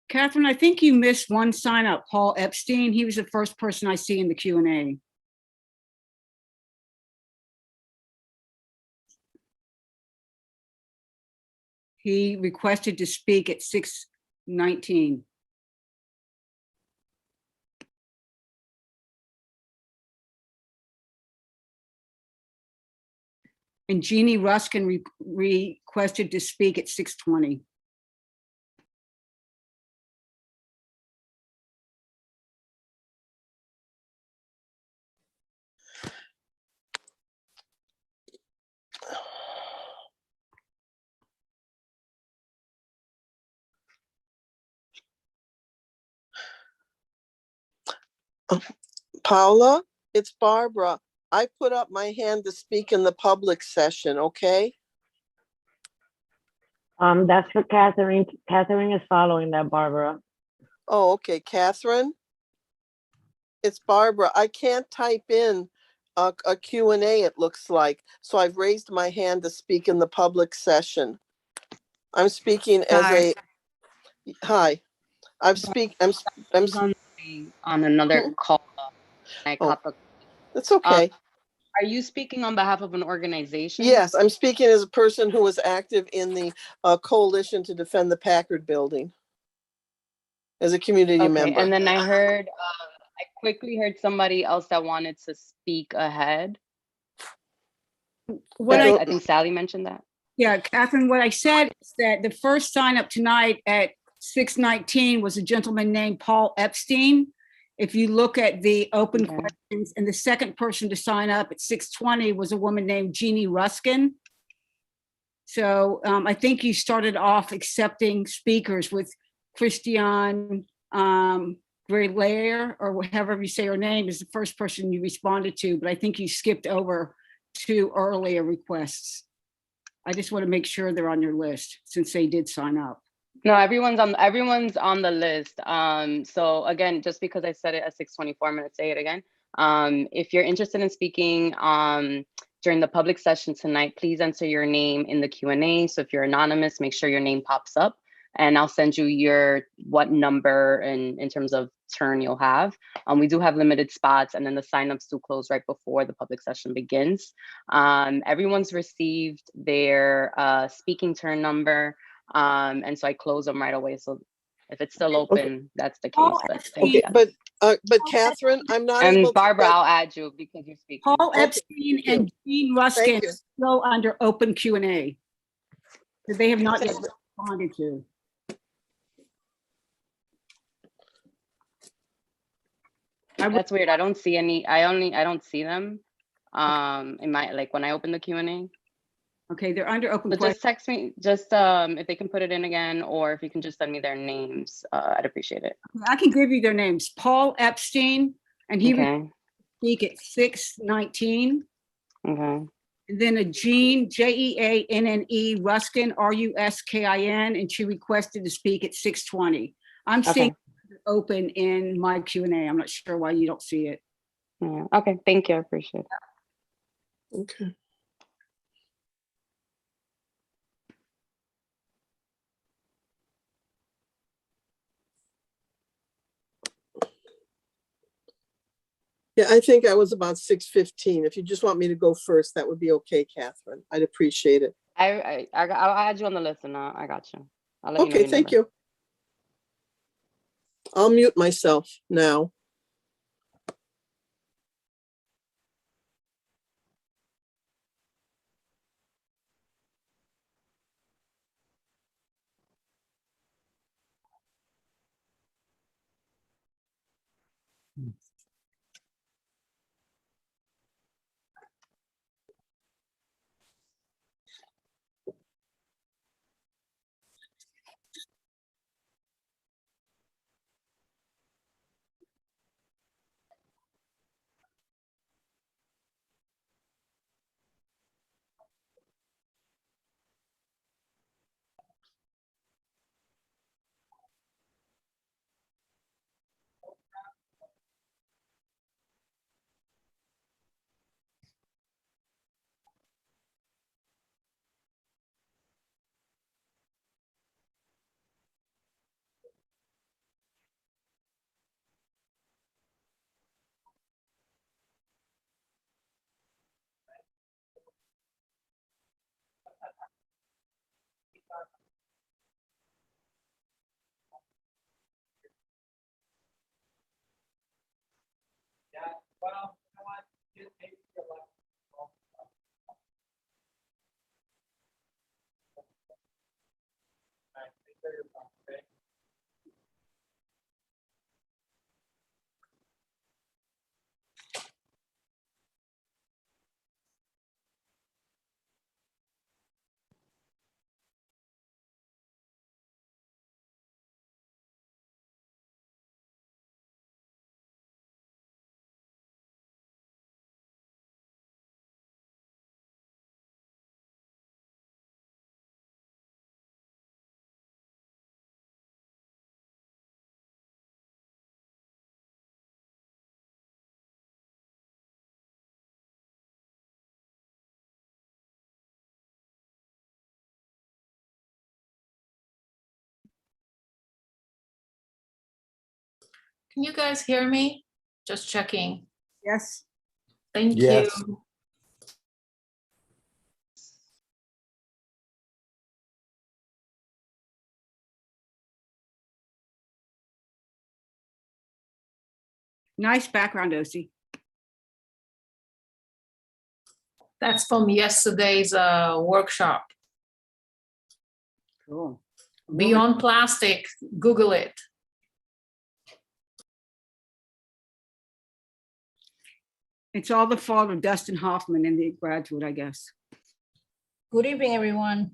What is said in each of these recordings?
Catherine, I think you missed one sign up, Paul Epstein. He was the first person I see in the Q&A. He requested to speak at 6:19. And Jeannie Ruskin requested to speak at 6:20. Paula, it's Barbara. I put up my hand to speak in the public session, okay? That's for Catherine. Catherine is following that, Barbara. Oh, okay, Catherine? It's Barbara. I can't type in a Q&A, it looks like. So I've raised my hand to speak in the public session. I'm speaking as Hi. hi. I'm on another call. I caught the. That's okay. Are you speaking on behalf of an organization? Yes, I'm speaking as a person who was active in the coalition to defend the Packard building as a community member. And then I heard, I quickly heard somebody else that wanted to speak ahead. I think Sally mentioned that. Yeah, Catherine, what I said is that the first sign up tonight at 6:19 was a gentleman named Paul Epstein. If you look at the open questions, and the second person to sign up at 6:20 was a woman named Jeannie Ruskin. So I think you started off accepting speakers with Christiane Grelaire, or however you say her name, is the first person you responded to, but I think you skipped over 2 earlier requests. I just want to make sure they're on your list since they did sign up. No, everyone's on the list. So again, just because I said it at 6:24, I'm going to say it again. If you're interested in speaking during the public session tonight, please enter your name in the Q&A. So if you're anonymous, make sure your name pops up, and I'll send you what number in terms of turn you'll have. We do have limited spots, and then the signups do close right before the public session begins. Everyone's received their speaking turn number. And so I close them right away. So if it's still open, that's the case. But Catherine, I'm not and able Barbara, to. I'll add you because you're speaking. Paul Epstein and Jean Ruskin are still under open Q&A. So they have not yet responded to. That's weird. I don't see any. I don't see them. In my, like, when I open the Q&A. Okay, they're under open. But just text me, just if they can put it in again, or if you can just send me their names, I'd appreciate it. I can give you their names. Paul Epstein, and he will speak at 6:19. Okay. And then a Jean, Jeanne Ruskin, Ruskin, and she requested to speak at 6:20. I'm seeing it open in my Q&A. I'm not sure why you don't see it. Yeah. Okay, thank you. I appreciate it. Okay. Yeah, I think I was about 6:15. If you just want me to go first, that would be okay, Catherine. I'd appreciate it. I'll add you on the list, and I got you. I'll let you know. Okay, thank you. I'll mute myself now. Can you guys hear me? Just checking. Yes. Thank Yes. you. Nice background, OC. That's from yesterday's workshop. Cool. Beyond Plastic, Google it. It's all the fault of Dustin Hoffman and the graduate, I guess. Good evening, everyone.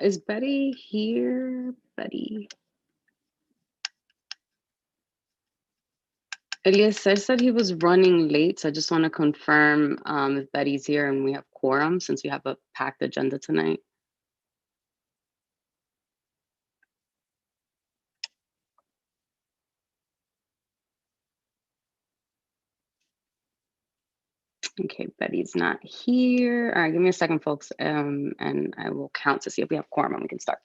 Is Betty here? Betty. Elias said he was running late, so I just want to confirm if Betty's here and we have quorum since we have a packed agenda tonight. Okay, Betty's not here. All right, give me a second, folks, and I will count to see if we have quorum and we can start.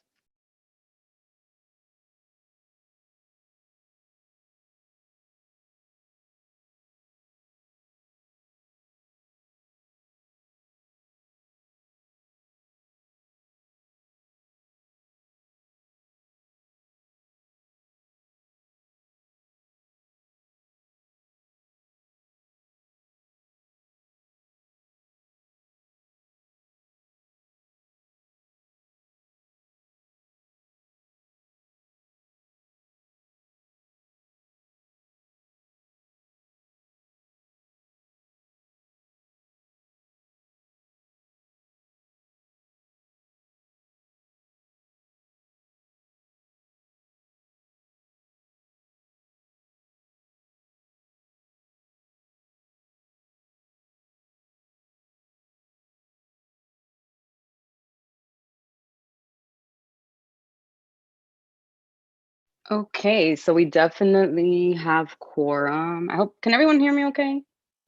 Okay, so we definitely have quorum. I hope, can everyone hear me okay?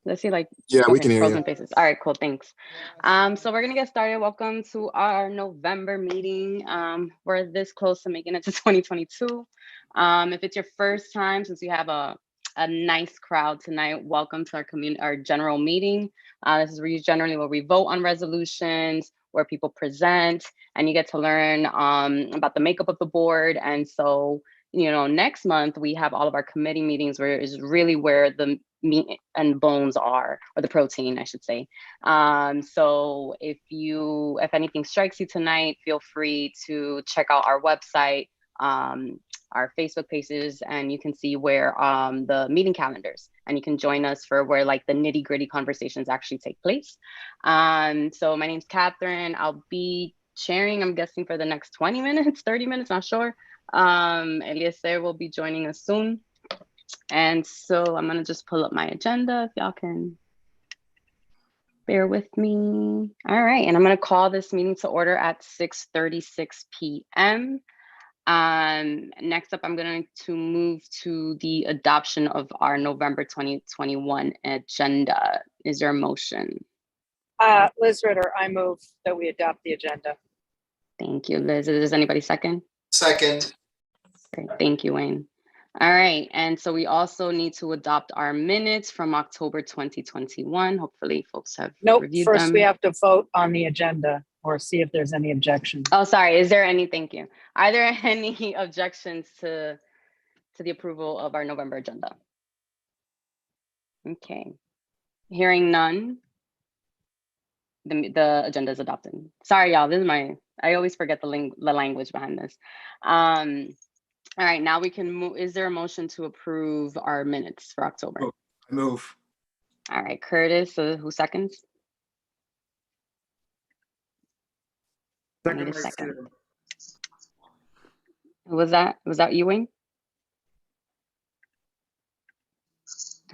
Let's see, like, Yeah, we okay, can hear frozen you. faces. All right, cool, thanks. So we're gonna get started. Welcome to our November meeting. We're this close to making it to 2022. If it's your first time, since we have a nice crowd tonight, welcome to our general meeting. This is generally where we vote on resolutions, where people present, and you get to learn about the makeup of the board. And so, you know, next month we have all of our committee meetings, where is really where the meat and bones are, or the protein, I should say. So if anything strikes you tonight, feel free to check out our website, our Facebook pages, and you can see where the meeting calendars, and you can join us for where like the nitty gritty conversations actually take place. So my name's Catherine. I'll be sharing, I'm guessing, for the next 20 minutes, 30 minutes, not sure. Eliezer will be joining us soon. And so I'm gonna just pull up my agenda if y'all can bear with me. All right, and I'm gonna call this meeting to order at 6:36 p.m. Next up, I'm going to move to the adoption of our November 2021 agenda. Is there a motion? Liz Ritter, I move that we adopt the agenda. Thank you, Liz. Does anybody second? Second. Great, thank you, Wayne. All right, and so we also need to adopt our minutes from October 2021. Hopefully folks have Nope, reviewed first them. we have to vote on the agenda or see if there's any objection. Oh, sorry, is there any, thank you. Are there any objections to the approval of our November agenda? Okay, hearing none, the agenda is adopted. Sorry, y'all, this is I always forget the language behind this. All right, now we can move. Is there a motion to approve our minutes for October? Oh, I move. All right, Curtis, who seconds? I need a second. Was that you, Wayne?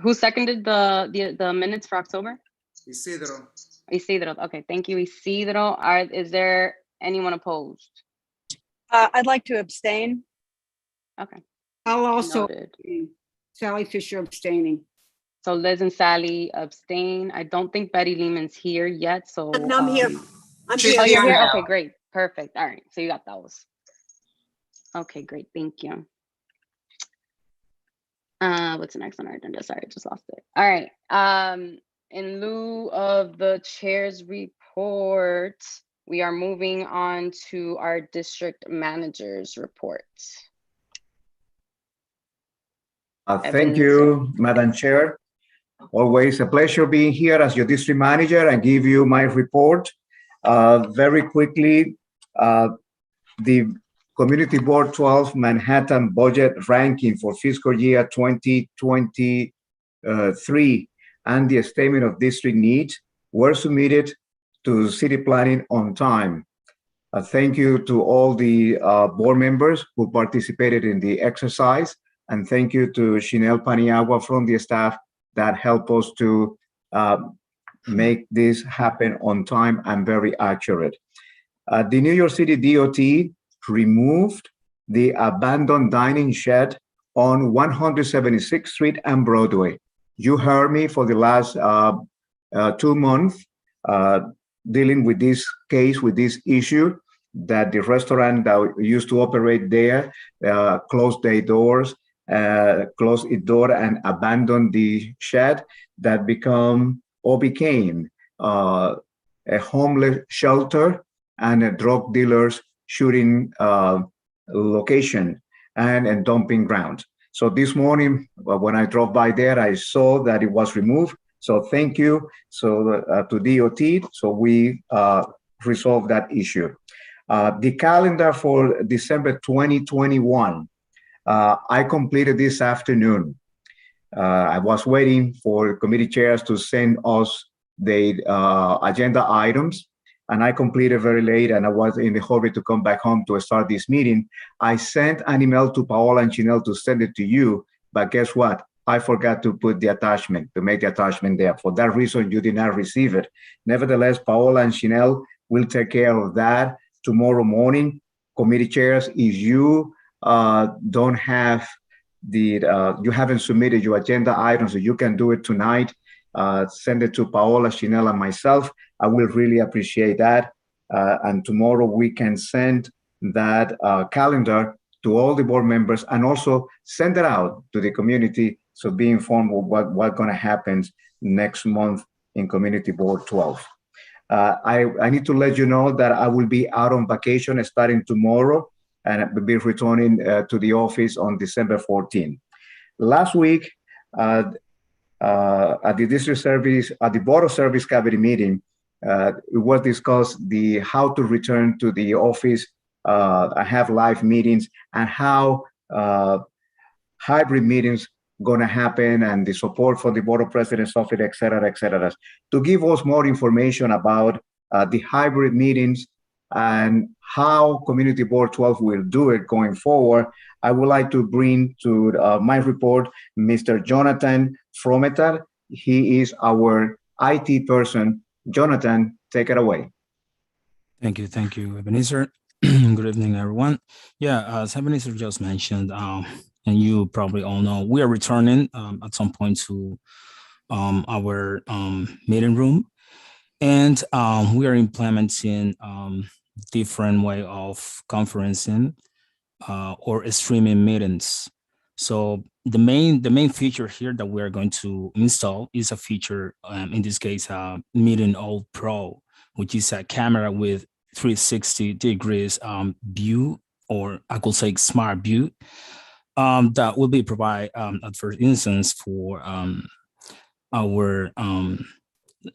Who seconded the minutes for October? Isidro. Isidro. Okay, thank you, Isidro. Is there anyone opposed? I'd like to abstain. Okay. I'll also, Noted. Sally Fisher abstaining. So Liz and Sally abstain. I don't think Betty Lehman's here yet, so. I'm here. I'm She's here. Oh, you're here? now. Okay, great. Perfect. All right, so you got those. Okay, great. Thank you. What's next on our agenda? Sorry, I just lost it. All right. In lieu of the chair's report, we are moving on to our district manager's report. Thank you, Madam Chair. Always a pleasure being here as your district manager and give you my report. Very quickly, the Community Board 12 Manhattan budget ranking for fiscal year 2023 and the statement of district needs were submitted to city planning on time. Thank you to all the board members who participated in the exercise. And thank you to Chanel Paniagua from the staff that helped us to make this happen on time and very accurate. The New York City DOT removed the abandoned dining shed on 176th Street and Broadway. You heard me for the last 2 months dealing with this case, with this issue, that the restaurant that used to operate there closed their doors, closed its door and abandoned the shed that became a homeless shelter and a drug dealers shooting location and a dumping ground. So this morning, when I drove by there, I saw that it was removed. So thank you to DOT. So we resolved that issue. The calendar for December 2021, I completed this afternoon. I was waiting for committee chairs to send us the agenda items, and I completed very late, and I was in a hurry to come back home to start this meeting. I sent an email to Paola and Chanel to send it to you, but guess what? I forgot to put the attachment, to make the attachment there. For that reason, you did not receive it. Nevertheless, Paola and Chanel will take care of that tomorrow morning. Committee chairs, if you don't have you haven't submitted your agenda items, so you can do it tonight. Send it to Paola, Chanel, and myself. I will really appreciate that. And tomorrow we can send that calendar to all the board members and also send it out to the community, so be informed of what's going to happen next month in Community Board 12. I need to let you know that I will be out on vacation starting tomorrow, and I will be returning to the office on December 14th. Last week, at the district service, at the Board of Service Cabinet meeting, it was discussed the how to return to the office, have live meetings, and how hybrid meetings gonna happen, and the support for the Board of President's office, et cetera, et cetera. To give us more information about the hybrid meetings and how Community Board 12 will do it going forward, I would like to bring to my report Mr. Jonathan Frometer. He is our IT person. Jonathan, take it away. Thank you, Ebenezer. Good evening, everyone. Yeah, as Ebenezer just mentioned, and you probably all know, we are returning at some point to our meeting room, and we are implementing different way of conferencing or streaming meetings. So the main feature here that we are going to install is a feature, in this case, Meeting All Pro, which is a camera with 360 degrees view, or I could say smart view, that will be provide at first instance for our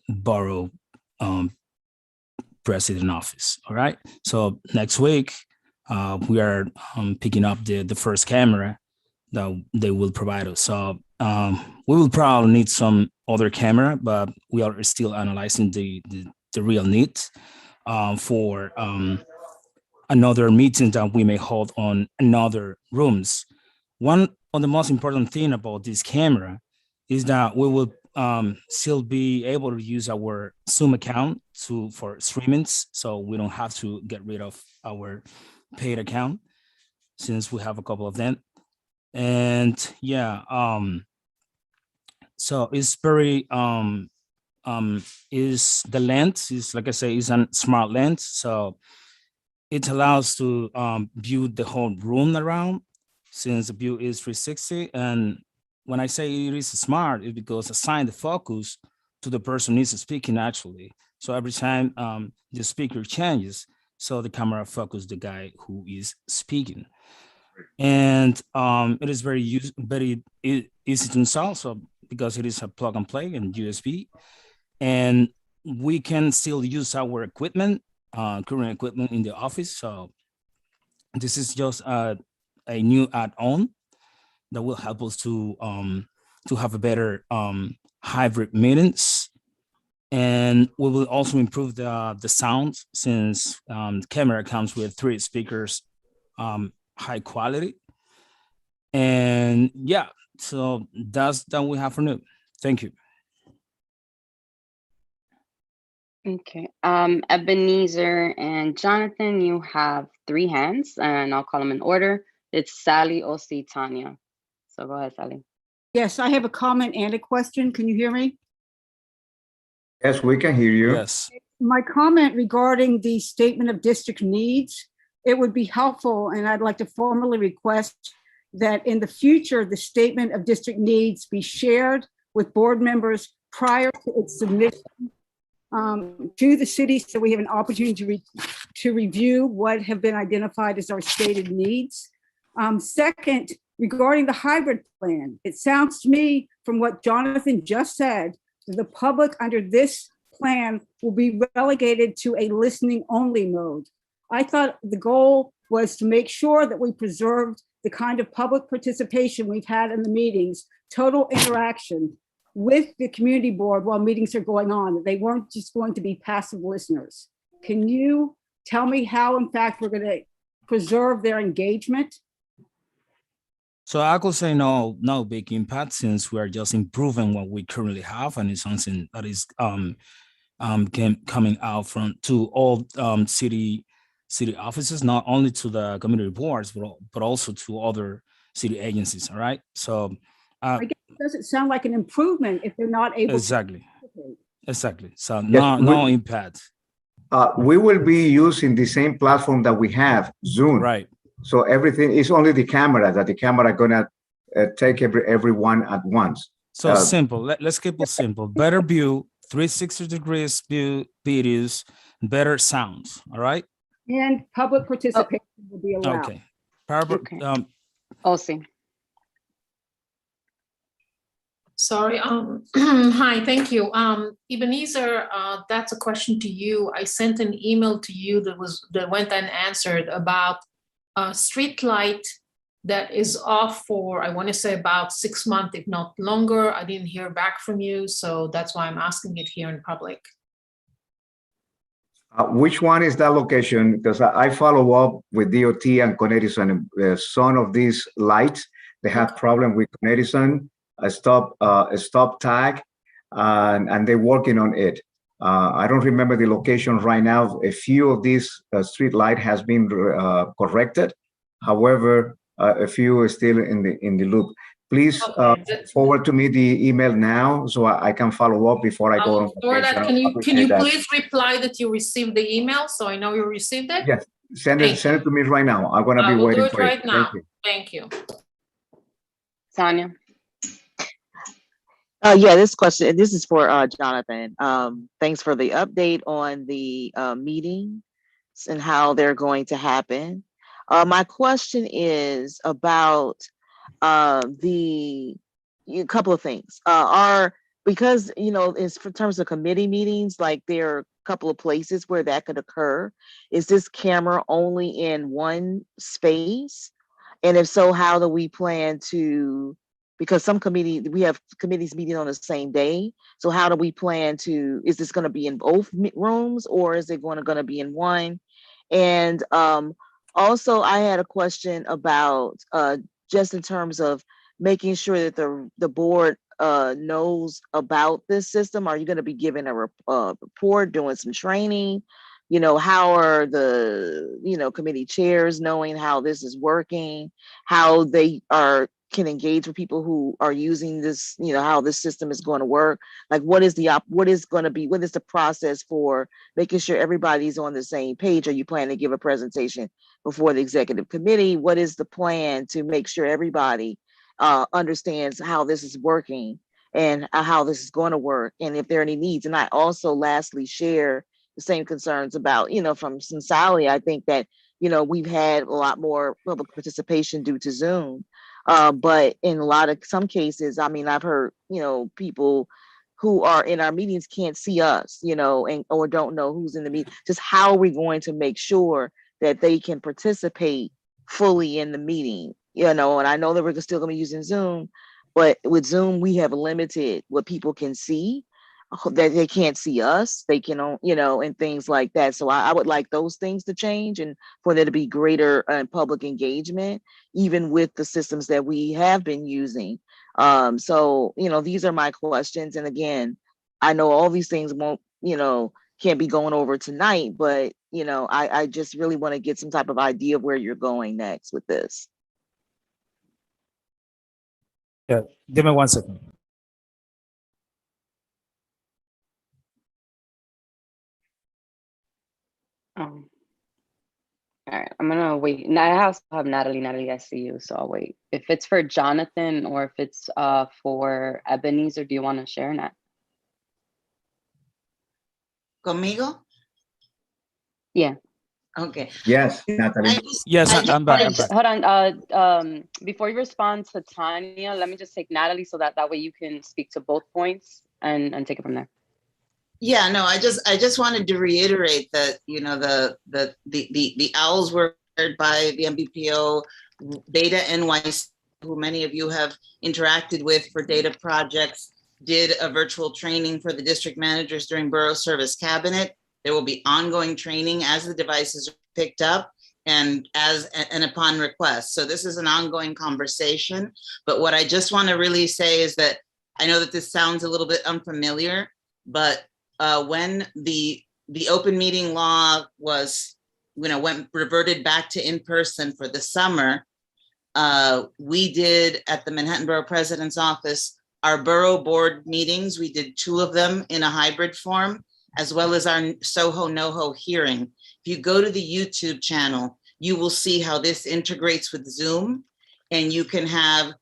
borough president office. All right. So next week we are picking up the first camera that they will provide us. So we will probably need some other camera, but we are still analyzing the real need for another meeting that we may hold on another rooms. One of the most important thing about this camera is that we will still be able to use our Zoom account for streamings, so we don't have to get rid of our paid account since we have a couple of them. And yeah, so it's very is the lens is, like I say, is a smart lens, so it allows to view the whole room around, since the view is 360. And when I say it is smart, it's because assign the focus to the person who is speaking actually. So every time the speaker changes, so the camera focus the guy who is speaking. And it is very easy to install, so because it is a plug and play and USB, and we can still use our equipment, current equipment in the office. So this is just a new add-on that will help us to have a better hybrid meetings. And we will also improve the sound, since the camera comes with 3 speakers, high quality. And yeah, so that's that we have for now. Thank you. Okay, Ebenezer and Jonathan, you have 3 hands, and I'll call them in order. It's Sally, Osi, Tanya. So go ahead, Sally. Yes, I have a comment and a question. Can you hear me? Yes, we can hear you. Yes. My comment regarding the statement of district needs, it would be helpful, and I'd like to formally request that in the future, the statement of district needs be shared with board members prior to its submission to the city, so we have an opportunity to review what have been identified as our stated needs. Second, regarding the hybrid plan, it sounds to me from what Jonathan just said, the public under this plan will be relegated to a listening only mode. I thought the goal was to make sure that we preserved the kind of public participation we've had in the meetings, total interaction with the community board while meetings are going on. They weren't just going to be passive listeners. Can you tell me how, in fact, we're going to preserve their engagement? So I could say no big impact, since we are just improving what we currently have, and it's something that is coming out from to all city offices, not only to the community boards, but also to other city agencies. All right. So I guess it doesn't sound like an improvement if they're not able exactly. to participate. Exactly. So Yes, no impact. We will be using the same platform that we have, Zoom. Right. So everything is only the camera, that the camera gonna take everyone at once. So simple. Let's keep it simple. Better view, 360 degrees view, videos, better sounds. All right. And public participation will be allowed. Okay. Okay. Osi. Sorry, hi, thank you. Ebenezer, that's a question to you. I sent an email to you that went unanswered about a street light that is off for, I want to say about 6 months, if not longer. I didn't hear back from you, so that's why I'm asking it here in public. Which one is that location? Because I follow up with DOT and Con Edison. Some of these lights, they have problem with Con Edison, a stop tag, and they're working on it. I don't remember the location right now. A few of these street light has been corrected. However, a few are still in the loop. Please forward to me the email now so I can follow up before I go on vacation. Can you please reply that you received the email so I know you received it? Yes, send it to me right now. I'm gonna be waiting for it. Right now. Thank you. Sonia. Yeah, this is for Jonathan. Thanks for the update on the meetings and how they're going to happen. My question is about a couple of things. Because it's for terms of committee meetings, like there are a couple of places where that could occur. Is this camera only in one space? And if so, how do we plan to, because we have committees meeting on the same day. So how do we plan to, is this going to be in both rooms or is it going to be in one? And also I had a question about just in terms of making sure that the board knows about this system. Are you going to be giving a report, doing some training? How are the committee chairs knowing how this is working, how they can engage with people who are using this, how this system is going to work? Like what is the process for making sure everybody's on the same page? Are you planning to give a presentation before the executive committee? What is the plan to make sure everybody understands how this is working and how this is going to work, and if there are any needs? And I also lastly share the same concerns about, from Sally. I think that, we've had a lot more public participation due to Zoom. But in some cases, I mean, I've heard, people who are in our meetings can't see us, or don't know who's in the meeting. Just how are we going to make sure that they can participate fully in the meeting? And I know that we're still going to be using Zoom, but with Zoom, we have limited what people can see, that they can't see us, they can, and things like that. So I would like those things to change and for there to be greater public engagement, even with the systems that we have been using. So, these are my questions. And again, I know all these things won't, can't be going over tonight, but, I just really want to get some type of idea of where you're going next with this. Yeah, give me 1 second. All right, I'm gonna wait. Now I also have Natalie. Natalie, I see you, so I'll wait. If it's for Jonathan or if it's for Ebenezer, do you want to share that? Conmigo? Yeah. Okay. Yes, Natalie. Yes, I'm back. Hold on. Before you respond to Tanya, let me just take Natalie so that way you can speak to both points and take it from there. Yeah, no, I just wanted to reiterate that, the owls were hired by the MBPO, Data NYC, who many of you have interacted with for data projects, did a virtual training for the district managers during Borough Service Cabinet. There will be ongoing training as the devices are picked up and upon request. So this is an ongoing conversation. But what I just want to really say is that I know that this sounds a little bit unfamiliar, but when the open meeting law was, reverted back to in-person for the summer, we did at the Manhattan Borough President's Office, our borough board meetings, we did 2 of them in a hybrid form, as well as our SOHO NoHo hearing. If you go to the YouTube channel, you will see how this integrates with Zoom, and you can have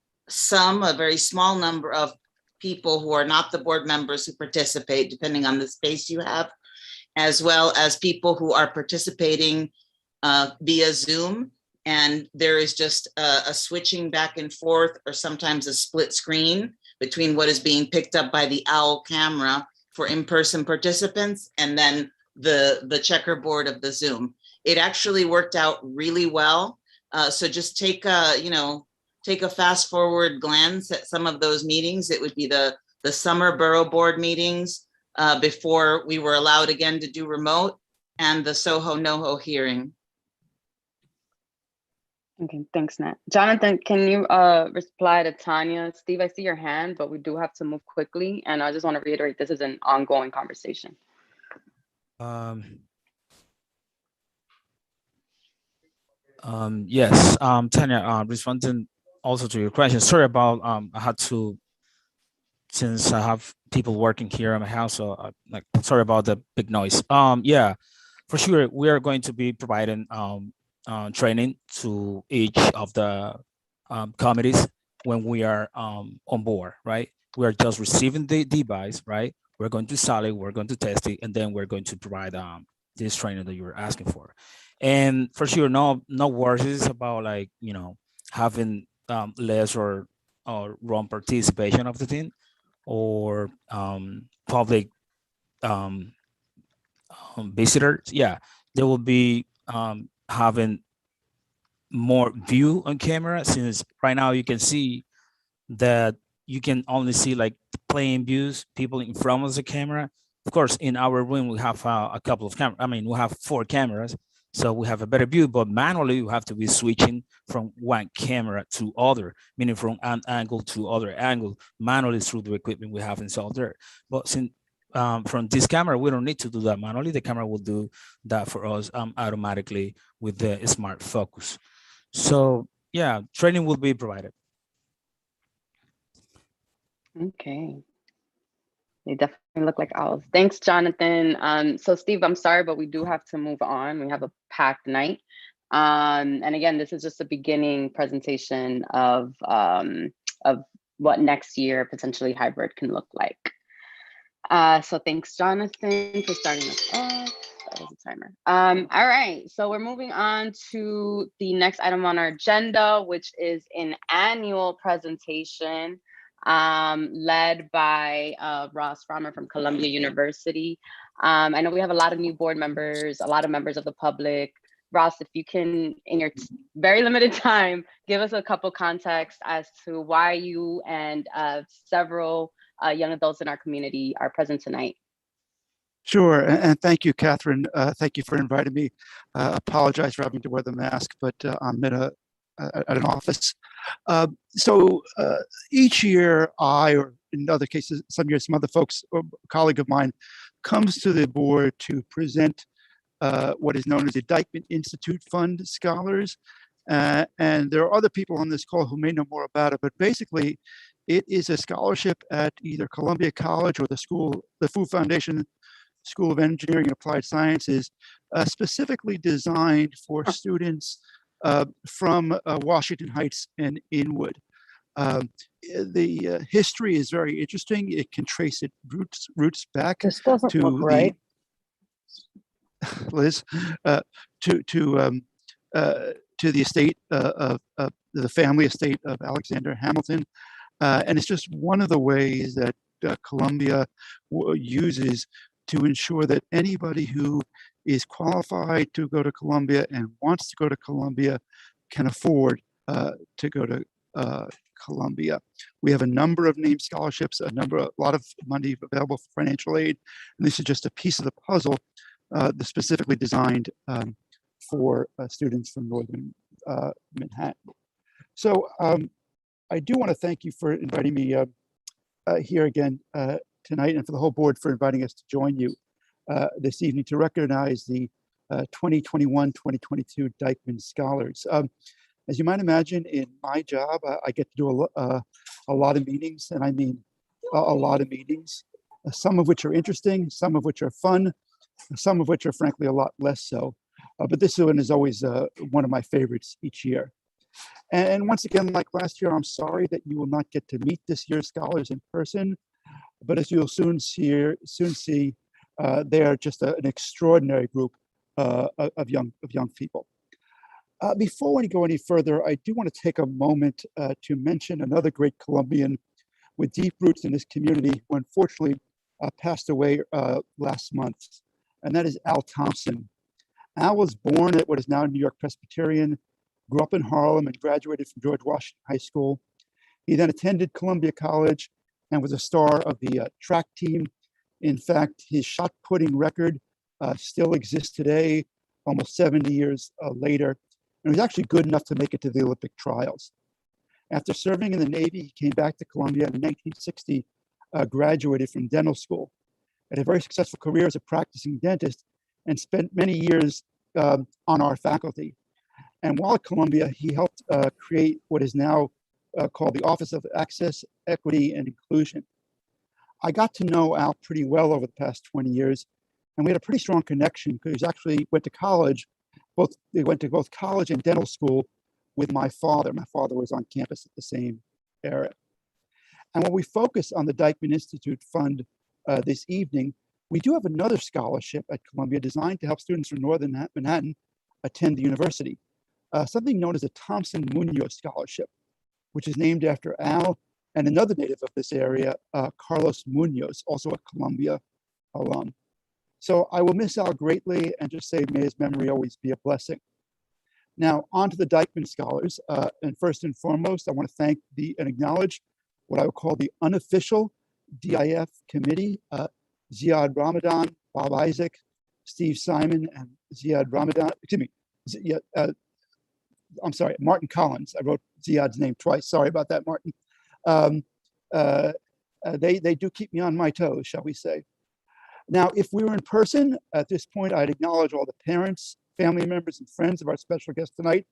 a very small number of people who are not the board members who participate, depending on the space you have, as well as people who are participating via Zoom. And there is just a switching back and forth, or sometimes a split screen, between what is being picked up by the OWL camera for in-person participants and then the checkerboard of the Zoom. It actually worked out really well. So just take a fast forward glance at some of those meetings. It would be the summer borough board meetings before we were allowed again to do remote, and the Soho NoHo hearing. Okay, thanks, Nat. Jonathan, can you reply to Tanya? Steve, I see your hand, but we do have to move quickly. And I just want to reiterate, this is an ongoing conversation. Yes, Tanya, responding also to your question. Sorry about I had to, since I have people working here in my house, so like sorry about the big noise. Yeah, for sure we are going to be providing training to each of the committees when we are on board, right? We are just receiving the device, right? We're going to install it, we're going to test it, and then we're going to provide this training that you were asking for. And for sure, no worries about like, you know, having less or wrong participation of the team or public visitors. Yeah, there will be having more view on camera, since right now you can see that you can only see like the playing views, people in front of the camera. Of course, in our room, we have a couple of cameras. I mean, we have 4 cameras, so we have a better view, but manually you have to be switching from one camera to other, meaning from an angle to other angle, manually through the equipment we have installed there. But since from this camera, we don't need to do that manually. The camera will do that for us automatically with the smart focus. So yeah, training will be provided. Okay. They definitely look like owls. Thanks, Jonathan. So Steve, I'm sorry, but we do have to move on. We have a packed night. And again, this is just a beginning presentation of what next year potentially hybrid can look like. So thanks, Jonathan, for starting us off. That was a timer. All right, so we're moving on to the next item on our agenda, which is an annual presentation led by Ross Frommer from Columbia University. I know we have a lot of new board members, a lot of members of the public. Ross, if you can, in your very limited time, give us a couple context as to why you and several young adults in our community are present tonight. Sure, and thank you, Catherine. Thank you for inviting me. Apologize for having to wear the mask, but I'm at an office. So each year, I, or in other cases, some years, some other folks, or a colleague of mine, comes to the board to present what is known as the Dyckman Institute Fund Scholars. And there are other people on this call who may know more about it, but basically, it is a scholarship at either Columbia College or the Fu Foundation School of Engineering and Applied Sciences, specifically designed for students from Washington Heights and Inwood. The history is very interesting. It can trace its roots back This doesn't to look right. Liz, to the estate of the family estate of Alexander Hamilton. And it's just one of the ways that Columbia uses to ensure that anybody who is qualified to go to Columbia and wants to go to Columbia can afford to go to Columbia. We have a number of named scholarships, a lot of money available for financial aid, and this is just a piece of the puzzle that's specifically designed for students from northern Manhattan. So I do want to thank you for inviting me here again tonight, and for the whole board for inviting us to join you this evening to recognize the 2021-2022 Dyckman Scholars. As you might imagine, in my job, I get to do a lot of meetings, and I mean a lot of meetings, some of which are interesting, some of which are fun, some of which are frankly a lot less so. But this one is always one of my favorites each year. And once again, like last year, I'm sorry that you will not get to meet this year's scholars in person, but as you'll soon see, they are just an extraordinary group of young people. Before we go any further, I do want to take a moment to mention another great Columbian with deep roots in this community, who unfortunately passed away last month, and that is Al Thompson. Al was born at what is now New York Presbyterian, grew up in Harlem, and graduated from George Washington High School. He then attended Columbia College and was a star of the track team. In fact, his shot putting record still exists today, almost 70 years later, and was actually good enough to make it to the Olympic trials. After serving in the Navy, he came back to Columbia and in 1960, graduated from dental school. Had a very successful career as a practicing dentist and spent many years on our faculty. And while at Columbia, he helped create what is now called the Office of Access, Equity, and Inclusion. I got to know Al pretty well over the past 20 years, and we had a pretty strong connection because he actually went to college. They went to both college and dental school with my father. My father was on campus at the same era. And when we focus on the Dyckman Institute Fund this evening, we do have another scholarship at Columbia designed to help students from Northern Manhattan attend the university, something known as a Thompson Munoz Scholarship, which is named after Al and another native of this area, Carlos Munoz, also a Columbia alum. So I will miss Al greatly and just say, may his memory always be a blessing. Now, on to the Dyckman Scholars. And first and foremost, I want to thank and acknowledge what I would call the unofficial DIF committee, Ziad Ramadan, Bob Isaac, Steve Simon, and Ziad Ramadan, excuse me, I'm sorry, Martin Collins. I wrote Ziad's name twice. Sorry about that, Martin. They do keep me on my toes, shall we say. Now, if we were in person at this point, I'd acknowledge all the parents, family members, and friends of our special guest tonight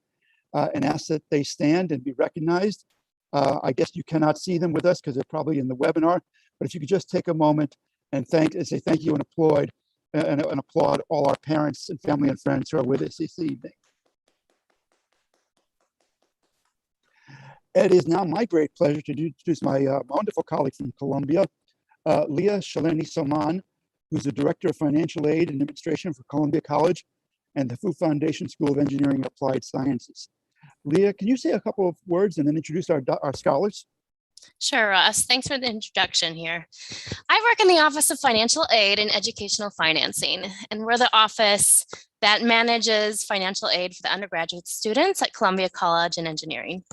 and ask that they stand and be recognized. I guess you cannot see them with us because they're probably in the webinar, but if you could just take a moment and say thank you and applaud all our parents and family and friends who are with us this evening. It is now my great pleasure to introduce my wonderful colleague from Columbia, Leah Shaleni Soman, who's the Director of Financial Aid and Administration for Columbia College and the Fu Foundation School of Engineering and Applied Sciences. Leah, can you say a couple of words and then introduce our scholars? Sure, Russ. Thanks for the introduction here. I work in the Office of Financial Aid and Educational Financing, and we're the office that manages financial aid for the undergraduate students at Columbia College and Engineering.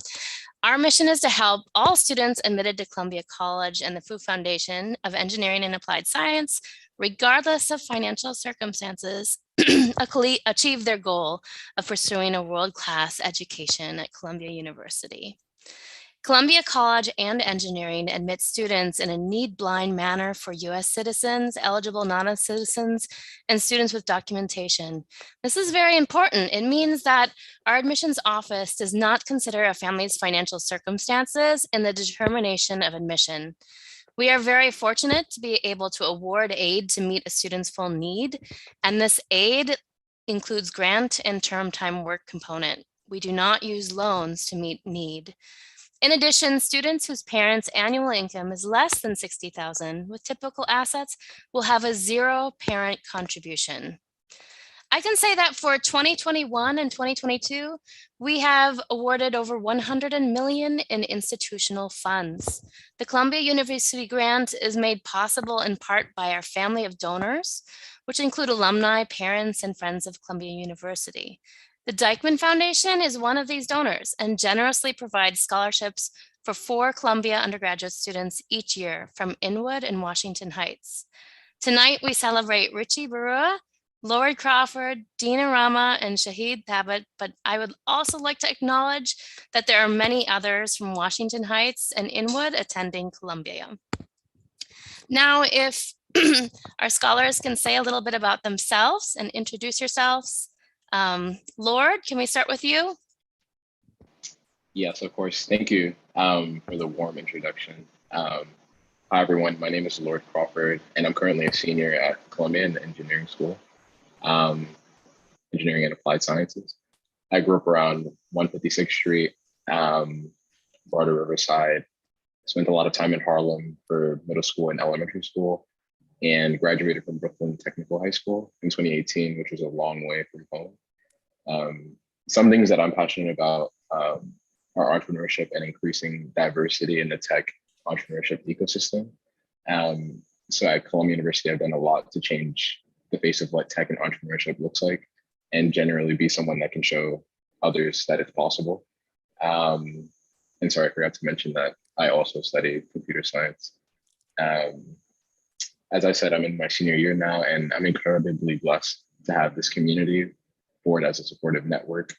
Our mission is to help all students admitted to Columbia College and the Fu Foundation of Engineering and Applied Science, regardless of financial circumstances, achieve their goal of pursuing a world-class education at Columbia University. Columbia College and Engineering admits students in a need-blind manner for U.S. citizens, eligible non-citizens, and students with documentation. This is very important. It means that our admissions office does not consider a family's financial circumstances in the determination of admission. We are very fortunate to be able to award aid to meet a student's full need, and this aid includes grant and term time work component. We do not use loans to meet need. In addition, students whose parents' annual income is less than $60,000 with typical assets will have a zero parent contribution. I can say that for 2021 and 2022, we have awarded over $100 million in institutional funds. The Columbia University grant is made possible in part by our family of donors, which include alumni, parents, and friends of Columbia University. The Dyckman Foundation is one of these donors and generously provides scholarships for 4 Columbia undergraduate students each year from Inwood and Washington Heights. Tonight, we celebrate Richie Barua, Lord Crawford, Dina Rama, and Shahid Thabit, but I would also like to acknowledge that there are many others from Washington Heights and Inwood attending Columbia. Now, if our scholars can say a little bit about themselves and introduce yourselves. Lord, can we start with you? Yes, of course. Thank you for the warm introduction. Hi, everyone. My name is Lord Crawford, and I'm currently a senior at Columbia in the engineering school, engineering and applied sciences. I grew up around 156th Street, Broader Riverside. Spent a lot of time in Harlem for middle school and elementary school, and graduated from Brooklyn Technical High School in 2018, which was a long way from home. Some things that I'm passionate about are entrepreneurship and increasing diversity in the tech entrepreneurship ecosystem. So at Columbia University, I've done a lot to change the face of what tech and entrepreneurship looks like, and generally be someone that can show others that it's possible. And sorry, I forgot to mention that I also study computer science. As I said, I'm in my senior year now, and I'm incredibly blessed to have this community board as a supportive network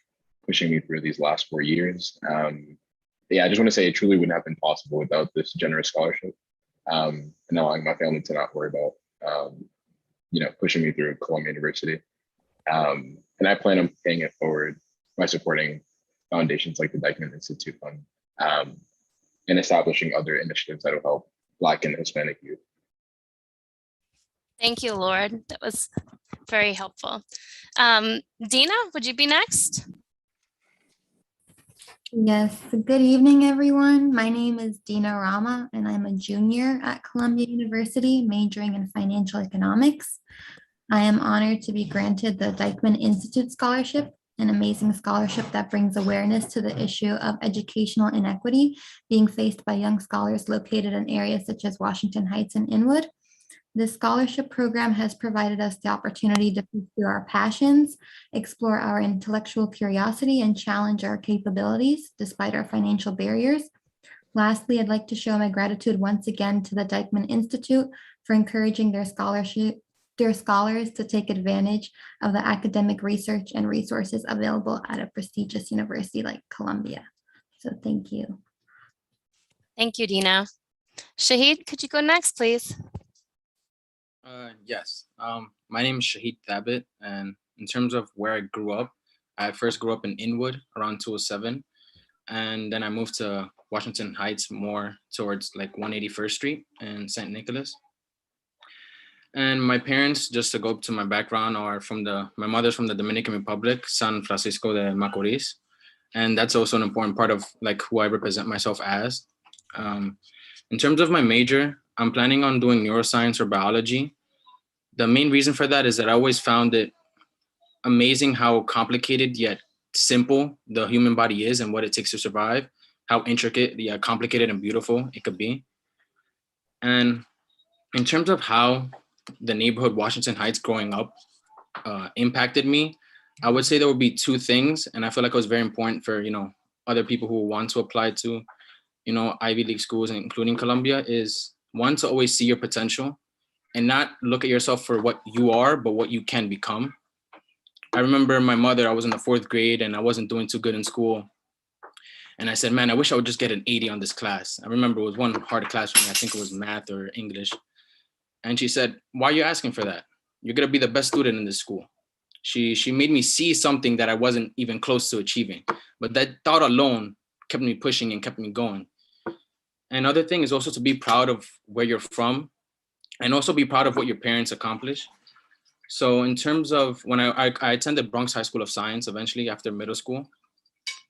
pushing me through these last 4 years. Yeah, I just want to say it truly wouldn't have been possible without this generous scholarship, and allowing my family to not worry about, pushing me through Columbia University. And I plan on paying it forward by supporting foundations like the Dyckman Institute Fund, and establishing other initiatives that will help Black and Hispanic youth. Thank you, Lord. That was very helpful. Dina, would you be next? Yes, good evening, everyone. My name is Dina Rama, and I'm a junior at Columbia University, majoring in financial economics. I am honored to be granted the Dyckman Institute Scholarship, an amazing scholarship that brings awareness to the issue of educational inequity being faced by young scholars located in areas such as Washington Heights and Inwood. This scholarship program has provided us the opportunity to pursue our passions, explore our intellectual curiosity, and challenge our capabilities despite our financial barriers. Lastly, I'd like to show my gratitude once again to the Dyckman Institute for encouraging their scholars to take advantage of the academic research and resources available at a prestigious university like Columbia. So thank you. Thank you, Dina. Shahid, could you go next, please? Yes. My name is Shahid Thabit, and in terms of where I grew up, I first grew up in Inwood around 207, and then I moved to Washington Heights, more towards like 181st Street in St. Nicholas. And my parents, just to go up to my background, are my mother's from the Dominican Republic, San Francisco de Macorís, and that's also an important part of like who I represent myself as. In terms of my major, I'm planning on doing neuroscience or biology. The main reason for that is that I always found it amazing how complicated yet simple the human body is and what it takes to survive, how intricate, complicated and beautiful it could be. And in terms of how the neighborhood Washington Heights growing up impacted me, I would say there would be two things. And I feel like it was very important for, other people who want to apply to, Ivy League schools, including Columbia, is one, to always see your potential and not look at yourself for what you are, but what you can become. I remember my mother, I was in the 4th grade and I wasn't doing too good in school. And I said, man, I wish I would just get an 80 on this class. I remember it was one hard class for me. I think it was math or English. And she said, why are you asking for that? You're gonna be the best student in this school. She made me see something that I wasn't even close to achieving. But that thought alone kept me pushing and kept me going. Another thing is also to be proud of where you're from and also be proud of what your parents accomplished. So in terms of when I attended Bronx High School of Science eventually after middle school.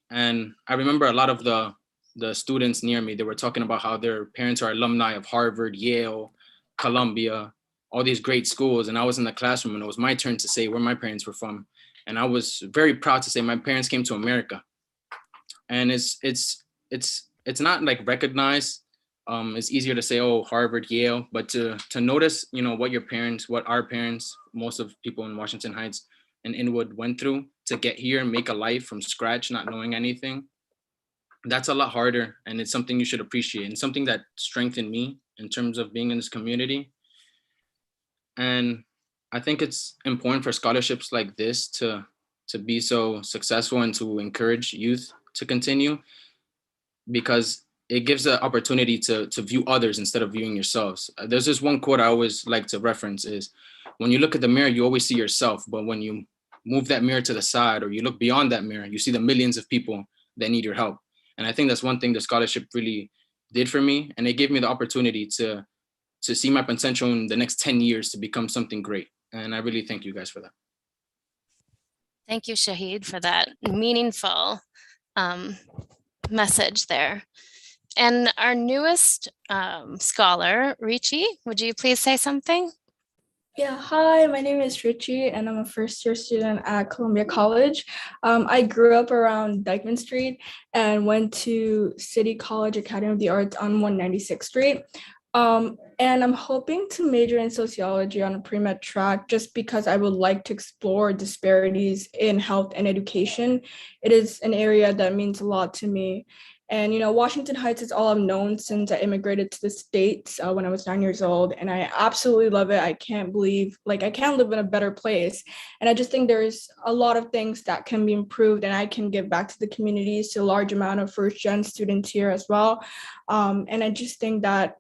And I remember a lot of the students near me, they were talking about how their parents are alumni of Harvard, Yale, Columbia, all these great schools. And I was in the classroom and it was my turn to say where my parents were from. And I was very proud to say my parents came to America. And it's not like recognized. It's easier to say, oh, Harvard, Yale, but to notice, what our parents, most of people in Washington Heights and Inwood went through to get here and make a life from scratch, not knowing anything. That's a lot harder. And it's something you should appreciate and something that strengthened me in terms of being in this community. And I think it's important for scholarships like this to be so successful and to encourage youth to continue, because it gives the opportunity to view others instead of viewing yourselves. There's this one quote I always like to reference is, when you look at the mirror, you always see yourself, but when you move that mirror to the side or you look beyond that mirror, you see the millions of people that need your help. And I think that's one thing the scholarship really did for me. And it gave me the opportunity to see my potential in the next 10 years to become something great. And I really thank you guys for that. Thank you, Shahid, for that meaningful message there. And our newest scholar, Richie, would you please say something? Yeah, hi, my name is Richie, and I'm a first year student at Columbia College. I grew up around Dykeman Street and went to City College Academy of the Arts on 196th Street. And I'm hoping to major in sociology on a pre-med track just because I would like to explore disparities in health and education. It is an area that means a lot to me. And, Washington Heights is all I've known since I immigrated to the States when I was 9 years old. And I absolutely love it. I can't believe, I can't live in a better place. And I just think there's a lot of things that can be improved and I can give back to the communities, to a large amount of first gen students here as well. And I just think that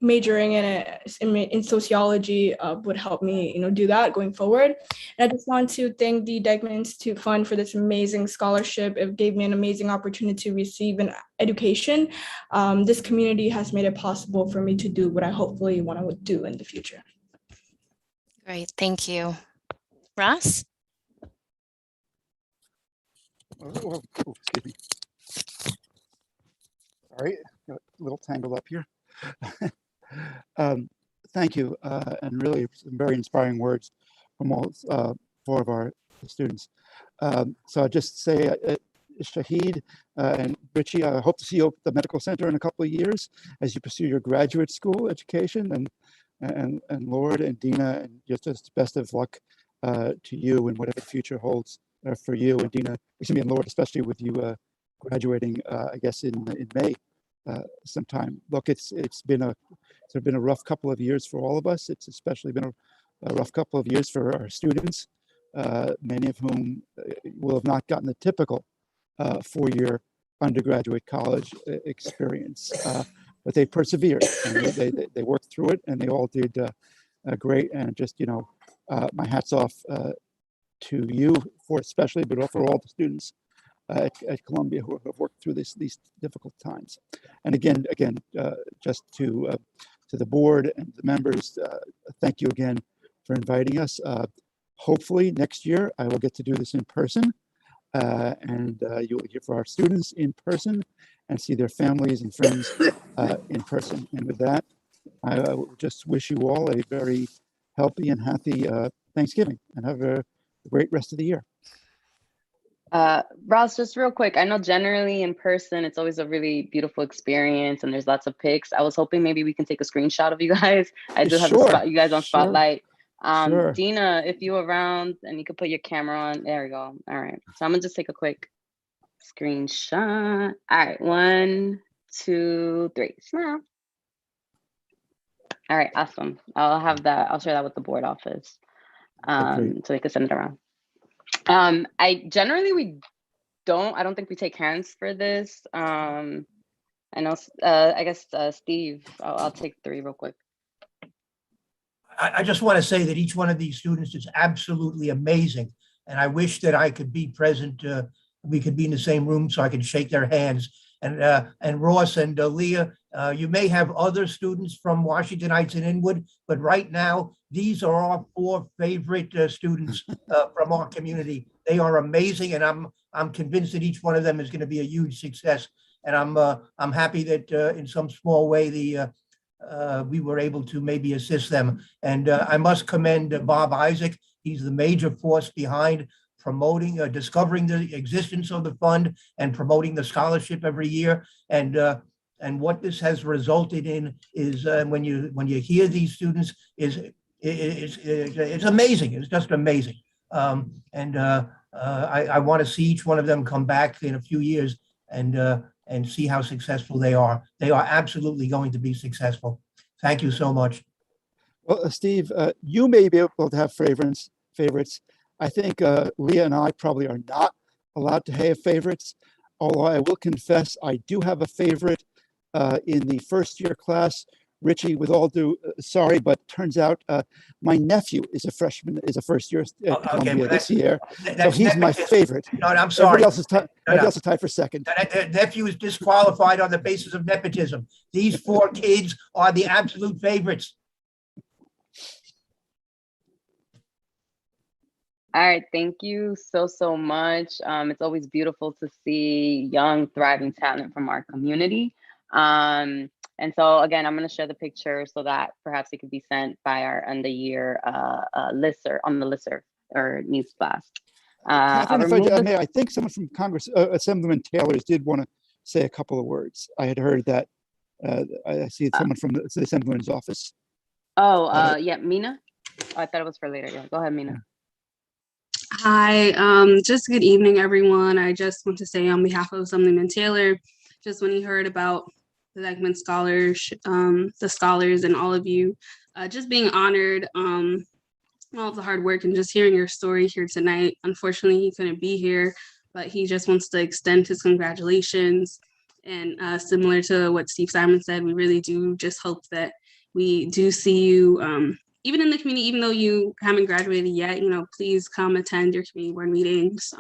majoring in sociology would help me, do that going forward. And I just want to thank the Dykeman Institute Fund for this amazing scholarship. It gave me an amazing opportunity to receive an education. This community has made it possible for me to do what I hopefully want to do in the future. Great, thank you. Ross? Excuse me. Sorry, got a little tangled up here. Thank you, and really some very inspiring words from all four of our students. So I'll just say, Shahid and Richie, I hope to see you at the medical center in a couple of years as you pursue your graduate school education, and Lord and Dina, and just best of luck to you and whatever the future holds for you and Dina, excuse me, and Lord, especially with you graduating, I guess in May sometime. Look, it's been a rough couple of years for all of us. It's especially been a rough couple of years for our students, many of whom will have not gotten the typical four-year undergraduate college experience, but they persevered and they worked through it, and they all did great. And just, my hat's off to you for especially, but for all the students at Columbia who have worked through these difficult times. And again, just to the board and the members, thank you again for inviting us. Hopefully next year I will get to do this in person, and you'll hear from our students in person and see their families and friends in person. And with that, I just wish you all a very healthy and happy Thanksgiving, and have a great rest of the year. Ross, just real quick, I know generally in person, it's always a really beautiful experience and there's lots of pics. I was hoping maybe we can take a screenshot of you guys. I do have you guys on Spotlight. Sure. Dina, if you around and you could put your camera on, there we go. All right, so I'm gonna just take a quick screenshot. All right, 1, 2, 3, smile. All right, awesome. I'll share that with the board office so they can send it around. I don't think we take hands for this. I know, I guess, Steve, I'll take 3 real quick. I just want to say that each one of these students is absolutely amazing. And I wish that I could be present. We could be in the same room so I can shake their hands. And Ross and Leah, you may have other students from Washington Heights and Inwood, but right now, these are our 4 favorite students from our community. They are amazing, and I'm convinced that each one of them is going to be a huge success. And I'm happy that in some small way we were able to maybe assist them. And I must commend Bob Isaac. He's the major force behind promoting, discovering the existence of the fund and promoting the scholarship every year. And what this has resulted in is when you hear these students it's amazing. It's just amazing. I want to see each one of them come back in a few years and see how successful they are. They are absolutely going to be successful. Thank you so much. Well, Steve, you may be able to have favorites. I think Leah and I probably are not allowed to have favorites, although I will confess I do have a favorite in the first year class. Richie, with all due, sorry, but turns out my nephew is a freshman, is a first year at Columbia this year. So he's my favorite. No, I'm sorry. Everybody else is tied for second. That nephew is disqualified on the basis of nepotism. These 4 kids are the absolute favorites. All right, thank you so much. It's always beautiful to see young, thriving talent from our community. And so again, I'm going to share the picture so that perhaps it could be sent by our end of year listserv on the listserv or news blast. Catherine, if I may, I think someone from Congress, Assemblyman Taylor, did want to say a couple of words. I had heard that. I see someone from the Assemblyman's office. Oh, yeah, Mina. Oh, I thought it was for later. Yeah, go ahead, Mina. Hi, just good evening, everyone. I just want to say on behalf of Assemblyman Taylor, just when he heard about the Dyckman Scholars, the scholars and all of you, just being honored, all of the hard work and just hearing your story here tonight. Unfortunately, he couldn't be here, but he just wants to extend his congratulations. And similar to what Steve Simon said, we really do just hope that we do see you even in the community, even though you haven't graduated yet, please come attend your community board meetings.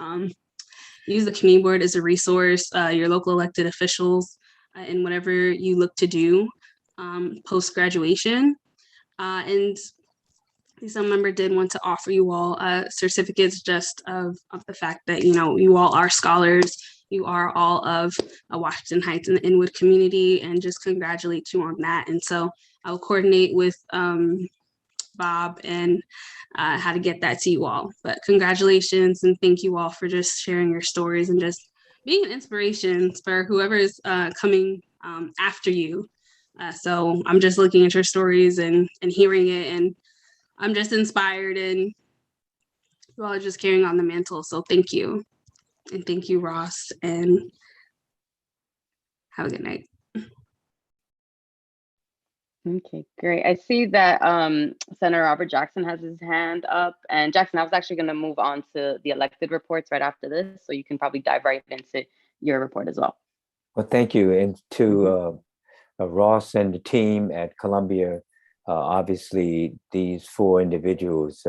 Use the community board as a resource, your local elected officials, in whatever you look to do post-graduation. And some member did want to offer you all certificates just of the fact that, you all are scholars. You are all of Washington Heights and the Inwood community, and just congratulate you on that. And so I'll coordinate with Bob and how to get that to you all. But congratulations and thank you all for just sharing your stories and just being an inspiration for whoever is coming after you. So I'm just looking at your stories and hearing it, and I'm just inspired, and you all are just carrying on the mantle. So thank you. And thank you, Ross, and have a good night. Okay, great. I see that Senator Robert Jackson has his hand up. And Jackson, I was actually going to move on to the elected reports right after this, so you can probably dive right into your report as well. Well, thank you. And to Ross and the team at Columbia, obviously these four individuals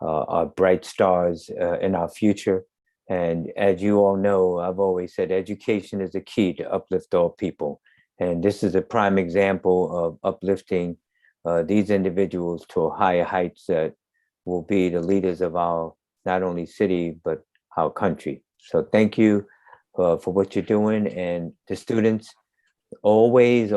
are bright stars in our future. And as you all know, I've always said education is the key to uplift all people. And this is a prime example of uplifting these individuals to higher heights that will be the leaders of our, not only city, but our country. So thank you for what you're doing. And the students, always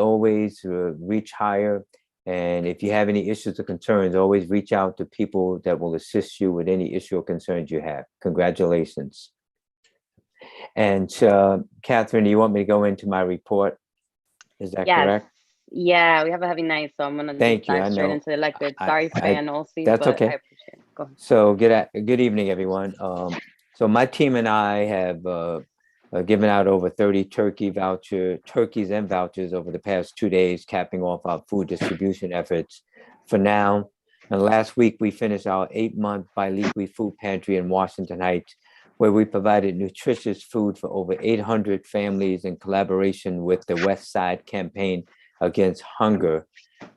reach higher. And if you have any issues or concerns, always reach out to people that will assist you with any issue or concerns you have. Congratulations. And Catherine, do you want me to go into my report? Is that correct? Yeah, we have a heavy night, so I'm gonna Thank you. dive straight into the elected. Sorry for being nosy, that's but okay. I appreciate it. Go ahead. So good evening, everyone. So my team and I have given out over 30 turkeys and vouchers over the past 2 days, capping off our food distribution efforts for now. And last week, we finished our 8-month biweekly food pantry in Washington Heights, where we provided nutritious food for over 800 families in collaboration with the West Side Campaign Against Hunger.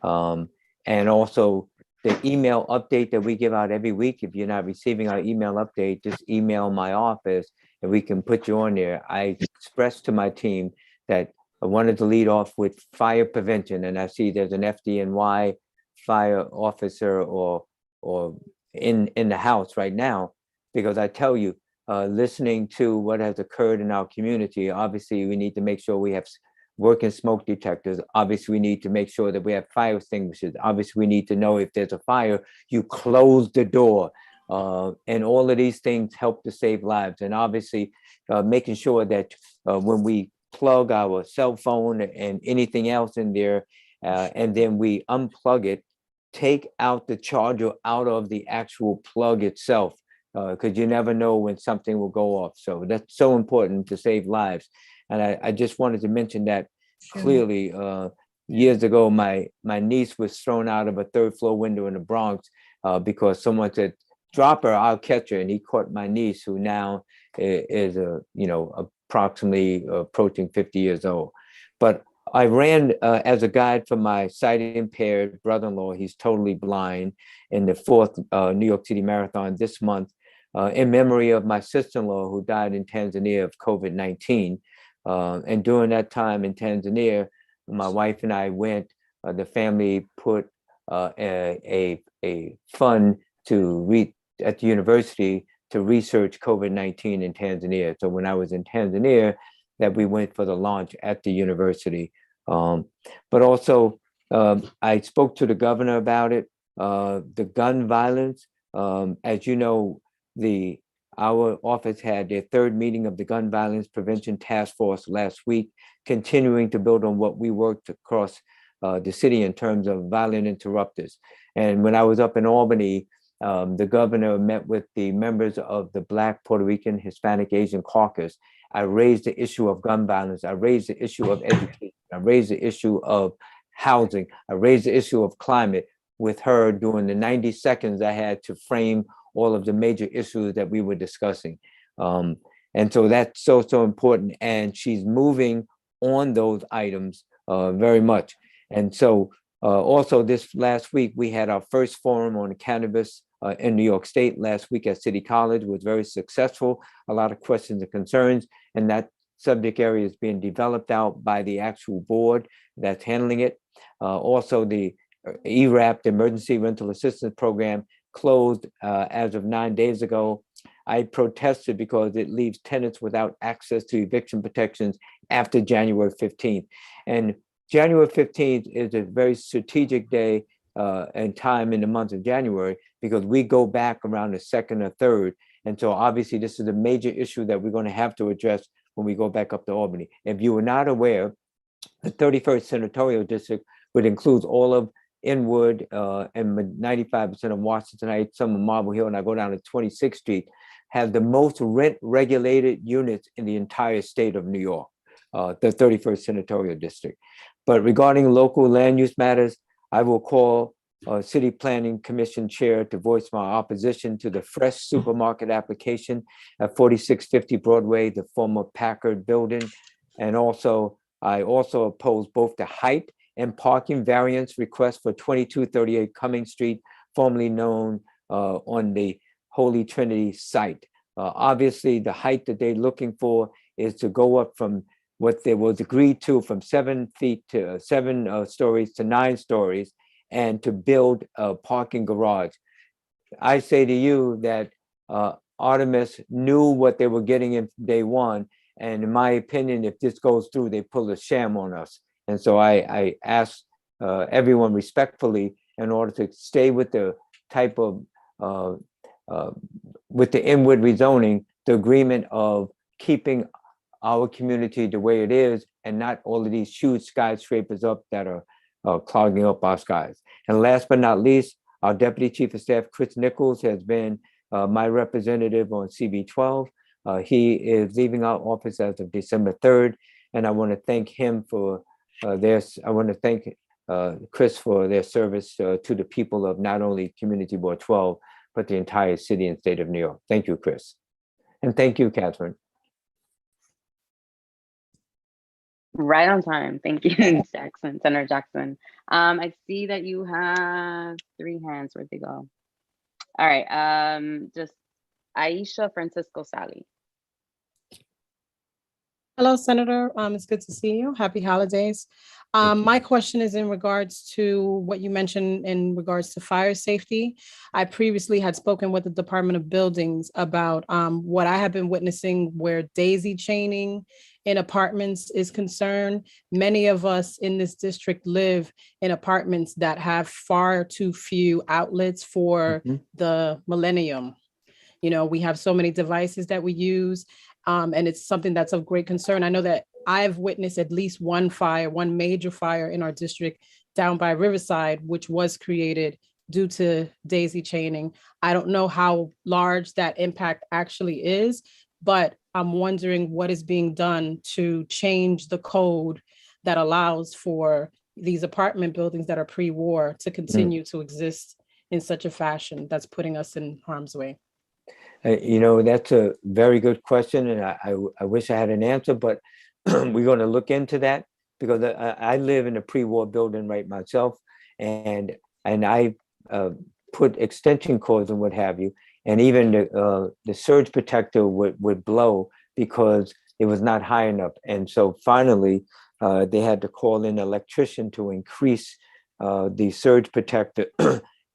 And also the email update that we give out every week. If you're not receiving our email update, just email my office and we can put you on there. I expressed to my team that I wanted to lead off with fire prevention. And I see there's an FDNY fire officer or in the house right now, because I tell you, listening to what has occurred in our community, obviously we need to make sure we have working smoke detectors. Obviously we need to make sure that we have fire extinguishers. Obviously we need to know if there's a fire, you close the door. And all of these things help to save lives. And obviously making sure that when we plug our cell phone and anything else in there, and then we unplug it, take out the charger out of the actual plug itself, because you never know when something will go off. So that's so important to save lives. And I just wanted to mention that clearly. Years ago, my niece was thrown out of a 3rd floor window in the Bronx because someone said, "Drop her, I'll catch her." And he caught my niece, who now is approximately approaching 50 years old. But I ran as a guide for my sight impaired brother-in-law. He's totally blind, in the 4th New York City Marathon this month, in memory of my sister-in-law who died in Tanzania of COVID-19. And during that time in Tanzania, my wife and I went, the family put a fund to at the university to research COVID-19 in Tanzania. So when I was in Tanzania, that we went for the launch at the university. But also, I spoke to the governor about it. The gun violence, as you know, our office had their third meeting of the Gun Violence Prevention Task Force last week, continuing to build on what we worked across the city in terms of violent interrupters. And when I was up in Albany, the governor met with the members of the Black, Puerto Rican, Hispanic, Asian caucus. I raised the issue of gun violence. I raised the issue of education. I raised the issue of housing. I raised the issue of climate with her during the 90 seconds I had to frame all of the major issues that we were discussing. And so that's so important. And she's moving on those items very much. And so also this last week, we had our first forum on cannabis in New York State last week at City College. It was very successful, a lot of questions and concerns, and that subject area is being developed out by the actual board that's handling it. Also, the ERAP, the Emergency Rental Assistance Program, closed as of 9 days ago. I protested because it leaves tenants without access to eviction protections after January 15th. And January 15th is a very strategic day and time in the month of January, because we go back around the 2nd or 3rd. And so obviously this is a major issue that we're going to have to address when we go back up to Albany. If you were not aware, the 31st Senatorial District, which includes all of Inwood and 95% of Washington Heights, some of Marble Hill, and I go down to 26th Street, has the most rent regulated units in the entire state of New York, the 31st Senatorial District. But regarding local land use matters, I will call City Planning Commission Chair to voice my opposition to the fresh supermarket application at 4650 Broadway, the former Packard building. And also, I also oppose both the height and parking variance request for 2238 Cumming Street, formerly known on the Holy Trinity site. Obviously, the height that they're looking for is to go up from what there was agreed to from 7 feet to 7 stories to 9 stories, and to build a parking garage. I say to you that Artemis knew what they were getting in day one. And in my opinion, if this goes through, they pull a sham on us. And so I ask everyone respectfully, in order to stay with the type of, with the inward rezoning, the agreement of keeping our community the way it is, and not all of these huge skyscrapers up that are clogging up our skies. And last but not least, our Deputy Chief of Staff, Chris Nichols, has been my representative on CB12. He is leaving our office as of December 3rd. And I want to thank him for I want to thank Chris for their service to the people of not only Community Board 12, but the entire city and state of New York. Thank you, Chris. And thank you, Catherine. Right on time. Thank you, Jackson, Senator Jackson. I see that you have 3 hands. Where'd they go? All right. Just Aisha Francisco Sally. Hello, Senator. It's good to see you. Happy holidays. My question is in regards to what you mentioned in regards to fire safety. I previously had spoken with the Department of Buildings about what I have been witnessing where daisy chaining in apartments is concerned. Many of us in this district live in apartments that have far too few outlets for the millennium. You know, we have so many devices that we use. And it's something that's of great concern. I know that I've witnessed at least one major fire in our district down by Riverside, which was created due to daisy chaining. I don't know how large that impact actually is, but I'm wondering what is being done to change the code that allows for these apartment buildings that are pre-war to continue to exist in such a fashion that's putting us in harm's way. You know, that's a very good question, and I wish I had an answer, but we're going to look into that, because I live in a pre-war building right myself, and I put extension cords and what have you, and even the surge protector would blow because it was not high enough. And so finally, they had to call in an electrician to increase the surge protector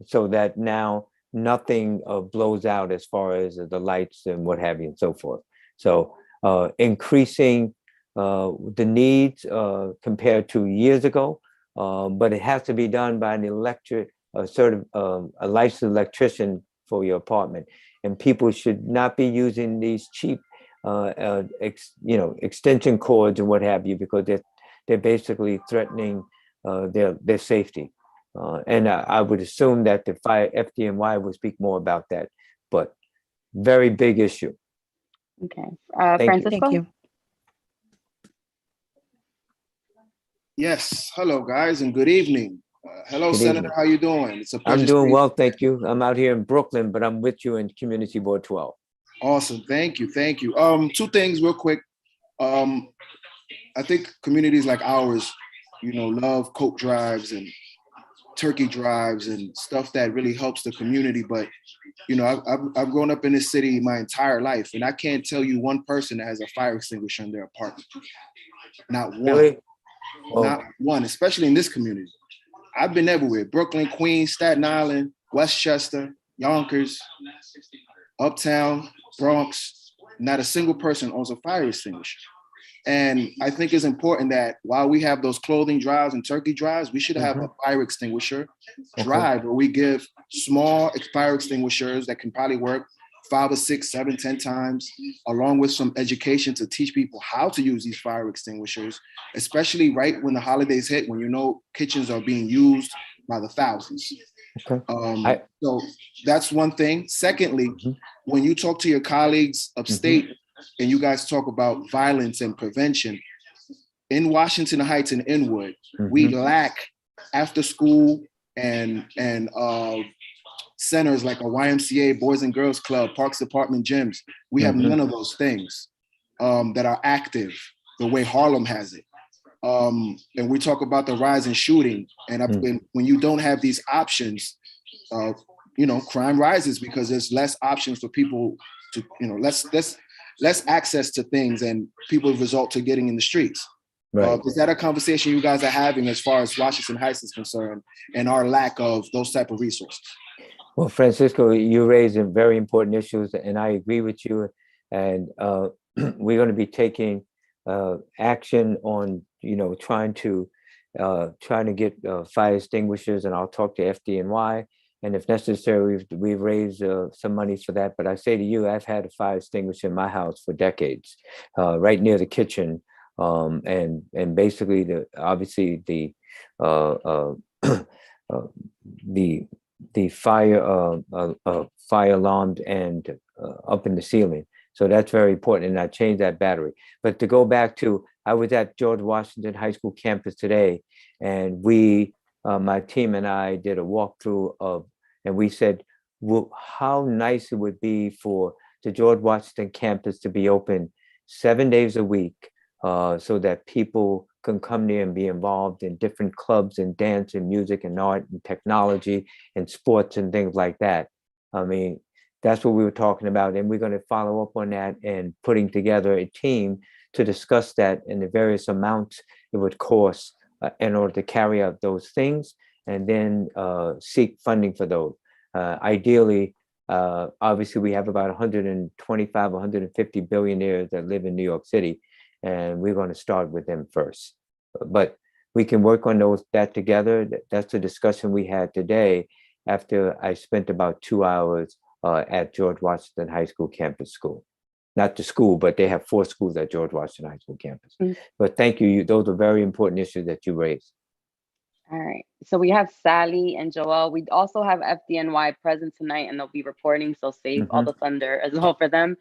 so that now nothing blows out as far as the lights and what have you and so forth. So increasing the needs compared to years ago, but it has to be done by an a licensed electrician for your apartment. And people should not be using these cheap, extension cords and what have you, because they're basically threatening their safety. And I would assume that the FDNY will speak more about that, but very big issue. Okay, Thank you. Francisco? Thank you. Yes, hello guys, and good evening. Hello, Good Senator. evening. How you doing? It's a pleasure. I'm doing seeing well, thank you. I'm out here in Brooklyn, but I'm with you in Community Board 12. Awesome. Thank you. Thank you. Two things real quick. I think communities like ours, love coat drives and turkey drives and stuff that really helps the community. But, I've grown up in this city my entire life, and I can't tell you one person that has a fire extinguisher in their apartment. Not one. Really? Not one, especially in this community. I've been everywhere: Brooklyn, Queens, Staten Island, Westchester, Yonkers, Uptown, Bronx. Not a single person owns a fire extinguisher. And I think it's important that while we have those clothing drives and turkey drives, we should have a fire extinguisher drive where we give small fire extinguishers that can probably work 5 or 6, 7, 10 times, along with some education to teach people how to use these fire extinguishers, especially right when the holidays hit, when kitchens are being used by the thousands. Okay. So that's one thing. Secondly, when you talk to your colleagues upstate and you guys talk about violence and prevention, in Washington Heights and Inwood, we lack after school and centers like a YMCA, Boys and Girls Club, Parks Department gyms. We have none of those things that are active the way Harlem has it. And we talk about the rise in shooting, and when you don't have these options, crime rises because there's less options for people to, less access to things, and people result to getting in the streets. Right. Is that a conversation you guys are having as far as Washington Heights is concerned and our lack of those type of resources? Well, Francisco, you raised some very important issues, and I agree with you. And we're going to be taking action on, trying to get fire extinguishers, and I'll talk to FDNY. And if necessary, we've raised some money for that. But I say to you, I've had a fire extinguisher in my house for decades, right near the kitchen, and basically the fire alarm and up in the ceiling. So that's very important, and I changed that battery. But to go back to, I was at George Washington High School campus today, and my team and I did a walkthrough and we said, well, how nice it would be for the George Washington campus to be open 7 days a week, so that people can come there and be involved in different clubs and dance and music and art and technology and sports and things like that. I mean, that's what we were talking about. And we're going to follow up on that and putting together a team to discuss that and the various amounts it would cost in order to carry out those things, and then seek funding for those. Ideally, obviously, we have about 125, 150 billionaires that live in New York City, and we're going to start with them first. But we can work on that together. That's the discussion we had today after I spent about 2 hours at George Washington High School campus school. Not the school, but they have 4 schools at George Washington High School campus. But thank you. Those are very important issues that you raised. All right. So we have Sally and Joel. We also have FDNY present tonight, and they'll be reporting. So save all the thunder as well for them.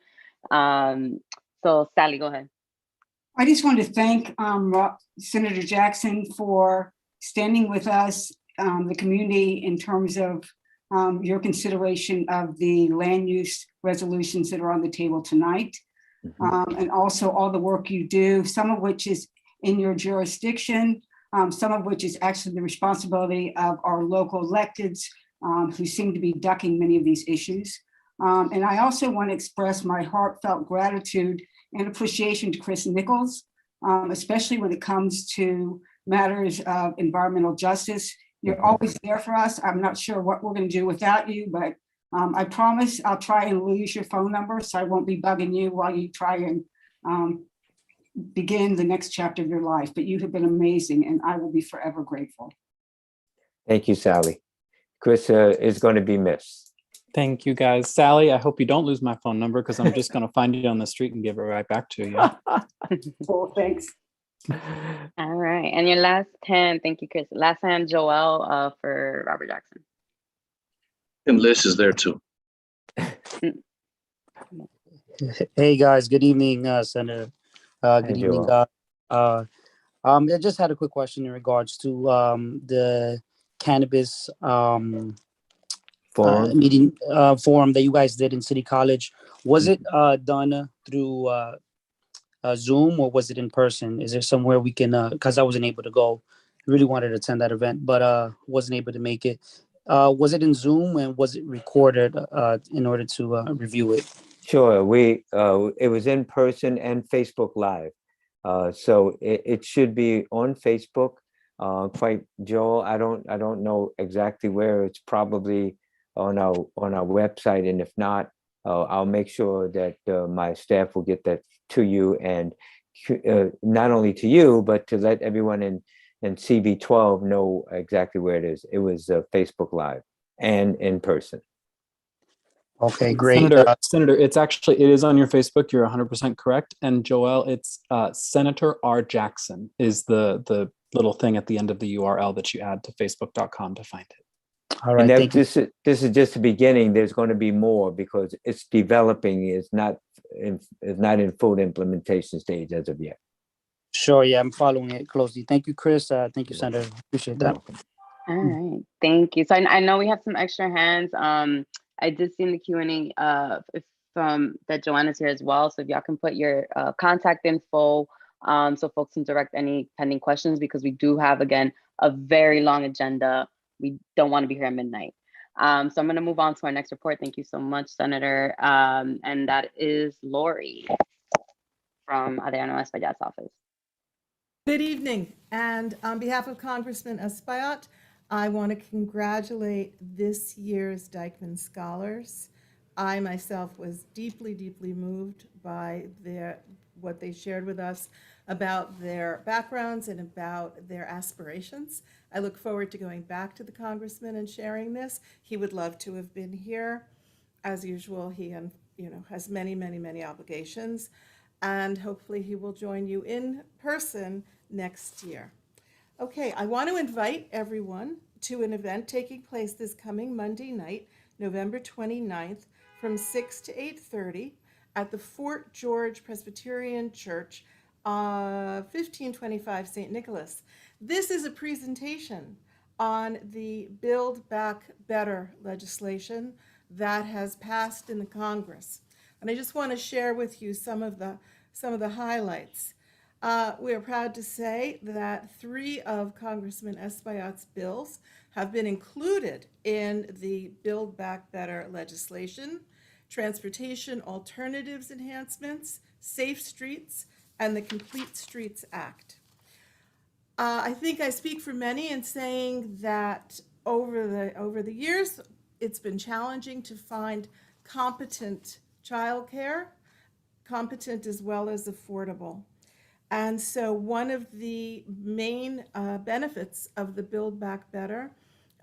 So Sally, go ahead. I just want to thank Senator Jackson for standing with us, the community, in terms of your consideration of the land use resolutions that are on the table tonight. And also all the work you do, some of which is in your jurisdiction, some of which is actually the responsibility of our local electeds who seem to be ducking many of these issues. And I also want to express my heartfelt gratitude and appreciation to Chris Nichols, especially when it comes to matters of environmental justice. You're always there for us. I'm not sure what we're going to do without you, but I promise I'll try and lose your phone number so I won't be bugging you while you try and begin the next chapter of your life. But you have been amazing, and I will be forever grateful. Thank you, Sally. Chris is going to be missed. Thank you, guys. Sally, I hope you don't lose my phone number because I'm just going to find you on the street and give it right back to you. Well, thanks. All right. And your last 10, thank you, Chris. Last hand, Joelle, for Robert Jackson. And Liz is there too. Hey guys, good evening, Senator. Good evening, Joel. I just had a quick question in regards to the cannabis Forum. meeting forum that you guys did in City College. Was it done through Zoom or was it in person? Is there somewhere we can? Because I wasn't able to go. I really wanted to attend that event, but wasn't able to make it. Was it in Zoom and was it recorded in order to review it? Sure. It was in person and Facebook Live. So it should be on Facebook. Quite, Joel, I don't know exactly where. It's probably on our website, and if not, I'll make sure that my staff will get that to you, and not only to you, but to let everyone in CB12 know exactly where it is. It was Facebook Live and in person. Okay, great. Senator, it is on your Facebook. You're 100% correct. And Joel, it's Senator R. Jackson is the little thing at the end of the URL that you add to facebook.com to find it. All right, and this is just the beginning. There's going to be more because it's developing. It's not in full implementation stage as of yet. Sure, yeah, I'm following it closely. Thank you, Chris. Thank you, Senator. Appreciate that. All right, thank you. So I know we have some extra hands. I did see in the Q&A that Joanna's here as well. So if y'all can put your contact info so folks can direct any pending questions, because we do have, again, a very long agenda. We don't want to be here at midnight. So I'm going to move on to our next report. Thank you so much, Senator. And that is Lori from Adriano Espaillat's office. Good evening. And on behalf of Congressman Espaillat, I want to congratulate this year's Dyckman Scholars. I myself was deeply, deeply moved by what they shared with us about their backgrounds and about their aspirations. I look forward to going back to the Congressman and sharing this. He would love to have been here. As usual, he has many, many, many obligations, and hopefully he will join you in person next year. Okay, I want to invite everyone to an event taking place this coming Monday night, November 29th, from 6 to 8:30 at the Fort George Presbyterian Church, 1525 St. Nicholas. This is a presentation on the Build Back Better legislation that has passed in the Congress. And I just want to share with you some of the highlights. We are proud to say that 3 of Congressman Espaillat's bills have been included in the Build Back Better legislation: Transportation Alternatives Enhancements, Safe Streets, and the Complete Streets Act. I think I speak for many in saying that over the years, it's been challenging to find competent childcare, competent as well as affordable. And so one of the main benefits of the Build Back Better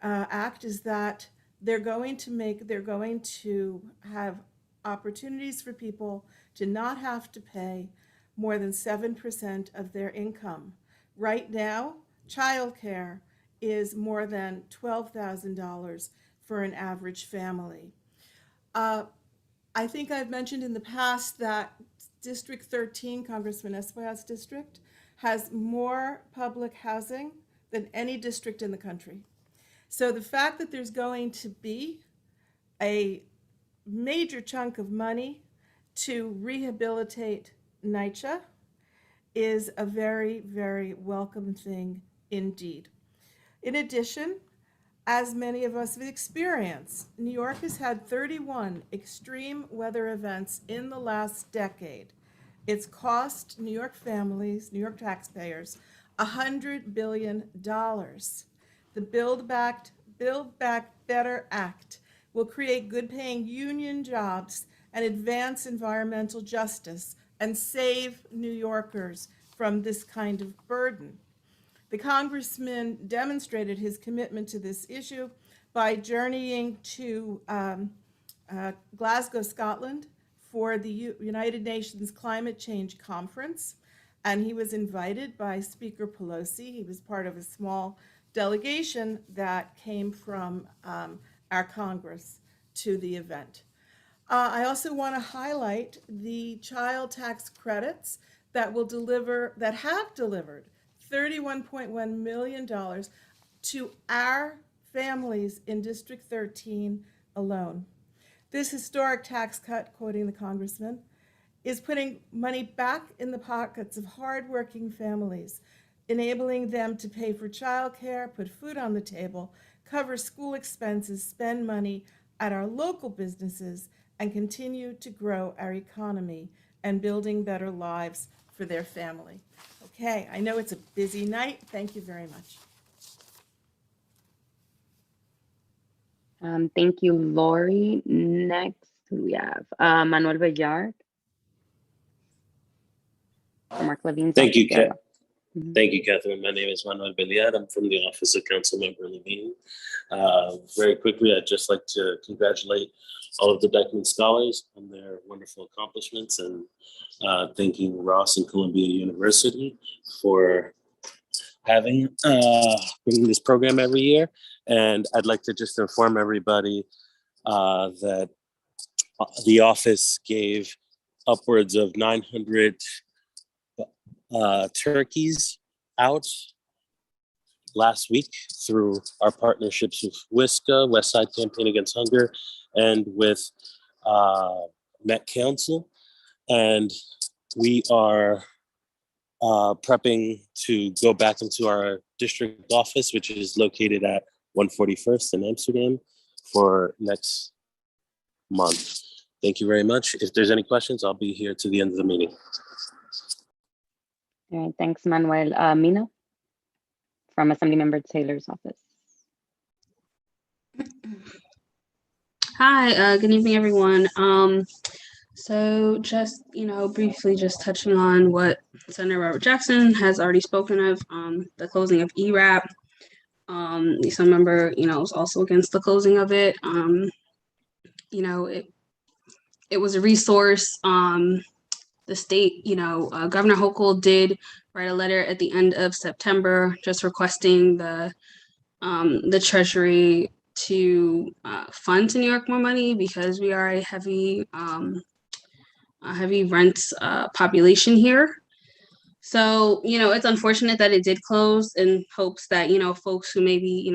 Act is that they're going to have opportunities for people to not have to pay more than 7% of their income. Right now, childcare is more than $12,000 for an average family. I think I've mentioned in the past that District 13, Congressman Espaillat's district, has more public housing than any district in the country. So the fact that there's going to be a major chunk of money to rehabilitate NYCHA is a very, very welcome thing indeed. In addition, as many of us have experienced, New York has had 31 extreme weather events in the last decade. It's cost New York families, New York taxpayers, $100 billion. The Build Back Better Act will create good-paying union jobs and advance environmental justice and save New Yorkers from this kind of burden. The congressman demonstrated his commitment to this issue by journeying to Glasgow, Scotland for the United Nations Climate Change Conference, and he was invited by Speaker Pelosi. He was part of a small delegation that came from our Congress to the event. I also want to highlight the child tax credits that have delivered $31.1 million to our families in District 13 alone. This historic tax cut, quoting the congressman, is putting money back in the pockets of hardworking families, enabling them to pay for childcare, put food on the table, cover school expenses, spend money at our local businesses, and continue to grow our economy and building better lives for their family. Okay, I know it's a busy night. Thank you very much. Thank you, Lori. Next, we have Manuel Bellard. Mark Levine's Thank you, office. Thank you, Catherine. My name is Manuel Beliard. I'm from the Office of Councilmember Levine. Very quickly, I'd just like to congratulate all of the Dyckman Scholars on their wonderful accomplishments, and thanking Ross and Columbia University for bringing this program every year. And I'd like to just inform everybody that the office gave upwards of 900 turkeys out last week through our partnerships with WISCA, West Side Campaign Against Hunger, and with Met Council. And we are prepping to go back into our district office, which is located at 141st in Amsterdam, for next month. Thank you very much. If there's any questions, I'll be here to the end of the meeting. All right, thanks, Manuel. Mina from Assemblymember Taylor's office. Hi, good evening, everyone. So just, briefly just touching on what Senator Robert Jackson has already spoken of, the closing of ERAP. Lisa member, was also against the closing of it. It was a resource. The state, Governor Hochul did write a letter at the end of September, just requesting the Treasury to fund to New York more money, because we are a heavy rent population here. So, it's unfortunate that it did close, in hopes that, folks who maybe,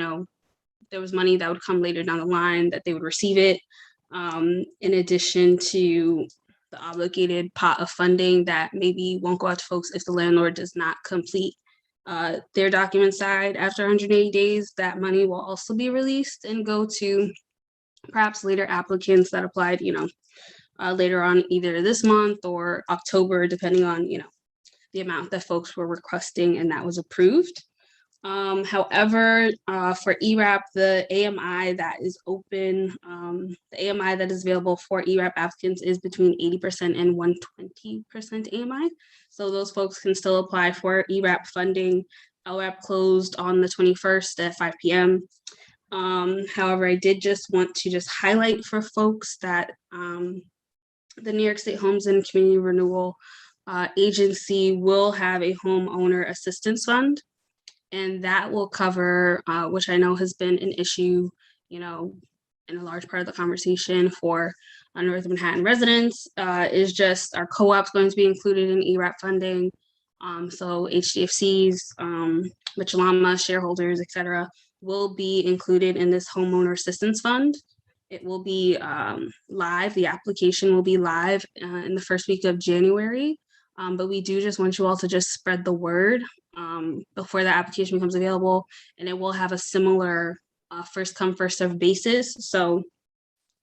there was money that would come later down the line, that they would receive it. In addition to the obligated pot of funding that maybe won't go out to folks if the landlord does not complete their document side after 180 days, that money will also be released and go to perhaps later applicants that applied, later on, either this month or October, depending on, the amount that folks were requesting and that was approved. However, for ERAP, the AMI that is open, the AMI that is available for ERAP applicants is between 80% and 120% AMI. So those folks can still apply for ERAP funding. LRAP closed on the 21st at 5 p.m. However, I did just want to highlight for folks that the New York State Homes and Community Renewal Agency will have a homeowner assistance fund. And that will cover, which I know has been an issue, in a large part of the conversation for North Manhattan residents, is just our co-ops going to be included in ERAP funding. So HDFCs, Mitchell-Lama shareholders, et cetera, will be included in this homeowner assistance fund. It will be live. The application will be live in the first week of January. But we do just want you all to just spread the word before the application becomes available, and it will have a similar first come, first served basis. So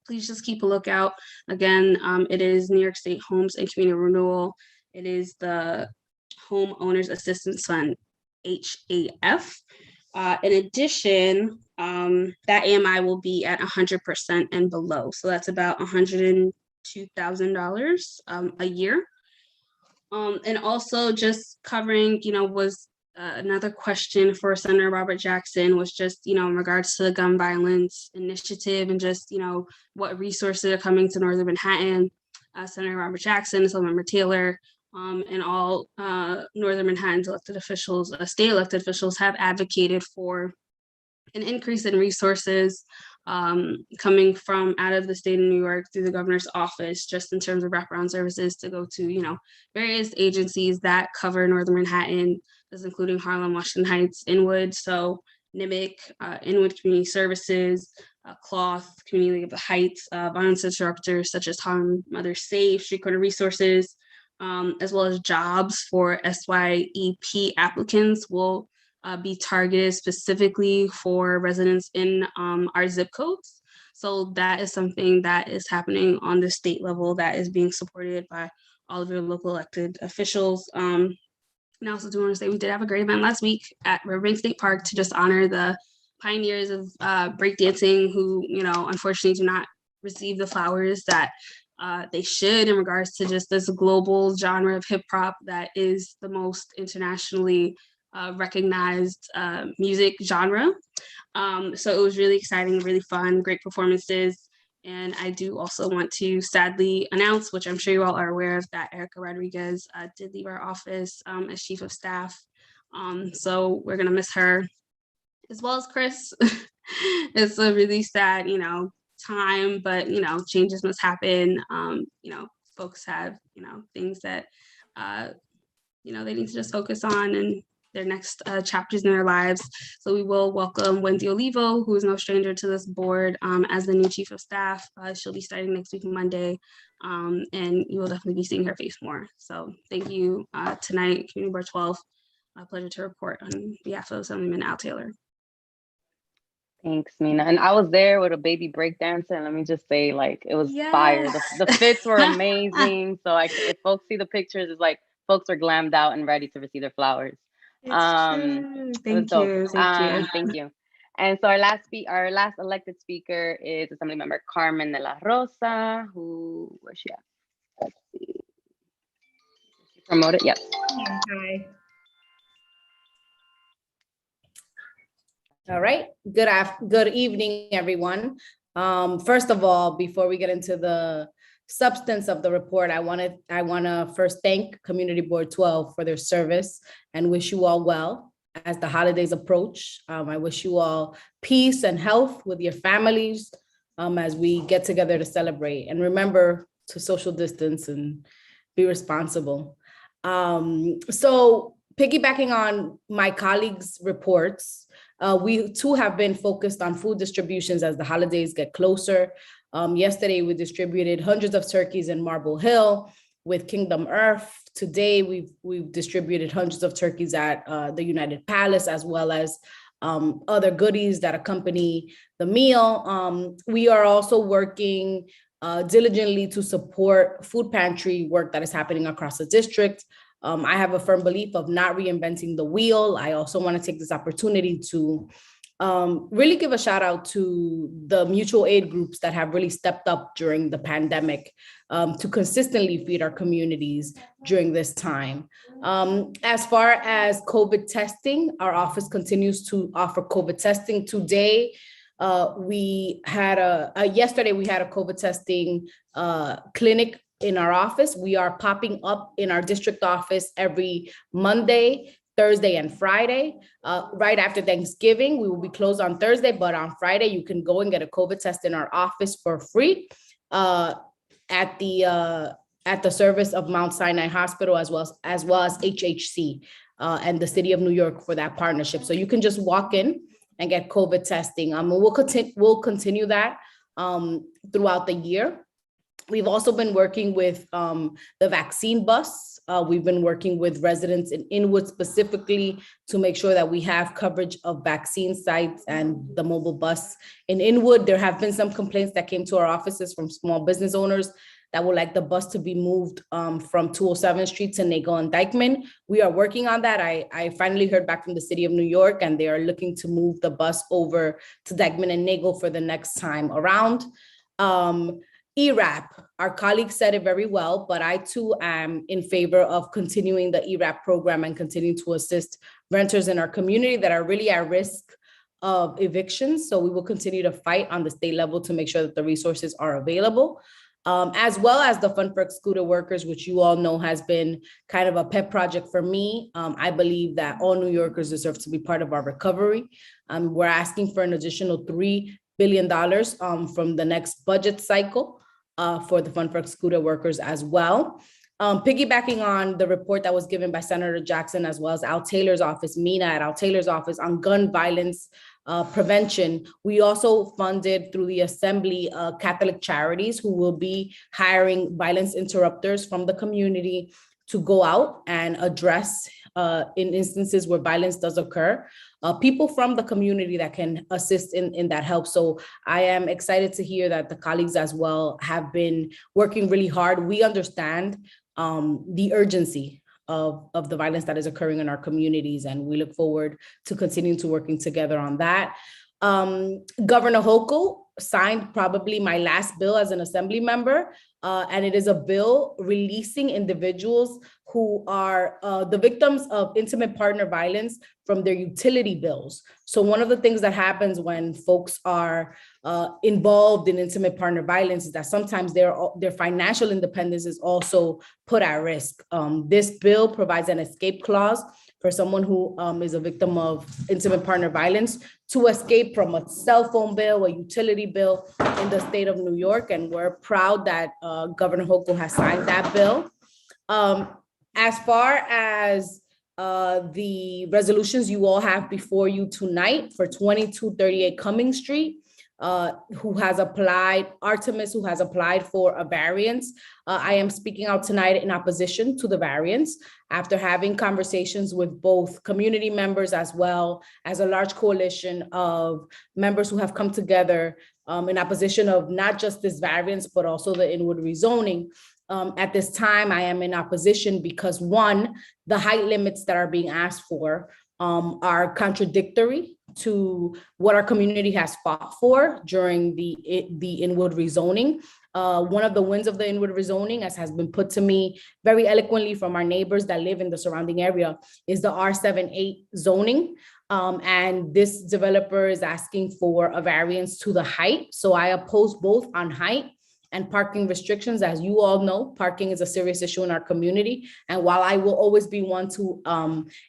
please just keep a lookout. Again, it is New York State Homes and Community Renewal. It is the Homeowners Assistance Fund, HAF. In addition, that AMI will be at 100% and below. So that's about $102,000 a year. And also just covering, was another question for Senator Robert Jackson was just, in regards to the gun violence initiative and just, what resources are coming to Northern Manhattan. Senator Robert Jackson, Assemblymember Taylor, and all Northern Manhattan's elected officials, state elected officials have advocated for an increase in resources coming from out of the state of New York through the governor's office, just in terms of wraparound services to go to, various agencies that cover Northern Manhattan, that's including Harlem, Washington Heights, Inwood. So NIMIC, Inwood Community Services, Cloth, Community League of the Heights, violence interrupters such as Harlem Mothers Safe, Street Corner Resources, as well as jobs for SYEP applicants will be targeted specifically for residents in our zip codes. So that is something that is happening on the state level that is being supported by all of your local elected officials. And I also do want to say we did have a great event last week at Riverbank State Park to just honor the pioneers of breakdancing who, unfortunately do not receive the flowers that they should in regards to just this global genre of hip hop that is the most internationally recognized music genre. So it was really exciting, really fun, great performances. And I do also want to sadly announce, which I'm sure you all are aware of, that Erica Rodriguez did leave our office as chief of staff. So we're gonna miss her, as well as Chris. It's a really sad, time, but changes must happen. Folks have, things that they need to just focus on and their next chapters in their lives. So we will welcome Wendy Olivo, who is no stranger to this board, as the new chief of staff. She'll be starting next week, Monday, and you will definitely be seeing her face more. So thank you tonight, Community Board 12. A pleasure to report on behalf of Assemblyman Al Taylor. Thanks, Mina. And I was there with a baby breakdancer, and let me just say, it was fire. The fits were amazing. So if folks see the pictures, it's like folks are glammed out and ready to receive their flowers. It's true. Thank you. Thank you. And so our last elected speaker is Assemblymember Carmen de la Rosa, where's she at? Let's see. Promoted, yes. Hi. All right. Good evening, everyone. First of all, before we get into the substance of the report, I want to first thank Community Board 12 for their service and wish you all well as the holidays approach. I wish you all peace and health with your families as we get together to celebrate. And remember to social distance and be responsible. So piggybacking on my colleagues' reports, we too have been focused on food distributions as the holidays get closer. Yesterday, we distributed hundreds of turkeys in Marble Hill with Kingdom Earth. Today, we've distributed hundreds of turkeys at the United Palace, as well as other goodies that accompany the meal. We are also working diligently to support food pantry work that is happening across the district. I have a firm belief of not reinventing the wheel. I also want to take this opportunity to really give a shout out to the mutual aid groups that have really stepped up during the pandemic to consistently feed our communities during this time. As far as COVID testing, our office continues to offer COVID testing. Today, yesterday we had a COVID testing clinic in our office. We are popping up in our district office every Monday, Thursday, and Friday. Right after Thanksgiving, we will be closed on Thursday, but on Friday, you can go and get a COVID test in our office for free at the service of Mount Sinai Hospital, as well as HHC and the City of New York for that partnership. So you can just walk in and get COVID testing. We'll continue that throughout the year. We've also been working with the vaccine bus. We've been working with residents in Inwood specifically to make sure that we have coverage of vaccine sites and the mobile bus in Inwood. There have been some complaints that came to our offices from small business owners that would like the bus to be moved from 207th Street to Nagel and Dyckman. We are working on that. I finally heard back from the City of New York, and they are looking to move the bus over to Dyckman and Nagel for the next time around. ERAP, Our colleague said it very well, but I too am in favor of continuing the ERAP program and continuing to assist renters in our community that are really at risk of evictions. So we will continue to fight on the state level to make sure that the resources are available. As well as the Fund for Excluded Workers, which you all know has been kind of a pet project for me. I believe that all New Yorkers deserve to be part of our recovery. We're asking for an additional $3 billion from the next budget cycle for the Fund for Excluded Workers as well. Piggybacking on the report that was given by Senator Jackson, as well as Al Taylor's office, Mina at Al Taylor's office on gun violence prevention. We also funded through the Assembly Catholic Charities who will be hiring violence interrupters from the community to go out and address in instances where violence does occur, people from the community that can assist in that help. So I am excited to hear that the colleagues as well have been working really hard. We understand the urgency of the violence that is occurring in our communities, and we look forward to continuing to working together on that. Governor Hochul signed probably my last bill as an assembly member, and it is a bill releasing individuals who are the victims of intimate partner violence from their utility bills. So one of the things that happens when folks are involved in intimate partner violence is that sometimes their financial independence is also put at risk. This bill provides an escape clause for someone who is a victim of intimate partner violence to escape from a cell phone bill, a utility bill in the state of New York. And we're proud that Governor Hochul has signed that bill. As far as the resolutions you all have before you tonight for 2238 Cummings Street, who has applied, Artemis, who has applied for a variance. I am speaking out tonight in opposition to the variance after having conversations with both community members as well as a large coalition of members who have come together in opposition of not just this variance, but also the inward rezoning. At this time, I am in opposition because one, the height limits that are being asked for are contradictory to what our community has fought for during the inward rezoning. One of the wins of the inward rezoning, as has been put to me very eloquently from our neighbors that live in the surrounding area, is the R78 zoning. And this developer is asking for a variance to the height. So I oppose both on height and parking restrictions. As you all know, parking is a serious issue in our community. And while I will always be one to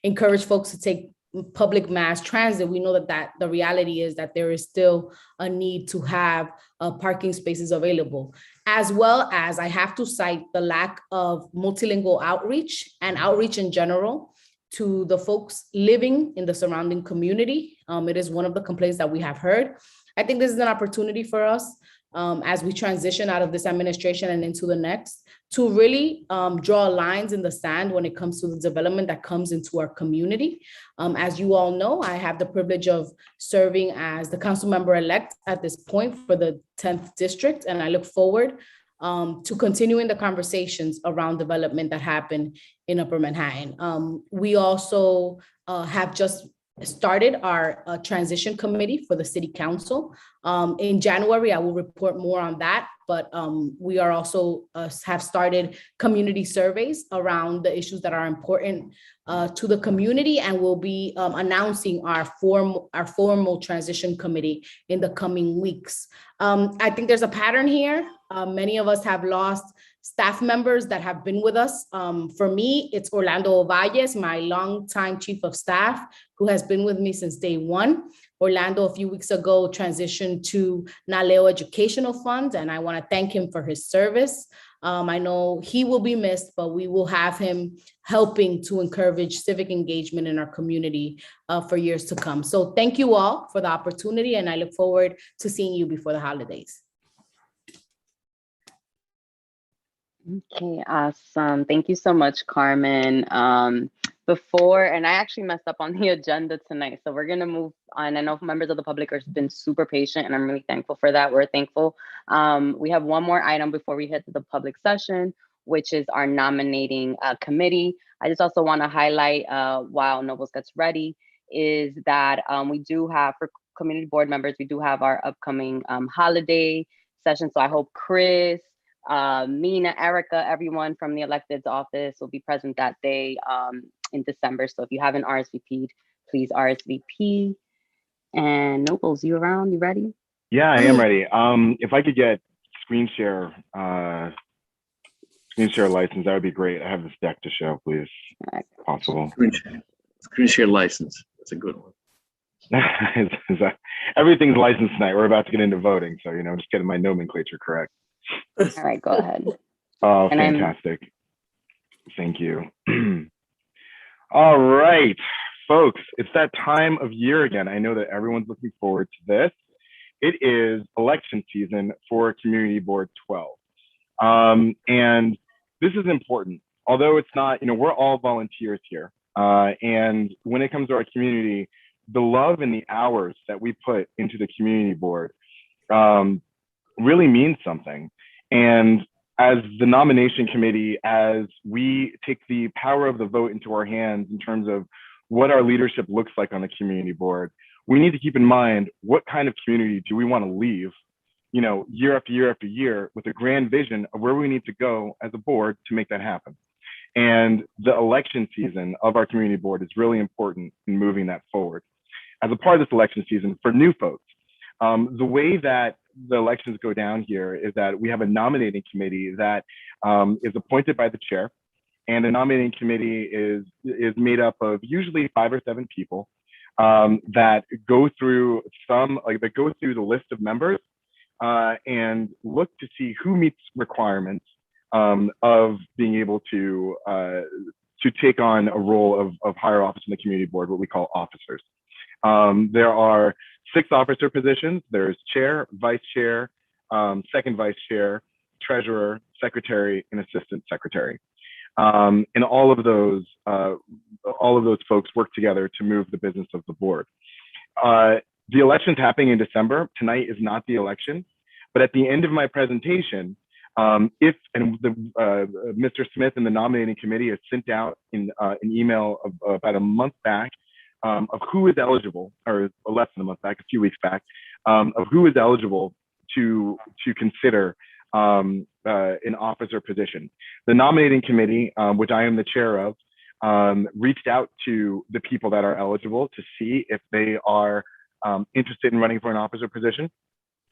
encourage folks to take public mass transit, we know that the reality is that there is still a need to have parking spaces available, as well as I have to cite the lack of multilingual outreach and outreach in general to the folks living in the surrounding community. It is one of the complaints that we have heard. I think this is an opportunity for us as we transition out of this administration and into the next, to really draw lines in the sand when it comes to the development that comes into our community. As you all know, I have the privilege of serving as the council member elect at this point for the 10th district, and I look forward to continuing the conversations around development that happen in Upper Manhattan. We also have just started our transition committee for the city council. In January, I will report more on that, but we are also have started community surveys around the issues that are important to the community, and we'll be announcing our formal transition committee in the coming weeks. I think there's a pattern here. Many of us have lost staff members that have been with us. For me, it's Orlando Ovalles, my longtime chief of staff, who has been with me since day one. Orlando, a few weeks ago, transitioned to Naleo Educational Fund, and I want to thank him for his service. I know he will be missed, but we will have him helping to encourage civic engagement in our community for years to come. So thank you all for the opportunity, and I look forward to seeing you before the holidays. Okay, awesome. Thank you so much, Carmen. And I actually messed up on the agenda tonight, so we're gonna move on. I know members of the public have been super patient, and I'm really thankful for that. We're thankful. We have one more item before we head to the public session, which is our nominating committee. I just also want to highlight, while Nobles gets ready, is that we do have, for community board members, we do have our upcoming holiday session. So I hope Chris, Mina, Erica, everyone from the elected's office will be present that day in December. So if you haven't RSVP'd, please RSVP. And Nobles, you around? You ready? Yeah, I am ready. If I could get screen share license, that would be great. I have this deck to show, please. Possible. Screen share license. That's a good one. Everything's licensed tonight. We're about to get into voting, so I'm just getting my nomenclature correct. All right, go ahead. Oh, And fantastic. Thank you. All right, folks, it's that time of year again. I know that everyone's looking forward to this. It is election season for Community Board 12. And this is important. Although it's not, we're all volunteers here. And when it comes to our community, the love and the hours that we put into the community board really means something. And as the nomination committee, as we take the power of the vote into our hands in terms of what our leadership looks like on the community board, we need to keep in mind what kind of community do we want to leave, year after year after year, with a grand vision of where we need to go as a board to make that happen. And the election season of our community board is really important in moving that forward. As a part of this election season, for new folks, the way that the elections go down here is that we have a nominating committee that is appointed by the chair, and the nominating committee is made up of usually 5 or 7 people that go through the list of members and look to see who meets requirements of being able to take on a role of higher office in the community board, what we call officers. There are 6 officer positions. There's chair, vice chair, second vice chair, treasurer, secretary, and assistant secretary. And all of those folks work together to move the business of the board. The election's happening in December. Tonight is not the election, but at the end of my presentation, Mr. Smith and the nominating committee has sent out an email about a month back of who is eligible, or less than a month back, a few weeks back, of who is eligible to consider an officer position. The nominating committee, which I am the chair of, reached out to the people that are eligible to see if they are interested in running for an officer position.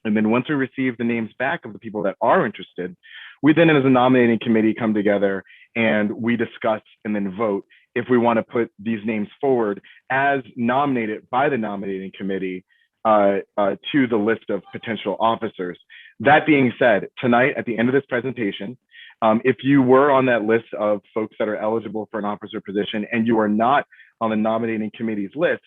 And then once we receive the names back of the people that are interested, we then as a nominating committee come together and we discuss and then vote if we want to put these names forward as nominated by the nominating committee to the list of potential officers. That being said, tonight at the end of this presentation, if you were on that list of folks that are eligible for an officer position and you are not on the nominating committee's list,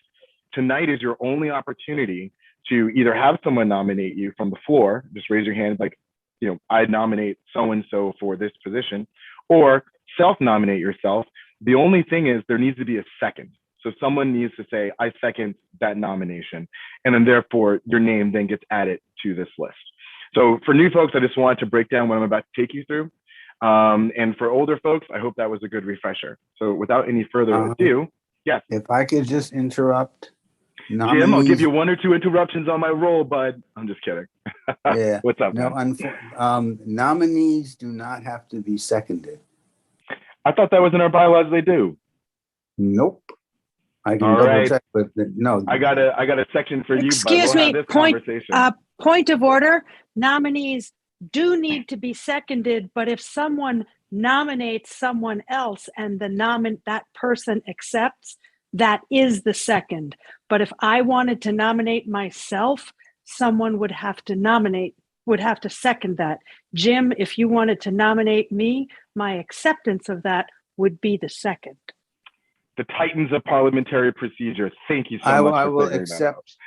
tonight is your only opportunity to either have someone nominate you from the floor, just raise your hand like, I nominate so-and-so for this position, or self-nominate yourself. The only thing is there needs to be a second. So someone needs to say, I second that nomination. And then therefore your name then gets added to this list. So for new folks, I just wanted to break down what I'm about to take you through. And for older folks, I hope that was a good refresher. So without any further ado, yes. If I could just interrupt. Jim, I'll give you 1 or 2 interruptions on my roll, bud. I'm just kidding. Yeah. What's up, No, man? nominees do not have to be seconded. I thought that was in our bylaws. They do. Nope. I can All double right. check, but no. I got a section for you, but Excuse we'll me, have this conversation. point of order. Nominees do need to be seconded, but if someone nominates someone else and that person accepts, that is the second. But if I wanted to nominate myself, someone would have to second that. Jim, if you wanted to nominate me, my acceptance of that would be the second. The titans of parliamentary procedure. Thank you so much. I for will figuring that accept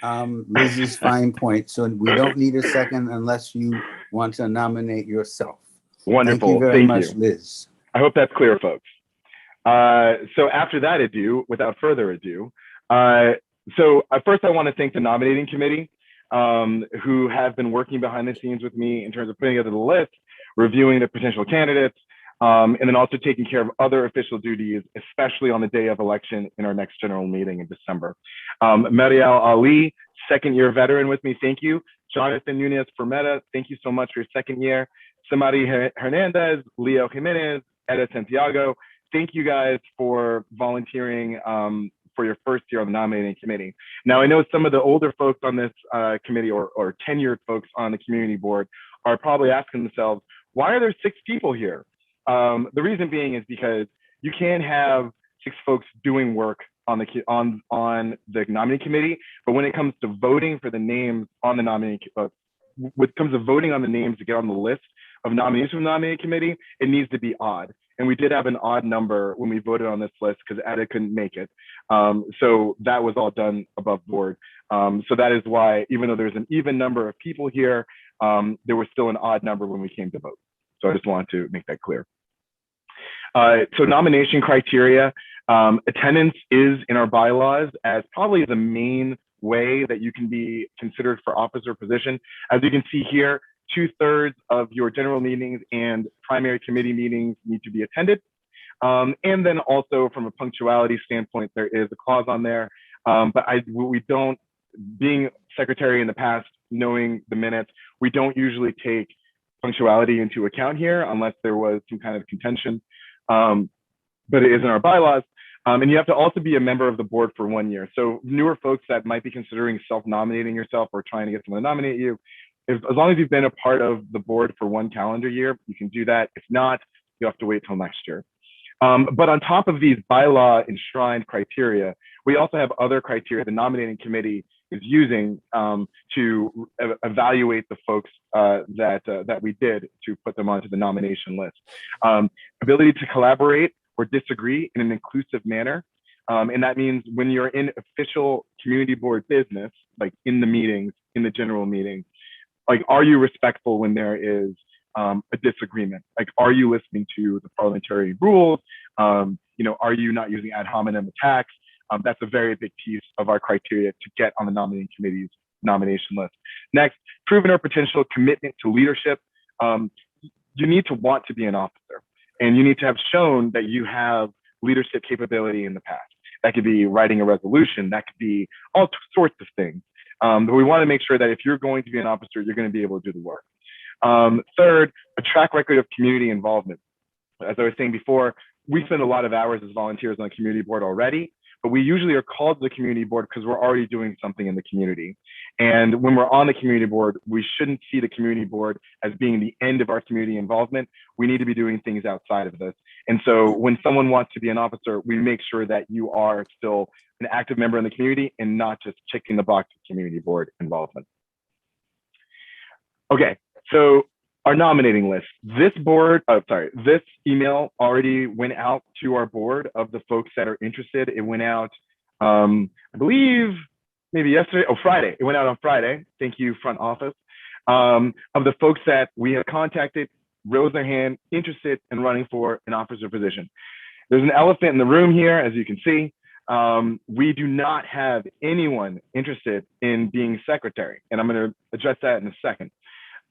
Liz's fine point. So we don't need a second unless you want to nominate yourself. Wonderful. Thank you very much, Liz. I hope that's clear, folks. So after that without further ado, first I want to thank the nominating committee who have been working behind the scenes with me in terms of putting together the list, reviewing the potential candidates, and then also taking care of other official duties, especially on the day of election in our next general meeting in December. Marielle Ali, second year veteran with me. Thank you. Jonathan Nunez Fermeta, thank you so much for your second year. Samari Hernandez, Leo Jimenez, Eda Santiago, thank you guys for volunteering for your first year on the nominating committee. Now, I know some of the older folks on this committee or tenured folks on the community board are probably asking themselves, why are there 6 people here? The reason being is because you can't have 6 folks doing work on the nominating committee, but when it comes to voting for the names on the nominating, when it comes to voting on the names to get on the list of nominees from the nominating committee, it needs to be odd. And we did have an odd number when we voted on this list because Eda couldn't make it. So that was all done above board. So that is why, even though there's an even number of people here, there was still an odd number when we came to vote. So I just wanted to make that clear. So nomination criteria, attendance is in our bylaws as probably the main way that you can be considered for office or position. As you can see here, 2/3 of your general meetings and primary committee meetings need to be attended. And then also from a punctuality standpoint, there is a clause on there. But we don't, being secretary in the past, knowing the minutes, we don't usually take punctuality into account here unless there was some kind of contention. But it is in our bylaws. And you have to also be a member of the board for 1 year. So newer folks that might be considering self-nominating yourself or trying to get someone to nominate you, as long as you've been a part of the board for 1 calendar year, you can do that. If not, you'll have to wait till next year. But on top of these bylaw enshrined criteria, we also have other criteria the nominating committee is using to evaluate the folks that we did to put them onto the nomination list. Ability to collaborate or disagree in an inclusive manner. And that means when you're in official community board business, like in the meetings, in the general meetings, like, are you respectful when there is a disagreement? Like, are you listening to the parliamentary rules? You know, are you not using ad hominem attacks? That's a very big piece of our criteria to get on the nominating committee's nomination list. Next, proven or potential commitment to leadership. You need to want to be an officer, and you need to have shown that you have leadership capability in the past. That could be writing a resolution, that could be all sorts of things. But we want to make sure that if you're going to be an officer, you're going to be able to do the work. Third, a track record of community involvement. As I was saying before, we spend a lot of hours as volunteers on the community board already, but we usually are called to the community board because we're already doing something in the community. And when we're on the community board, we shouldn't see the community board as being the end of our community involvement. We need to be doing things outside of this. And so when someone wants to be an officer, we make sure that you are still an active member in the community and not just checking the box of community board involvement. Okay, so our nominating list. This email already went out to our board of the folks that are interested. It went out, I believe, maybe yesterday, Friday. It went out on Friday. Thank you, front office. Of the folks that we have contacted, rose their hand, interested in running for an officer position. There's an elephant in the room here, as you can see. We do not have anyone interested in being secretary, and I'm going to address that in a second.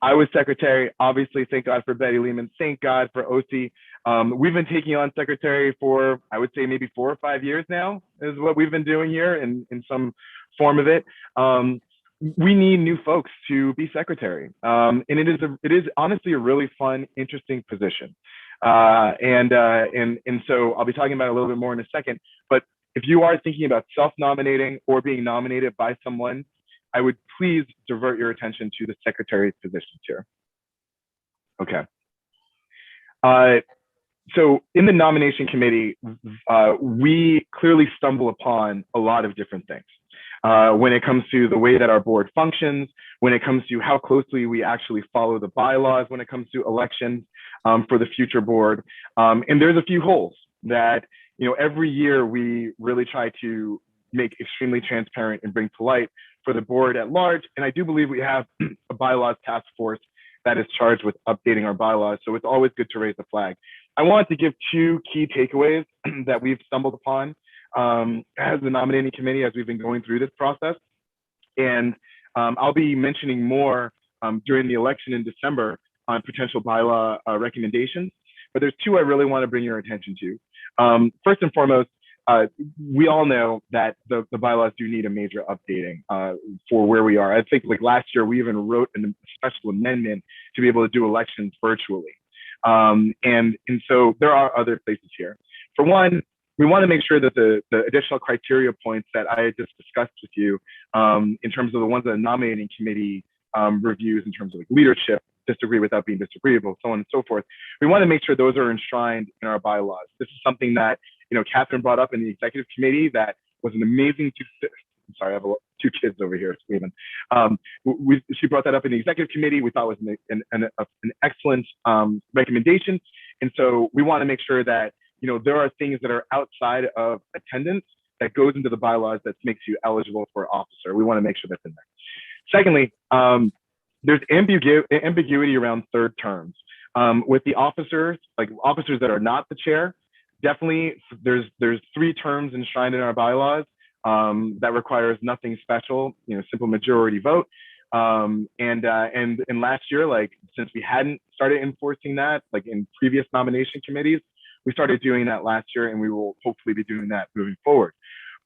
I was secretary, obviously, thank God for Betty Lehman, thank God for OC. We've been taking on secretary for, I would say, maybe 4 or 5 years now, is what we've been doing here in some form of it. We need new folks to be secretary. And it is honestly a really fun, interesting position. And so I'll be talking about it a little bit more in a second, but if you are thinking about self-nominating or being nominated by someone, I would please divert your attention to the secretary's positions here. Okay. So in the nomination committee, we clearly stumble upon a lot of different things. When it comes to the way that our board functions, when it comes to how closely we actually follow the bylaws, when it comes to elections for the future board. And there's a few holes that, you know, every year we really try to make extremely transparent and bring to light for the board at large. And I do believe we have a bylaws task force that is charged with updating our bylaws. So it's always good to raise the flag. I wanted to give 2 key takeaways that we've stumbled upon as the nominating committee as we've been going through this process. And I'll be mentioning more during the election in December on potential bylaw recommendations. But there's 2 I really want to bring your attention to. First and foremost, we all know that the bylaws do need a major updating for where we are. I think like last year, we even wrote a special amendment to be able to do elections virtually. And so there are other places here. For one, we want to make sure that the additional criteria points that I had just discussed with you in terms of the ones that the nominating committee reviews in terms of like leadership, disagree without being disagreeable, so on and so forth. We want to make sure those are enshrined in our bylaws. This is something that, you know, Catherine brought up in the executive committee that was an amazing I'm sorry, I have two kids over here screaming. She brought that up in the executive committee. We thought it was an excellent recommendation. And so we want to make sure that, you know, there are things that are outside of attendance that goes into the bylaws that makes you eligible for officer. We want to make sure that's in there. Secondly, there's ambiguity around third terms. With the officers, like officers that are not the chair, definitely there's 3 terms enshrined in our bylaws that requires nothing special, you know, simple majority vote. And last year, like since we hadn't started enforcing that, like in previous nomination committees, we started doing that last year, and we will hopefully be doing that moving forward.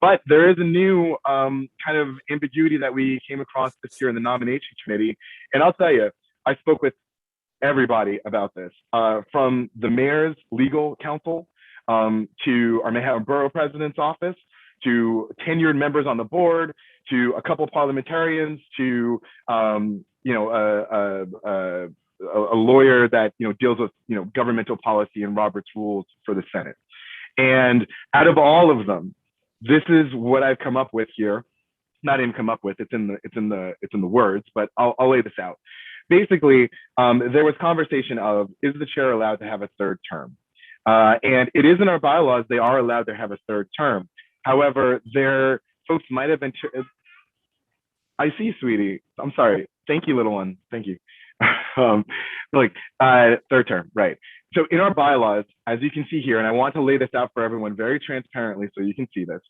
But there is a new kind of ambiguity that we came across this year in the nomination committee. And I'll tell you, I spoke with everybody about this, from the mayor's legal counsel to our Manhattan Borough President's office, to tenured members on the board, to a couple parliamentarians, to you know, a lawyer that, you know, deals with, you know, governmental policy and Robert's rules for the Senate. And out of all of them, this is what I've come up with here. Not even come up with, it's in the words, but I'll lay this out. Basically, there was conversation of, is the chair allowed to have a third term? And it is in our bylaws, they are allowed to have a third term. However, their folks might have been, I see, sweetie. I'm sorry. Thank you, little one. Thank you. Third term, right. So in our bylaws, as you can see here, and I want to lay this out for everyone very transparently so you can see this.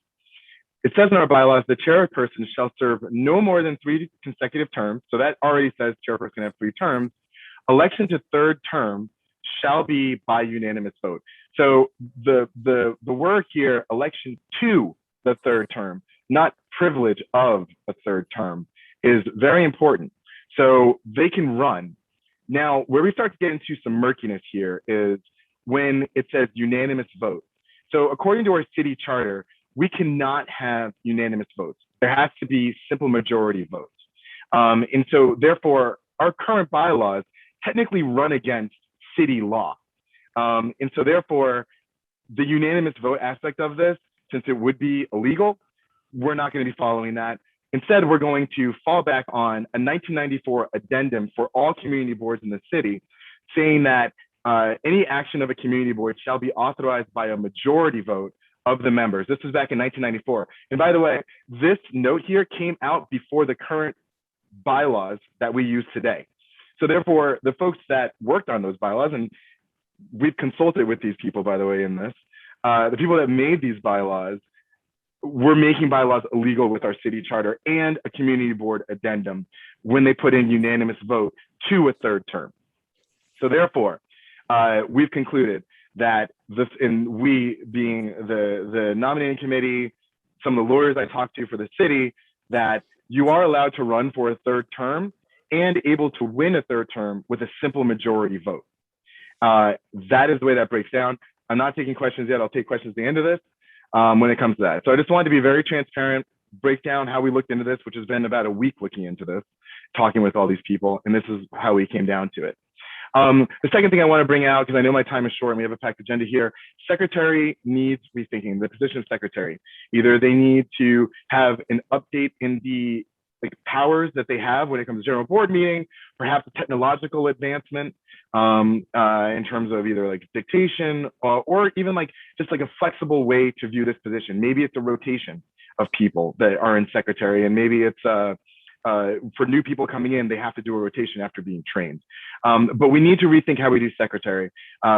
It says in our bylaws, the chairperson shall serve no more than 3 consecutive terms. So that already says chairperson can have 3 terms. Election to third term shall be by unanimous vote. So the word here, election to the third term, not privilege of a third term, is very important. So they can run. Now, where we start to get into some murkiness here is when it says unanimous vote. So according to our city charter, we cannot have unanimous votes. There has to be simple majority votes. And so therefore, our current bylaws technically run against city law. And so therefore, the unanimous vote aspect of this, since it would be illegal, we're not going to be following that. Instead, we're going to fall back on a 1994 addendum for all community boards in the city, saying that any action of a community board shall be authorized by a majority vote of the members. This was back in 1994. And by the way, this note here came out before the current bylaws that we use today. So therefore, the folks that worked on those bylaws, and we've consulted with these people, by the way, in this, the people that made these bylaws were making bylaws illegal with our city charter and a community board addendum when they put in unanimous vote to a third term. So therefore, we've concluded that this, and we being the nominating committee, some of the lawyers I talked to for the city, that you are allowed to run for a third term and able to win a third term with a simple majority vote. That is the way that breaks down. I'm not taking questions yet. I'll take questions at the end of this when it comes to that. So I just wanted to be very transparent, break down how we looked into this, which has been about a week looking into this, talking with all these people, and this is how we came down to it. The second thing I want to bring out, because I know my time is short and we have a packed agenda here, secretary needs rethinking, the position of secretary. Either they need to have an update in the powers that they have when it comes to general board meeting, perhaps a technological advancement in terms of either like dictation or even like just like a flexible way to view this position. Maybe it's a rotation of people that are in secretary, and maybe it's for new people coming in, they have to do a rotation after being trained. But we need to rethink how we do secretary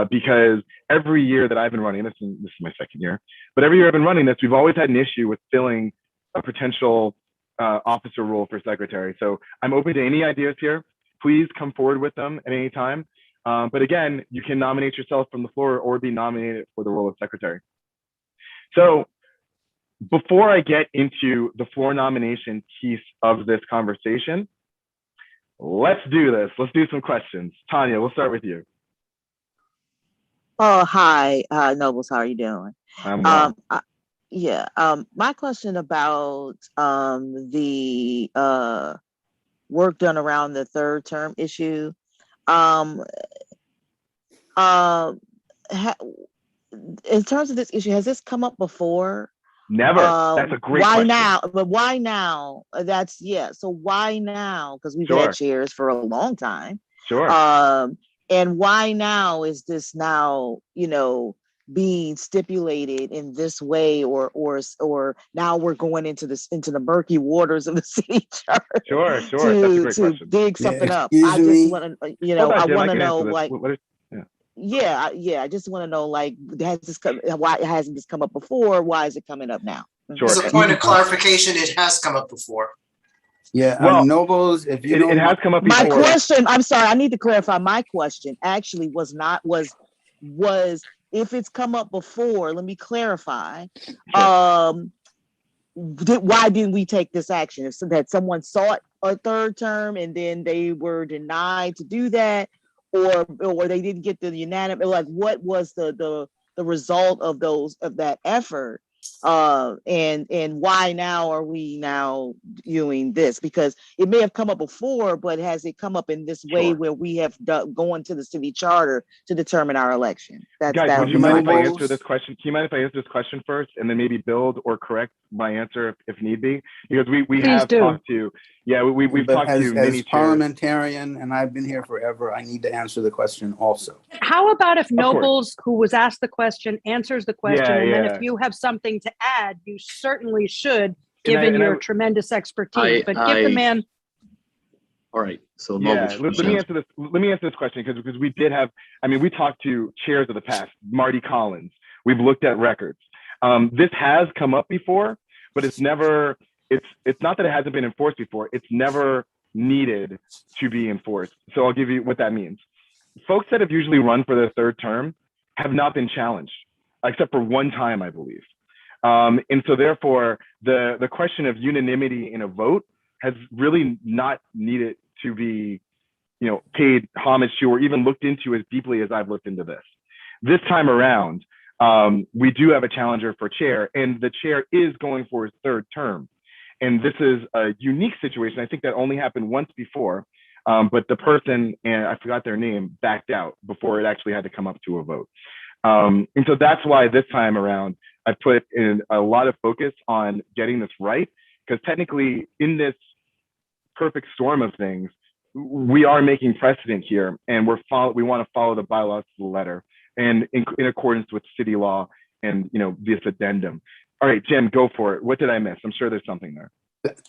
because every year that I've been running, this is my second year, but every year I've been running this, we've always had an issue with filling a potential officer role for secretary. So I'm open to any ideas here. Please come forward with them at any time. But again, you can nominate yourself from the floor or be nominated for the role of secretary. So before I get into the floor nomination piece of this conversation, let's do this. Let's do some questions. Tanya, we'll start with you. Oh, hi, Nobles. How are you doing? I'm well. My question about the work done around the third term issue. In terms of this issue, has this come up before? Never. That's a great why question. now? But why now? So why now? Because we've Sure. had chairs for a long time. Sure. And why now is this now, being stipulated in this way, or now we're going into the murky waters of the city charter? Sure. That's a great question. Dig something up. Excuse I me? just want to, Hold on, I Jim, want to can know, answer this. like, What is- I just want to know, like, why hasn't this come up before? Why is it coming up now? Sure. As a point of clarification, it has come up before. Yeah, Well, Nobles, if you don't. it has come up before. My question, I'm sorry, I need to clarify. My question actually was if it's come up before, let me clarify. Sure. Why didn't we take this action? So that someone sought a third term and then they were denied to do that, or they didn't get the unanimous, like, what was the result of that effort? And why now are we now doing this? Because it may have come up before, but has it come up in this way where we have gone to the city charter to determine our election? Guys, would you mind if I answer this question? Can you mind if I answer this question first and then maybe build or correct my answer if need be? Because we have talked to, we've talked to many as parliamentarian, and I've been here forever, I need to answer the question also. How about if Nobles, who was asked the question, answers the question, and then if you have something to add, you certainly should, given your tremendous expertise. But give the man. All right. So let me answer this. Let me answer this question because we did have. I mean, we talked to chairs of the past. Marty Collins. We've looked at records. This has come up before, but it's never. It's not that it hasn't been enforced before. It's never needed to be enforced. So I'll give you what that means. Folks that have usually run for their third term have not been challenged, except for one time, I believe. And so therefore, the question of unanimity in a vote has really not needed to be, paid homage to or even looked into as deeply as I've looked into this. This time around, we do have a challenger for chair, and the chair is going for his third term. And this is a unique situation. I think that only happened once before, but the person, and I forgot their name, backed out before it actually had to come up to a vote. And so that's why this time around, I put in a lot of focus on getting this right, because technically in this perfect storm of things, we are making precedent here, and we want to follow the bylaws to the letter and in accordance with city law and this addendum. All right, Jim, go for it. What did I miss? I'm sure there's something there.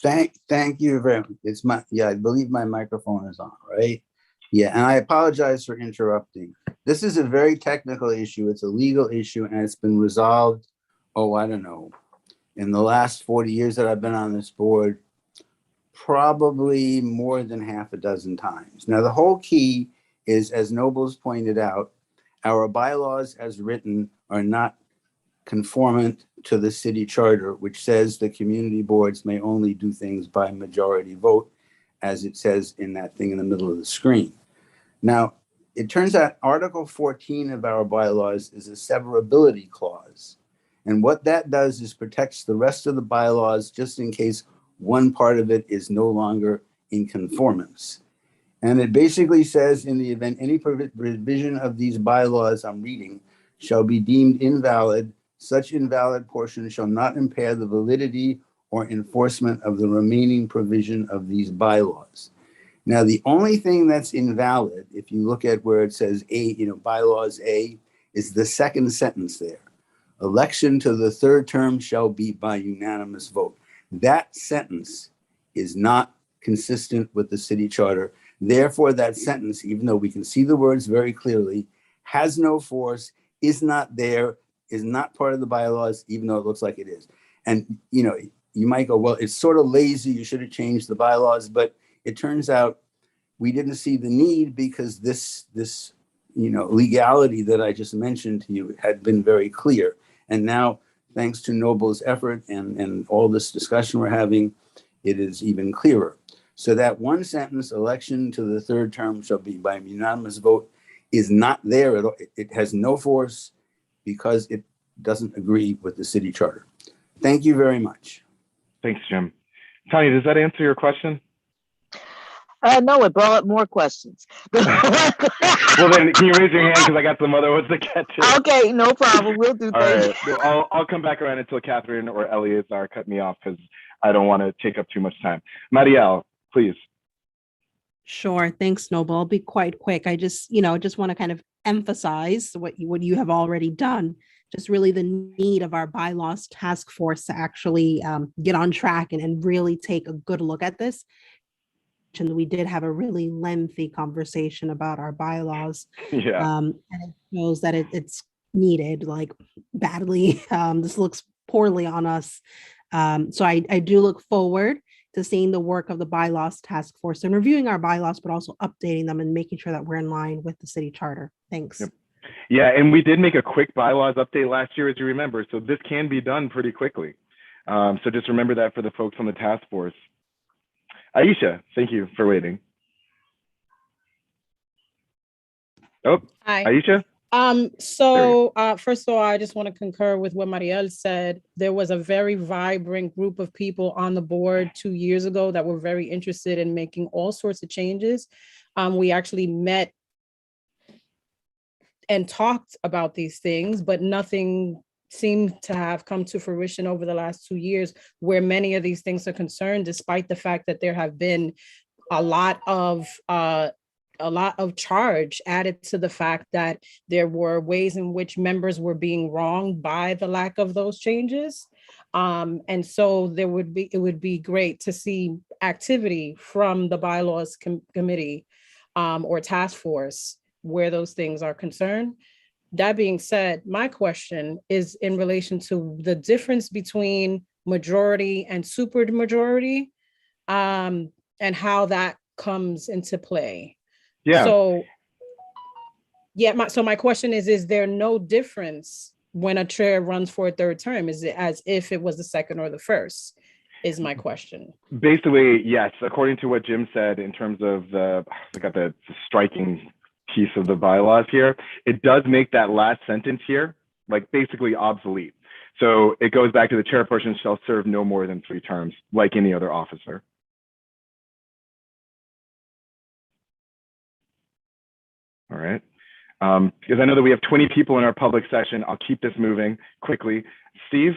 Thank you very much. I believe my microphone is on, right? Yeah, and I apologize for interrupting. This is a very technical issue. It's a legal issue, and it's been resolved, I don't know, in the last 40 years that I've been on this board, probably more than half a dozen times. Now, the whole key is, as Nobles pointed out, our bylaws as written are not conformant to the city charter, which says the community boards may only do things by majority vote, as it says in that thing in the middle of the screen. Now, it turns out Article 14 of our bylaws is a severability clause. And what that does is protects the rest of the bylaws just in case one part of it is no longer in conformance. And it basically says, in the event any provision of these bylaws I'm reading shall be deemed invalid, such invalid portion shall not impair the validity or enforcement of the remaining provision of these bylaws. Now, the only thing that's invalid, if you look at where it says A, bylaws A, is the second sentence there. Election to the third term shall be by unanimous vote. That sentence is not consistent with the city charter. Therefore, that sentence, even though we can see the words very clearly, has no force, is not there, is not part of the bylaws, even though it looks like it is. And, you might go, well, it's sort of lazy, you should have changed the bylaws, but it turns out we didn't see the need because this legality that I just mentioned to you had been very clear. And now Thanks to Noble's effort and all this discussion we're having, it is even clearer. So that one sentence, election to the third term shall be by unanimous vote, is not there at all. It has no force because it doesn't agree with the city charter. Thank you very much. Thanks, Jim. Tanya, does that answer your question? No, it brought up more questions. Well, then can you raise your hand because I got some other ones to get to. Okay, no problem. We'll do All that. right. Well, I'll come back around until Catherine or Eleazar cut me off because I don't want to take up too much time. Marielle, please. Sure. Thanks, Noble. I'll be quite quick. I just want to kind of emphasize what you have already done. Just really the need of our bylaws task force to actually get on track and really take a good look at this. And we did have a really lengthy conversation about our bylaws. Yeah. And it shows that it's needed like badly. This looks poorly on us. So I do look forward to seeing the work of the bylaws task force and reviewing our bylaws, but also updating them and making sure that we're in line with the city charter. Thanks. Yep. Yeah, and we did make a quick bylaws update last year, as you remember. So this can be done pretty quickly. So just remember that for the folks on the task force. Aisha, thank you for waiting. Oh, Hi. Aisha? First of all, I just want to concur with what Marielle said. There was a very vibrant group of people on the board 2 years ago that were very interested in making all sorts of changes. We actually met and talked about these things, but nothing seemed to have come to fruition over the last 2 years where many of these things are concerned, despite the fact that there have been a lot of charge added to the fact that there were ways in which members were being wronged by the lack of those changes. And so it would be great to see activity from the bylaws committee or task force where those things are concerned. That being said, my question is in relation to the difference between majority and supermajority, and how that comes into play. Yeah. So, my question is there no difference when a chair runs for a third term? Is it as if it was the second or the first? Is my question. Basically, yes. According to what Jim said, in terms of I got the striking piece of the bylaws here, it does make that last sentence here like basically obsolete. So it goes back to the chairperson shall serve no more than 3 terms, like any other officer. All right. Because I know that we have 20 people in our public session. I'll keep this moving quickly. Steve?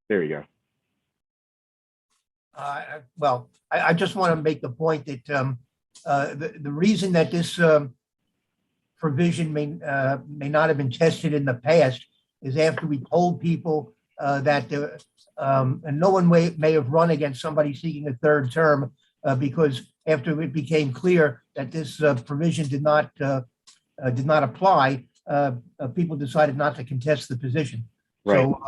There you go. Well, I just want to make the point that the reason that this provision may not have been tested in the past is after we told people that and no one may have run against somebody seeking a third term because after it became clear that this provision did not apply, people decided not to contest the position. Right. So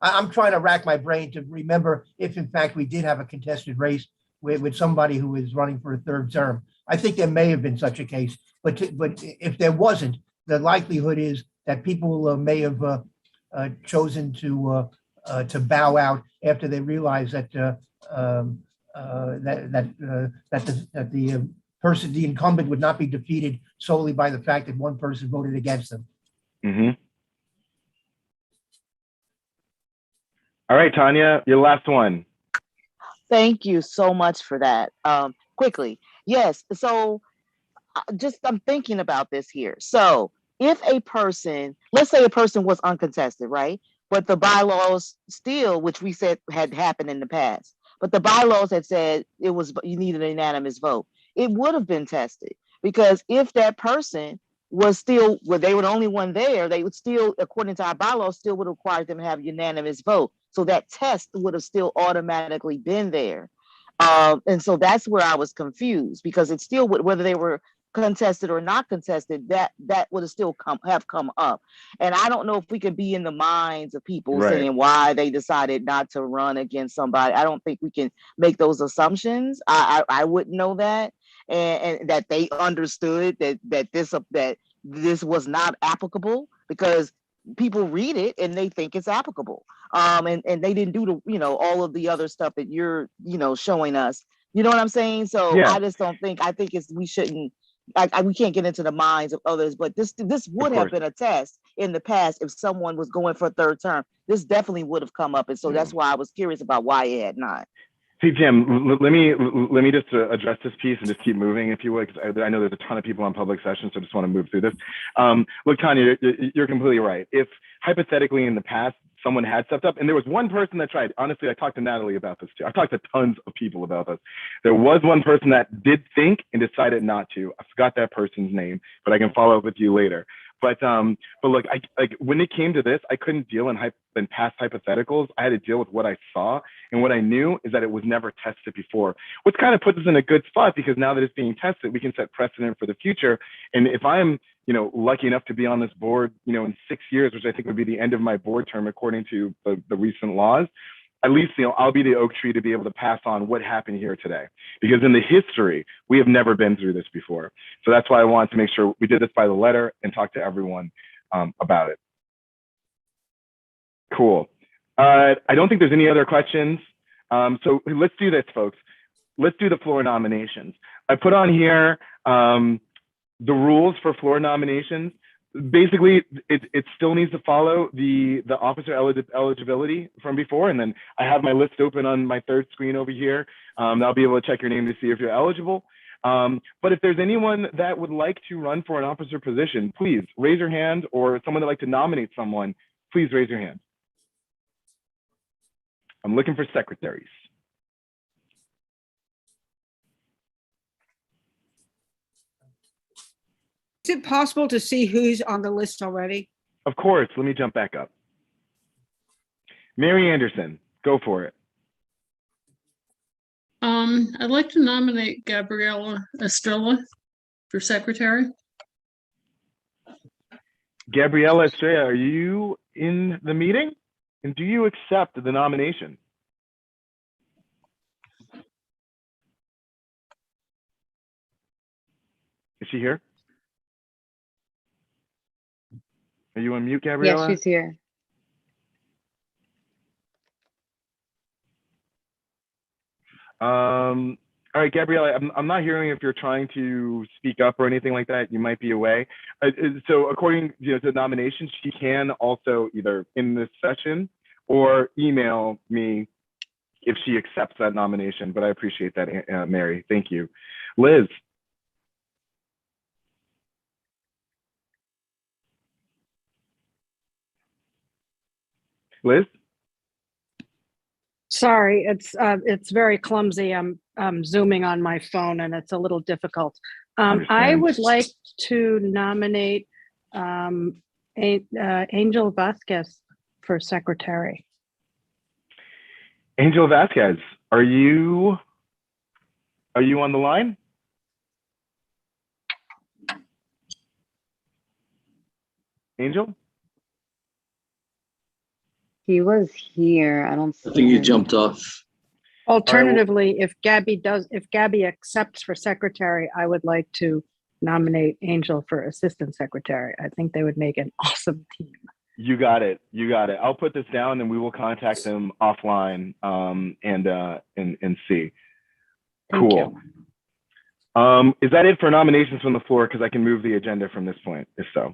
I'm trying to rack my brain to remember if in fact we did have a contested race with somebody who is running for a third term. I think there may have been such a case, but if there wasn't, the likelihood is that people may have chosen to bow out after they realized that the incumbent would not be defeated solely by the fact that one person voted against them. Mm-hmm. All right, Tanya, your last one. Thank you so much for that. Quickly, yes. So I'm thinking about this here. So if a person, let's say a person was uncontested, right? But the bylaws still, which we said had happened in the past, but the bylaws had said you needed a unanimous vote. It would have been tested because if that person was still, they were the only one there, they would still, according to our bylaws, still would require them to have unanimous vote. So that test would have still automatically been there. And so that's where I was confused because it still would, whether they were contested or not contested, that would have still come up. And I don't know if we can be in the minds of people saying why they decided not to run against somebody. I don't think we can make those assumptions. I wouldn't know that. and that they understood that this was not applicable, because people read it and they think it's applicable. And they didn't do all of the other stuff that you're, showing us. You know what I'm saying? So Yeah. I just don't think, I think we shouldn't, we can't get into the minds of others, but this would have been a test in the past if someone was going for a third term. This definitely would have come up. And so that's why I was curious about why it had not. See, Jim, let me just address this piece and just keep moving, if you would, because I know there's a ton of people on public sessions, so I just want to move through this. Look, Tanya, you're completely right. If hypothetically in the past someone had stepped up, and there was one person that tried, honestly, I talked to Natalie about this too. I've talked to tons of people about this. There was one person that did think and decided not to. I forgot that person's name, but I can follow up with you later. But look, when it came to this, I couldn't deal in past hypotheticals. I had to deal with what I saw, and what I knew is that it was never tested before, which kind of puts us in a good spot, because now that it's being tested, we can set precedent for the future. And if I'm, lucky enough to be on this board, in 6 years, which I think would be the end of my board term according to the recent laws, at least, I'll be the oak tree to be able to pass on what happened here today. Because in the history, we have never been through this before. So that's why I wanted to make sure we did this by the letter and talk to everyone about it. Cool. I don't think there's any other questions. So let's do this, folks. Let's do the floor nominations. I put on here the rules for floor nominations. Basically, it still needs to follow the officer eligibility from before, and then I have my list open on my third screen over here. I'll be able to check your name to see if you're eligible. But if there's anyone that would like to run for an officer position, please raise your hand, or someone that would like to nominate someone, please raise your hand. I'm looking for secretaries. Is it possible to see who's on the list already? Of course, let me jump back up. Mary Anderson, go for it. I'd like to nominate Gabriella Estrella for secretary. Gabriella Estrella, are you in the meeting? And do you accept the nomination? Is she here? Are you on mute, Gabriella? Yes, she's here. All right, Gabriella, I'm not hearing if you're trying to speak up or anything like that. You might be away. So according to the nominations, she can also either in this session or email me if she accepts that nomination. But I appreciate that, Mary. Thank you. Liz. Liz? Sorry, it's very clumsy. I'm zooming on my phone and it's a little difficult. I would like to nominate Angel Vasquez for secretary. Angel Vasquez, are you on the line? Angel? He was here. I don't see I think you him. jumped off. Alternatively, if Gabby accepts for secretary, I would like to nominate Angel for assistant secretary. I think they would make an awesome team. You got it. You got it. I'll put this down and we will contact them offline and see. Thank Cool. Is that it for nominations from the floor? Because I can move the agenda from this point, if so.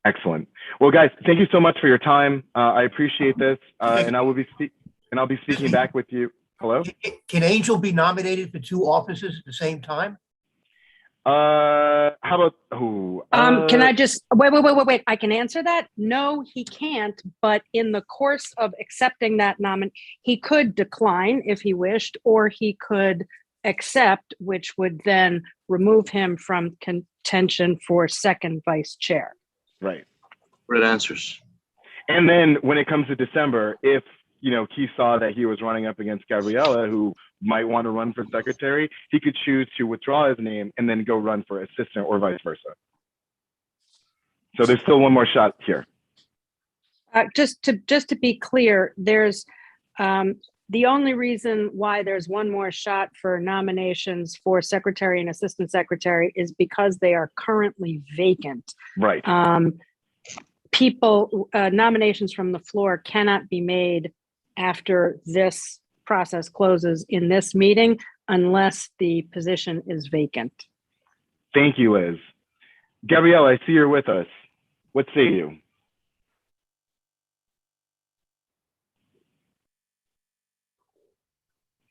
Excellent. Well, guys, thank you so much for your time. I appreciate this, and I'll be speaking back with you. Hello. Can Angel be nominated for two offices at the same time? How about who? Can I just wait? I can answer that. No, he can't. But in the course of accepting that nomination, he could decline if he wished, or he could accept, which would then remove him from contention for second vice chair. Right. Great answers. And then when it comes to December, if he saw that he was running up against Gabriella, who might want to run for secretary, he could choose to withdraw his name and then go run for assistant or vice versa. So there's still one more shot here. Just to be clear, there's The only reason why there's one more shot for nominations for secretary and assistant secretary is because they are currently vacant. Right. Nominations from the floor cannot be made after this process closes in this meeting unless the position is vacant. Thank you, Liz. Gabrielle, I see you're with us. What say you?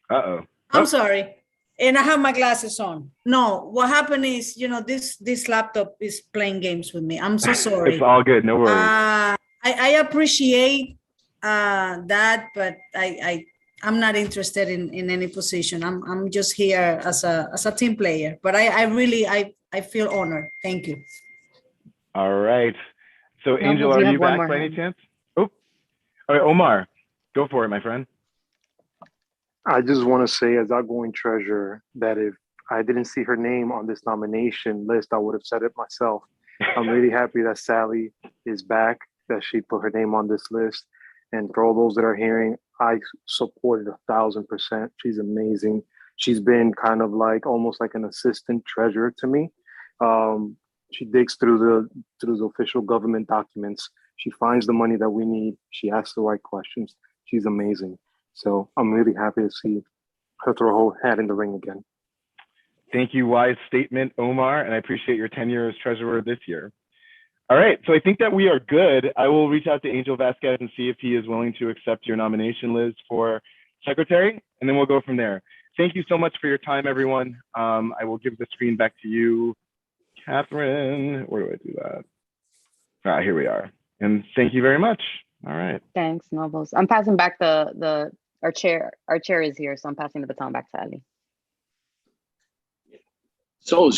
Uh-oh. I'm sorry. And I have my glasses on. No, what happened is, this laptop is playing games with me. I'm so sorry. It's all good. No worries. I appreciate that, but I'm not interested in any position. I'm just here as a team player. But I really feel honored. Thank you. All right. So No, Angel, because are you you have one back more by any hand. chance? Oh, all right, Omar, go for it, my friend. I just want to say, as outgoing treasurer, that if I didn't see her name on this nomination list, I would have said it myself. I'm really happy that Sally is back, that she put her name on this list. And for all those that are hearing, I support it 1,000%. She's amazing. She's been kind of like almost like an assistant treasurer to me. She digs through the official government documents. She finds the money that we need. She asks the right questions. She's amazing. So I'm really happy to see her throw her hat in the ring again. Thank you, wise statement, Omar, and I appreciate your tenure as treasurer this year. All right, so I think that we are good. I will reach out to Angel Vasquez and see if he is willing to accept your nomination, Liz, for secretary, and then we'll go from there. Thank you so much for your time, everyone. I will give the screen back to you, Catherine. Where do I do that? Here we are. And thank you very much. All right. Thanks, Nobles. I'm passing back our chair. Our chair is here, so I'm passing the baton back to Ali. So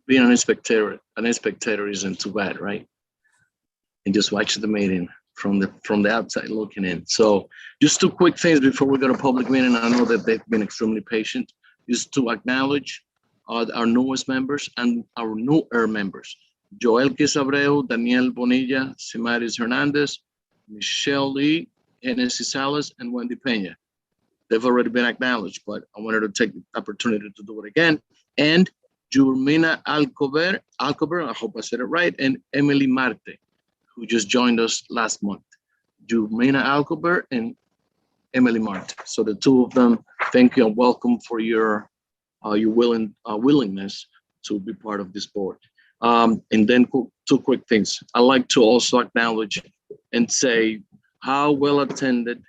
being an spectator isn't too bad, right? And just watch the meeting from the outside looking in. So just two quick things before we go to public meeting. I know that they've been extremely patient. Just to acknowledge our newest members and our newer members. Joel Quesabreu, Daniel Bonilla, Simaris Hernandez, Michelle Lee, Genesis Salas, and Wendy Pena. They've already been acknowledged, but I wanted to take the opportunity to do it again. And Jurmina Alcover, I hope I said it right, and Emily Marte, who just joined us last month. Jurmina Alcover and Emily Marte. So the two of them, thank you and welcome for your willingness to be part of this board. And then two quick things. I'd like to also acknowledge and say how well attended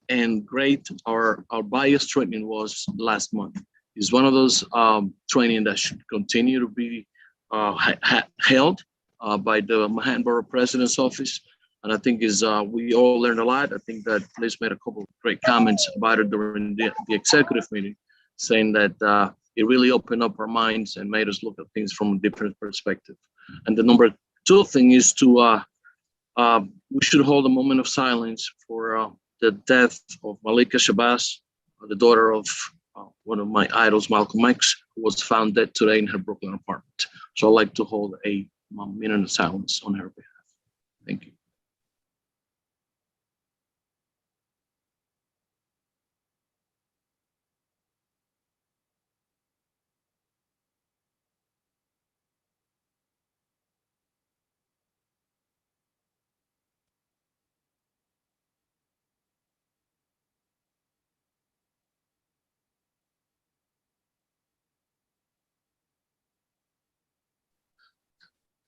and great our bias training was last month. It's one of those training that should continue to be held by the Manhattan Borough President's Office. And I think we all learned a lot. I think that Liz made a couple of great comments about it during the executive meeting, saying that it really opened up our minds and made us look at things from a different perspective. And the number two thing is we should hold a moment of silence for the death of Malika Shabazz, the daughter of one of my idols, Malcolm X, who was found dead today in her Brooklyn apartment. So I'd like to hold a minute of silence on her behalf. Thank you.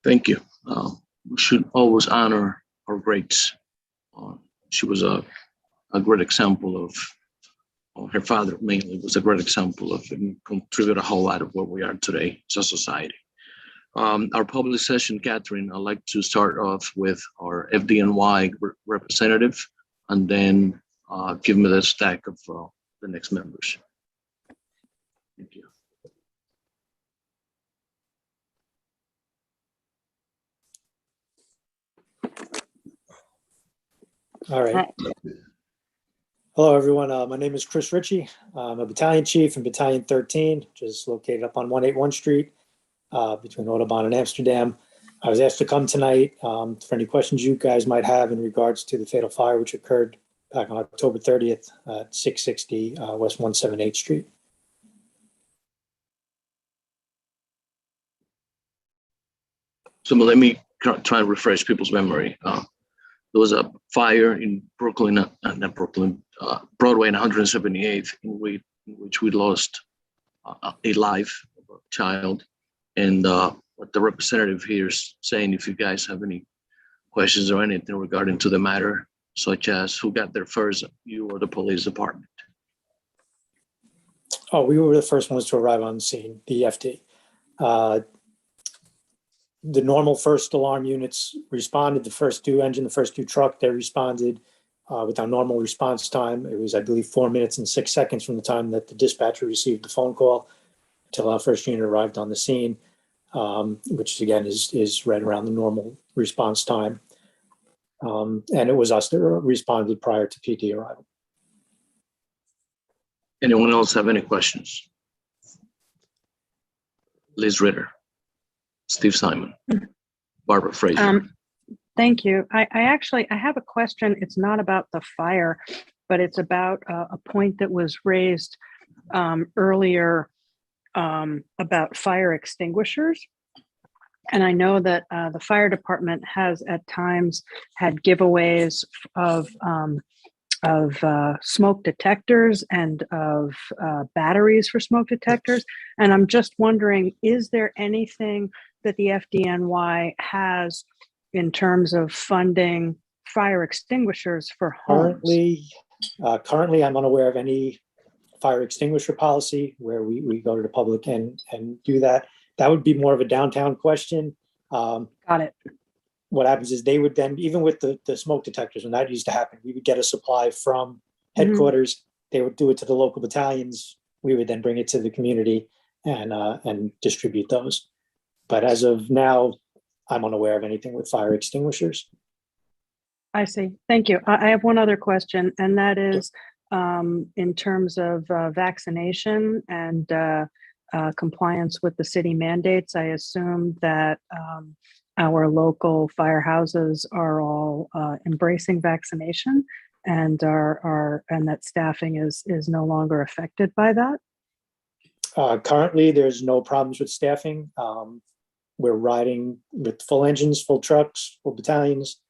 Thank you. We should always honor our greats. She was a great example of her father mainly was a great example of and contributed a whole lot of where we are today as a society. Our public session, Catherine, I'd like to start off with our FDNY representative and then give me the stack of the next members. Thank you. All right. Hello, everyone. My name is Chris Ritchie. I'm a battalion chief in Battalion 13, which is located up on 181 Street between Audubon and Amsterdam. I was asked to come tonight for any questions you guys might have in regards to the fatal fire which occurred back on October 30th at 660 West 178th Street. So let me try to refresh people's memory. There was a fire in Brooklyn, not Brooklyn, Broadway and 178th, in which we lost a life, a child. And what the representative here is saying, if you guys have any questions or anything regarding to the matter, such as who got there first, you or the police department. Oh, we were the first ones to arrive on the scene, the EFD. The normal first alarm units responded, the first two engine, the first two truck, they responded with our normal response time. It was, I believe, 4 minutes and 6 seconds from the time that the dispatcher received the phone call until our first unit arrived on the scene, which again is right around the normal response time. And it was us that responded prior to PD arrival. Anyone else have any questions? Liz Ritter, Steve Simon, Barbara Fraser. Thank you. I have a question. It's not about the fire, but it's about a point that was raised earlier about fire extinguishers. And I know that the fire department has at times had giveaways of smoke detectors and of batteries for smoke detectors. And I'm just wondering, is there anything that the FDNY has in terms of funding fire extinguishers for homes? Currently, I'm unaware of any fire extinguisher policy where we go to the public and do that. That would be more of a downtown question. Got it. What happens is they would then, even with the smoke detectors, when that used to happen, we would get a supply from headquarters. Mm-hmm. They would do it to the local battalions. We would then bring it to the community and distribute those. But as of now, I'm unaware of anything with fire extinguishers. I see. Thank you. I have one other question, and that is in terms of vaccination and compliance with the city mandates. I assume that our local firehouses are all embracing vaccination and and that staffing is no longer affected by that. Currently, there's no problems with staffing. We're riding with full engines, full trucks, full battalions.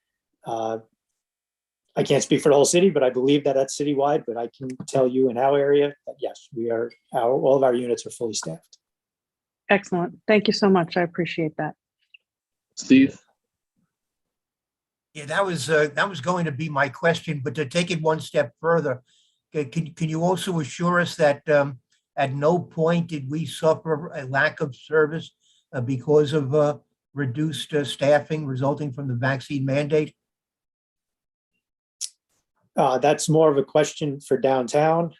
I can't speak for the whole city, but I believe that that's citywide. But I can tell you in our area that yes, we are. All of our units are fully staffed. Excellent. Thank you so much. I appreciate that. Steve? Yeah, that was going to be my question, but to take it one step further, can you also assure us that at no point did we suffer a lack of service because of reduced staffing resulting from the vaccine mandate? That's more of a question for downtown.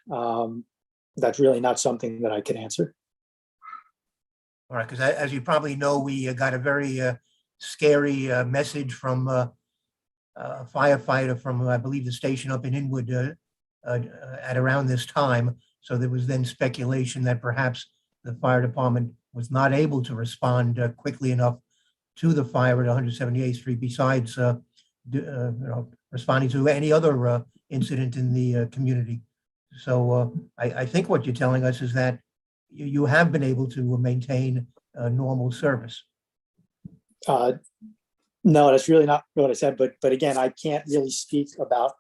That's really not something that I can answer. All right, because as you probably know, we got a very scary message from a firefighter from, I believe, the station up in Inwood at around this time. So there was then speculation that perhaps the fire department was not able to respond quickly enough to the fire at 178th Street, besides responding to any other incident in the community. So I think what you're telling us is that you have been able to maintain normal service. No, that's really not what I said. But again, I can't really speak about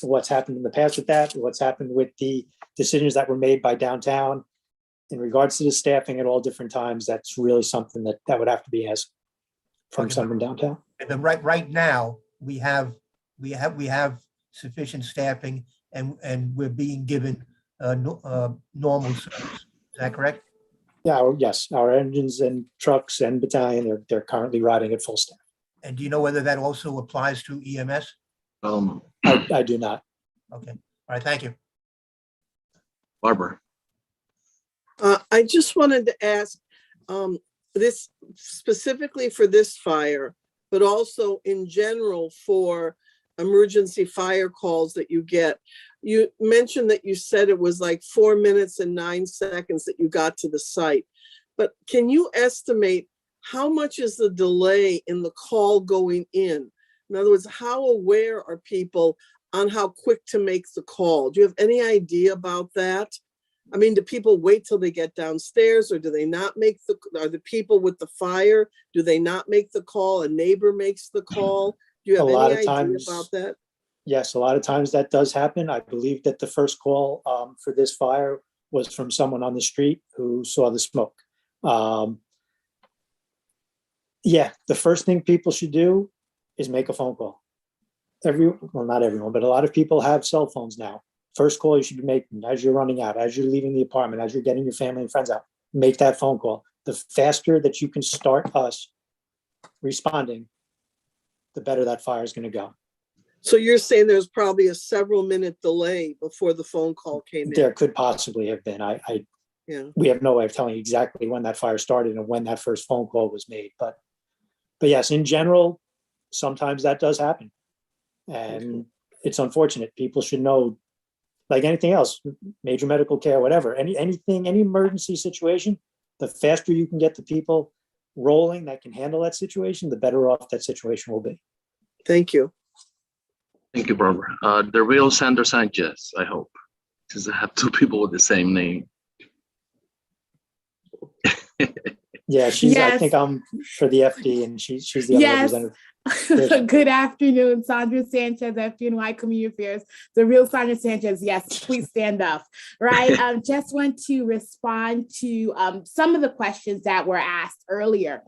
what's happened in the past with that, what's happened with the decisions that were made by downtown in regards to the staffing at all different times. That's really something that would have to be asked from someone downtown. And right now we have sufficient staffing and we're being given normal service. Is that correct? Yeah. Yes. Our engines and trucks and battalion, they're currently riding at full staff. And do you know whether that also applies to EMS? I do not. Okay. All right. Thank you. Barbara. I just wanted to ask this specifically for this fire, but also in general for emergency fire calls that you get. You mentioned that you said it was like 4 minutes and 9 seconds that you got to the site, but can you estimate how much is the delay in the call going in? In other words, how aware are people on how quick to make the call? Do you have any idea about that? I mean, do people wait till they get downstairs, or do they not make are the people with the fire, do they not make the call? A neighbor makes the call? Do you have A lot any of idea times- about that? Yes, a lot of times that does happen. I believe that the first call for this fire was from someone on the street who saw the smoke. Yeah, the first thing people should do is make a phone call. Well, not everyone, but a lot of people have cell phones now. First call you should be making as you're running out, as you're leaving the apartment, as you're getting your family and friends out, make that phone call. The faster that you can start us responding, the better that fire is going to go. So you're saying there's probably a several-minute delay before the phone call came in? There could possibly have been. Yeah. We have no way of telling you exactly when that fire started and when that first phone call was made. But yes, in general, sometimes that does happen. And it's unfortunate. People should know, like anything else, major medical care, whatever, anything, any emergency situation, the faster you can get the people rolling that can handle that situation, the better off that situation will be. Thank you. Thank you, Barbara. The real Sandra Sanchez, I hope, since I have two people with the same name. Yeah, she's. I Yes. think I'm for the FD, and she's the other Yes. representative. There she- Good afternoon, Sandra Sanchez, FDNY Community Affairs. The real Sandra Sanchez, yes, please stand up, right? Just want to respond to some of the questions that were asked earlier.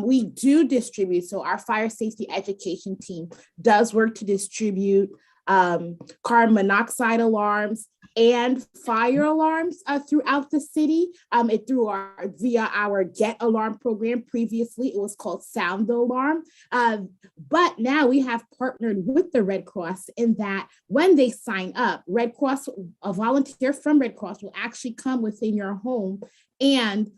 We do distribute, so our fire safety education team does work to distribute carbon monoxide alarms and fire alarms throughout the city. Via our Get Alarm program. Previously, it was called Sound the Alarm. But now we have partnered with the Red Cross in that when they sign up, a volunteer from Red Cross will actually come within your home and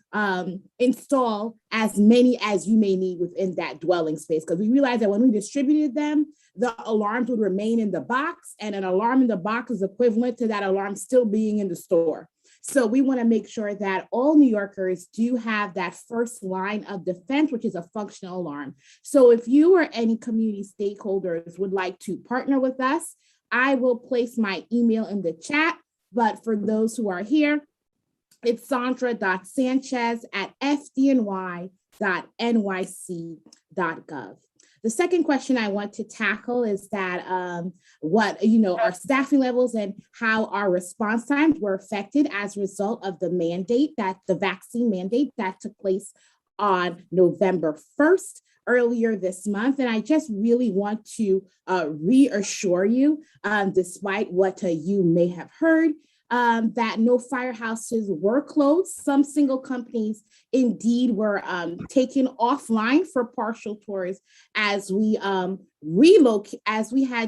install as many as you may need within that dwelling space. Because we realized that when we distributed them, the alarms would remain in the box, and an alarm in the box is equivalent to that alarm still being in the store. So we want to make sure that all New Yorkers do have that first line of defense, which is a functional alarm. So if you or any community stakeholders would like to partner with us, I will place my email in the chat. But for those who are here, it's sandra.sanchez@fdny.nyc.gov. The second question I want to tackle is that our staffing levels and how our response times were affected as a result of the vaccine mandate that took place on November 1st earlier this month. And I just really want to reassure you, despite what you may have heard, that no firehouses were closed. Some single companies indeed were taken offline for partial tours as we had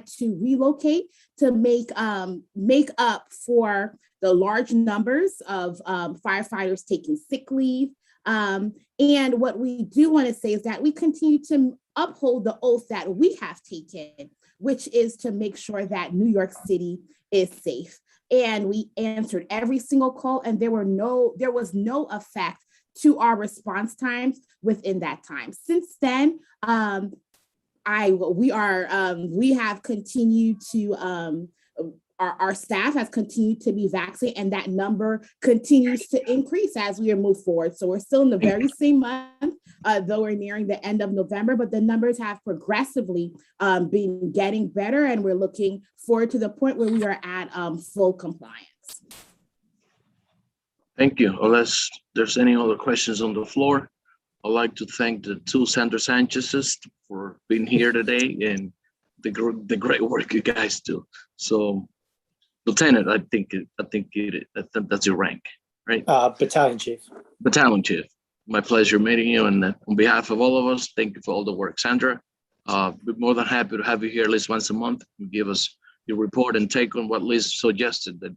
to relocate to make up for the large numbers of firefighters taking sick leave. And what we do want to say is that we continue to uphold the oath that we have taken, which is to make sure that New York City is safe. And we answered every single call, and there was no effect to our response times within that time. Since then, we have continued to our staff has continued to be vaccinated, and that number continues to increase as we move forward. So we're still in the very same month, though we're nearing the end of November, but the numbers have progressively been getting better, and we're looking forward to the point where we are at full compliance. Thank you. Unless there's any other questions on the floor, I'd like to thank the two Sandra Sanchez's for being here today and the great work you guys do. So, Lieutenant, I think that's your rank, right? Battalion Chief. Battalion Chief. My pleasure meeting you, and on behalf of all of us, thank you for all the work, Sandra. We're more than happy to have you here at least once a month and give us your report and take on what Liz suggested, that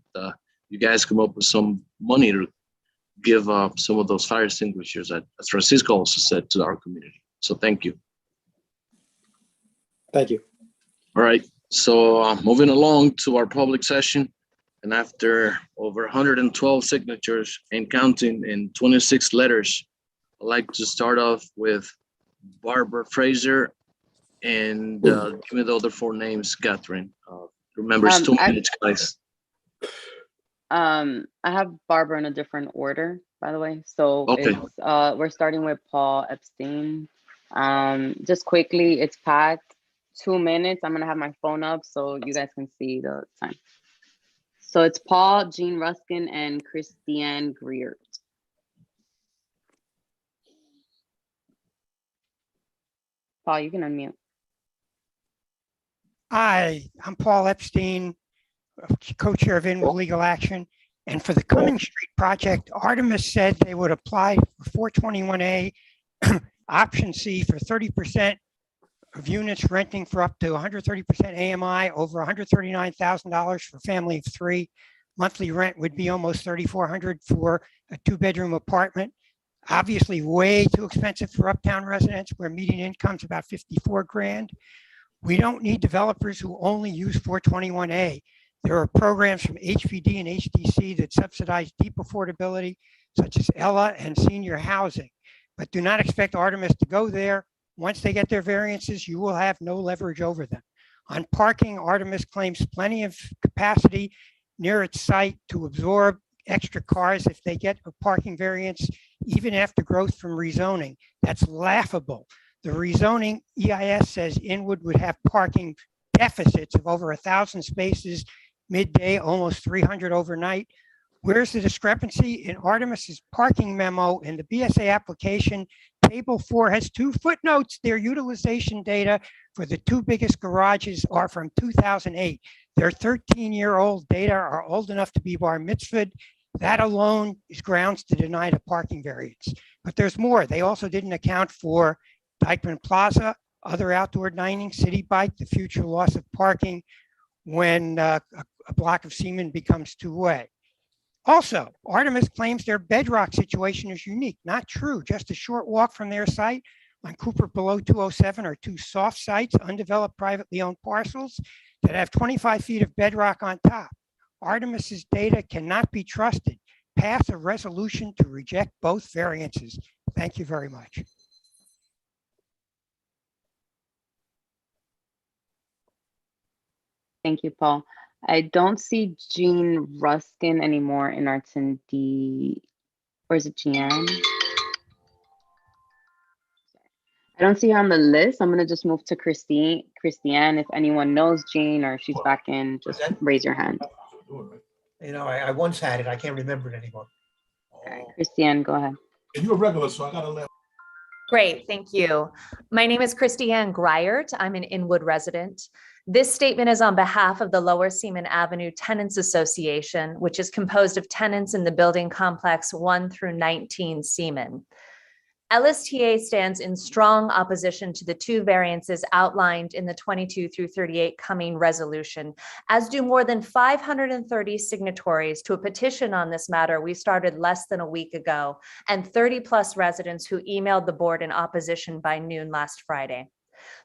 you guys come up with some money to give some of those fire extinguishers, as Francisco also said, to our community. So thank you. Thank you. All right. So moving along to our public session, and after over 112 signatures and counting in 26 letters, I'd like to start off with Barbara Fraser and give me the other four names, Catherine. Remember, it's Um, 2 minutes, guys. I have Barbara in a different order, by the way. So Okay. it's we're starting with Paul Epstein. Just quickly, it's packed. 2 minutes. I'm gonna have my phone up so you guys can see the time. So it's Paul, Jean Ruskin, and Christiane Greer. Paul, you can unmute. Hi, I'm Paul Epstein, co-chair of Inwood Legal Action. And for the Cumming Street project, Artemis said they would apply for 421A option C for 30% of units renting for up to 130% AMI over $139,000 for a family of 3. Monthly rent would be almost $3,400 for a 2-bedroom apartment. Obviously way too expensive for uptown residents where median income's about 54 grand. We don't need developers who only use 421A. There are programs from HPD and HDC that subsidize deep affordability, such as ELA and senior housing. But do not expect Artemis to go there. Once they get their variances, you will have no leverage over them. On parking, Artemis claims plenty of capacity near its site to absorb extra cars if they get a parking variance, even after growth from rezoning. That's laughable. The rezoning EIS says Inwood would have parking deficits of over 1,000 spaces midday, almost 300 overnight. Where's the discrepancy? In Artemis's parking memo in the BSA application, table 4 has 2 footnotes. Their utilization data for the 2 biggest garages are from 2008. Their 13-year-old data are old enough to be bar mitzvahed. That alone is grounds to deny the parking variance. But there's more. They also didn't account for Dyckman Plaza, other outdoor dining, City Bike, the future loss of parking when a block of Seaman becomes 2-way. Also, Artemis claims their bedrock situation is unique. Not true. Just a short walk from their site on Cooper below 207 are 2 soft sites, undeveloped privately owned parcels that have 25 feet of bedrock on top. Artemis's data cannot be trusted. Pass a resolution to reject both variances. Thank you very much. Thank you, Paul. I don't see Jean Ruskin anymore in our attendee, or is it Jeanne? I don't see her on the list. I'm gonna just move to Christiane. If anyone knows Jean or if she's back in, just raise your hand. You know, I once had it. I can't remember it anymore. All right, Christiane, go ahead. You're a regular, so I gotta let. Great, thank you. My name is Christiane Griert. I'm an Inwood resident. This statement is on behalf of the Lower Seaman Avenue Tenants Association, which is composed of tenants in the building complex 1 through 19 Seaman. LSTA stands in strong opposition to the 2 variances outlined in the 22 through 38 Cumming resolution, as do more than 530 signatories to a petition on this matter we started less than a week ago, and 30+ residents who emailed the board in opposition by noon last Friday.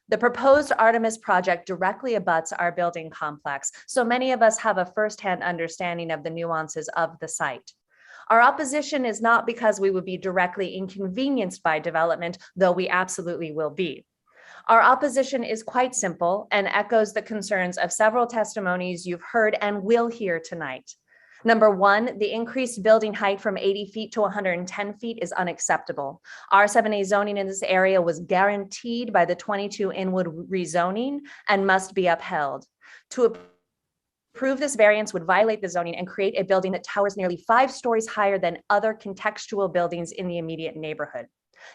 The proposed Artemis project directly abuts our building complex, so many of us have a firsthand understanding of the nuances of the site. Our opposition is not because we would be directly inconvenienced by development, though we absolutely will be. Our opposition is quite simple and echoes the concerns of several testimonies you've heard and will hear tonight. Number 1, the increased building height from 80 feet to 110 feet is unacceptable. R7A zoning in this area was guaranteed by the 22 Inwood rezoning and must be upheld. To approve this variance would violate the zoning and create a building that towers nearly 5 stories higher than other contextual buildings in the immediate neighborhood.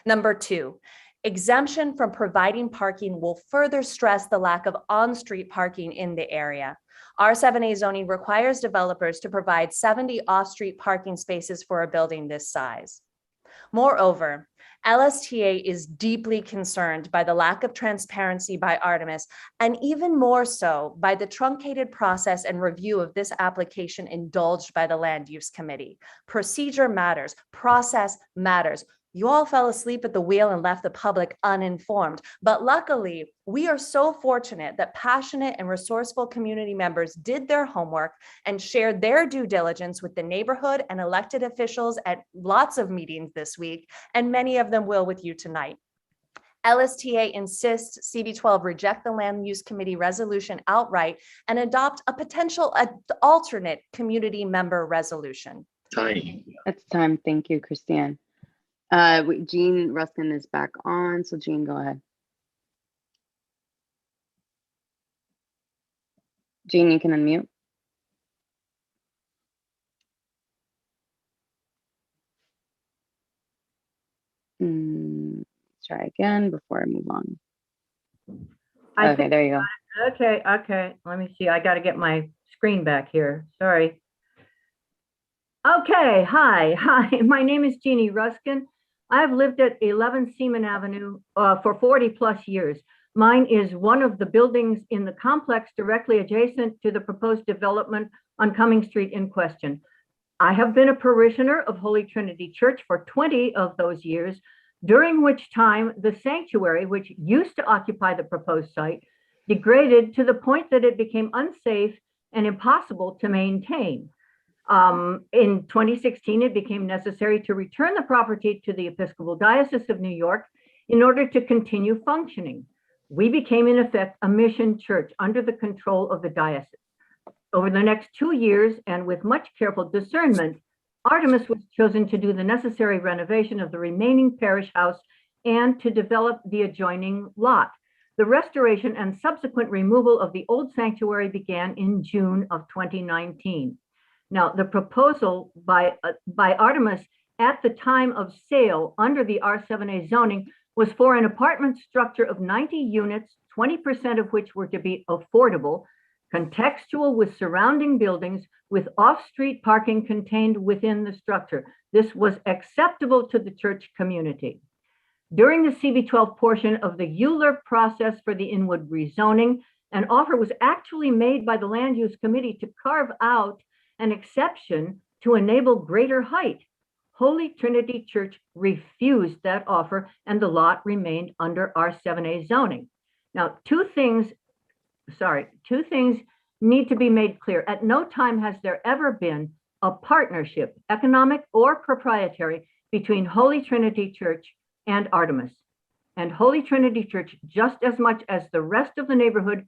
Number 2, exemption from providing parking will further stress the lack of on-street parking in the area. R7A zoning requires developers to provide 70 off-street parking spaces for a building this size. Moreover, LSTA is deeply concerned by the lack of transparency by Artemis, and even more so by the truncated process and review of this application indulged by the Land Use Committee. Procedure matters, process matters. You all fell asleep at the wheel and left the public uninformed. But luckily, we are so fortunate that passionate and resourceful community members did their homework and shared their due diligence with the neighborhood and elected officials at lots of meetings this week, and many of them will with you tonight. LSTA insists CB12 reject the Land Use Committee resolution outright and adopt a potential alternate community member resolution. Time. It's time. Thank you, Christiane. Jean Ruskin is back on. So Jean, go ahead. Jean, you can unmute. Try again before I move on. Okay, there you go. Okay. Let me see. I got to get my screen back here. Sorry. Okay. Hi. My name is Jeannie Ruskin. I've lived at 11 Seaman Avenue for 40 plus years. Mine is one of the buildings in the complex directly adjacent to the proposed development on Cumming Street in question. I have been a parishioner of Holy Trinity Church for 20 of those years, during which time the sanctuary, which used to occupy the proposed site, degraded to the point that it became unsafe and impossible to maintain. In 2016, it became necessary to return the property to the Episcopal Diocese of New York in order to continue functioning. We became, in effect, a mission church under the control of the diocese. Over the next 2 years, and with much careful discernment, Artemis was chosen to do the necessary renovation of the remaining parish house and to develop the adjoining lot. The restoration and subsequent removal of the old sanctuary began in June of 2019. Now, the proposal by Artemis at the time of sale under the R7A zoning was for an apartment structure of 90 units, 20% of which were to be affordable, contextual with surrounding buildings, with off-street parking contained within the structure. This was acceptable to the church community. During the CB12 portion of the Euler process for the Inwood rezoning, an offer was actually made by the Land Use Committee to carve out an exception to enable greater height. Holy Trinity Church refused that offer, and the lot remained under R7A zoning. Now, two things need to be made clear. At no time has there ever been a partnership, economic or proprietary, between Holy Trinity Church and Artemis. And Holy Trinity Church, just as much as the rest of the neighborhood,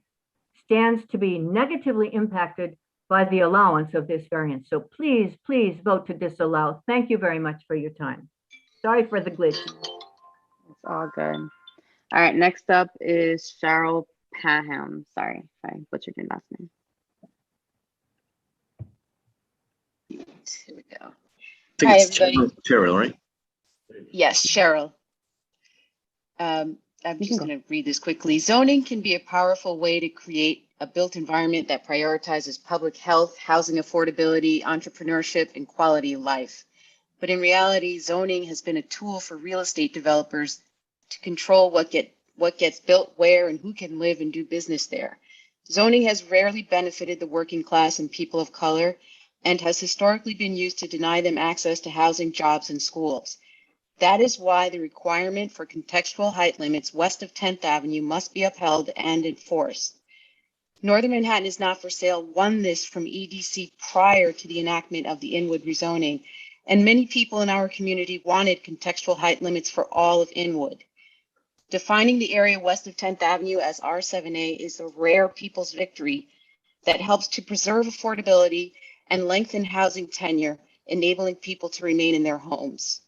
stands to be negatively impacted by the allowance of this variance. So please vote to disallow. Thank you very much for your time. Sorry for the glitch. It's all good. All right, next up is Cheryl Paham. Sorry if I butchered your last name. Here we go. I think Hi, it's everybody. Cheryl, right? Yes, Cheryl. I'm just going to read this quickly. Zoning can be a powerful way to create a built environment that prioritizes public health, housing affordability, entrepreneurship, and quality of life. But in reality, zoning has been a tool for real estate developers to control what gets built where and who can live and do business there. Zoning has rarely benefited the working class and people of color, and has historically been used to deny them access to housing, jobs, and schools. That is why the requirement for contextual height limits west of 10th Avenue must be upheld and enforced. Northern Manhattan is not for sale won this from EDC prior to the enactment of the Inwood rezoning, and many people in our community wanted contextual height limits for all of Inwood. Defining the area west of 10th Avenue as R7A is a rare people's victory that helps to preserve affordability and lengthen housing tenure, enabling people to remain in their homes.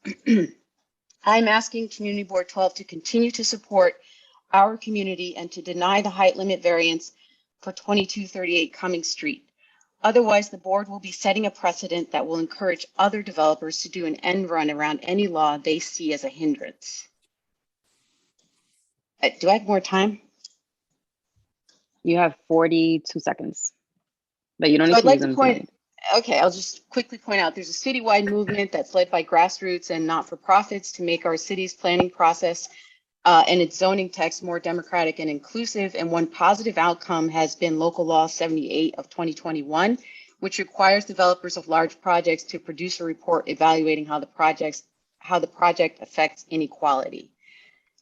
I'm asking Community Board 12 to continue to support our community and to deny the height limit variance for 2238 Cumming Street. Otherwise, the board will be setting a precedent that will encourage other developers to do an end run around any law they see as a hindrance. Do I have more time? You have 42 seconds, but you don't So need I'd to like use to them point, tonight. okay, I'll just quickly point out there's a citywide movement that's led by grassroots and not-for-profits to make our city's planning process and its zoning text more democratic and inclusive. And one positive outcome has been Local Law 78 of 2021, which requires developers of large projects to produce a report evaluating how the project affects inequality.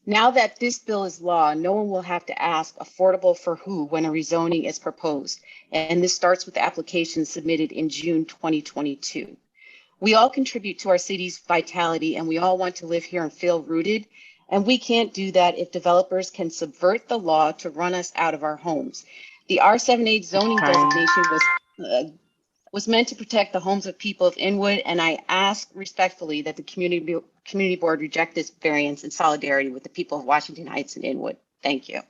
Now that this bill is law, no one will have to ask affordable for who when a rezoning is proposed. And this starts with applications submitted in June 2022. We all contribute to our city's vitality, and we all want to live here and feel rooted. And we can't do that if developers can subvert the law to run us out of our homes. The R78 zoning designation was meant to protect the homes of people of Inwood, and I ask respectfully that the community board reject this variance in solidarity with the people of Washington Heights and Inwood. Thank you.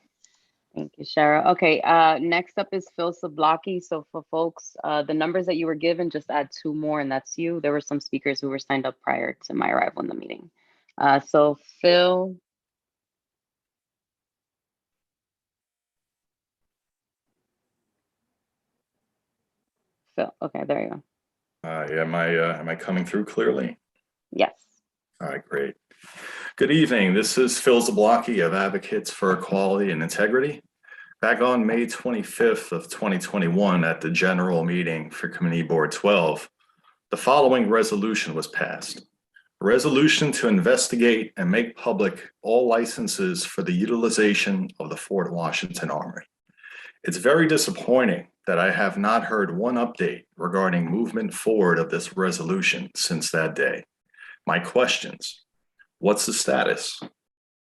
Thank you, Shara. Okay, next up is Phil Sablocki. So for folks, the numbers that you were given, just add 2 more, and that's you. There were some speakers who were signed up prior to my arrival in the meeting. So Phil. Okay, there you go. Am I coming through clearly? Yes. All right, great. Good evening. This is Phil Zablocki of Advocates for Equality and Integrity. Back on May 25th of 2021 at the general meeting for Committee Board 12, the following resolution was passed. A resolution to investigate and make public all licenses for the utilization of the Fort Washington Armory. It's very disappointing that I have not heard one update regarding movement forward of this resolution since that day. My questions: what's the status?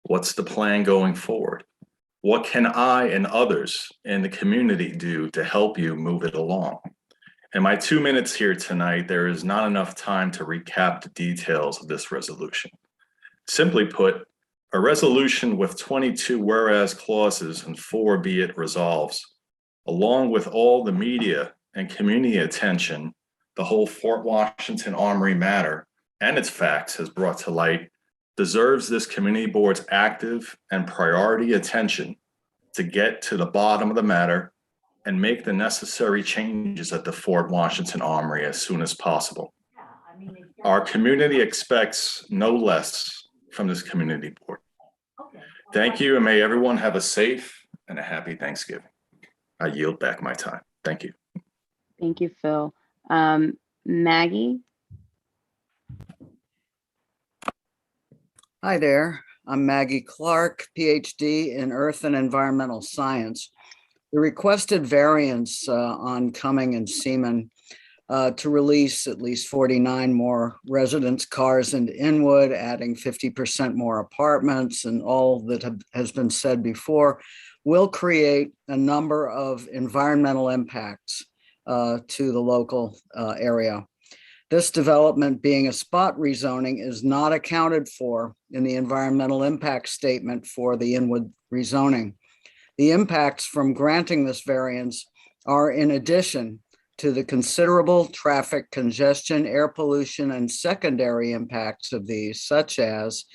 What's the plan going forward? What can I and others in the community do to help you move it along? In my 2 minutes here tonight, there is not enough time to recap the details of this resolution. Simply put, a resolution with 22 whereas clauses and 4 be it resolves, along with all the media and community attention the whole Fort Washington Armory matter and its facts has brought to light, deserves this community board's active and priority attention to get to the bottom of the matter and make the necessary changes at the Fort Washington Armory as soon as possible. Our community expects no less from this community board. Thank you, and may everyone have a safe and a happy Thanksgiving. I yield back my time. Thank you. Thank you, Phil. Maggie? Hi there. I'm Maggie Clark, PhD in Earth and Environmental Science. The requested variance on Cumming and Seaman to release at least 49 more residence cars into Inwood, adding 50% more apartments, and all that has been said before, will create a number of environmental impacts to the local area. This development, being a spot rezoning, is not accounted for in the environmental impact statement for the Inwood rezoning. The impacts from granting this variance are in addition to the considerable traffic congestion, air pollution, and secondary impacts of these, such as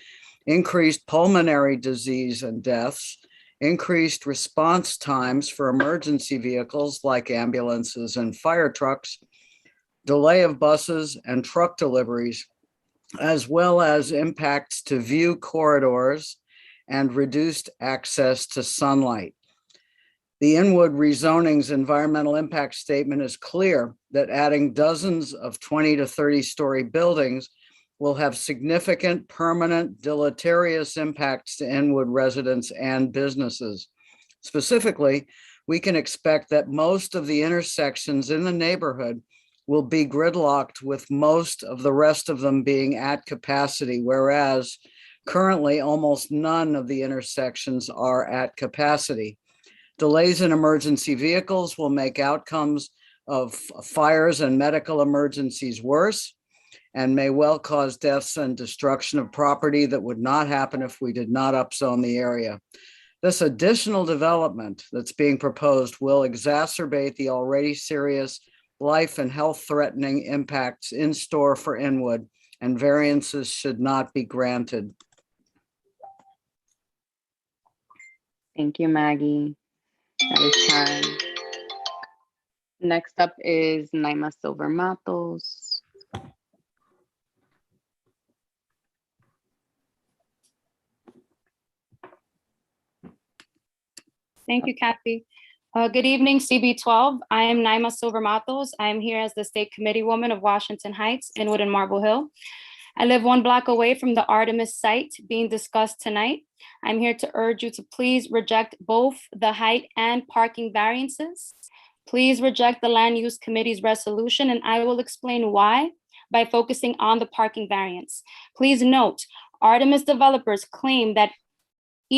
increased pulmonary disease and deaths, increased response times for emergency vehicles like ambulances and fire trucks, delay of buses and truck deliveries, as well as impacts to view corridors and reduced access to sunlight. The Inwood rezoning's environmental impact statement is clear that adding dozens of 20 to 30-story buildings will have significant, permanent, deleterious impacts to Inwood residents and businesses. Specifically, we can expect that most of the intersections in the neighborhood will be gridlocked, with most of the rest of them being at capacity, whereas currently almost none of the intersections are at capacity. Delays in emergency vehicles will make outcomes of fires and medical emergencies worse, and may well cause deaths and destruction of property that would not happen if we did not upzone the area. This additional development that's being proposed will exacerbate the already serious life and health threatening impacts in store for Inwood, and variances should not be granted. Thank you, Maggie. That is time. Next up is Naima Silver Matos. Thank you, Kathy. Good evening, CB12. I am Naima Silver Matos. I am here as the State Committee Woman of Washington Heights, Inwood and Marble Hill. I live 1 block away from the Artemis site being discussed tonight. I'm here to urge you to please reject both the height and parking variances. Please reject the Land Use Committee's resolution, and I will explain why by focusing on the parking variance. Please note, Artemis developers claim that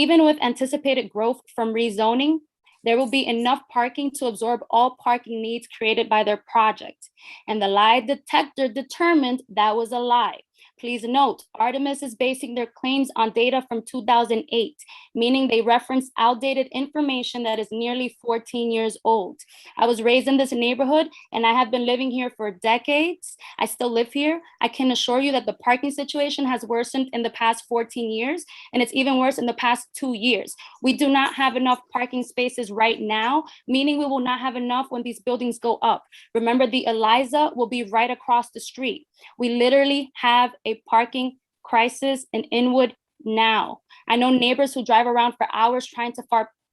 Even with anticipated growth from rezoning, there will be enough parking to absorb all parking needs created by their project. And the lie detector determined that was a lie. Please note, Artemis is basing their claims on data from 2008, meaning they reference outdated information that is nearly 14 years old. I was raised in this neighborhood and I have been living here for decades. I still live here. I can assure you that the parking situation has worsened in the past 14 years, and it's even worse in the past 2 years. We do not have enough parking spaces right now, meaning we will not have enough when these buildings go up. Remember, the Eliza will be right across the street. We literally have a parking crisis in Inwood now. I know neighbors who drive around for hours trying to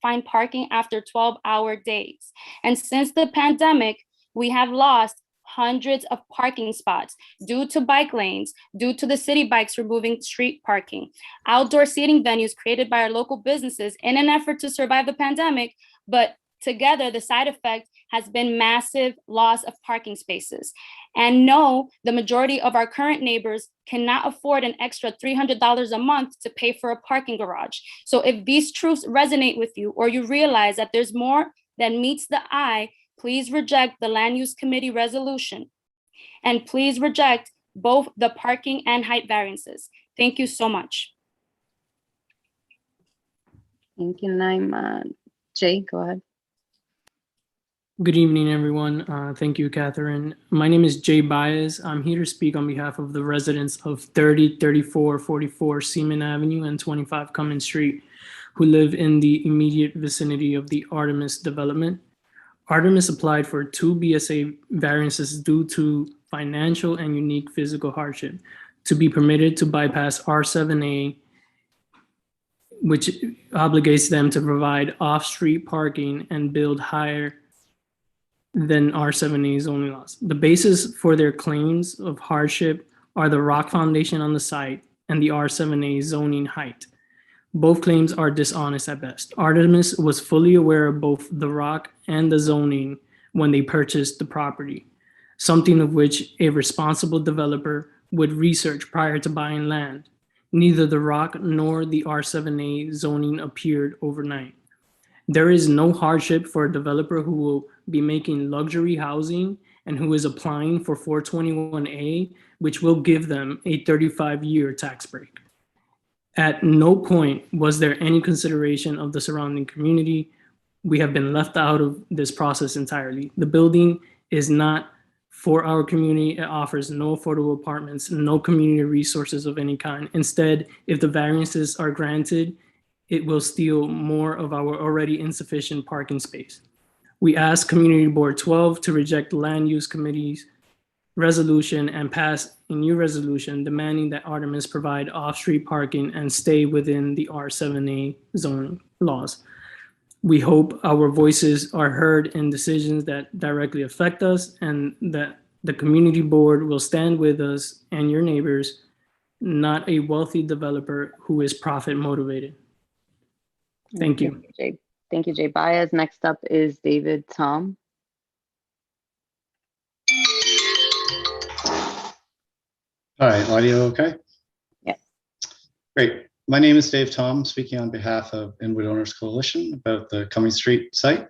find parking after 12-hour days. And since the pandemic, we have lost hundreds of parking spots due to bike lanes, due to the city bikes removing street parking, outdoor seating venues created by our local businesses in an effort to survive the pandemic, but together, the side effect has been massive loss of parking spaces. And no, the majority of our current neighbors cannot afford an extra $300 a month to pay for a parking garage. So if these truths resonate with you, or you realize that there's more than meets the eye, please reject the Land Use Committee resolution. And please reject both the parking and height variances. Thank you so much. Thank you, Naima. Jay, go ahead. Good evening, everyone. Thank you, Catherine. My name is Jay Baez. I'm here to speak on behalf of the residents of 30, 34, 44 Seaman Avenue and 25 Cummins Street, who live in the immediate vicinity of the Artemis development. Artemis applied for 2 BSA variances due to financial and unique physical hardship to be permitted to bypass R7A, which obligates them to provide off-street parking and build higher than R7A zoning laws. The basis for their claims of hardship are the rock foundation on the site and the R7A zoning height. Both claims are dishonest at best. Artemis was fully aware of both the rock and the zoning when they purchased the property, something of which a responsible developer would research prior to buying land. Neither the rock nor the R7A zoning appeared overnight. There is no hardship for a developer who will be making luxury housing and who is applying for 421A, which will give them a 35-year tax break. At no point was there any consideration of the surrounding community. We have been left out of this process entirely. The building is not for our community. It offers no affordable apartments, no community resources of any kind. Instead, if the variances are granted, it will steal more of our already insufficient parking space. We ask Community Board 12 to reject the Land Use Committee's resolution and pass a new resolution demanding that Artemis provide off-street parking and stay within the R7A zoning laws. We hope our voices are heard in decisions that directly affect us, and that the Community Board will stand with us and your neighbors, not a wealthy developer who is profit motivated. Thank you. Jay. Thank you, Jay Baez. Next up is David Tom. Hi, audio okay? Yeah. Great. My name is Dave Tom, speaking on behalf of Inwood Owners Coalition about the Cummings Street site.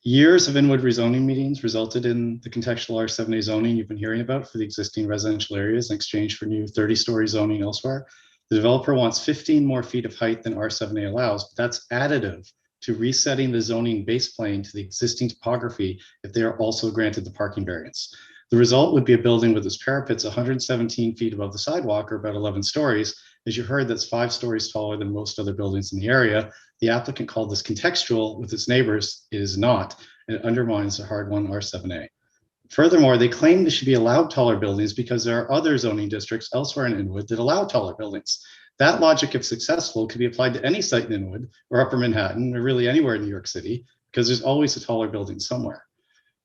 Years of Inwood rezoning meetings resulted in the contextual R7A zoning you've been hearing about for the existing residential areas in exchange for new 30-story zoning elsewhere. The developer wants 15 more feet of height than R7A allows, but that's additive to resetting the zoning base plane to the existing topography if they are also granted the parking variance. The result would be a building with its parapets 117 feet above the sidewalk, or about 11 stories. As you heard, that's 5 stories taller than most other buildings in the area. The applicant called this contextual with its neighbors. It is not, and it undermines the hard-won R7A. Furthermore, they claim they should be allowed taller buildings because there are other zoning districts elsewhere in Inwood that allow taller buildings. That logic, if successful, could be applied to any site in Inwood or Upper Manhattan, or really anywhere in New York City, because there's always a taller building somewhere.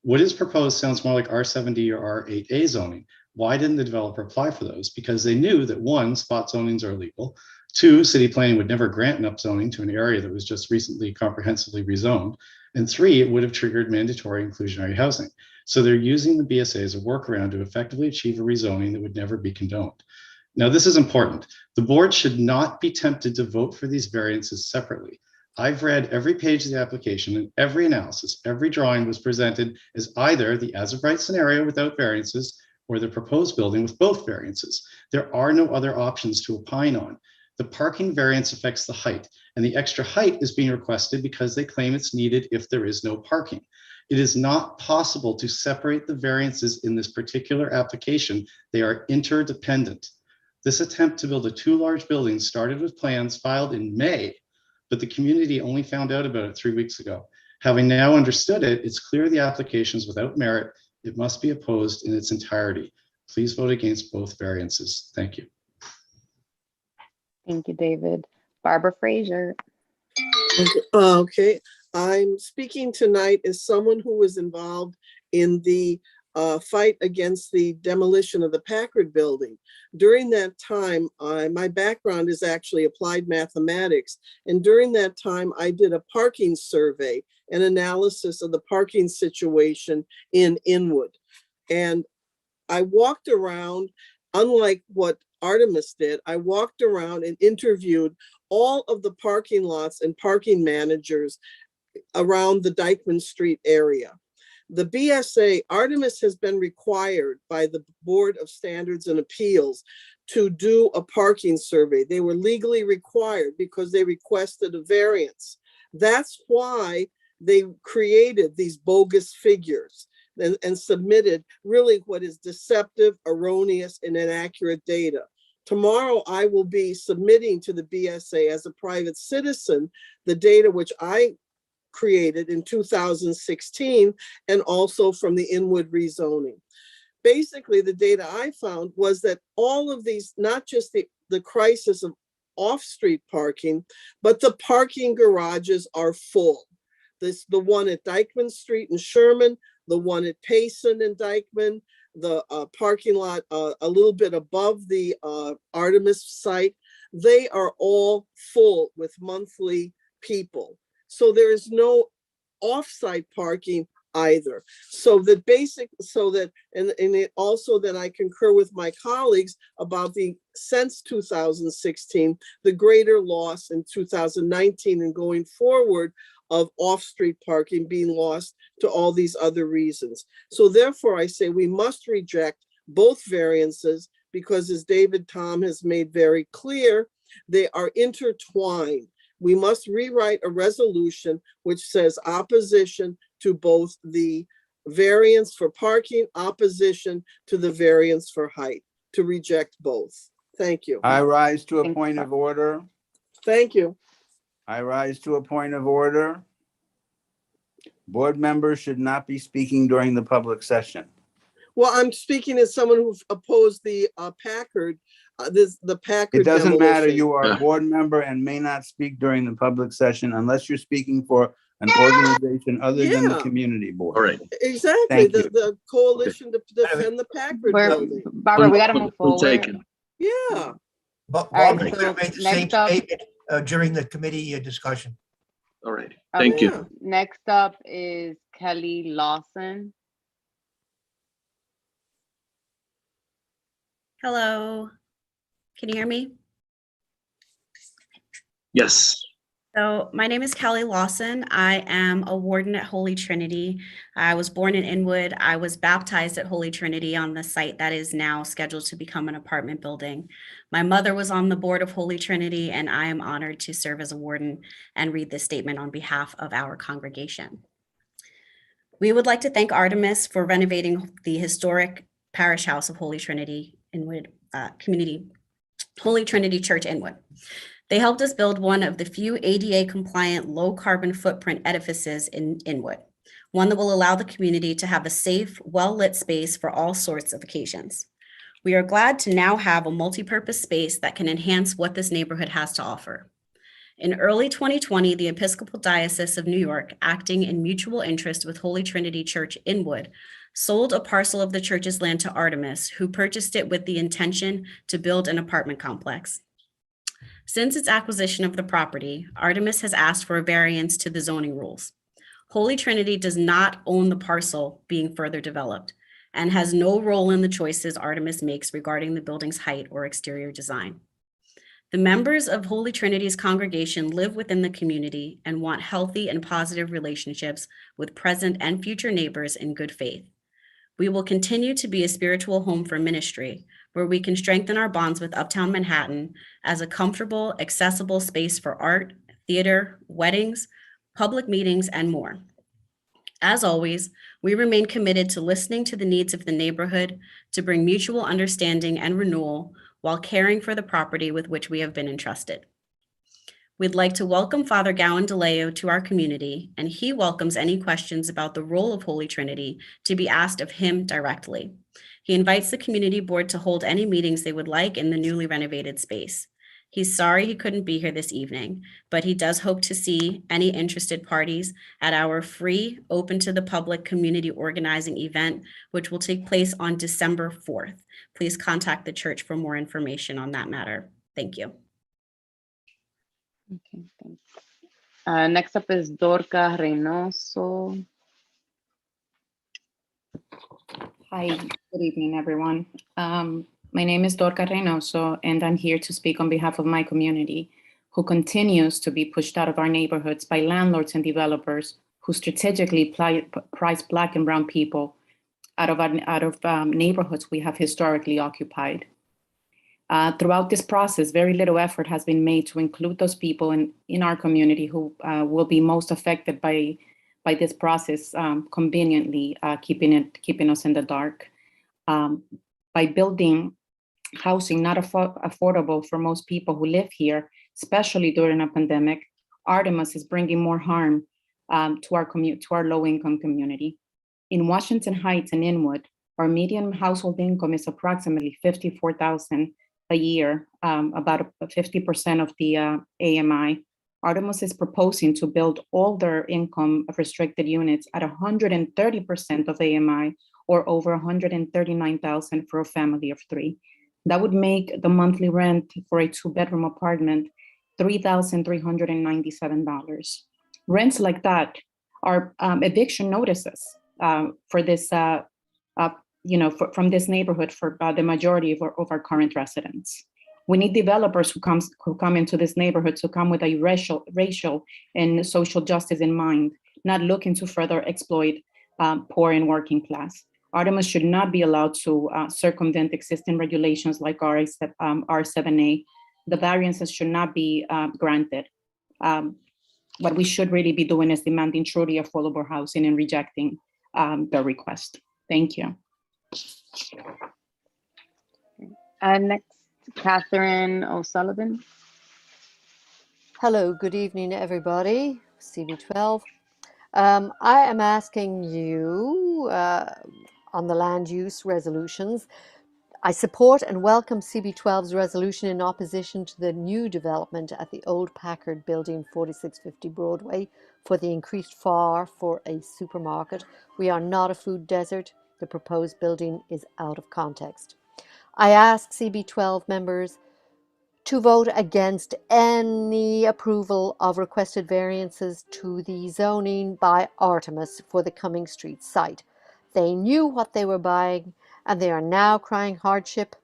What is proposed sounds more like R7D or R8A zoning. Why didn't the developer apply for those? Because they knew that 1, spot zonings are illegal. 2, city planning would never grant an upzoning to an area that was just recently comprehensively rezoned. And 3, it would have triggered mandatory inclusionary housing. So they're using the BSA as a workaround to effectively achieve a rezoning that would never be condoned. Now, this is important. The board should not be tempted to vote for these variances separately. I've read every page of the application, and every analysis, every drawing was presented as either the as-of-right scenario without variances or the proposed building with both variances. There are no other options to opine on. The parking variance affects the height, and the extra height is being requested because they claim it's needed if there is no parking. It is not possible to separate the variances in this particular application. They are interdependent. This attempt to build a too large building started with plans filed in May, but the community only found out about it 3 weeks ago. Having now understood it, it's clear the application is without merit. It must be opposed in its entirety. Please vote against both variances. Thank you. Thank you, David. Barbara Fraser. Okay, I'm speaking tonight as someone who was involved in the fight against the demolition of the Packard building. During that time, my background is actually applied mathematics. And during that time, I did a parking survey and analysis of the parking situation in Inwood. And I walked around, unlike what Artemis did, I walked around and interviewed all of the parking lots and parking managers around the Dyckman Street area. The BSA, Artemis has been required by the Board of Standards and Appeals to do a parking survey. They were legally required because they requested a variance. That's why they created these bogus figures and submitted really what is deceptive, erroneous, and inaccurate data. Tomorrow, I will be submitting to the BSA as a private citizen the data which I created in 2016 and also from the Inwood rezoning. Basically, the data I found was that all of these, not just the crisis of off-street parking, but the parking garages are full. The one at Dyckman Street in Sherman, the one at Payson and Dyckman, the parking lot a little bit above the Artemis site, they are all full with monthly people. So there is no off-site parking either. So that and it also that I concur with my colleagues about since 2016, the greater loss in 2019 and going forward of off-street parking being lost to all these other reasons. So therefore, I say we must reject both variances because, as David Tom has made very clear, they are intertwined. We must rewrite a resolution which says opposition to both the variance for parking, opposition to the variance for height, to reject both. Thank you. I rise to a point of order. Thank you. I rise to a point of order. Board members should not be speaking during the public session. Well, I'm speaking as someone who opposed the Packard, the Packard It doesn't matter. demolition. You are a board member and may not speak during the public session unless you're speaking for an organization other than the community board. All right. Exactly, Thank you. the coalition to defend the Packard building. Barbara, we got to move forward. Yeah. Barbara right, could have so made the next same up- statement during the committee discussion. All right. Thank you. Next up is Kelly Lawson. Hello, can you hear me? Yes. So my name is Kelly Lawson. I am a warden at Holy Trinity. I was born in Inwood. I was baptized at Holy Trinity on the site that is now scheduled to become an apartment building. My mother was on the board of Holy Trinity, and I am honored to serve as a warden and read this statement on behalf of our congregation. We would like to thank Artemis for renovating the historic parish house of Holy Trinity Inwood Community, Holy Trinity Church Inwood. They helped us build one of the few ADA compliant low carbon footprint edifices in Inwood, one that will allow the community to have a safe, well-lit space for all sorts of occasions. We are glad to now have a multi-purpose space that can enhance what this neighborhood has to offer. In early 2020, the Episcopal Diocese of New York, acting in mutual interest with Holy Trinity Church Inwood, sold a parcel of the church's land to Artemis, who purchased it with the intention to build an apartment complex. Since its acquisition of the property, Artemis has asked for a variance to the zoning rules. Holy Trinity does not own the parcel being further developed. and has no role in the choices Artemis makes regarding the building's height or exterior design. The members of Holy Trinity's congregation live within the community and want healthy and positive relationships with present and future neighbors in good faith. We will continue to be a spiritual home for ministry, where we can strengthen our bonds with Uptown Manhattan as a comfortable, accessible space for art, theater, weddings, public meetings, and more. As always, we remain committed to listening to the needs of the neighborhood to bring mutual understanding and renewal while caring for the property with which we have been entrusted. We'd like to welcome Father Gowan DeLeo to our community, and he welcomes any questions about the role of Holy Trinity to be asked of him directly. He invites the community board to hold any meetings they would like in the newly renovated space. He's sorry he couldn't be here this evening, but he does hope to see any interested parties at our free, open to the public community organizing event, which will take place on December 4th. Please contact the church for more information on that matter. Thank you. Okay, thanks. Next up is Dorca Reynoso. Hi, good evening, everyone. My name is Dorca Reynoso, and I'm here to speak on behalf of my community, who continues to be pushed out of our neighborhoods by landlords and developers who strategically price Black and Brown people out of neighborhoods we have historically occupied. Throughout this process, very little effort has been made to include those people in our community who will be most affected by this process, conveniently keeping us in the dark. By building housing not affordable for most people who live here, especially during a pandemic, Artemis is bringing more harm to our low-income community. In Washington Heights and Inwood, our median household income is approximately $54,000 a year, about 50% of the AMI. Artemis is proposing to build all their income restricted units at 130% of AMI, or over $139,000 for a family of 3. That would make the monthly rent for a 2-bedroom apartment $3,397. Rents like that are eviction notices for this, from this neighborhood for the majority of our current residents. We need developers who come into this neighborhood to come with a racial and social justice in mind, not looking to further exploit poor and working class. Artemis should not be allowed to circumvent existing regulations like R7A. The variances should not be granted. What we should really be doing is demanding truly affordable housing and rejecting the request. Thank you. Next, Catherine O'Sullivan. Hello, good evening, everybody. CB12. I am asking you on the land use resolutions. I support and welcome CB12's resolution in opposition to the new development at the old Packard building, 4650 Broadway, for the increased FAR for a supermarket. We are not a food desert. The proposed building is out of context. I ask CB12 members to vote against any approval of requested variances to the zoning by Artemis for the Cumming Street site. They knew what they were buying and they are now crying hardship.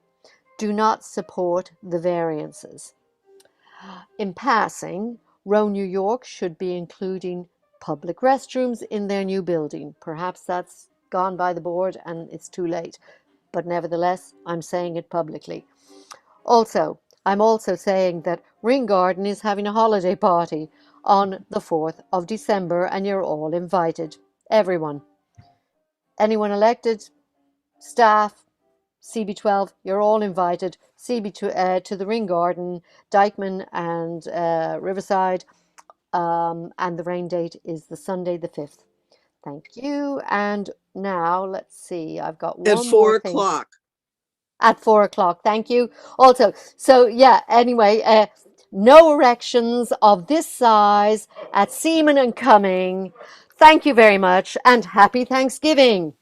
Do not support the variances. In passing, Row New York should be including public restrooms in their new building. Perhaps that's gone by the board and it's too late, but nevertheless, I'm saying it publicly. I'm also saying that Ring Garden is having a holiday party on the 4th of December and you're all invited. Everyone. Anyone elected, staff, CB12, you're all invited. To the Ring Garden, Dykeman and Riverside, and the rain date is the Sunday the 5th. Thank you. And now let's see, I've got one At more 4 thing. o'clock. At 4 o'clock. Thank you. Also, so yeah, anyway, no erections of this size at Seaman and Cumming. Thank you very much and happy Thanksgiving.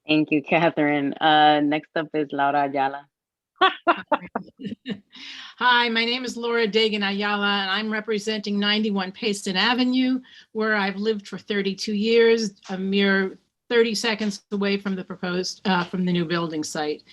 Thank you, Catherine. Next up is Laura Ayala. Hi, my name is Laura Dagan Ayala, and I'm representing 91 Payson Avenue, where I've lived for 32 years, a mere 30 seconds away from the proposed, from the new building site.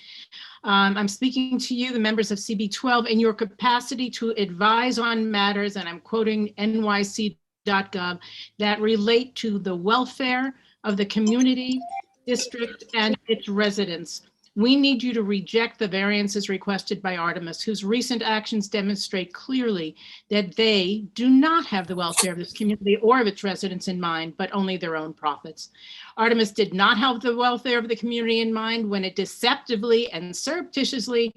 I'm speaking to you, the members of CB12, in your capacity to advise on matters, and I'm quoting nyc.gov, that relate to the welfare of the community, district, and its residents. We need you to reject the variances requested by Artemis, whose recent actions demonstrate clearly that they do not have the welfare of this community or of its residents in mind, but only their own profits. Artemis did not have the welfare of the community in mind when it deceptively and surreptitiously,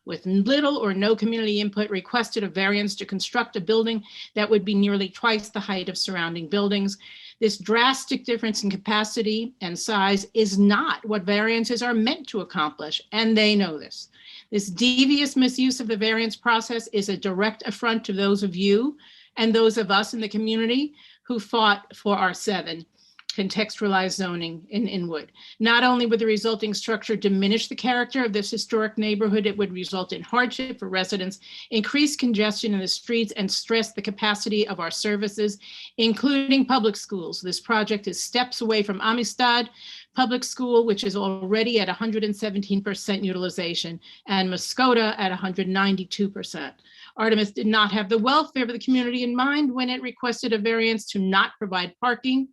with little or no community input, requested a variance to construct a building that would be nearly twice the height of surrounding buildings. This drastic difference in capacity and size is not what variances are meant to accomplish, and they know this. This devious misuse of the variance process is a direct affront to those of you and those of us in the community who fought for our 7 contextualized zoning in Inwood. Not only would the resulting structure diminish the character of this historic neighborhood, it would result in hardship for residents, increase congestion in the streets, and stress the capacity of our services, including public schools. This project is steps away from Amistad Public School, which is already at 117% utilization, and Muskota at 192%. Artemis did not have the welfare of the community in mind when it requested a variance to not provide parking,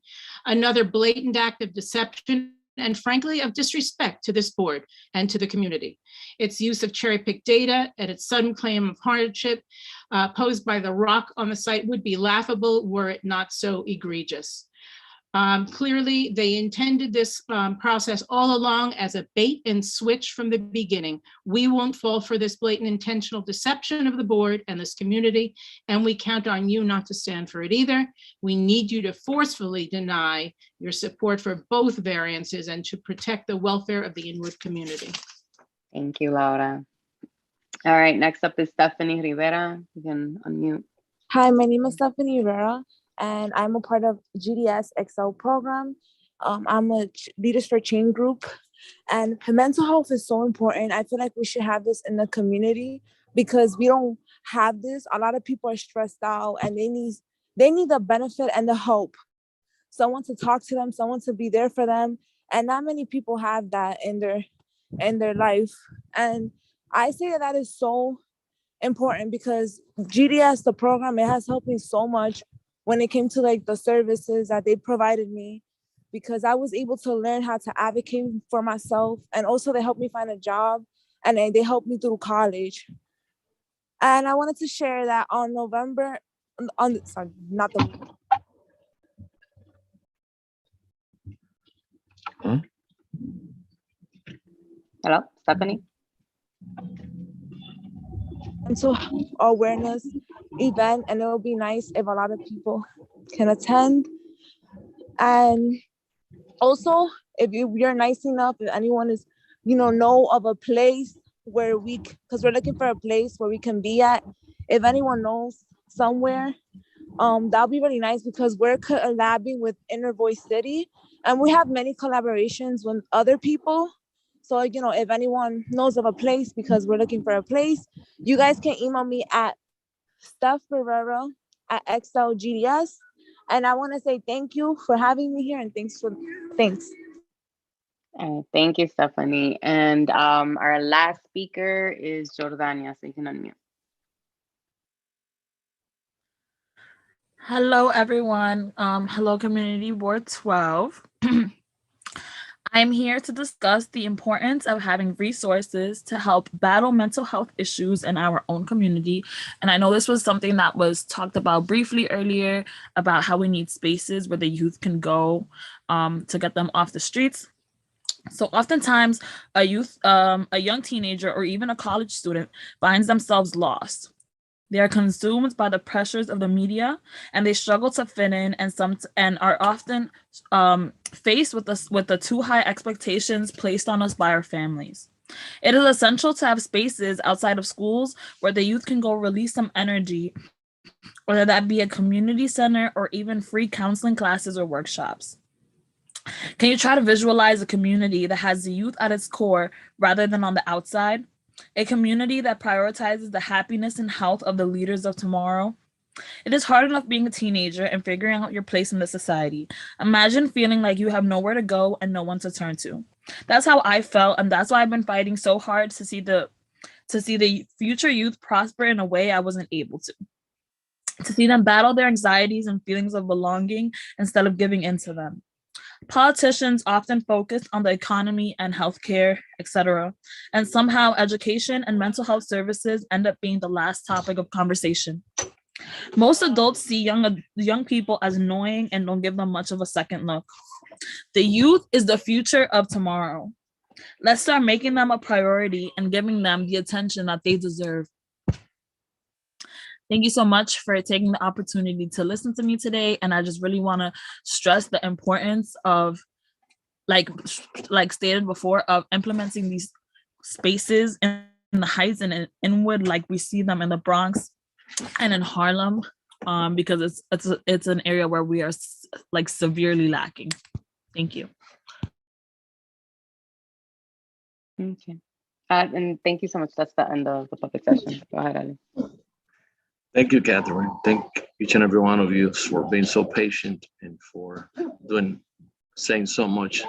another blatant act of deception and frankly of disrespect to this board and to the community. Its use of cherry-picked data and its sudden claim of hardship posed by the rock on the site would be laughable were it not so egregious. Clearly, they intended this process all along as a bait and switch from the beginning. We won't fall for this blatant intentional deception of the board and this community, and we count on you not to stand for it either. We need you to forcefully deny your support for both variances and to protect the welfare of the Inwood community. Thank you, Laura. All right, next up is Stephanie Rivera. You can unmute. Hi, my name is Stephanie Rivera, and I'm a part of GDS XL program. I'm a Leaders for Change group, and mental health is so important. I feel like we should have this in the community because we don't have this. A lot of people are stressed out, and they need the benefit and the help. Someone to talk to them, someone to be there for them, and not many people have that in their life. And I say that is so important because GDS, the program, it has helped me so much when it came to like the services that they provided me, because I was able to learn how to advocate for myself, and also they helped me find a job, and they helped me through college. And I wanted to share that on November, sorry, not the. Hello, Stephanie. Mental awareness event, and it will be nice if a lot of people can attend. And also, if you're nice enough, if anyone is, know of a place where because we're looking for a place where we can be at. If anyone knows somewhere, that'll be really nice because we're collabing with Inner Voice City, and we have many collaborations with other people. So, if anyone knows of a place, because we're looking for a place, you guys can email me at stephferrero@xlgds. And I want to say thank you for having me here, and thanks. Thank you, Stephanie. And our last speaker is Jordania, so you can unmute. Hello, everyone. Hello, Community Ward 12. I'm here to discuss the importance of having resources to help battle mental health issues in our own community. And I know this was something that was talked about briefly earlier about how we need spaces where the youth can go to get them off the streets. So oftentimes a young teenager or even a college student finds themselves lost. They are consumed by the pressures of the media, and they struggle to fit in, and are often faced with the too high expectations placed on us by our families. It is essential to have spaces outside of schools where the youth can go release some energy, whether that be a community center or even free counseling classes or workshops. Can you try to visualize a community that has the youth at its core rather than on the outside? A community that prioritizes the happiness and health of the leaders of tomorrow. It is hard enough being a teenager and figuring out your place in the society. Imagine feeling like you have nowhere to go and no one to turn to. That's how I felt, and that's why I've been fighting so hard to see the future youth prosper in a way I wasn't able to see them battle their anxieties and feelings of belonging instead of giving in to them. Politicians often focus on the economy and healthcare, etc., and somehow education and mental health services end up being the last topic of conversation. Most adults see young people as annoying and don't give them much of a second look. The youth is the future of tomorrow. Let's start making them a priority and giving them the attention that they deserve. Thank you so much for taking the opportunity to listen to me today. And I just really want to stress the importance of, like stated before, of implementing these spaces in the Heights and in Inwood, like we see them in the Bronx and in Harlem, because it's an area where we are like severely lacking. Thank you. Okay. And thank you so much. That's the end of the public session. Go ahead, Ali. Thank you, Catherine. Thank each and every one of you for being so patient and for saying so much,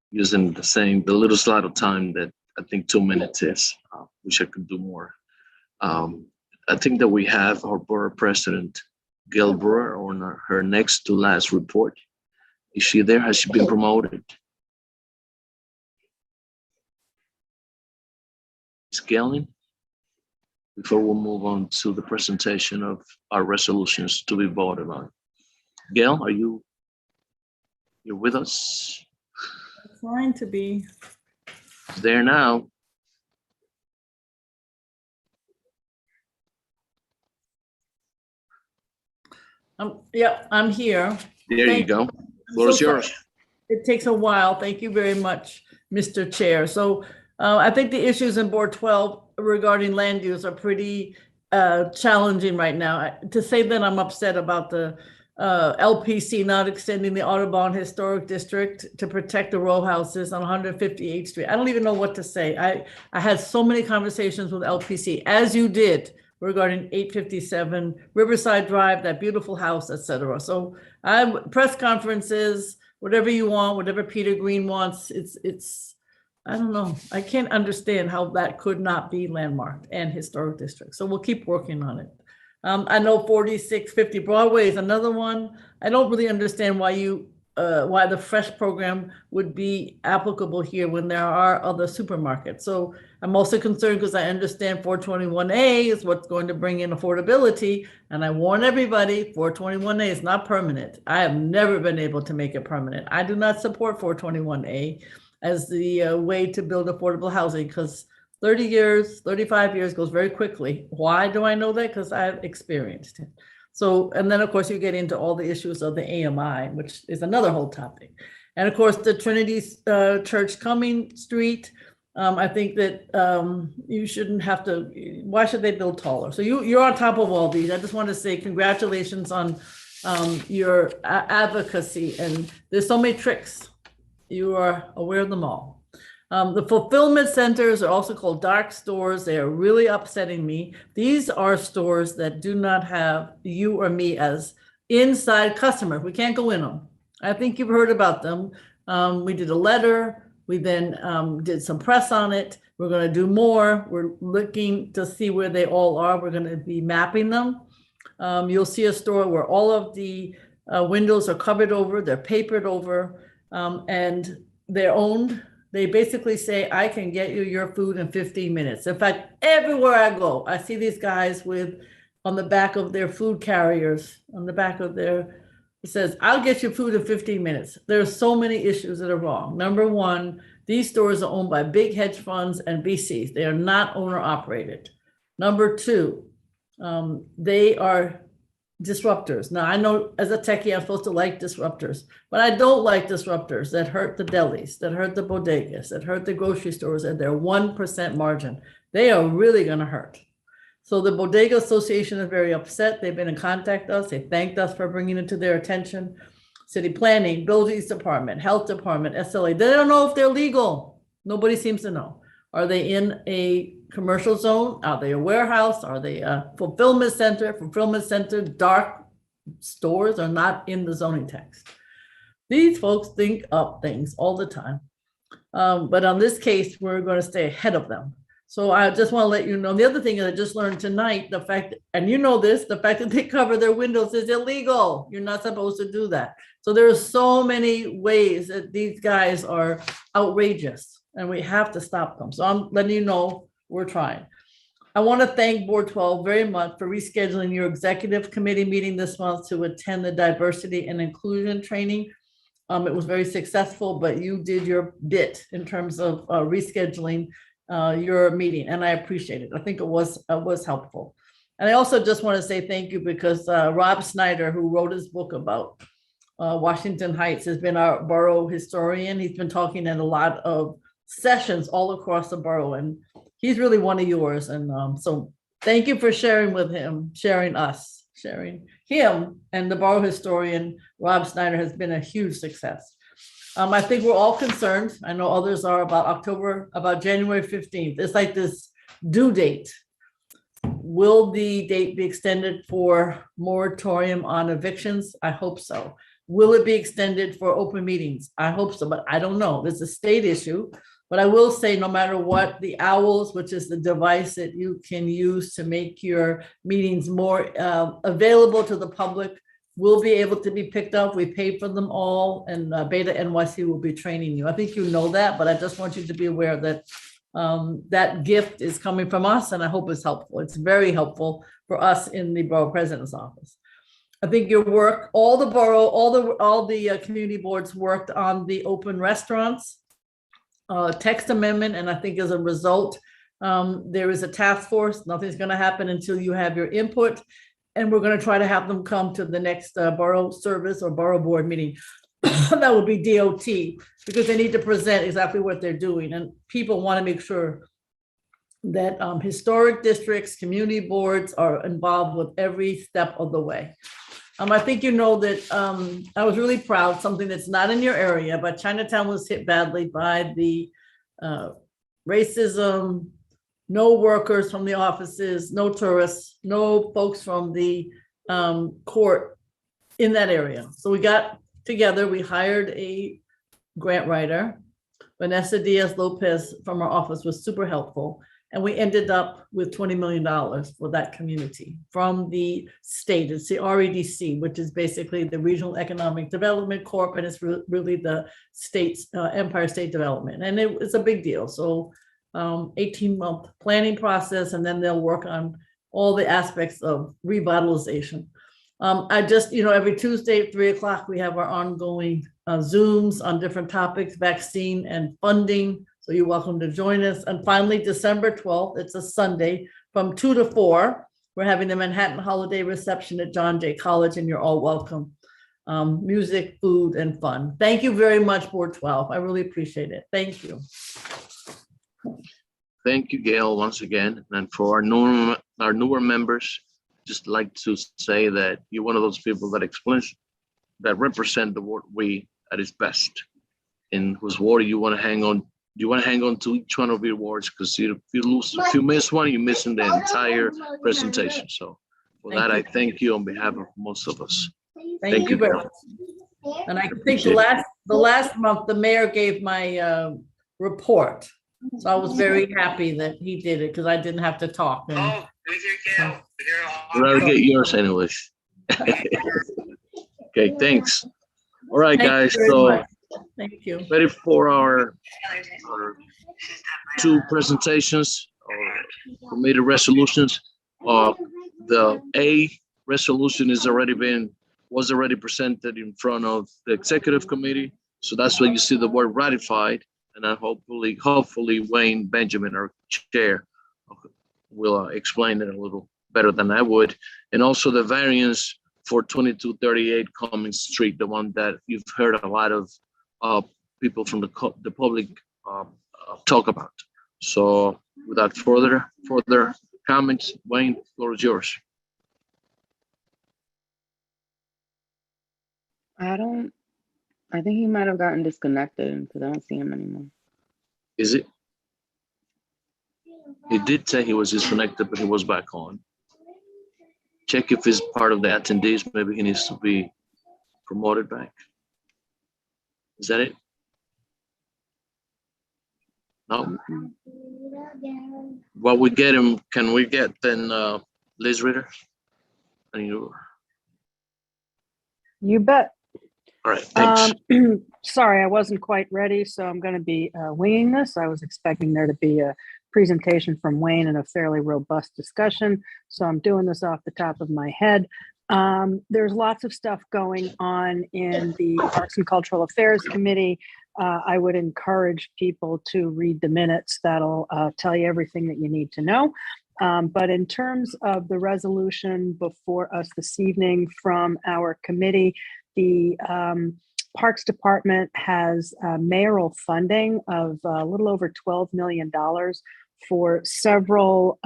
using the little slot of time that I think 2 minutes is. Wish I could do more. I think that we have our board president, Gail Brewer, on her next to last report. Is she there? Has she been promoted? Is Gail in? Before we move on to the presentation of our resolutions to be voted on. Gail, you're with us? Trying to be. There now. Yeah, I'm here. There you go. Floor is yours. It takes a while. Thank you very much, Mr. Chair. So I think the issues in Board 12 regarding land use are pretty challenging right now. To say that I'm upset about the LPC not extending the Audubon Historic District to protect the row houses on 158th Street. I don't even know what to say. I had so many conversations with LPC, as you did, regarding 857 Riverside Drive, that beautiful house, etc. So press conferences, whatever you want, whatever Peter Green wants, it's I don't know. I can't understand how that could not be landmarked and historic district. So we'll keep working on it. I know 4650 Broadway is another one. I don't really understand why the Fresh program would be applicable here when there are other supermarkets. So I'm also concerned because I understand 421A is what's going to bring in affordability. And I warn everybody, 421A is not permanent. I have never been able to make it permanent. I do not support 421A as the way to build affordable housing, because 30 years, 35 years goes very quickly. Why do I know that? Because I've experienced it. So, and then of course you get into all the issues of the AMI, which is another whole topic. And of course the Trinity Church Cumming Street, I think that you shouldn't have to, why should they build taller? So you're on top of all these. I just want to say congratulations on your advocacy, and there's so many tricks. You are aware of them all. The fulfillment centers are also called dark stores. They are really upsetting me. These are stores that do not have you or me as inside customers. We can't go in them. I think you've heard about them. We did a letter. We then did some press on it. We're going to do more. We're looking to see where they all are. We're going to be mapping them. You'll see a store where all of the windows are covered over, they're papered over, and they're owned. They basically say, I can get you your food in 15 minutes. In fact, everywhere I go, I see these guys with, on the back of their food carriers, on the back of their, it says, I'll get you food in 15 minutes. There are so many issues that are wrong. Number one, these stores are owned by big hedge funds and VCs. They are not owner operated. Number two, they are disruptors. Now, I know as a techie, I'm supposed to like disruptors, but I don't like disruptors that hurt the delis, that hurt the bodegas, that hurt the grocery stores at their 1% margin. They are really going to hurt. So the Bodega Association is very upset. They've been in contact with us. They thanked us for bringing it to their attention. City Planning, Buildings Department, Health Department, SLA. They don't know if they're legal. Nobody seems to know. Are they in a commercial zone? Are they a warehouse? Are they a fulfillment center? Fulfillment center, dark stores are not in the zoning text. These folks think up things all the time. But on this case, we're going to stay ahead of them. So I just want to let you know, the other thing that I just learned tonight, the fact, and you know this, the fact that they cover their windows is illegal. You're not supposed to do that. So there are so many ways that these guys are outrageous and we have to stop them. So I'm letting you know we're trying. I want to thank Board 12 very much for rescheduling your executive committee meeting this month to attend the diversity and inclusion training. It was very successful, but you did your bit in terms of rescheduling your meeting, and I appreciate it. I think it was helpful. And I also just want to say thank you because Rob Snyder, who wrote his book about Washington Heights, has been our borough historian. He's been talking in a lot of sessions all across the borough, and he's really one of yours. And so thank you for sharing with him, sharing him, and the borough historian, Rob Snyder, has been a huge success. I think we're all concerned. I know others are about January 15th. It's like this due date. Will the date be extended for moratorium on evictions? I hope so. Will it be extended for open meetings? I hope so, but I don't know. It's a state issue. But I will say, no matter what, the OWLs, which is the device that you can use to make your meetings more available to the public, will be able to be picked up. We paid for them all, and Beta NYC will be training you. I think you know that, but I just want you to be aware that that gift is coming from us, and I hope it's helpful. It's very helpful for us in the borough president's office. I think your work, all the community boards worked on the open restaurants text amendment, and I think as a result, there is a task force. Nothing's going to happen until you have your input, and we're going to try to have them come to the next borough service or borough board meeting. That will be DOT, because they need to present exactly what they're doing, and people want to make sure that historic districts, community boards are involved with every step of the way. I think you know that I was really proud, something that's not in your area, but Chinatown was hit badly by the racism, no workers from the offices, no tourists, no folks from the court in that area. So we got together, we hired a grant writer. Vanessa Diaz-Lopez from our office was super helpful. And we ended up with $20 million for that community from the state. It's the REDC, which is basically the Regional Economic Development Corp, and it's really the state's Empire State Development. And it's a big deal. So 18-month planning process, and then they'll work on all the aspects of revitalization. I just, every Tuesday at 3:00, we have our ongoing Zooms on different topics, vaccine and funding. So you're welcome to join us. And finally, December 12th, it's a Sunday from 2 to 4. We're having the Manhattan Holiday Reception at John Jay College, and you're all welcome. Music, food, and fun. Thank you very much, Board 12. I really appreciate it. Thank you. Thank you, Gail, once again. And for our newer members, just like to say that you're one of those people that represent the ward we at its best, in whose ward you want to hang on. You want to hang on to each one of your words, because if you miss one, you're missing the entire presentation. So for that, I thank you on behalf of most of us. Thank you very much. And I think the last month, the mayor gave my report. So I was very happy that he did it, because I didn't have to talk. And, We'll get yours anyways. Okay, thanks. All right, guys. So thank you. Ready for our two presentations or committee resolutions. The A resolution was already presented in front of the executive committee. So that's why you see the word ratified. And then hopefully Wayne Benjamin, our chair, will explain it a little better than I would. And also the variance for 2238 Cummings Street, the one that you've heard a lot of people from the public talk about. So without further comments, Wayne, the floor is yours. I think he might have gotten disconnected because I don't see him anymore. Is it? He did say he was disconnected, but he was back on. Check if he's part of the attendees. Maybe he needs to be promoted back. Is that it? No. Well, we get him. Can we get then Liz Ritter? And you. You bet. All right. Thanks. Sorry, I wasn't quite ready, so I'm going to be winging this. I was expecting there to be a presentation from Wayne and a fairly robust discussion, so I'm doing this off the top of my head. There's lots of stuff going on in the Arts and Cultural Affairs Committee. I would encourage people to read the minutes. That'll tell you everything that you need to know. But in terms of the resolution before us this evening from our committee, the Parks Department has mayoral funding of a little over $12 million for several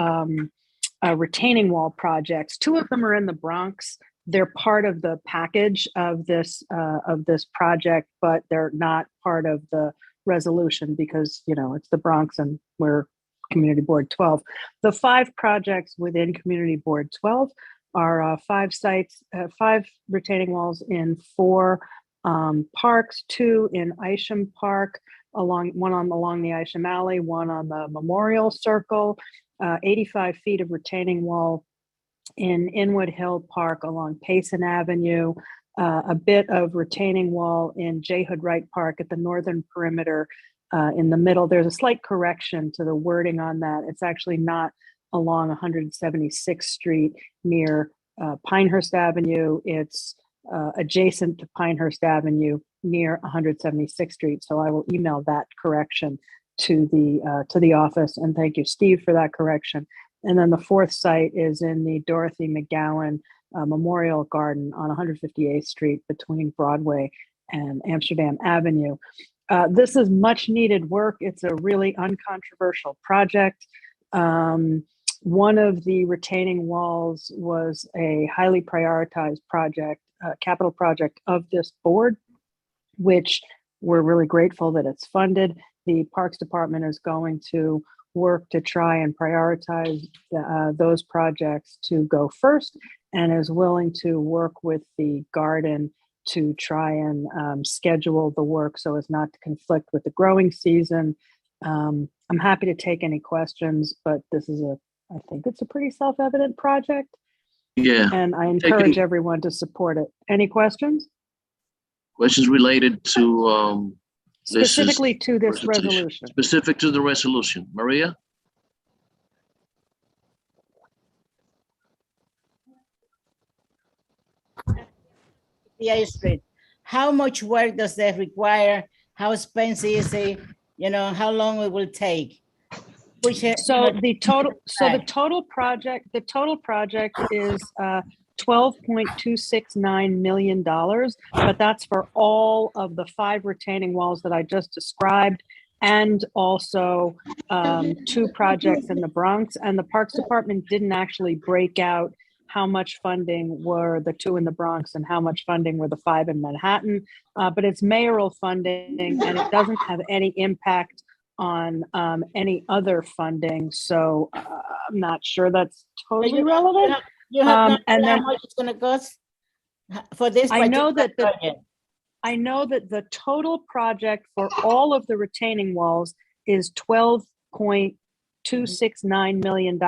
retaining wall projects. Two of them are in the Bronx. They're part of the package of this project, but they're not part of the resolution because, you know, it's the Bronx and we're Community Board 12. The 5 projects within Community Board 12 are 5 sites, 5 retaining walls in 4 parks, 2 in Isham Park, along the Isham Alley, 1 on the Memorial Circle, 85 feet of retaining wall in Inwood Hill Park along Payson Avenue, a bit of retaining wall in J. Hood Wright Park at the northern perimeter in the middle. There's a slight correction to the wording on that. It's actually not along 176th Street near Pinehurst Avenue. It's adjacent to Pinehurst Avenue near 176th Street. So I will email that correction to the office. And thank you, Steve, for that correction. And then the 4th site is in the Dorothy McGowan Memorial Garden on 158th Street between Broadway and Amsterdam Avenue. This is much needed work. It's a really uncontroversial project. One of the retaining walls was a highly prioritized project, capital project of this board, which we're really grateful that it's funded. The Parks Department is going to work to try and prioritize those projects to go first and is willing to work with the garden to try and schedule the work so as not to conflict with the growing season. I'm happy to take any questions, but this is I think it's a pretty self-evident project. Yeah. And I encourage everyone to support it. Any questions? Questions related to Specifically to this resolution. Specific to the resolution. Maria? The Street. How much work does that require? How expensive is it? You know, how long it will take? The total project is $12.269 million, but that's for all of the 5 retaining walls that I just described, and also 2 projects in the Bronx. And the Parks Department didn't actually break out how much funding were the 2 in the Bronx and how much funding were the 5 in Manhattan, but it's mayoral funding and it doesn't have any impact on any other funding. So I'm not sure that's totally relevant. You have no idea how much it's going to cost for this. I know that the total project for all of the retaining walls is $12.269 million.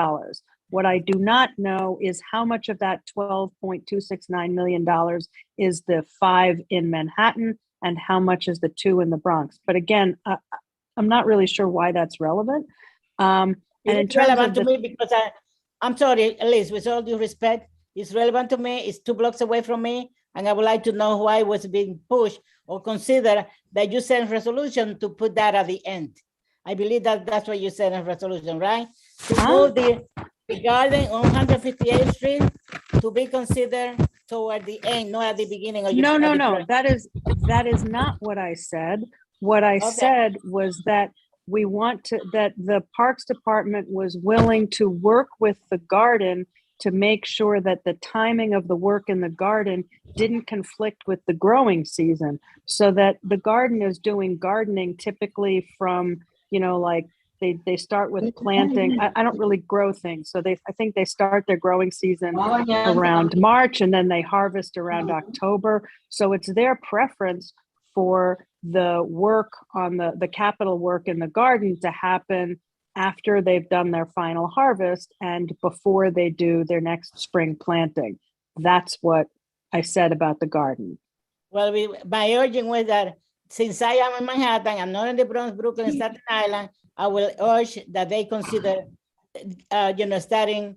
What I do not know is how much of that $12.269 million is the 5 in Manhattan and how much is the 2 in the Bronx. But again, I'm not really sure why that's relevant. And in terms relevant of to me because I'm sorry, Liz, with all due respect, it's relevant to me. It's 2 blocks away from me. And I would like to know why it was being pushed or consider that you sent resolution to put that at the end. I believe that that's what you said in resolution, right? To move the garden on 158th Street to be considered toward the end, not at the beginning. Of No. That is not what I said. What I said was that that the Parks Department was willing to work with the garden to make sure that the timing of the work in the garden didn't conflict with the growing season, so that the garden is doing gardening typically from, like they start with planting. I don't really grow things, so I think they start their growing season around March, and then they harvest around October. So it's their preference for the work on the capital work in the garden to happen after they've done their final harvest and before they do their next spring planting. That's what I said about the garden. Well, my urging was that since I am in Manhattan, I'm not in the Bronx, Brooklyn, Staten Island, I will urge that they consider, starting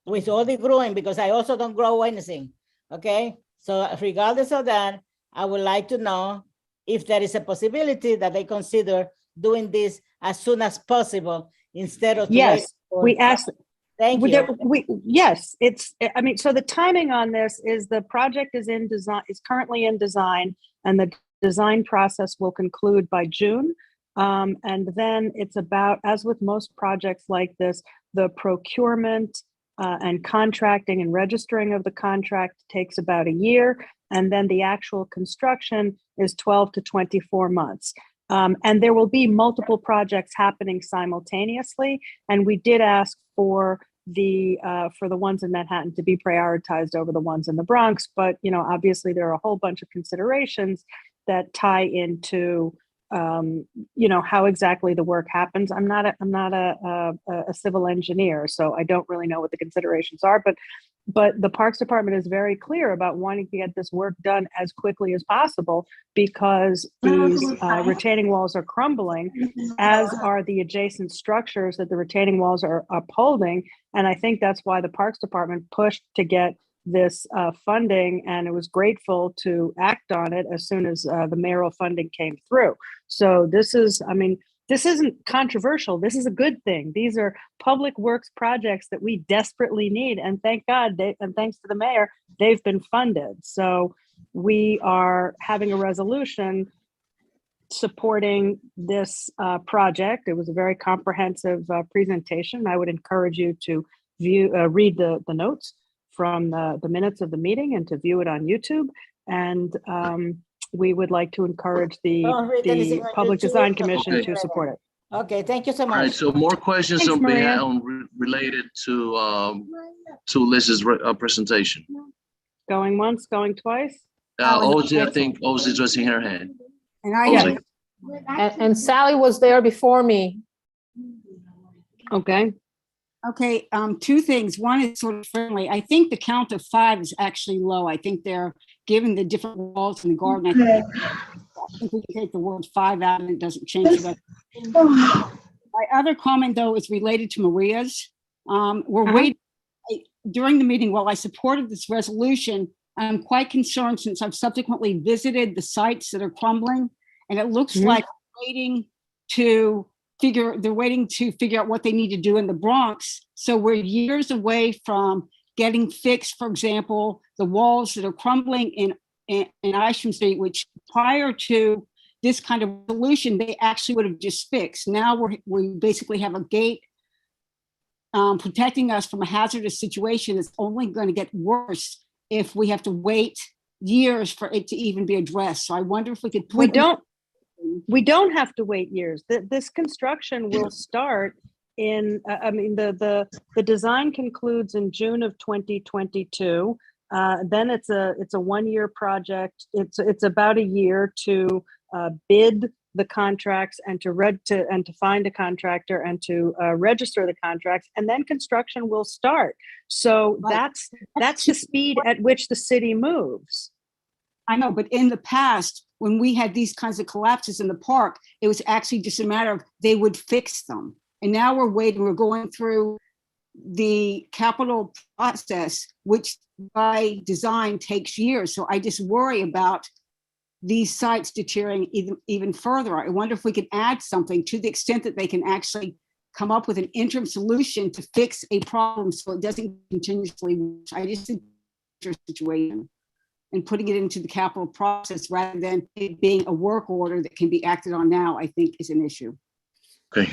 with all the growing, because I also don't grow anything, okay? So regardless of that, I would like to know if there is a possibility that they consider doing this as soon as possible instead of Yes, we asked. Thank you. Yes, so the timing on this is the project is currently in design, and the design process will conclude by June. And then it's about, as with most projects like this, the procurement and contracting and registering of the contract takes about a year. And then the actual construction is 12 to 24 months. And there will be multiple projects happening simultaneously. And we did ask for the ones in Manhattan to be prioritized over the ones in the Bronx. But, obviously there are a whole bunch of considerations that tie into, how exactly the work happens. I'm not a civil engineer, so I don't really know what the considerations are, but the Parks Department is very clear about wanting to get this work done as quickly as possible because these retaining walls are crumbling, as are the adjacent structures that the retaining walls are upholding. And I think that's why the Parks Department pushed to get this funding, and it was grateful to act on it as soon as the mayoral funding came through. So this isn't controversial. This is a good thing. These are public works projects that we desperately need. And thank God, and thanks to the mayor, they've been funded. So we are having a resolution supporting this project. It was a very comprehensive presentation. I would encourage you to read the notes from the minutes of the meeting and to view it on YouTube. And we would like to encourage the Public Design Commission to support it. Okay, thank you so much. All right, so more questions Thanks, on Maria. behalf related to Liz's presentation. Going once, going twice. Ozzy, I think Ozzy's raising her hand. And I Ozzy. and Sally was there before me. Okay. Okay, two things. One is sort of friendly. I think the count of 5 is actually low. I think they're given the different walls in the garden. I think we can take the word 5 out and it doesn't change it. My other comment though is related to Maria's. We're waiting during the meeting. While I supported this resolution, I'm quite concerned since I've subsequently visited the sites that are crumbling, and it looks like they're waiting to figure out what they need to do in the Bronx. So we're years away from getting fixed, for example, the walls that are crumbling in Isham Street, which prior to this kind of solution, they actually would have just fixed. Now we basically have a gate protecting us from a hazardous situation that's only going to get worse if we have to wait years for it to even be addressed. So I wonder if we could We don't have to wait years. This construction will start in, the design concludes in June of 2022. Then it's a 1-year project. It's about a year to bid the contracts and to find a contractor and to register the contracts, and then construction will start. So that's the speed at which the city moves. I know, but in the past, when we had these kinds of collapses in the park, it was actually just a matter of they would fix them. And now we're waiting, we're going through the capital process, which by design takes years. So I just worry about these sites deteriorating even further. I wonder if we can add something to the extent that they can actually come up with an interim solution to fix a problem so it doesn't continuously. I just think it's a situation. And putting it into the capital process rather than it being a work order that can be acted on now, I think is an issue. Okay.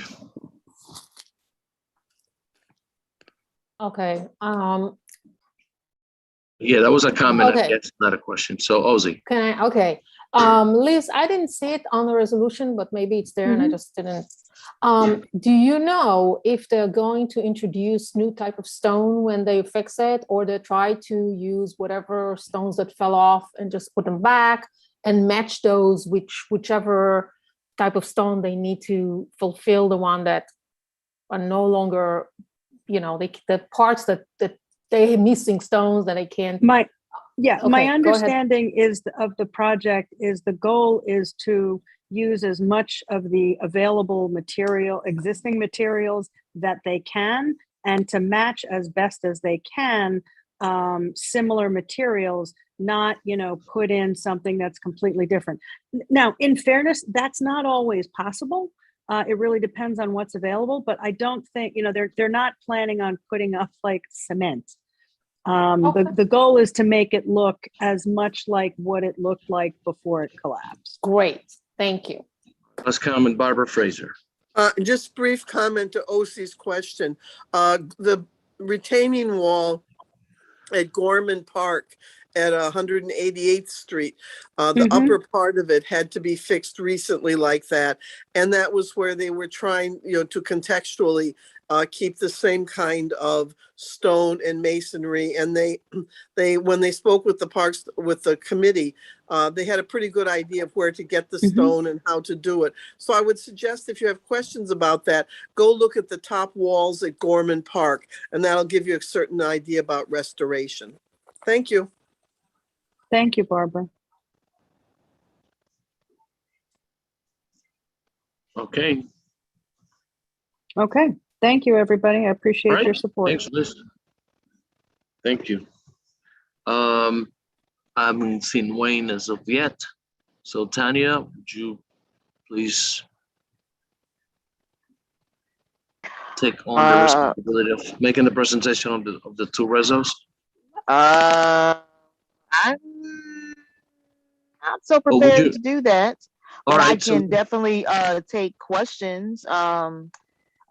Okay. Yeah, that was a comment. Okay. It's not a question. So Ozzy. Okay. Liz, I didn't see it on the resolution, but maybe it's there and I just didn't Do you know if they're going to introduce new type of stone when they fix it, or they try to use whatever stones that fell off and just put them back and match those whichever type of stone they need to fulfill the one that are no longer, the parts that they're missing stones that they can't. My Okay, go understanding is of the project is the goal is to use as much of the available existing materials that they can, and to match as best as they can similar materials, not, put in something that's completely different. Now, in fairness, that's not always possible. It really depends on what's available, but I don't think, they're not planning on putting up like cement. The goal is to make it look as much like what it looked like before it collapsed. Great, thank you. Last comment, Barbara Fraser. Just brief comment to OC's question. The retaining wall at Gorman Park at 188th Street, the upper part of it had to be fixed recently like that. And that was where they were trying, to contextually keep the same kind of stone and masonry. And when they spoke with the committee, they had a pretty good idea of where to get the stone and how to do it. So I would suggest, if you have questions about that, go look at the top walls at Gorman Park, and that'll give you a certain idea about restoration. Thank you. Thank you, Barbara. Okay. Okay. Thank you, everybody. I appreciate your support. Thanks, Liz. Thank you. I haven't seen Wayne as of yet. So Tanya, would you please take on the responsibility of making the presentation of the two resos? I'm not so prepared to do that, but I can definitely take questions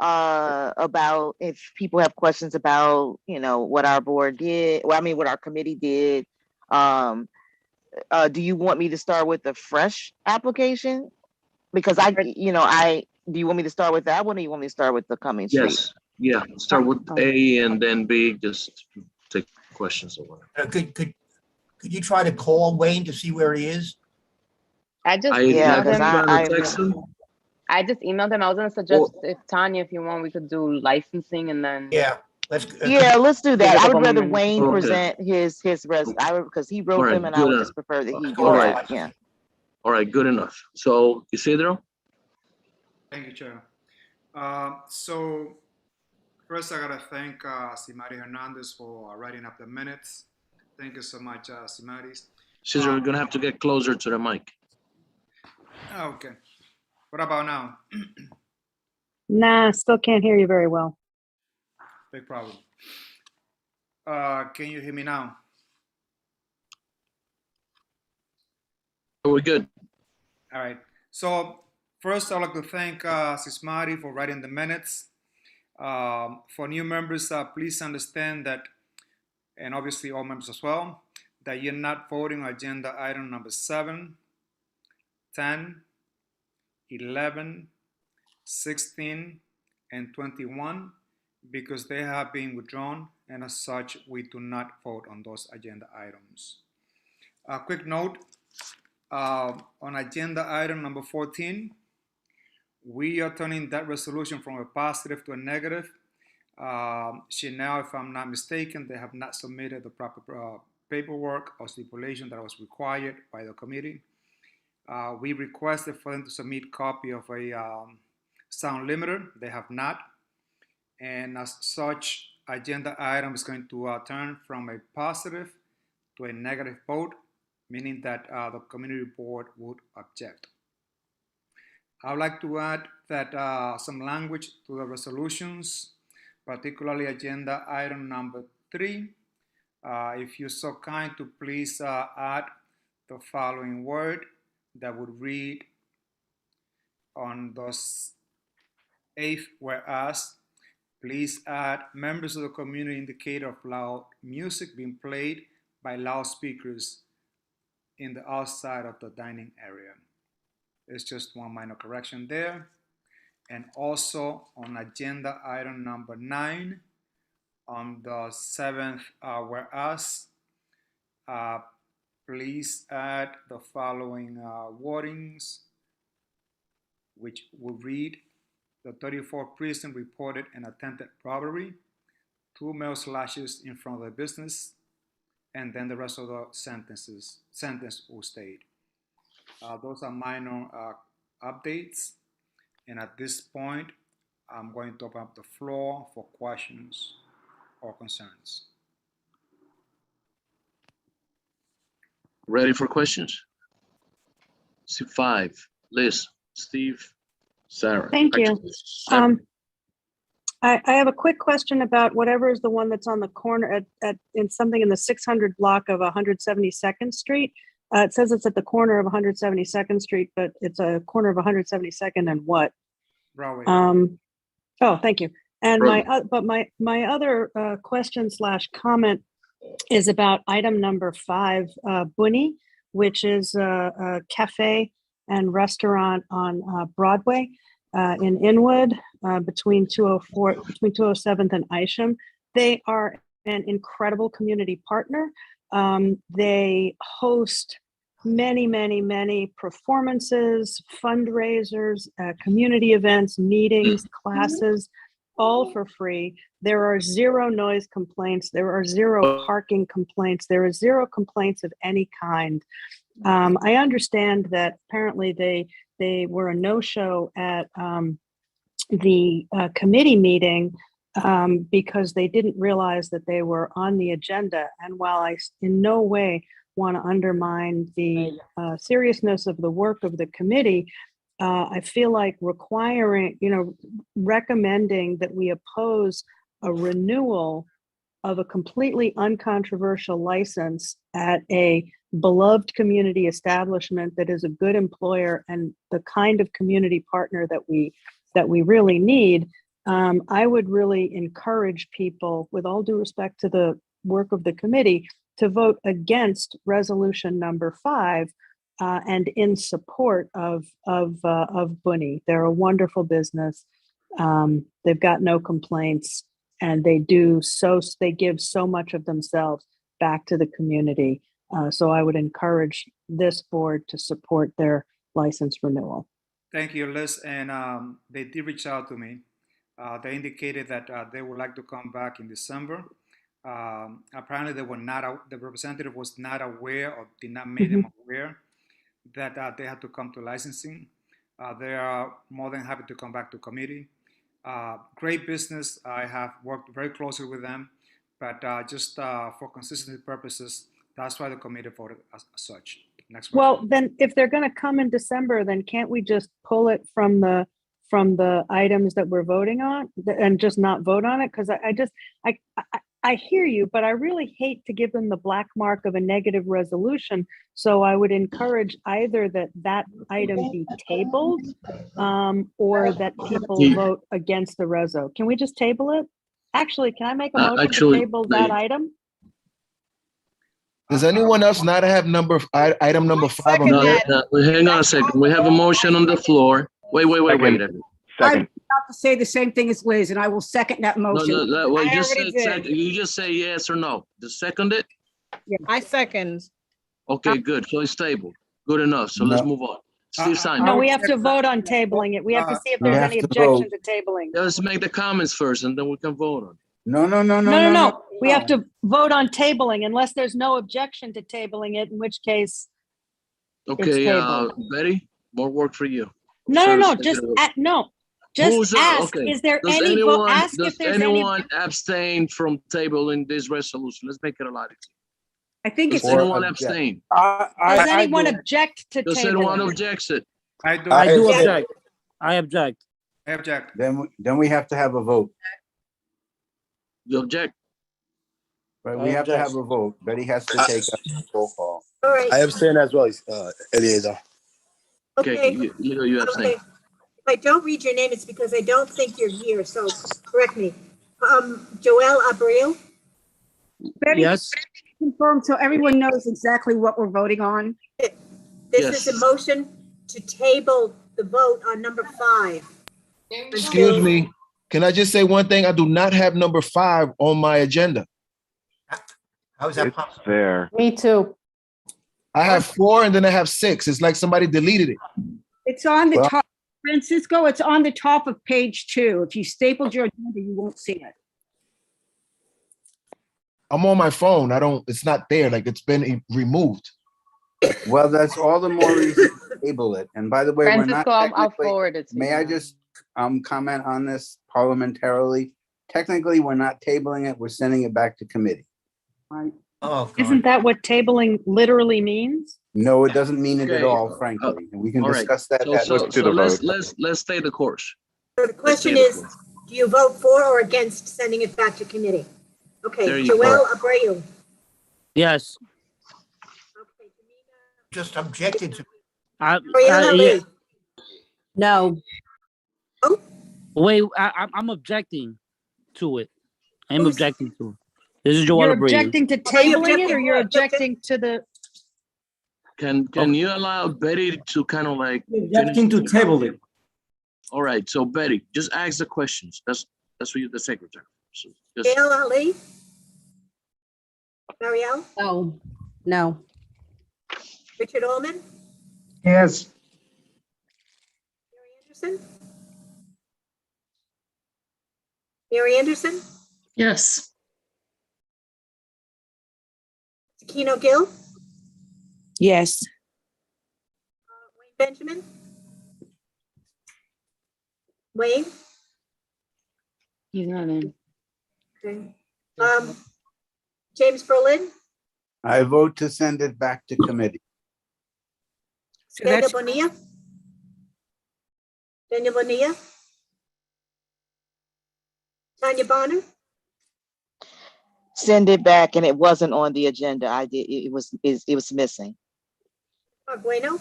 about if people have questions about what our board did. Well, I mean, what our committee did. Do you want me to start with the fresh application? Because do you want me to start with that one, or you want me to start with the Cumming Street? Yes. Yeah. Start with A and then B. Just take questions or whatever. Could you try to call Wayne to see where he is? I just emailed him. I just emailed him. I was gonna suggest if Tanya, if you want, we could do licensing and then. Let's do that. I would rather Wayne present his res. Because he wrote them, and I would just prefer that he do that. Yeah. All right. Good enough. So Isidro. Thank you, Chair. So first, I gotta thank Simari Hernandez for writing up the minutes. Thank you so much, Simari. Isidro, you're gonna have to get closer to the mic. Okay. What about now? Nah, still can't hear you very well. Big problem. Can you hear me now? We're good. All right. So first, I'd like to thank Sismari for writing the minutes. For new members, please understand that, and obviously all members as well, that you're not voting on agenda item number 7, 10, 11, 16, and 21 because they have been withdrawn, and as such, we do not vote on those agenda items. A quick note, on agenda item number 14, we are turning that resolution from a positive to a negative. Now, if I'm not mistaken, they have not submitted the proper paperwork or stipulation that was required by the committee. We requested for them to submit copy of a sound limiter. They have not. And as such, agenda item is going to turn from a positive to a negative vote, meaning that the community board would object. I would like to add that some language to the resolutions, particularly agenda item number 3. If you're so kind to please add the following word that would read on those 8th, whereas, please add members of the community indicator of loud music being played by loudspeakers in the outside of the dining area. It's just one minor correction there. And also on agenda item number 9, on the 7th, whereas, please add the following wordings, which will read: the 34th precinct reported an attempted robbery, 2 male slashes in front of the business, and then the rest of the sentence will stay. Those are minor updates. And at this point, I'm going to open up the floor for questions or concerns. Ready for questions? C5, Liz, Steve, Sarah. Thank you. Actually, Sarah. I have a quick question about whatever is the one that's on the corner in something in the 600 block of 172nd Street. It says it's at the corner of 172nd Street, but it's a corner of 172nd and what? Broadway. Oh, thank you. And Broadway. my other question / comment is about item number 5, Bunny, which is a cafe and restaurant on Broadway in Inwood, between 207th and Isham. They are an incredible community partner. They host many performances, fundraisers, community events, meetings, classes, all for free. There are 0 noise complaints. There are 0 parking complaints. There are 0 complaints of any kind. I understand that apparently they were a no-show at the committee meeting because they didn't realize that they were on the agenda. And while I in no way want to undermine the seriousness of the work of the committee, I feel like recommending that we oppose a renewal of a completely uncontroversial license at a beloved community establishment that is a good employer and the kind of community partner that we really need. I would really encourage people, with all due respect to the work of the committee, to vote against resolution number 5 and in support of Bunny. They're a wonderful business. They've got no complaints, and they give so much of themselves back to the community. So I would encourage this board to support their license renewal. Thank you, Liz. And they did reach out to me. They indicated that they would like to come back in December. Apparently, the representative was not aware or did not make them aware that they had to come to licensing. They are more than happy to come back to committee. Great business. I have worked very closely with them, but just for consistency purposes, that's why the committee voted as such. Next one. Well, then if they're going to come in December, then can't we just pull it from the items that we're voting on and just not vote on it? Because I hear you, but I really hate to give them the black mark of a negative resolution. So I would encourage either that item be tabled or that people vote against the reso. Can we just table it? Actually, can I make a motion to table that item? Does anyone else not have item number 5 on No, that? hang on a second. We have a motion on the floor. Wait. I'm about to say the same thing as Liz, and I will second that motion. No, well, I just already did. you just say yes or no. Just second it? Yeah. I second. Okay, good. So it's tabled. Good enough. So let's move on. Steve Simon. No, we have to vote on tabling it. We have to see if there's any objection to tabling. Let's make the comments first and then we can vote on it. No. We have to vote on tabling unless there's no objection to tabling it, in which case. Okay, Betty, more work for you. No, just ask, okay. is there any vote? Ask if there's any. Does anyone abstain from tabling this resolution? Let's make it a lot easier. I think Does anyone abstain? Does anyone object to Does tabling? anyone object it? I do object. I object. I object. Then we have to have a vote. You object? Right, we have to have a vote. Betty has to take a roll call. All right. I abstain as well, Eliezer. Okay, you abstain. Okay. If I don't read your name, it's because I don't think you're here, so correct me. Joel Abreu? Betty, Yes. confirm so everyone knows exactly what we're voting on. This is a motion to table the vote on number 5. Excuse me. Can I just say one thing? I do not have number 5 on my agenda. How is that possible? There. Me too. I have 4 and then I have 6. It's like somebody deleted it. It's on the Well- top, Francisco, it's on the top of page 2. If you stapled your agenda, you won't see it. I'm on my phone. It's not there. Like it's been removed. Well, that's all the more reason to table it. And by the way, we're not Francisco, I'll technically, forward it to you. may I just comment on this parliamentarily? Technically, we're not tabling it, we're sending it back to committee. Right. Oh, God. Isn't that what tabling literally means? No, it doesn't mean it at Okay. all, frankly. And we can All right. discuss that. So, that so, later. so let's stay the course. So the question stay the is, course. do you vote for or against sending it back to committee? There Okay, you Joel Abreu. Yes. Just objected to. Mariella Yeah. Lee. No. Oh, Wait, I'm objecting to it. I'm Who's- objecting to it. This is Joel You're Abreu. objecting to Are you tabling it, or objecting? you're objecting to the, Can you allow Betty to kind of like Objecting to table it. All right, so Betty, just ask the questions. That's what you're the secretary. So just Gail Ali. Marielle, no, no. Richard Allman, Yes. Anderson. Mary Anderson, Yes. Keno Gill, Yes. Wayne Benjamin. Wayne, He's not in. okay. James Berlin, I vote to send it back to committee. So Daniel that's, Bonilla. Daniel Bonilla. Tanya Bonner, Send it back, and it wasn't on the agenda. I did, it was missing. Mark Bueno.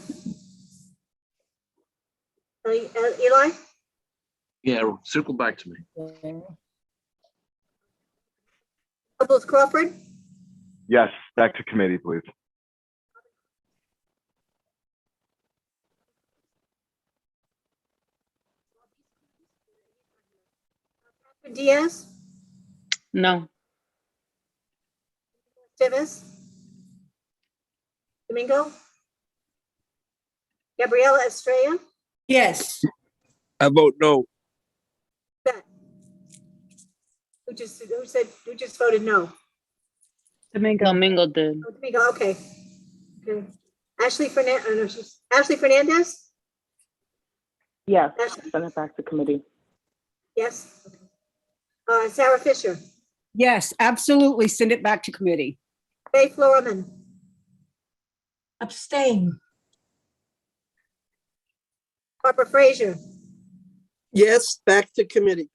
Eli, yeah, circle back to me. Nobles Crawford, Yes, back to committee, please. Diaz, No. Davis, Domingo, Gabriela Estrella, Yes. I vote no. who just voted no? Domingo. Domingo did. Oh, Domingo, okay. Okay. Ashley Fernandez, Ashley Fernandez, Yes, Ashley, send it back to committee. yes. Sarah Fisher, yes, absolutely send it back to committee. Faye Flowerman, Abstain. Barbara Frazier, Yes, back to committee.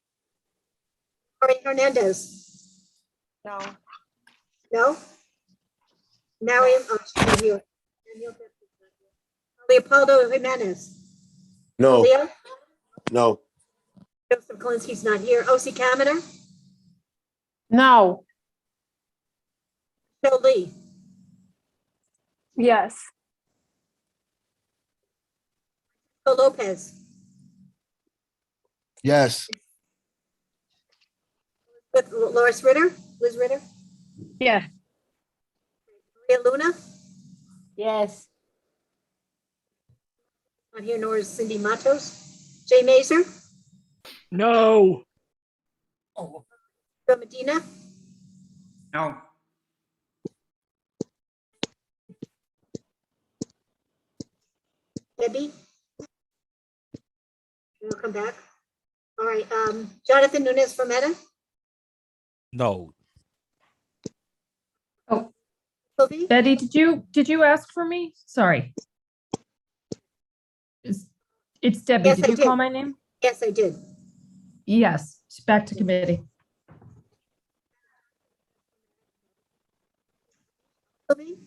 Maria Hernandez, No. no? Mariam, oh, she's not here. Leopoldo Jimenez, No, Leo, no, Joseph Kalinsky's not here. O.C. Kaminer, No. Joe Lee, Yes. Joe Lopez, yes, with Loris Ritter, Liz Ritter, Yeah, Maria Luna, Yes. not here, nor is Cindy Matos, Jay Mazer, No. Joe Medina, No. Debbie. We'll come back. All right, Jonathan Nunez Fermetta, No. Sylvie, Betty, did you ask for me? Sorry. It's Debbie. Yes, Did I you call did. my name? yes, I did. Yes, it's back to committee. Sylvie? I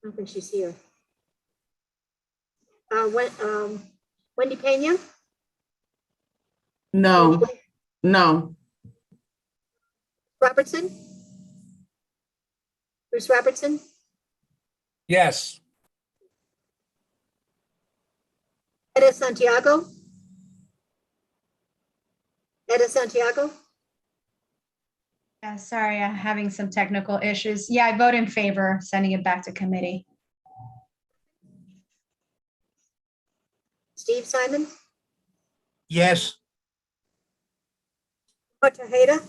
don't think she's here. Wendy Pena, No, no, Robertson? Bruce Robertson, Yes. Eda Santiago, Eda Santiago? Sorry, I'm having some technical issues. Yeah, I vote in favor, sending it back to committee. Steve Simon? Yes. Tejeda?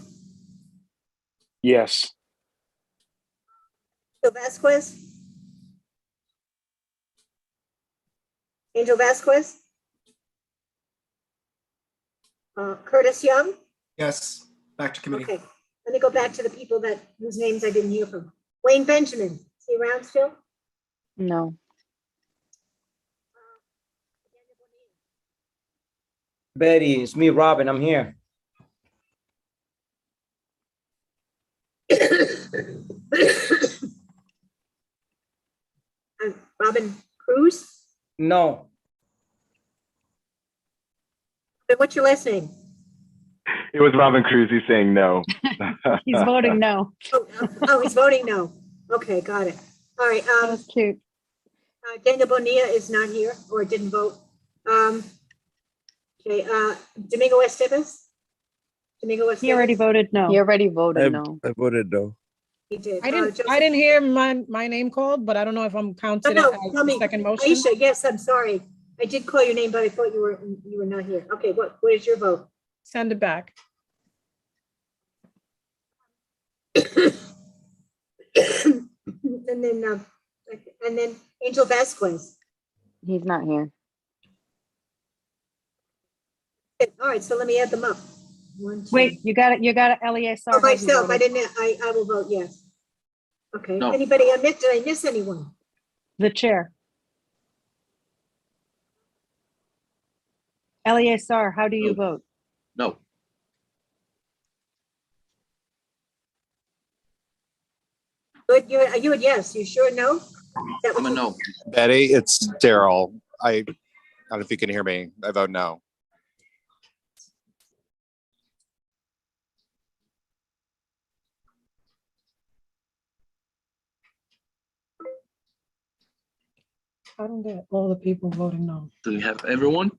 Yes. Angel Vasquez? Angel Vasquez? Curtis Young? Yes, back to committee. Okay, let me go back to the people whose names I didn't hear from. Wayne Benjamin, is he around still? No. Betty, it's me, Robin. I'm here. Robin Cruz? No. What's your last name? It was Robin Cruz. He's saying no. He's voting no. Oh, he's voting no. Okay, got it. All right. That was cute. Daniel Bonilla is not here or didn't vote. Okay, Domingo Estevez? Domingo Estevez? He already voted no. He already voted no. I voted no. He did. I Joseph- didn't hear my name called, but I don't know if I'm counted No, as tell the me. second motion. Aisha, yes, I'm sorry. I did call your name, but I thought you were not here. Okay, what is your vote? Send it back. And then Angel Vasquez. He's not here. All right, so let me add them up. One, two. Wait, you got it. You got it. Eleazar. Oh, hasn't myself, I voted. didn't, I will vote yes. Okay, No. anybody I missed? Did I miss anyone? The chair. Eleazar, how do you vote? No. Good, you would yes, you sure no? Is that I'm what a you- no. Betty, it's Daryl. I don't know if you can hear me. I vote no. I don't get all the people voting no. Do you have everyone?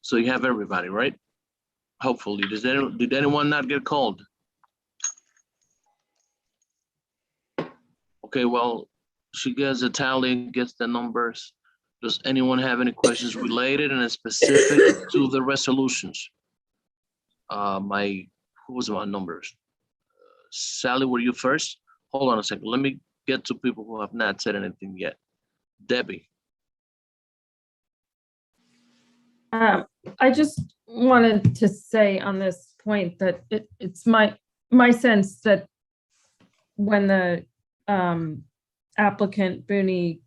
So you have everybody, right? Hopefully. Did anyone not get called? Okay, well, she gets a tally, gets the numbers. Does anyone have any questions related and specific to the resolutions? Who was my numbers? Sally, were you first? Hold on a second. Let me get to people who have not said anything yet. Debbie. I just wanted to say on this point that it's my sense that when the applicant Booney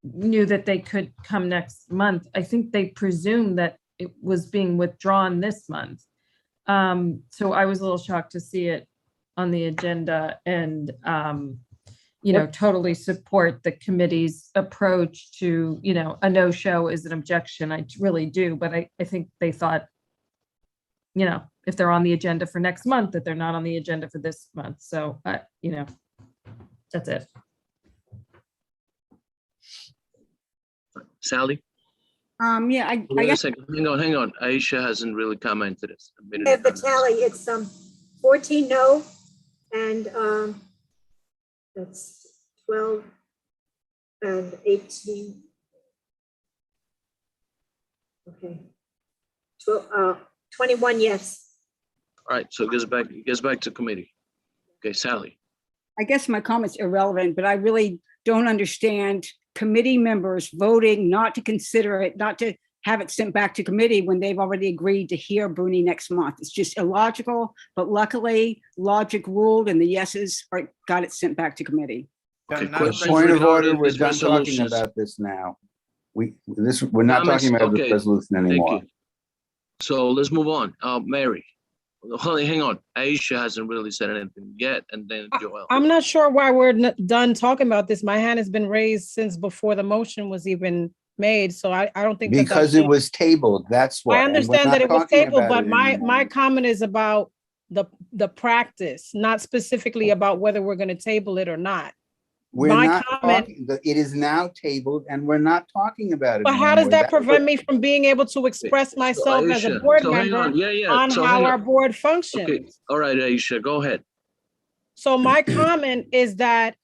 knew that they could come next month, I think they presumed that it was being withdrawn this month. So I was a little shocked to see it on the agenda and totally support the committee's approach to, a no-show is an objection. I really do, but I think they thought, if they're on the agenda for next month, that they're not on the agenda for this month. So, that's it. Sally? Yeah, I Wait a guess, second. Hang on. Aisha hasn't really commented. I have the tally, it's 14 no, and that's 12 and 18. Okay. 21 yes. All right, so it gets back to committee. Okay, Sally. I guess my comment's irrelevant, but I really don't understand committee members voting not to consider it, not to have it sent back to committee when they've already agreed to hear Booney next month. It's just illogical, but luckily logic ruled and the yeses got it sent back to committee. Okay, Point of order, we're these done talking resolutions. about this now. We're not Comments? talking about Okay, this resolution Thank anymore. you. So let's move on. Mary. Hang on. Aisha hasn't really said anything yet, and then Joel. I'm not sure why we're done talking about this. My hand has been raised since before the motion was even made, so I don't think that Because that's- it was tabled, that's why. I and we're understand not that it was talking tabled, about but it my anymore. comment is about the practice, not specifically about whether we're going to table it or not. We're My not comment- talking, it is now tabled and we're not talking about it But how does anymore. that prevent me from being able to express myself as a Aisha, board so hang member on. Yeah, on so how hang our on. board Okay, functions? all right, Aisha, go ahead. So my comment is that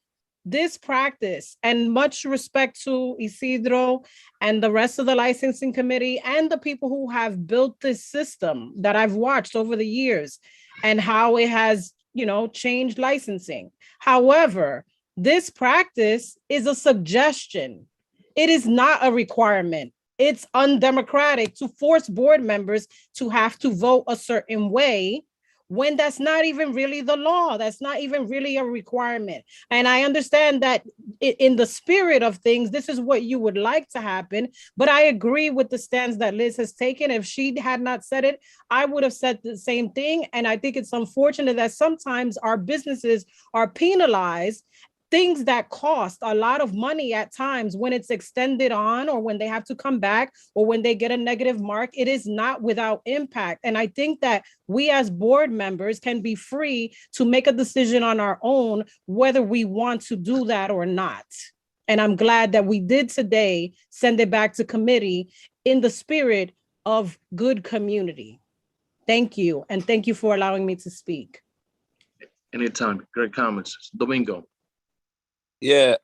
this practice, and much respect to Isidro and the rest of the licensing committee and the people who have built this system that I've watched over the years and how it has, changed licensing. However, this practice is a suggestion. It is not a requirement. It's undemocratic to force board members to have to vote a certain way when that's not even really the law. That's not even really a requirement. And I understand that in the spirit of things, this is what you would like to happen. But I agree with the stance that Liz has taken. If she had not said it, I would have said the same thing. And I think it's unfortunate that sometimes our businesses are penalized, things that cost a lot of money at times when it's extended on, or when they have to come back, or when they get a negative mark. It is not without impact. And I think that we as board members can be free to make a decision on our own whether we want to do that or not. And I'm glad that we did today send it back to committee in the spirit of good community. Thank you. And thank you for allowing me to speak. Anytime. Great comments. Domingo. Yeah,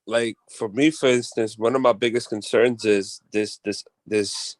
like for me, for instance, one of my biggest concerns is this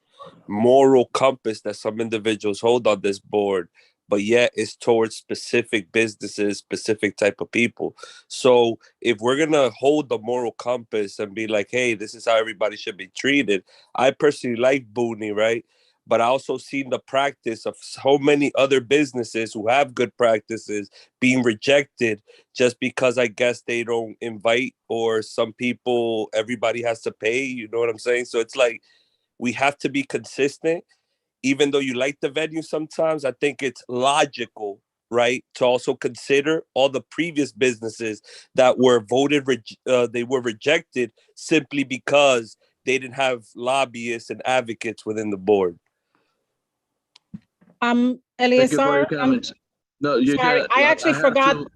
moral compass that some individuals hold on this board, but yet it's towards specific businesses, specific type of people. So if we're gonna hold the moral compass and be like, hey, this is how everybody should be treated, I personally like Booney, right? But I also seen the practice of so many other businesses who have good practices being rejected just because I guess they don't invite, or some people, everybody has to pay, you know what I'm saying? So it's like, we have to be consistent. Even though you like the venue sometimes, I think it's logical, right, to also consider all the previous businesses that were they were rejected simply because they didn't have lobbyists and advocates within the board. Thank you for your Eleazar, comments. No, you sorry, got. I actually have forgot. to-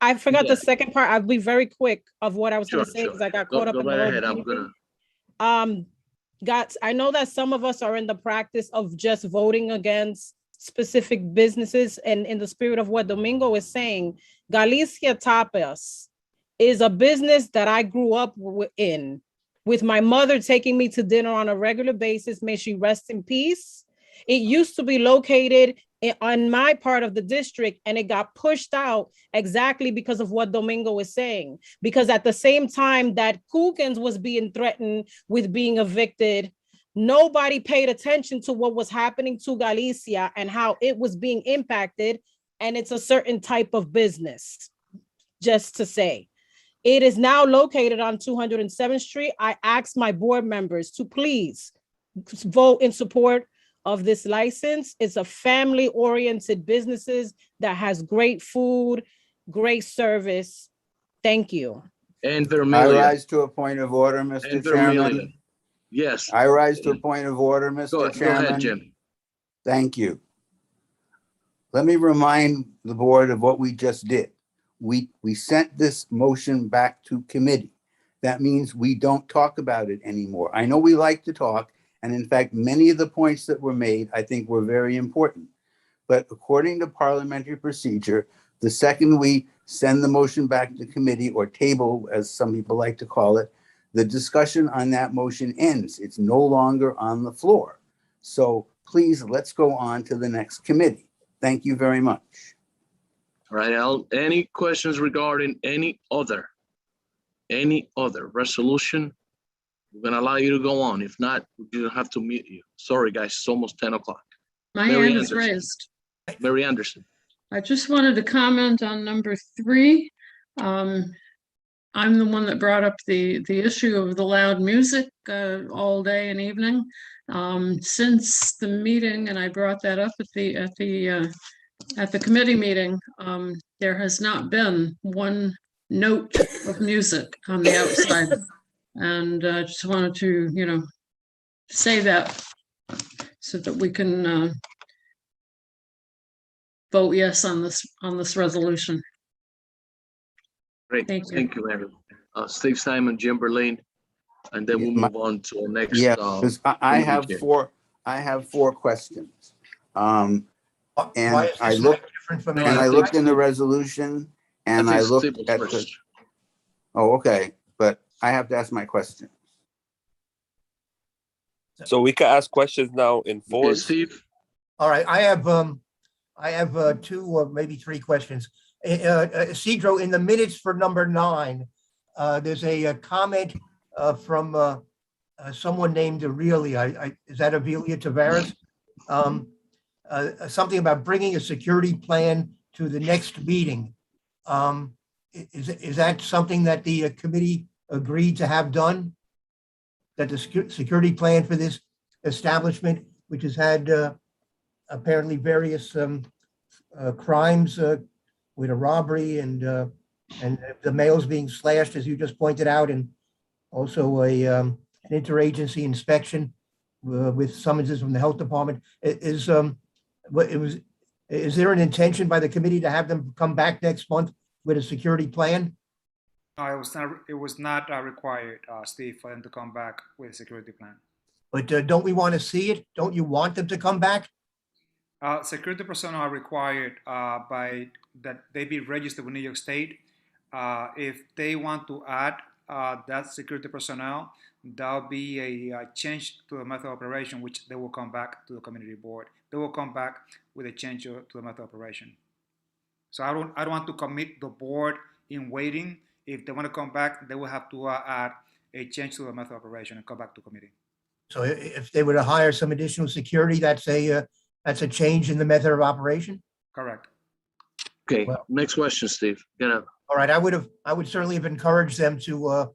I forgot Yeah. the second part. I'll be very quick of what I was going to say because I got caught up Go in the right whole ahead. I'm meeting. gonna. I know that some of us are in the practice of just voting against specific businesses, and in the spirit of what Domingo is saying, Galicia Tapas is a business that I grew up in, with my mother taking me to dinner on a regular basis. May she rest in peace. It used to be located on my part of the district, and it got pushed out exactly because of what Domingo is saying. Because at the same time that Cookins was being threatened with being evicted, nobody paid attention to what was happening to Galicia and how it was being impacted. And it's a certain type of business, just to say. It is now located on 207th Street. I asked my board members to please vote in support of this license. It's a family-oriented businesses that has great food, great service. Thank you. And I Vermillion. rise to a point of order, Mr. And Chairman. Vermillion. Yes. I rise to a point of order, Mr. Go ahead, Chairman. Jim. Thank you. Let me remind the board of what we just did. We sent this motion back to committee. That means we don't talk about it anymore. I know we like to talk, and in fact, many of the points that were made, I think were very important. But according to parliamentary procedure, the second we send the motion back to committee, or table, as some people like to call it, the discussion on that motion ends. It's no longer on the floor. So please, let's go on to the next committee. Thank you very much. All right, Al, any questions regarding any other resolution? We're gonna allow you to go on. If not, we're gonna have to mute you. Sorry, guys, it's almost 10 o'clock. My Mary hand is Anderson. raised. Mary Anderson. I just wanted to comment on number 3. I'm the one that brought up the issue of the loud music all day and evening. Since the meeting, and I brought that up at the committee meeting, there has not been one note of music on the outside. And I just wanted to, say that so that we can vote yes on this resolution. Great. Thank you. Thank you, Mary. Steve Simon, Jim Berlin, and then we'll move on to our next. Yeah, 'cause I have committee. four questions. And Why is I this looked, different from and any I other? looked in the resolution and I think looked Steve was at the, first. oh, okay, but I have to ask my question. So we can ask questions now in Okay, fours. Steve. All right, I have two or maybe three questions. Cedro, in the minutes for number 9, there's a comment from someone named Aurelia. Is that Aurelia Tavares? Something about bringing a security plan to the next meeting. Is that something that the committee agreed to have done? That the security plan for this establishment, which has had apparently various crimes with a robbery and the mails being slashed, as you just pointed out, and also an interagency inspection with summonses from the health department. Is there an intention by the committee to have them come back next month with a security plan? No, it was not required, Steve, for them to come back with a security plan. But don't we want to see it? Don't you want them to come back? Security personnel are required by that they be registered with New York State. If they want to add that security personnel, there'll be a change to the method of operation, which they will come back to the community board. They will come back with a change to the method of operation. So I don't want to commit the board in waiting. If they want to come back, they will have to add a change to the method of operation and come back to committee. So if they were to hire some additional security, that's a change in the method of operation? Correct. Okay, next question, Steve. Get up. All right, I would certainly have encouraged them to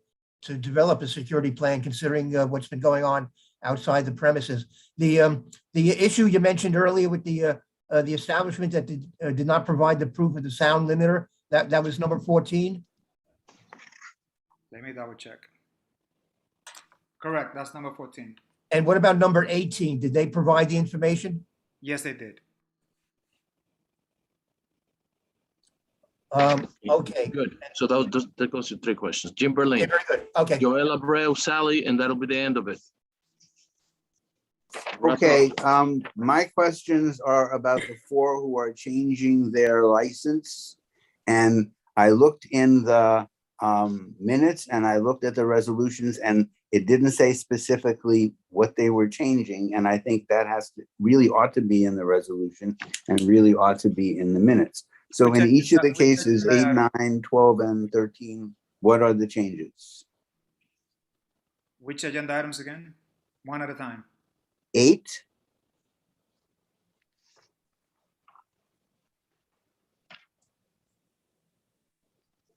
develop a security plan, considering what's been going on outside the premises. The issue you mentioned earlier with the establishment that did not provide the proof of the sound limiter, that was number 14. Let me double check. Correct, that's number 14. And what about number 18? Did they provide the information? Yes, they did. Okay. Good. So that goes to 3 questions. Jim Berlin. Yeah, very good. Okay. Joel Abreu, Sally, and that'll be the end of it. Okay, my questions are about the 4 who are changing their license. And I looked in the minutes and I looked at the resolutions, and it didn't say specifically what they were changing. And I think that really ought to be in the resolution and really ought to be in the minutes. So in each of the cases, 8, 9, 12, and 13, what are the changes? Which agenda items again? One at a time. 8.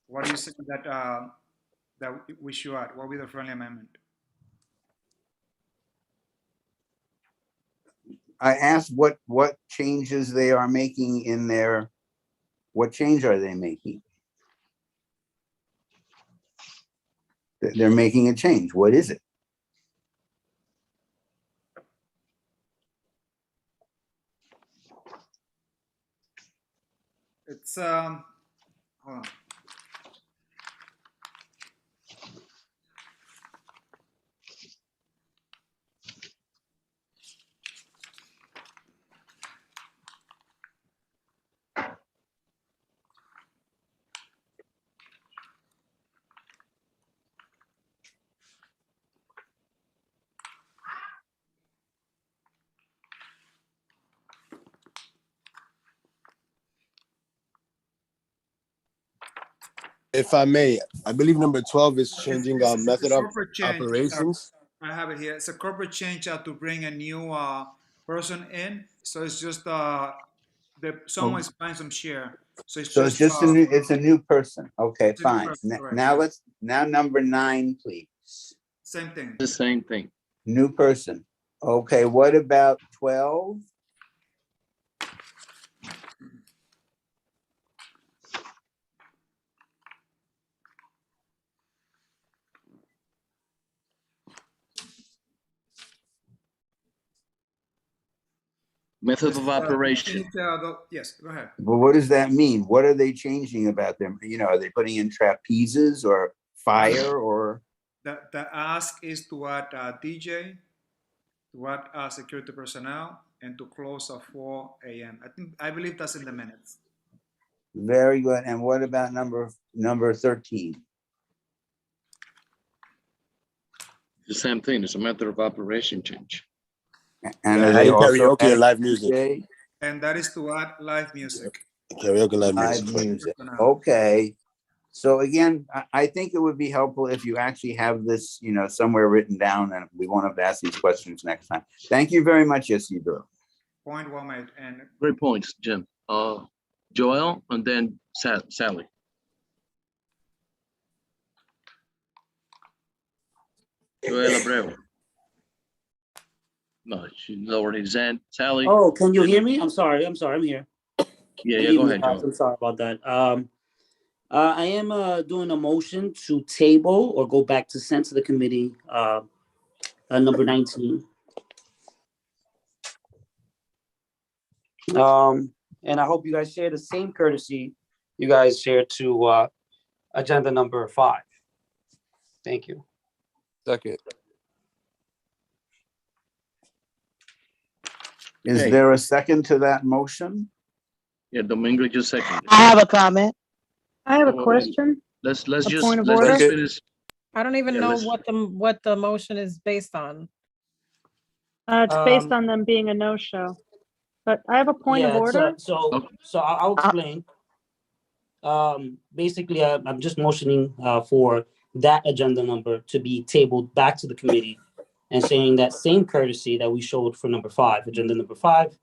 What are you saying that we should add? What will be the friendly amendment? I asked what changes they are making in their, what change are they making? They're making a change. What is it? It's hold on. If I may, I believe number 12 is changing our method of Corporate change. operations. I have it here. It's a corporate change to bring a new person in. So it's just someone is buying some share. So it's It's just a new person. Okay, it's a new fine. person, correct. Now number 9, please. Same thing. The same thing. New person. Okay, what about 12? Method of operation. Yes, go ahead. Well, what does that mean? What are they changing about them? You know, are they putting in trapezes or fire or? The ask is to add DJ, to add security personnel, and to close at 4 a.m. I believe that's in the minutes. Very good. And what about number 13? The same thing. It's a matter of operation change. And Yeah, I also karaoke or added live music. DJ, And that is to add live music. Karaoke live live music. music. Okay. So again, I think it would be helpful if you actually have this, somewhere written down, and we won't have to ask these questions next time. Thank you very much, Isidro. Point well made. And Great points, Jim. Joel, and then Sally. Joel Abreu. No, she lowered his hand. Sally. Oh, can you hear me? I'm sorry, I'm here. Yeah, go ahead, Joel. I'm sorry about that. I am doing a motion to table or go back to send to the committee, number 19. And I hope you guys share the same courtesy you guys share to agenda number 5. Thank you. Second. Is there a second to that motion? Yeah, Domingo just seconded. I have a comment. I have a question. Let's A just point of let's order? just finish. I don't even Yeah, know let's- what the motion is based on. It's based on them being a no-show. But I have a point of order. So I'll explain. Basically, I'm just motioning for that agenda number to be tabled back to the committee and saying that same courtesy that we showed for number 5, agenda number 5,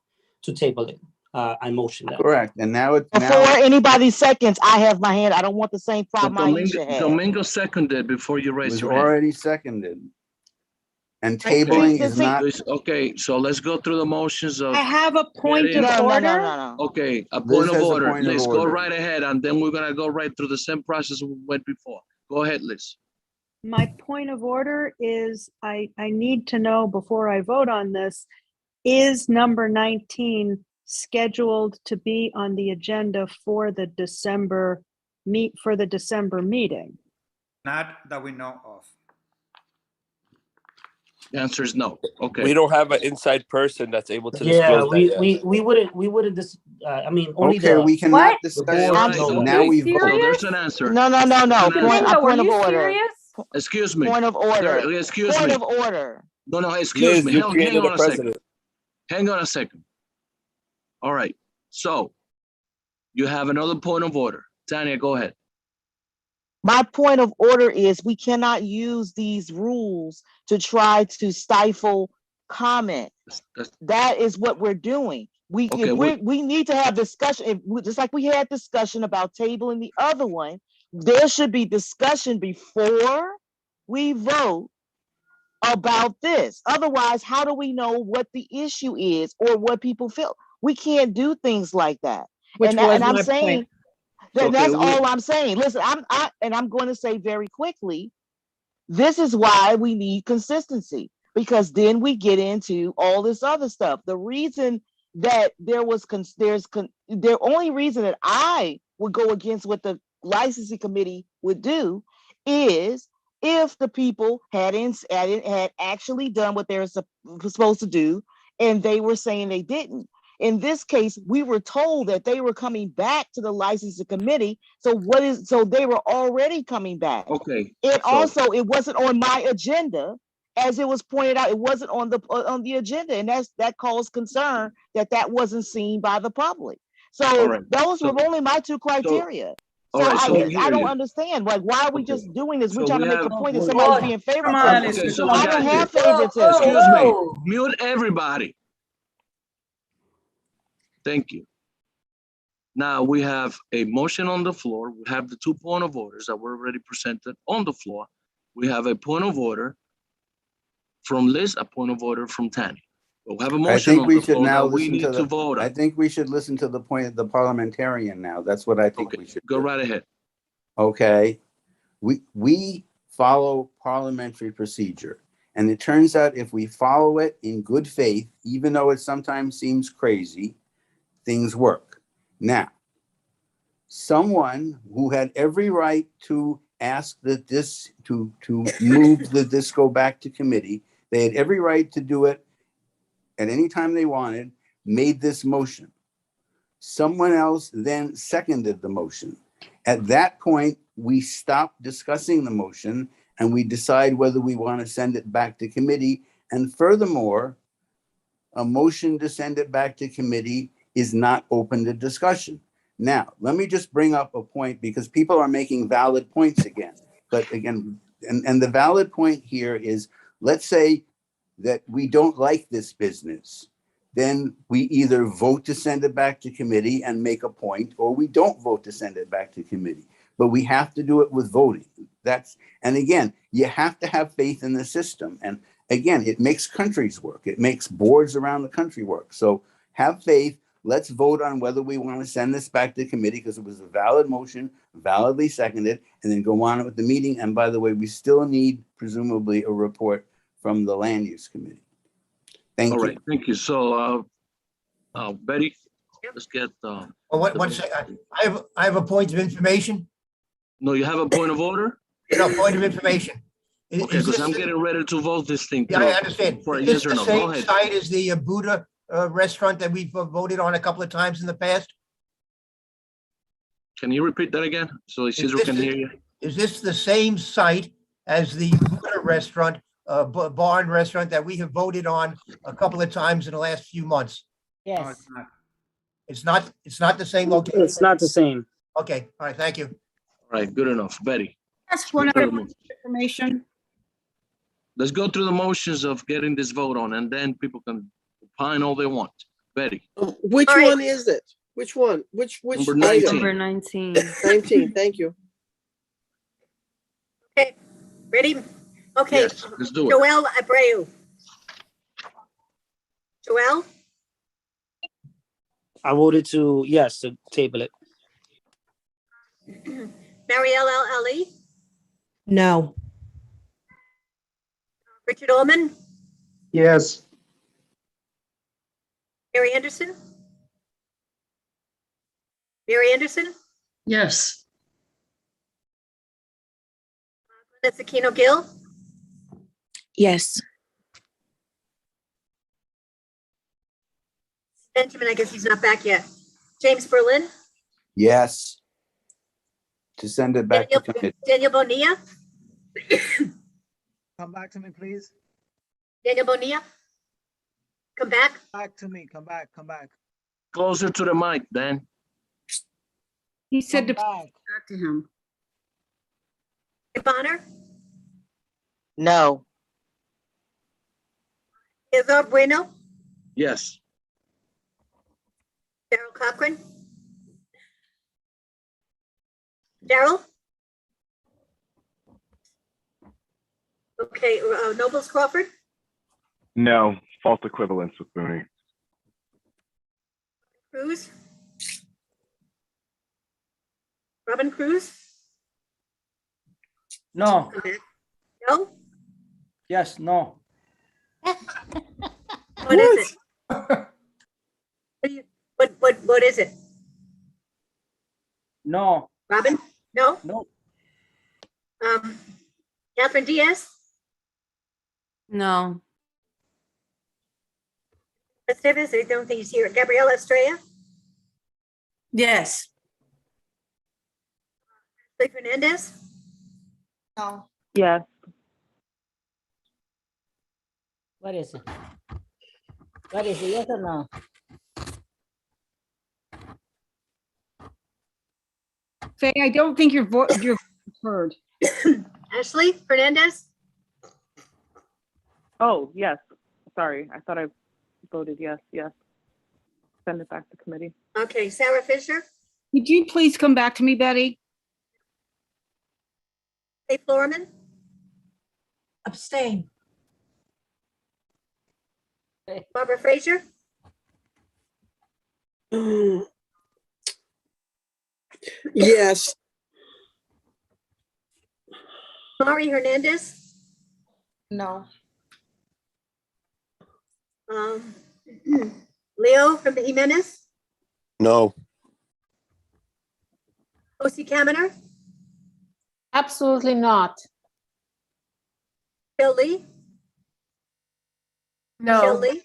to table it. I motion that. Correct. And now it's Before anybody seconds, I have my hand. I don't want the same problem Domingo, Aisha had. Domingo seconded before you raised was your hand. already seconded. And tabling is not. Okay, so let's go through the motions of. I have a point of No, order. no. Okay, a Liz point of has a order. point of Let's go order. right ahead, and then we're gonna go right through the same process we went before. Go ahead, Liz. My point of order is I need to know before I vote on this, is number 19 scheduled to be on the agenda for the December meeting? not that we know of. The answer is no. Okay. We don't have an inside person that's able to Yeah, disclose that yet. we wouldn't I mean, only Okay, we cannot the discuss. board it. know that. Now we So vote. there's an answer. No. There's an Point answer. of order. Excuse me. Point of order. Excuse Point me. of order. No, excuse Liz, me. you Hang created on a a second. precedent. Hang on a second. All right. So you have another point of order. Tanya, go ahead. My point of order is we cannot use these rules to try to stifle comment. That is what we're doing. We need to have discussion, just like we had discussion about tabling the other one. There should be discussion before we vote about this. Otherwise, how do we know what the issue is or what people feel? We can't do things like that. And I'm saying that's all I'm saying. Listen, I'm going to say very quickly, this is why we need consistency, because then we get into all this other stuff. The reason that the only reason that I would go against what the licensing committee would do is if the people had actually done what they were supposed to do and they were saying they didn't. In this case, we were told that they were coming back to the licensing committee. So they were already coming back. Okay. It wasn't on my agenda, as it was pointed out. It wasn't on the agenda, and that caused concern that wasn't seen by the public. So those were only my two criteria. I don't understand. Like, why are we just doing this? We're trying to make a point that somebody's being favoritism. So I don't have favoritism. Excuse me. Mute everybody. Thank you. Now we have a motion on the floor. We have the 2 point of orders that were already presented on the floor. We have a point of order from Liz, a point of order from Tanya. We'll have a motion on the floor that we need to vote on. I think we should listen to the point of the parliamentarian now. That's what I think we should go right ahead. Okay. We follow parliamentary procedure. And it turns out if we follow it in good faith, even though it sometimes seems crazy, things work. Now, someone who had every right to asked that this, to move that this go back to committee. They had every right to do it at any time they wanted, made this motion. Someone else then seconded the motion. At that point, we stopped discussing the motion and we decide whether we want to send it back to committee. And furthermore, a motion to send it back to committee is not open to discussion. Now, let me just bring up a point because people are making valid points again. But again, and the valid point here is, let's say that we don't like this business. Then we either vote to send it back to committee and make a point, or we don't vote to send it back to committee. But we have to do it with voting. And again, you have to have faith in the system. And again, it makes countries work. It makes boards around the country work. So have faith. Let's vote on whether we want to send this back to committee because it was a valid motion, validly seconded, and then go on with the meeting. And by the way, we still need presumably a report from the land use committee. Thank you. All right, thank you. So, Betty, let's get. Well, one second. I have a point of information. No, you have a point of order? No, point of information. Okay, because I'm getting ready to vote this thing. Yeah, I understand. For a Is yes this or the no? Go same ahead. site as the Buddha restaurant that we've voted on a couple of times in the past? Can you repeat that again so Isidro can hear you? Is this the same site as the Buddha restaurant, bar and restaurant that we have voted on a couple of times in the last few months? Yes. It's not the same location? It's not the same. Okay, all right, thank you. All right, good enough. Betty, That's one other piece of information. let's go through the motions of getting this vote on, and then people can opine all they want. Betty, Which one is it? Which one? Which Number item? 19. Number 19. 19, thank you. Okay, ready? Okay. Yes, let's do it. Joel Abreu. Joel, I voted to table it. Marielle L. Ali, No. Richard Ullman, Yes. Mary Anderson. Mary Anderson, Yes. Glenda Aquino Gill, Yes. Benjamin, I guess he's not back yet. James Berlin, Yes. To send it back to committee. Daniel Bonilla, Come back to me, please. Daniel Bonilla. Come back. Back to me. Come back. Come back. Closer to the mic, Dan. He said to Come back. back to him. Bonner, No. Isabel Bueno, Yes. Daryl Cochran. Daryl? Okay, Nobles Crawford, No, false equivalence with Mooney. Cruz? Robin Cruz? No, No? yes, no. What is it? What is it? No. Robin? No? No. Catherine Diaz? No. Estevez, I don't think he's here. Gabriela Estrella? Yes. Lee Fernandez? No. Yes. What is it? What is it? Yes or no? Faye, I don't think your voice heard. Ashley Fernandez? Oh, yes. Sorry, I thought I voted yes, yes. Send it back to committee. Okay, Sarah Fisher? Could you please come back to me, Betty? Faye Florman? Abstain. Barbara Frazier? Yes. Mari Hernandez? No. Leo from the Jimenez? No. Josie Kaminer? Absolutely not. Bill Lee, Michelle No. Lee,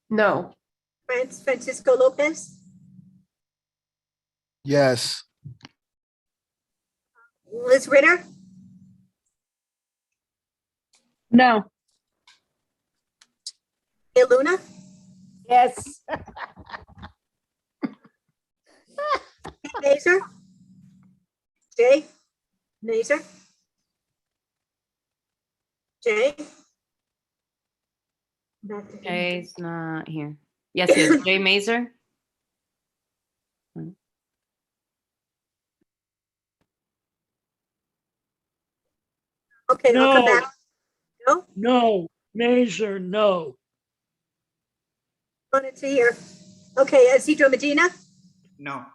No. Francisco Lopez, Yes. Liz Ritter, No. Jay Luna, Yes. Pete Mazer, Jay Mazer, Jay. Back to him. Jay's not here. Yes, he is. Jay Mazer? Okay, I'll come back. No, No. Mazer, no. wanted to hear. Okay, Isidro Medina, No.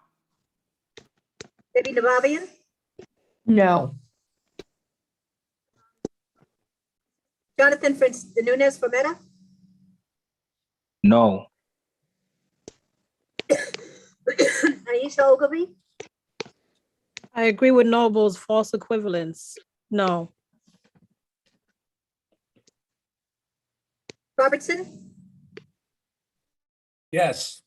Debbie Navabian, No. Jonathan Nunez Formetta, No. Aisha Ogilvy, I agree with Noble's false equivalence. No. Robertson, Yes.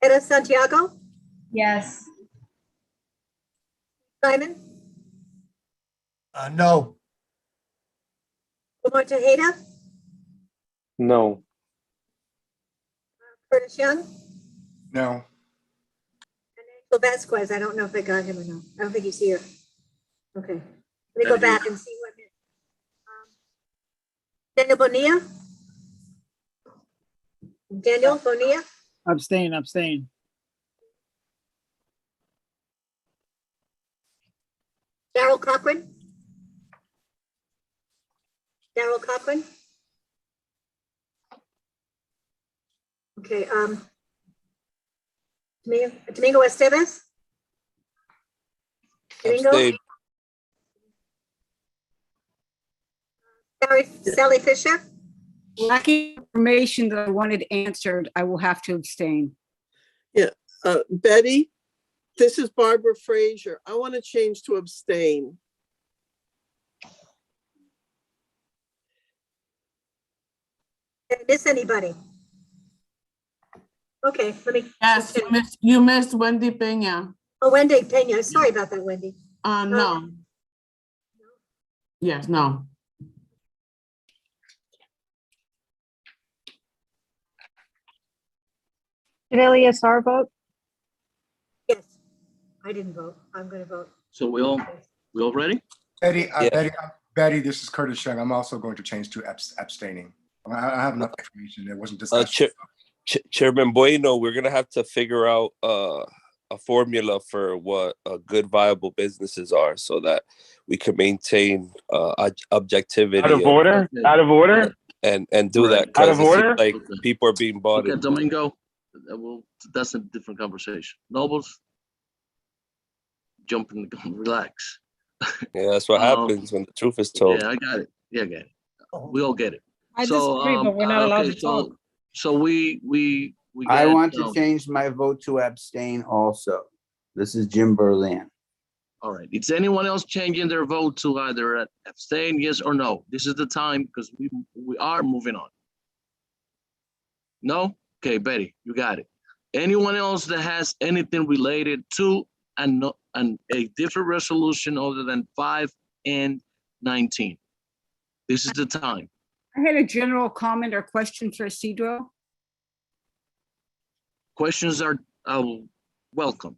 Eda Santiago, Yes. Simon, No. Omar Tejeda, No. Curtis Young, No. Angel Vasquez. I don't know if I got him or not. I don't think he's here. Okay, let me go back and see what. Daniel Bonilla, Daniel Bonilla, Abstain. Darrell Cochran, Darrell Cochran. Okay, Domingo Estevez. Domingo, Abstain. Sally Fisher, Lacking information that I wanted answered, I will have to abstain. Yeah, Betty, this is Barbara Frazier. I want to change to abstain. did I miss anybody? Okay, let me. Yes, you missed Wendy Pena. Oh, Wendy Pena, sorry about that, Wendy. No. Yes, no. Did LESR vote? Yes, I didn't vote. I'm gonna vote. So we all ready? Betty, Yeah. Betty, this is Curtis Young. I'm also going to change to abstaining. I have enough information. It wasn't discussed. Chairman Bueno, we're gonna have to figure out a formula for what good viable businesses are, so that we can maintain objectivity. Out of order? Out of order? And do that Out because of order? like people are being bought. Okay, Domingo, that's a different conversation. Nobles, jump in the gun, relax. Yeah, that's what happens when the truth is told. Yeah, I got it. Yeah, I get it. We all get it. I disagree, but we're not allowed to talk. So we I get, want to change my vote to abstain also. This is Jim Berlin. All right. Is anyone else changing their vote to either abstain, yes or no? This is the time because we are moving on. No? Okay, Betty, you got it. Anyone else that has anything related to a different resolution other than 5 and 19? This is the time. I had a general comment or question for Isidro. Questions are welcome.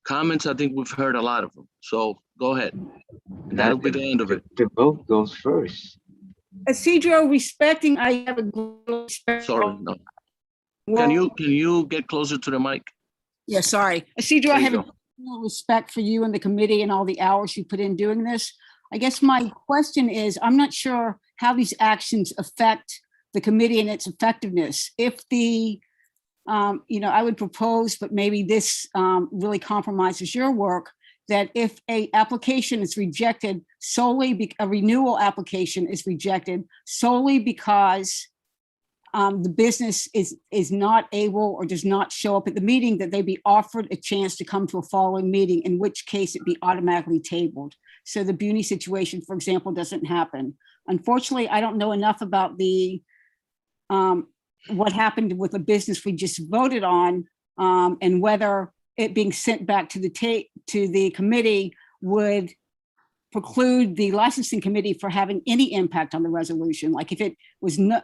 Comments, I think we've heard a lot of them. So go ahead. And that'll be the end of it. The vote goes first. Isidro, respecting, I have a great respect. Sorry, no. Well, Can you get closer to the mic? Yeah, sorry. Isidro, I There you have a go. great respect for you and the committee and all the hours you put in doing this. I guess my question is, I'm not sure how these actions affect the committee and its effectiveness. If the, I would propose, but maybe this really compromises your work, that if a application is rejected solely, a renewal application is rejected solely because the business is not able or does not show up at the meeting, that they be offered a chance to come to a following meeting, in which case it be automatically tabled. So the Buny situation, for example, doesn't happen. Unfortunately, I don't know enough about the what happened with the business we just voted on, and whether it being sent back to the committee would preclude the licensing committee for having any impact on the resolution. Like if it was no,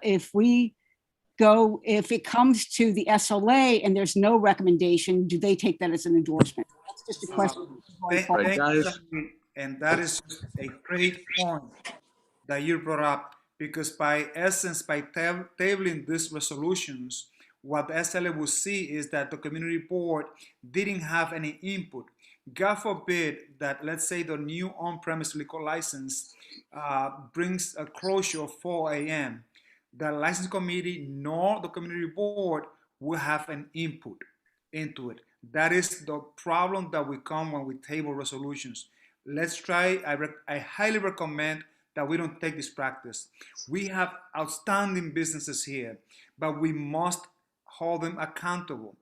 if it comes to the SLA and there's no recommendation, do they take that as an endorsement? That's just a question. Thank you, Sandy. And that is a great point that you brought up, because by essence, by tabling these resolutions, what the SLA will see is that the community board didn't have any input. God forbid that, let's say, the new on-premise liquor license brings a closure of 4 a.m. The license committee nor the community board will have an input into it. That is the problem that we come when we table resolutions. Let's try, I highly recommend that we don't take this practice. We have outstanding businesses here, but we must hold them accountable.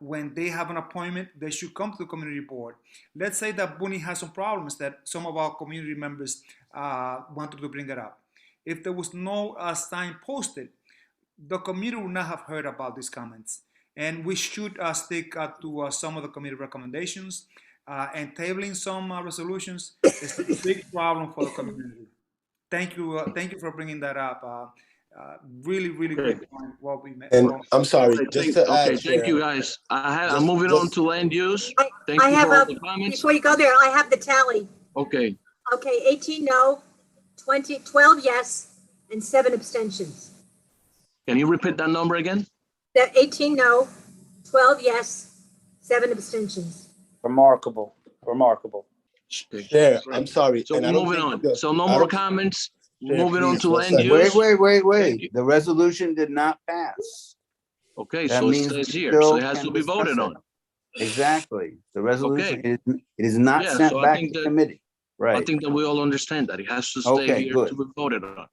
When they have an appointment, they should come to the community board. Let's say that Buny has some problems that some of our community members wanted to bring it up. If there was no sign posted, the community would not have heard about these comments. And we should stick to some of the committee recommendations, and tabling some resolutions is a big problem for the community. Thank you for bringing that up. Really great point. What we met. And I'm sorry, just to add, Okay, thank you, guys. I'm moving on to land use. Thank I you have for all the comments. before you go there, I have the tally. Okay, Okay, 18 no, 12 yes, and 7 abstentions. can you repeat that number again? That 18 no, 12 yes, 7 abstentions. Remarkable. Chair, I'm sorry. So and I we're don't moving think on. the- So no I more don't- comments. Chair, Moving on please, to one land second. use. Wait. The resolution did not pass. Okay, That so it means says we here, still so it has can to be discuss voted it. on. Exactly. The resolution, Okay. it is not Yeah, sent so I back think to that- committee. I Right. think that we all understand that. It has to stay Okay, here good. to be voted on. All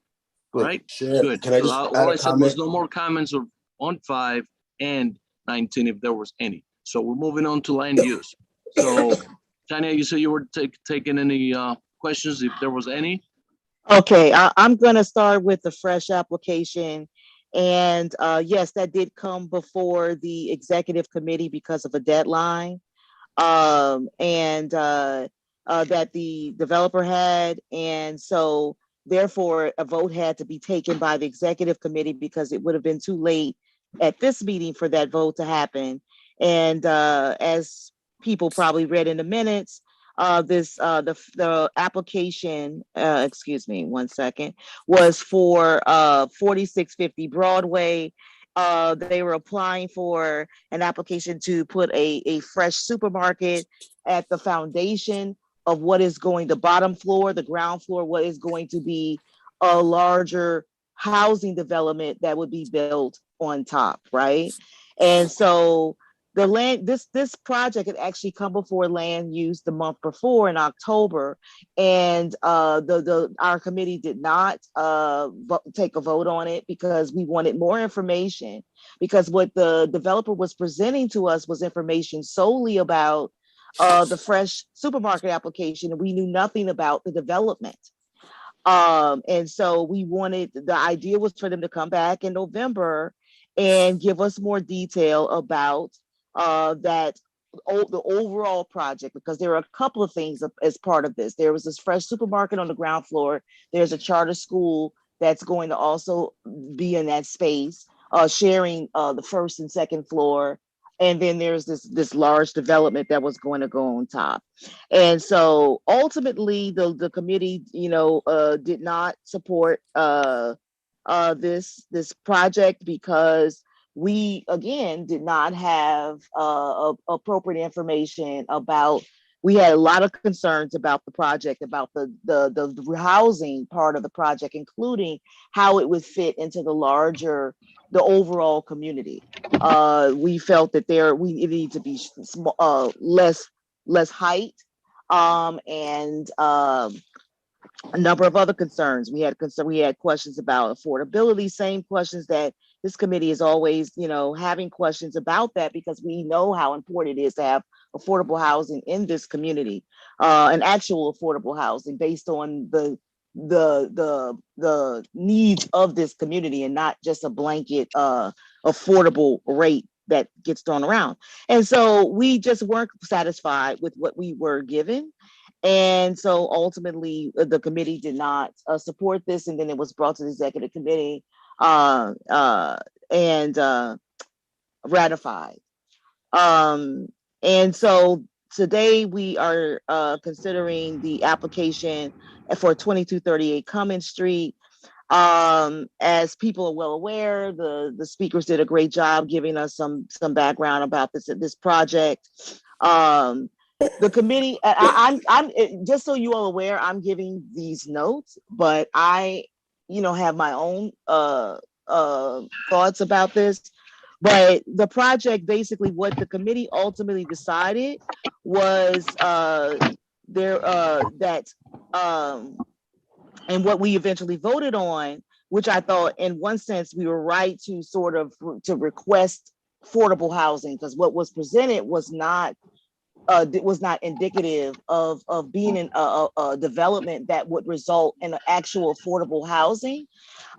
Good. right? Chair, Good. can I So just all add I a said was comment? no more comments on 5 and 19 if there was any. So we're moving on to land use. So Tanya, you said you were taking any questions if there was any? Okay, I'm gonna start with the fresh application. And yes, that did come before the executive committee because of a deadline. And that the developer had. And so therefore a vote had to be taken by the executive committee because it would have been too late at this meeting for that vote to happen. And as people probably read in the minutes, the application, excuse me, one second, was for 4650 Broadway. They were applying for an application to put a fresh supermarket at the foundation of what is going, the bottom floor, the ground floor, what is going to be a larger housing development that would be built on top, right? And so the land, this project had actually come before land use the month before in October, and our committee did not take a vote on it because we wanted more information. Because what the developer was presenting to us was information solely about the fresh supermarket application, and we knew nothing about the development. And so the idea was for them to come back in November and give us more detail about the overall project, because there are a couple of things as part of this. There was this fresh supermarket on the ground floor. There's a charter school that's going to also be in that space, sharing the first and second floor. And then there's this large development that was going to go on top. And so ultimately the committee, did not support this project because we, again, did not have appropriate information about. We had a lot of concerns about the project, about the housing part of the project, including how it would fit into the overall community. We felt that it needed to be less height, and a number of other concerns. We had questions about affordability, same questions that this committee is always, having questions about that, because we know how important it is to have affordable housing in this community, and actual affordable housing based on the needs of this community, and not just a blanket affordable rate that gets thrown around. And so we just weren't satisfied with what we were given. And so ultimately, the committee did not support this, and then it was brought to the executive committee and ratified. And so today we are considering the application for 2238 Cummins Street. As people are well aware, the speakers did a great job giving us some background about this project. The committee, I'm just so you all aware, I'm giving these notes, but I, have my own thoughts about this. But the project, basically, what the committee ultimately decided was and what we eventually voted on, which I thought, in one sense, we were right to sort of to request affordable housing, because what was presented was not indicative of being in a development that would result in actual affordable housing.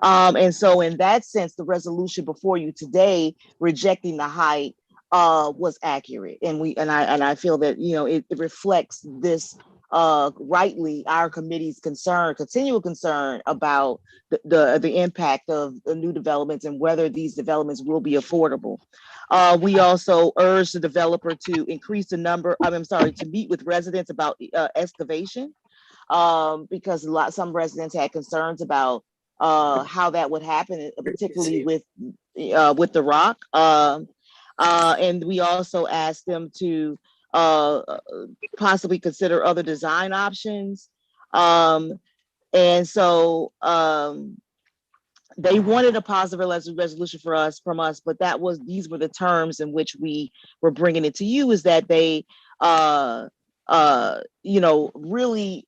And so in that sense, the resolution before you today rejecting the height was accurate. And I feel that, it reflects this rightly, our committee's continual concern about the impact of the new developments and whether these developments will be affordable. We also urge the developer to increase the number, to meet with residents about excavation, because some residents had concerns about how that would happen, particularly with the rock. And we also asked them to possibly consider other design options. And so they wanted a positive resolution from us, but these were the terms in which we were bringing it to you, is that they really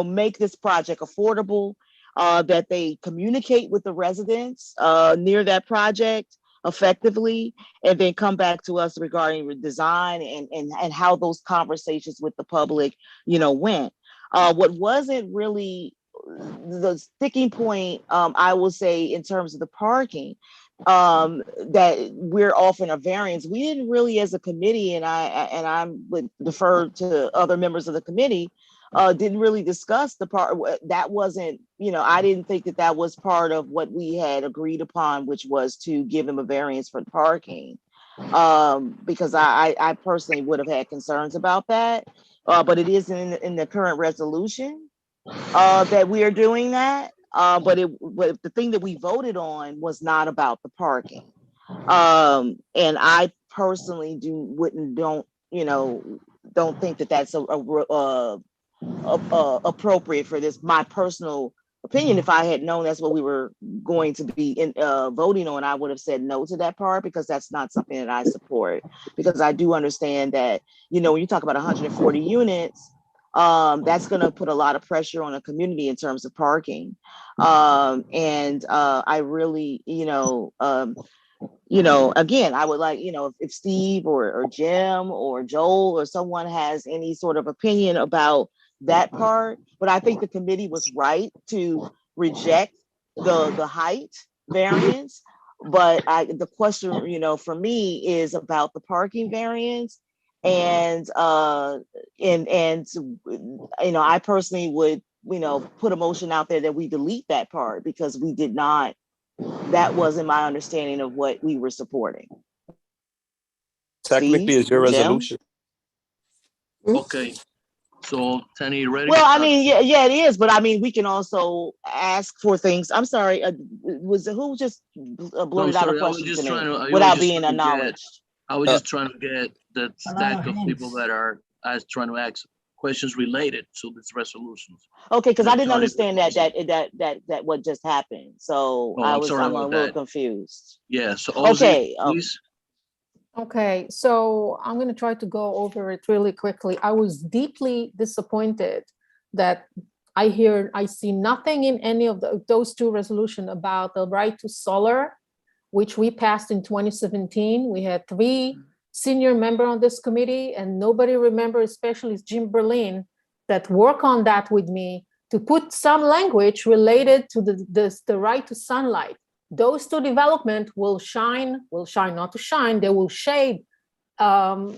make this project affordable, that they communicate with the residents near that project effectively, and then come back to us regarding design and how those conversations with the public, went. What wasn't really the sticking point, I will say, in terms of the parking, that we're offering a variance. We didn't really, as a committee, and I would defer to other members of the committee, didn't really discuss the part that wasn't, I didn't think that was part of what we had agreed upon, which was to give them a variance for parking, because I personally would have had concerns about that, but it is in the current resolution that we are doing that. But the thing that we voted on was not about the parking. And I personally don't think that that's appropriate for this. My personal opinion, if I had known that's what we were going to be voting on, I would have said no to that part, because that's not something that I support. Because I do understand that, when you talk about 140 units, that's going to put a lot of pressure on a community in terms of parking. And I really, again, I would like, if Steve or Jim or Joel or someone has any sort of opinion about that part, but I think the committee was right to reject the height variance. But the question, for me, is about the parking variance. And I personally would, put a motion out there that we delete that part, because we did not, that wasn't my understanding of what we were supporting. Technically, it's your resolution. Okay. So, Tani, ready? Well, yeah, it is, but we can also ask for things. I'm sorry, who just blurted out a question to me without being acknowledged? I was just trying to get the stack of people that are trying to ask questions related to this resolutions. Okay, because I didn't understand that what just happened, so I'm a little confused. Yeah. So okay, please. Okay, so I'm going to try to go over it really quickly. I was deeply disappointed that I see nothing in any of those two resolutions about the right to solar, which we passed in 2017. We had 3 senior members on this committee, and nobody remembers, especially Jim Berlin, that work on that with me to put some language related to the right to sunlight. Those two developments will shine, not to shine, they will shade the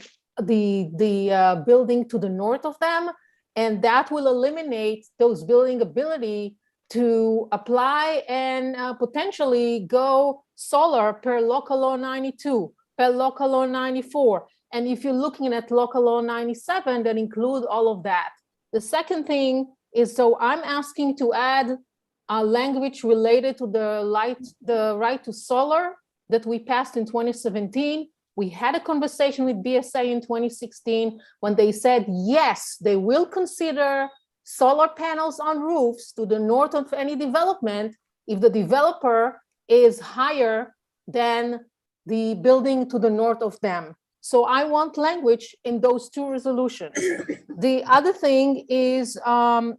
building to the north of them, and that will eliminate those building ability to apply and potentially go solar per local law 92, per local law 94. And if you're looking at local law 97, that include all of that. The second thing is, so I'm asking to add language related to the right to solar that we passed in 2017. We had a conversation with BSA in 2016 when they said, yes, they will consider solar panels on roofs to the north of any development if the developer is higher than the building to the north of them. So I want language in those two resolutions. The other thing is, I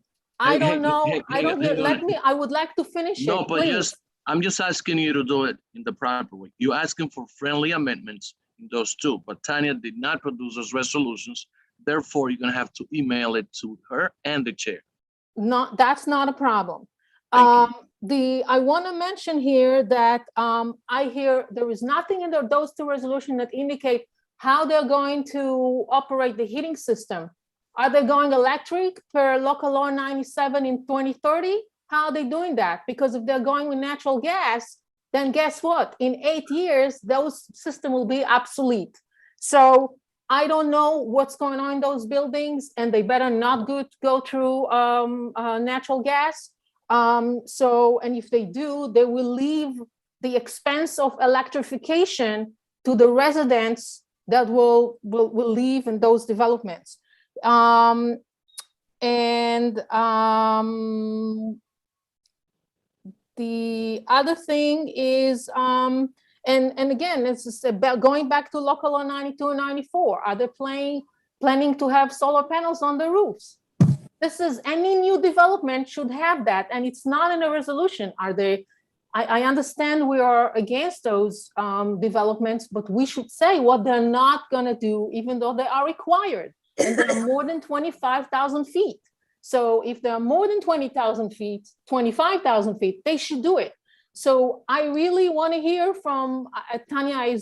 don't know, I don't hear, I would like to finish No, it, but please. I'm just asking you to do it in the proper way. You're asking for friendly amendments in those two, but Tanya did not produce those resolutions. Therefore, you're gonna have to email it to her and the chair. That's not a problem. I want to mention here that I hear there is nothing in those two resolutions that indicate how they're going to operate the heating system. Are they going electric per local law 97 in 2030? How are they doing that? Because if they're going with natural gas, then guess what? In 8 years, those systems will be obsolete. So I don't know what's going on in those buildings, and they better not go through natural gas. And if they do, they will leave the expense of electrification to the residents that will live in those developments. The other thing is, and again, it's about going back to local law 92 and 94. Are they planning to have solar panels on the roofs? This is, any new development should have that, and it's not in a resolution. Are they? I understand we are against those developments, but we should say what they're not going to do, even though they are required, and they are more than 25,000 feet. So if there are more than 20,000 feet, 25,000 feet, they should do it. So I really want to hear from Tanya.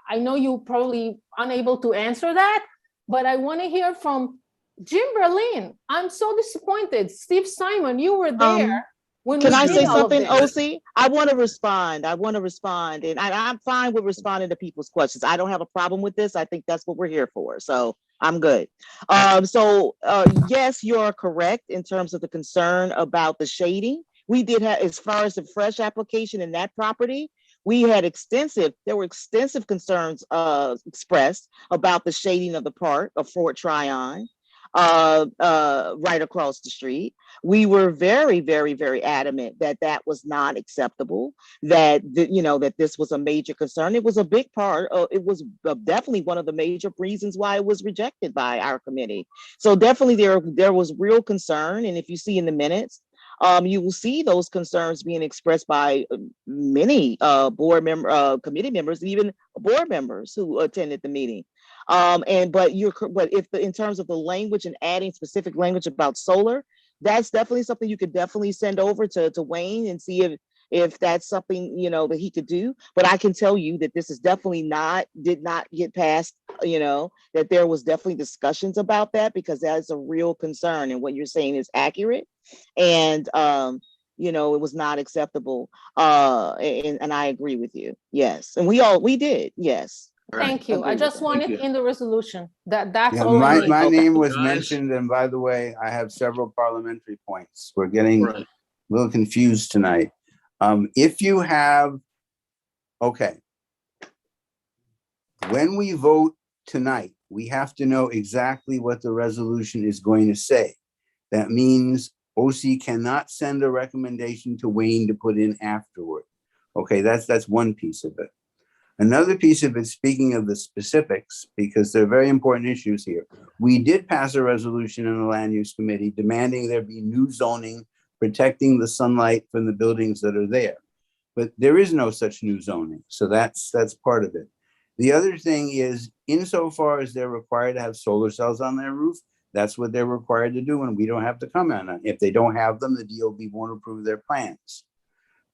I know you're probably unable to answer that, but I want to hear from Jim Berlin. I'm so disappointed. Steve Simon, you were there. Can I say something, OC? I want to respond. And I'm fine with responding to people's questions. I don't have a problem with this. I think that's what we're here for. So I'm good. Yes, you're correct in terms of the concern about the shading. We did have, as far as the fresh application in that property, there were extensive concerns expressed about the shading of the park of Fort Tryon. Right across the street. We were very, very, very adamant that that was not acceptable, that this was a major concern. It was a big part of, it was definitely one of the major reasons why it was rejected by our committee. So definitely there was real concern. And if you see in the minutes, you will see those concerns being expressed by many committee members, even board members who attended the meeting. But in terms of the language and adding specific language about solar, that's definitely something you could definitely send over to Wayne and see if that's something that he could do. But I can tell you that this is definitely did not get past, that there was definitely discussions about that, because that is a real concern, and what you're saying is accurate. And it was not acceptable. And I agree with you. Yes. And we did. Yes. Thank you. I just want it in the resolution. That's Yeah, all I need. my name was mentioned, and by the way, I have several parliamentary points. We're getting a little confused tonight. If you have, when we vote tonight, we have to know exactly what the resolution is going to say. That means OC cannot send a recommendation to Wayne to put in afterward. Okay, that's one piece of it. Another piece of it, speaking of the specifics, because they're very important issues here. We did pass a resolution in the land use committee demanding there be new zoning protecting the sunlight from the buildings that are there. But there is no such new zoning. So that's part of it. The other thing is, insofar as they're required to have solar cells on their roof, that's what they're required to do, and we don't have to comment on it. If they don't have them, the DOB won't approve their plans.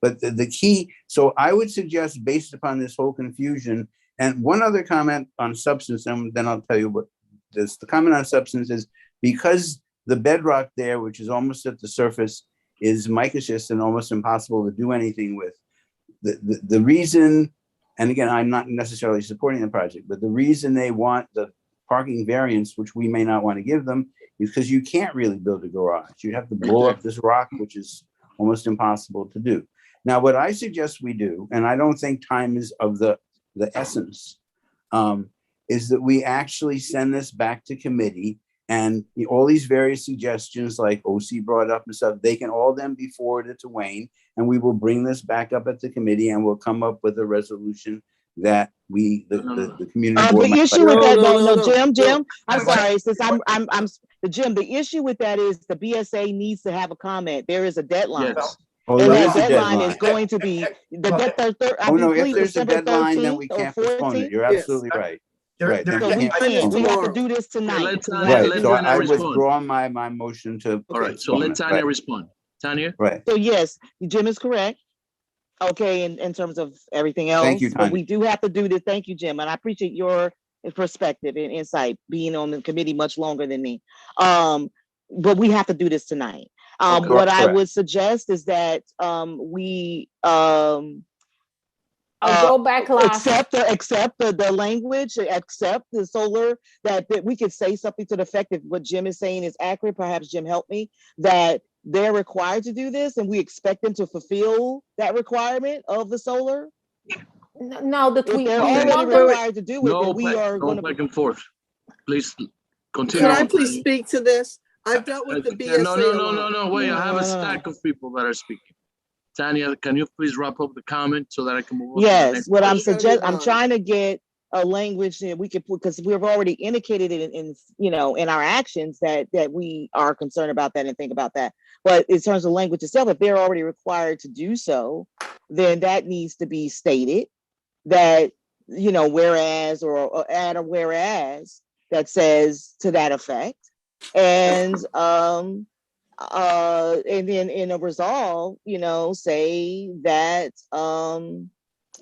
But the key, so I would suggest, based upon this whole confusion, and one other comment on substance, and then I'll tell you what this, the comment on substance is, because the bedrock there, which is almost at the surface, is micaceous and almost impossible to do anything with. The reason, and again, I'm not necessarily supporting the project, but the reason they want the parking variance, which we may not want to give them, is because you can't really build a garage. You'd have to blow up this rock, which is almost impossible to do. Now, what I suggest we do, and I don't think time is of the essence, is that we actually send this back to committee, and all these various suggestions like OC brought up and stuff, they can all then be forwarded to Wayne, and we will bring this back up at the committee, and we'll come up with a resolution that we, the community board. The issue with that, No, Jim, I'm sorry, since I'm Jim, the issue with that is the BSA needs to have a comment. There is a deadline. Yes. Oh, And there that is a deadline deadline. is going to be Oh, no, if there's a December deadline, then 13th we or can't postpone it. 14th. You're absolutely right. Right. then So we we can't can't, postpone we it. have to do this tonight. Let Tanya- Right, let so Tanya I respond. withdraw my motion to. All right, so let Tanya respond. Tanya? Right. So yes, Jim is correct. Okay, in terms of everything else. Thank you, But Tanya. we do have to do this. Thank you, Jim. And I appreciate your perspective and insight, being on the committee much longer than me. But we have to do this tonight. What I would suggest is that we I'll go back last. accept the language, accept the solar, that we could say something to the effect if what Jim is saying is accurate. Perhaps Jim help me, that they're required to do this and we expect them to fulfill that requirement of the solar. No, that If we they're want already them. required to do it, then we are No going to. back and forth. Please continue. Can I please speak to this? I've dealt with the BSA. No. Wait, I have a stack of people that are speaking. Tanya, can you please wrap up the comment so that I can move on? Yes, what I'm suggesting, I'm trying to get a language that we could put, because we've already indicated it in in our actions that we are concerned about that and think about that. But in terms of language itself, if they're already required to do so, then that needs to be stated, that whereas, or add a whereas that says to that effect, and then in a resolve, say that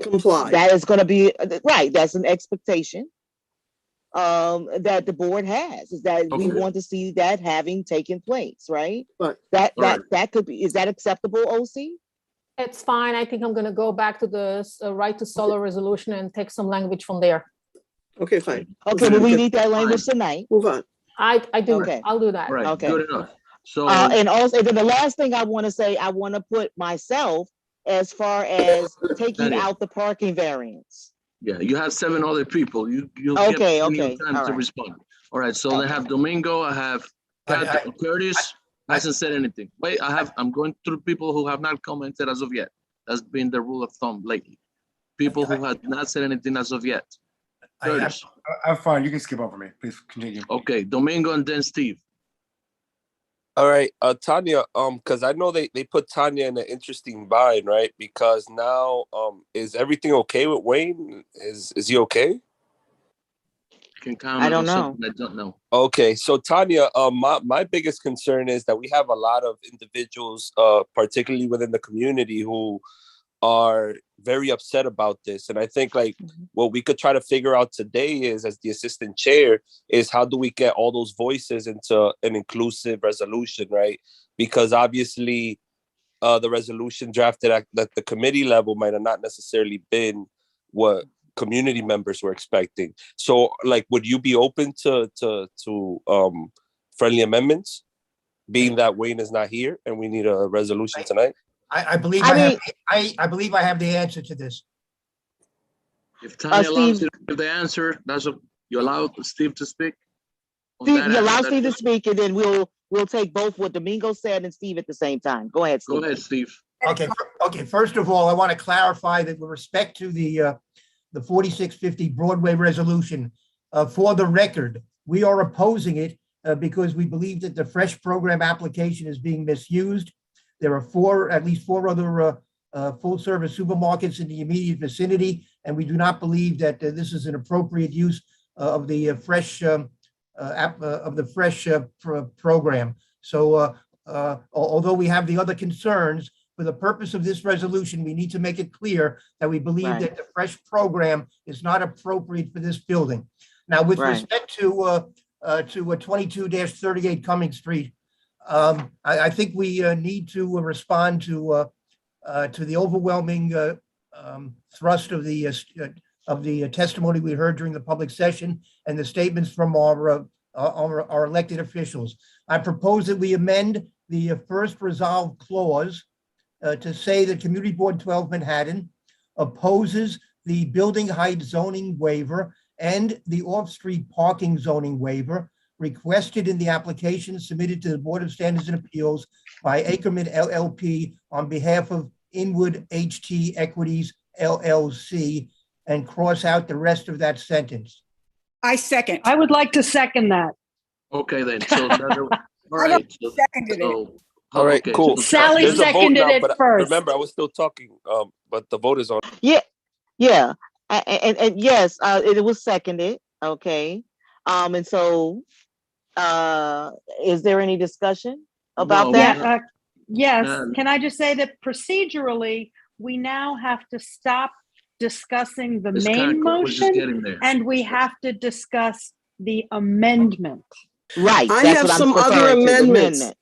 comply. That is going to be right. That's an expectation that the board has, is that we want to see that having taken place, right? But that could be. Is that acceptable, OC? It's fine. I think I'm going to go back to the right to solar resolution and take some language from there. Okay, fine. Okay, but we need that language tonight. Move on. I do. Okay. I'll do that. Right, Okay. good enough. So and also, then the last thing I want to say, I want to put myself as far as taking out the parking variance. yeah, you have 7 other people. You Okay, get okay, time all to right. respond. All right, so they have Domingo. I have Curtis. Hasn't said anything. Wait, I'm going through people who have not commented as of yet. That's been the rule of thumb lately. People who have not said anything as of yet. Curtis. I'm fine. You can skip over me. Please continue. Okay, Domingo and then Steve. All right, Tanya, because I know they put Tanya in an interesting bind, right? Because now, is everything okay with Wayne? Is he okay? Can comment I don't on know. something I don't know. Okay, so Tanya, my biggest concern is that we have a lot of individuals, particularly within the community, who are very upset about this. And I think what we could try to figure out today is, as the assistant chair, is how do we get all those voices into an inclusive resolution, right? Because obviously the resolution drafted at the committee level might have not necessarily been what community members were expecting. So would you be open to friendly amendments, being that Wayne is not here and we need a resolution tonight? I believe I believe I have the answer to this. If Tanya allows Steve, you to give the answer, you allow Steve to speak? Steve, you allow Steve to speak, and then we'll take both what Domingo said and Steve at the same time. Go ahead, Steve. Go ahead, Steve. Okay. First of all, I want to clarify that with respect to the the 4650 Broadway resolution. For the record, we are opposing it because we believe that the fresh program application is being misused. There are at least four other full-service supermarkets in the immediate vicinity, and we do not believe that this is an appropriate use of the fresh program. So although we have the other concerns, for the purpose of this resolution, we need to make it clear that we believe that the fresh program is not appropriate for this building. Now, with respect to a 22-38 Cumming Street, I think we need to respond to the overwhelming thrust of the testimony we heard during the public session and the statements from our elected officials. I propose that we amend the first resolve clause to say that Community Board 12 Manhattan opposes the building height zoning waiver and the off-street parking zoning waiver requested in the application submitted to the Board of Standards and Appeals by Ackerman LLP on behalf of Inwood HT Equities LLC, and cross out the rest of that sentence. I second. I would like to second that. Okay, then. So, all right. All right, okay, cool. so Sally There's a vote seconded now, it but first. remember, I was still talking, but the vote is on. Yeah. And yes, it was seconded. Okay. And so, is there any discussion about that? Yeah, yes. Can I just say that procedurally, we now have to stop discussing the Ms. main Cochran, we're just getting motion there. and we have to discuss the amendment. Right. I that's have what I'm some other referring to, amendments.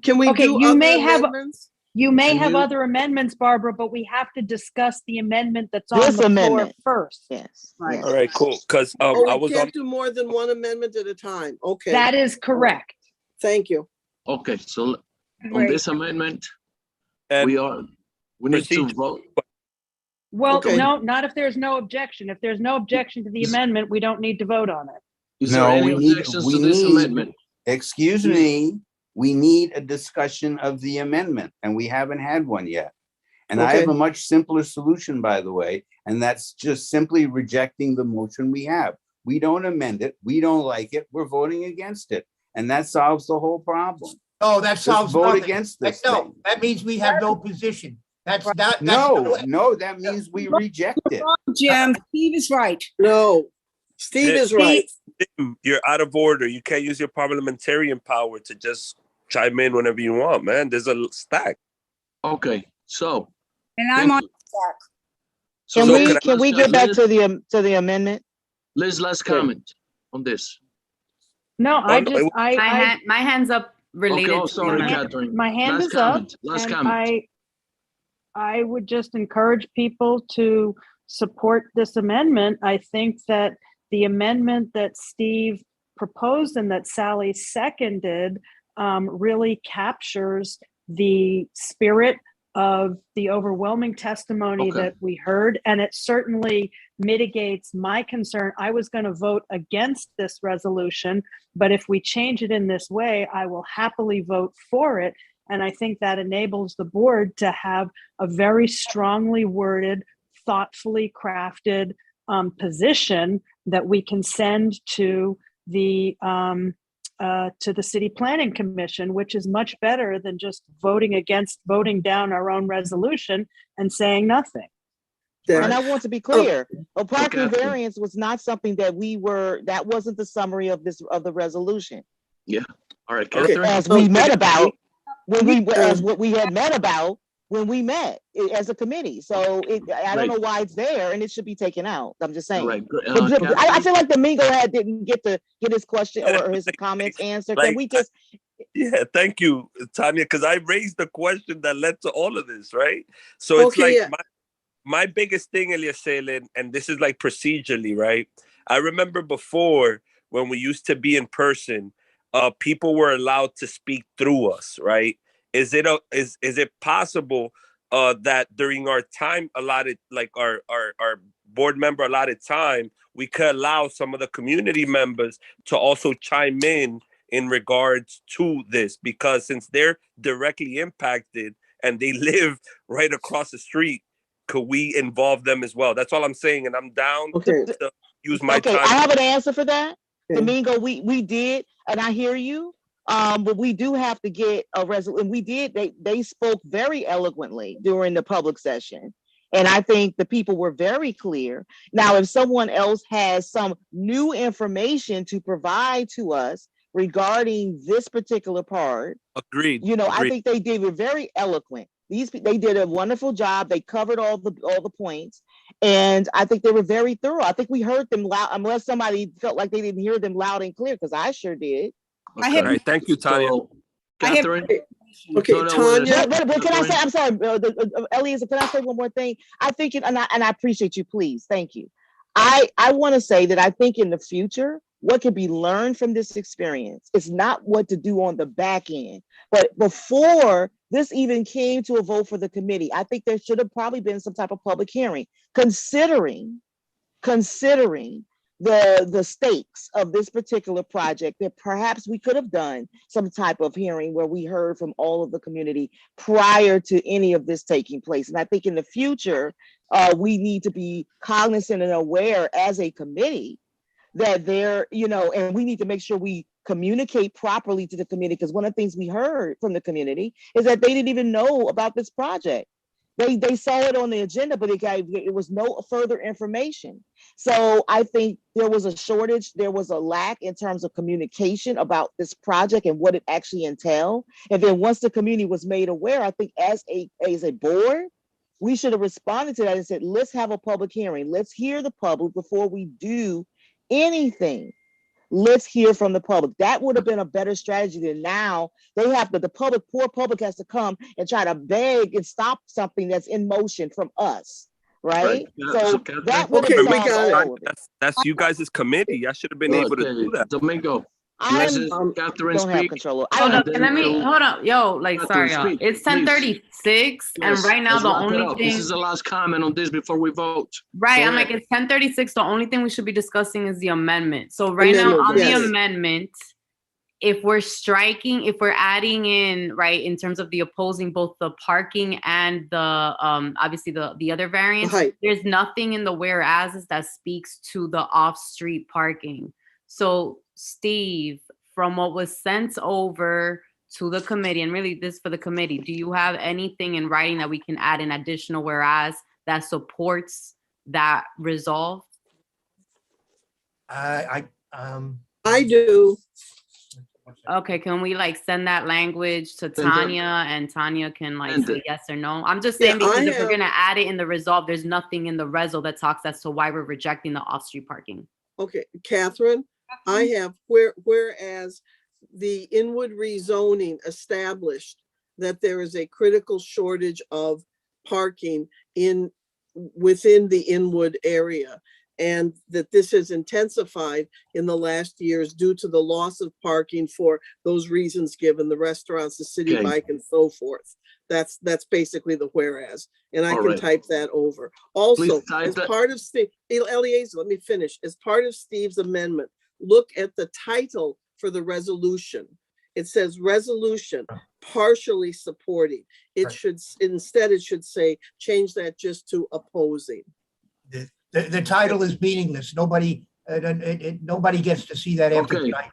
Can we Okay, do you other may have amendments? you may And have you- other amendments, Barbara, but we have to discuss the amendment that's on This the amendment. floor first. Yes. Right. All right, cool. Because I Oh, we was can't on. do more than one amendment at a time. Okay. That is correct. Thank you. Okay, so on Great. this amendment, And we need to procedure. vote. Well, Okay. no, not if there's no objection. If there's no objection to the amendment, we don't need to vote on it. Is there No, any we need, objections we to this need, amendment? excuse me, we need a discussion of the amendment, and we haven't had one yet. And I have Okay. a much simpler solution, by the way, and that's just simply rejecting the motion we have. We don't amend it, we don't like it, we're voting against it, and that solves the whole problem. Oh, that Just solves vote nothing. against this No, thing. that means we have no position. That's not. No, that means we reject it. Jim, Steve is right. No, Steve is right. Tim, you're out of order. You can't use your parliamentarian power to just chime in whenever you want, man. There's a stack. Okay, so. And I'm on track. Can we get back to the amendment? Liz, last comment on this. No, my hand's up related. Okay, oh, to sorry, the amendment. Catherine. My hand Last is up. comment, last and comment. I would just encourage people to support this amendment. I think that the amendment that Steve proposed and that Sally seconded really captures the spirit of the overwhelming testimony that we heard, and it certainly mitigates my concern. I was going to vote against this resolution, but if we change it in this way, I will happily vote for it. And I think that enables the board to have a very strongly worded, thoughtfully crafted position that we can send to the City Planning Commission, which is much better than just voting down our own resolution and saying nothing. And I want to be clear, a parking variance was not something that that wasn't the summary of the resolution. Yeah. All right, Okay. Catherine. As we met about what we had met about when we met as a committee. So I don't know why it's there, and it should be taken out. I'm just saying. Right. I feel like Domingo didn't get his question or his comments answered. Can we just? Yeah, thank you, Tanya, because I raised the question that led to all of this, right? So it's my biggest thing, Eliasele, and this is like procedurally, right? I remember before when we used to be in person, people were allowed to speak through us, right? Is it possible that during our time allotted, like our board member allotted time, we could allow some of the community members to also chime in regards to this? Because since they're directly impacted and they live right across the street, could we involve them as well? That's all I'm saying, and I'm down to use my Okay, time. I have an answer for that. Okay. Domingo, we did, and I hear you. But we do have to get a resolution. We did, they spoke very eloquently during the public session. And I think the people were very clear. Now, if someone else has some new information to provide to us regarding this particular part, Agreed. you know, Agreed. I think they were very eloquent. They did a wonderful job. They covered all the points, and I think they were very thorough. I think we heard them loud, unless somebody felt like they didn't hear them loud and clear, because I sure did. Okay. All right, thank you, Tanya. So, Catherine. Okay, No, no, wait a Tanya. second. But can I say, I'm sorry, Eliezer, can I say one more thing? I think, and I appreciate you, please, thank you. I want to say that I think in the future, what can be learned from this experience is not what to do on the back end, but before this even came to a vote for the committee, I think there should have probably been some type of public hearing, considering the stakes of this particular project, that perhaps we could have done some type of hearing where we heard from all of the community prior to any of this taking place. And I think in the future, we need to be cognizant and aware as a committee that there, you know, and we need to make sure we communicate properly to the community, because one of the things we heard from the community is that they didn't even know about this project. They saw it on the agenda, but it was no further information. So I think there was a shortage, there was a lack in terms of communication about this project and what it actually entailed. And then once the community was made aware, I think as a board, we should have responded to that and said, let's have a public hearing. Let's hear the public before we do anything. Let's hear from the public. That would have been a better strategy than now. They have the poor public has to come and try to beg and stop something that's in motion from us, right? So that would have solved all of it. That's you guys' committee. I should have been able to do that. Domingo, I Catherine don't have speak. control. Hold up, let me hold up. Yo, like sorry, y'all. speak, It's please. 10:36, and right now let's the wrap it only up. thing. This is the last comment on this before we vote. Right, Go I'm ahead. like, it's 10:36. The only thing we should be discussing is the amendment. So right now on the amendment, if we're adding in, right, in terms of the opposing both the parking and the obviously the other variants, there's nothing in the whereases that speaks to the off-street parking. So Steve, from what was sent over to the committee, and really this for the committee, do you have anything in writing that we can add an additional whereas that supports that resolve? I do. Okay, can we like send that language to Tanya, and Tanya can like say yes or no? I'm just saying because if we're gonna add it in the resolve, there's nothing in the reso that talks as to why we're rejecting the off-street parking. Okay, Catherine, I have whereas the Inwood rezoning established that there is a critical shortage of parking within the Inwood area, and that this has intensified in the last years due to the loss of parking for those reasons given, the restaurants, the city bike, and so forth. That's basically the whereas, and I can type that over. Also, as part of Steve, Eliezer, let me finish. As part of Steve's amendment, look at the title for the resolution. It says resolution partially supporting. It should instead say change that just to opposing. The title is meaningless. Nobody gets to see that after tonight.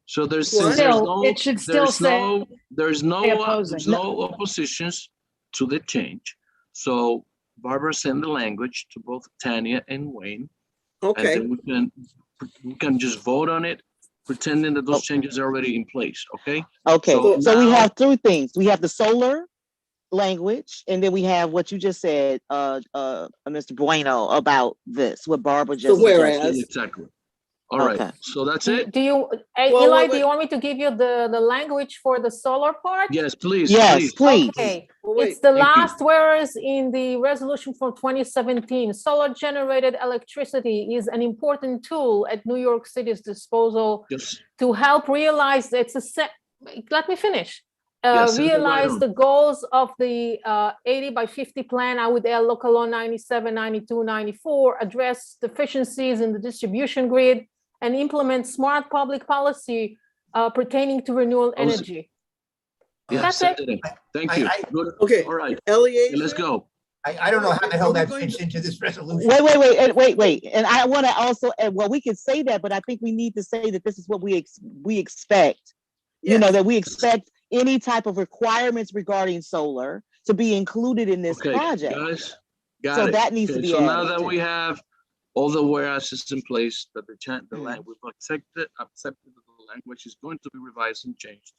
So there's it should still say there's no oppositions to the change. So Barbara sent the language to both Tanya and Wayne. Okay. And then we can just vote on it, pretending that those changes are already in place. Okay. Okay. So we have two things. We have the solar language, and then we have what you just said, Mr. Bueno, about this, what Barbara just whereas. Exactly. All right. So that's it. Do you, Eli, do you want me to give you the language for the solar part? Yes, please. Yes, please. Okay. It's the last whereas in the resolution from 2017. Solar generated electricity is an important tool at New York City's disposal to help realize let me finish. Realize the goals of the 80 by 50 plan. I would add local law 97, 92, 94, address deficiencies in the distribution grid, and implement smart public policy pertaining to renewable energy. That's it. Thank you. Okay. All right. Eliezer? Let's go. I don't know how the hell that fits into this resolution. Wait. And I want to also, well, we can say that, but I think we need to say that this is what we expect. You know, that we expect any type of requirements regarding solar to be included in this project. Guys, got So it. that needs to be So now added that too. we have all the whereases in place, that the language accepted the language is going to be revised and changed.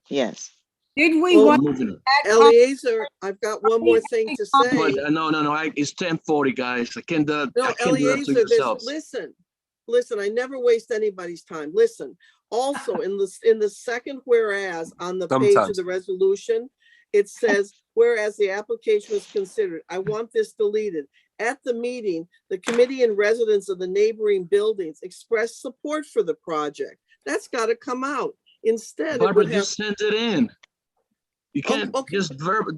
Yes. Did we Well, want moving on. Eliezer, I've got one more thing to say. But no, it's 10:40, guys. I can't do No, that to Eliezer, yourselves. listen, I never waste anybody's time. Listen, also in the second whereas on the page of Sometimes. the resolution, it says, whereas the application was considered, I want this deleted. At the meeting, the committee and residents of the neighboring buildings expressed support for the project. That's got to come out. Instead, it Barbara, would have. just send it in. You can't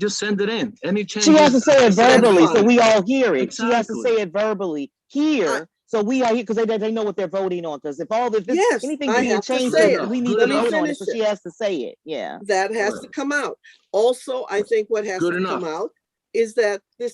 just send it in. Any changes? She has to say it verbally, so fine. we all hear it. She has to Exactly. say it verbally here, so we are here because they know what they're voting on. Because if Yes, anything I being have to changed, say it. we need Let to me vote on it. finish So it. she has to say it. Yeah. That has to come out. Also, I think what has Good to enough. come out is that it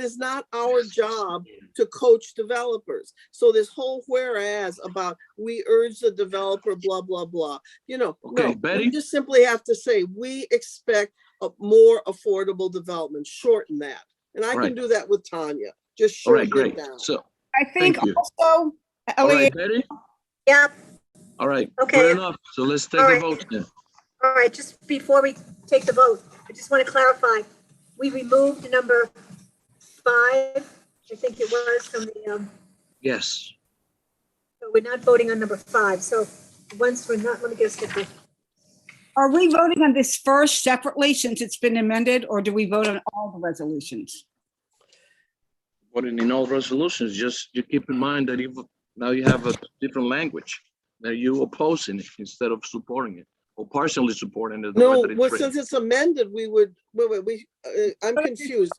is not our job to coach developers. So this whole whereas about we urge the developer, blah, blah, blah. You know, Okay, no, Betty? we just simply have to say, we expect a more affordable development, shorten that. And I Right. can do that with Tanya, just All right, shorten it great. down. So, I think thank you. also, All right, Betty? Yeah, All right, Okay. good enough. So let's take All a right. vote then. all right, just before we take the vote, I just want to clarify. We removed number 5, I think it was, from the, Yes. so we're not voting on number 5. So once we're not, let me just get the, are we voting on this first separately since it's been amended, or do we vote on all the resolutions? But in all resolutions, just you keep in mind that now you have a different language, that you opposing it instead of supporting it or partially supporting it. the way No, that it's well, written. since it's amended, we would, I'm confused.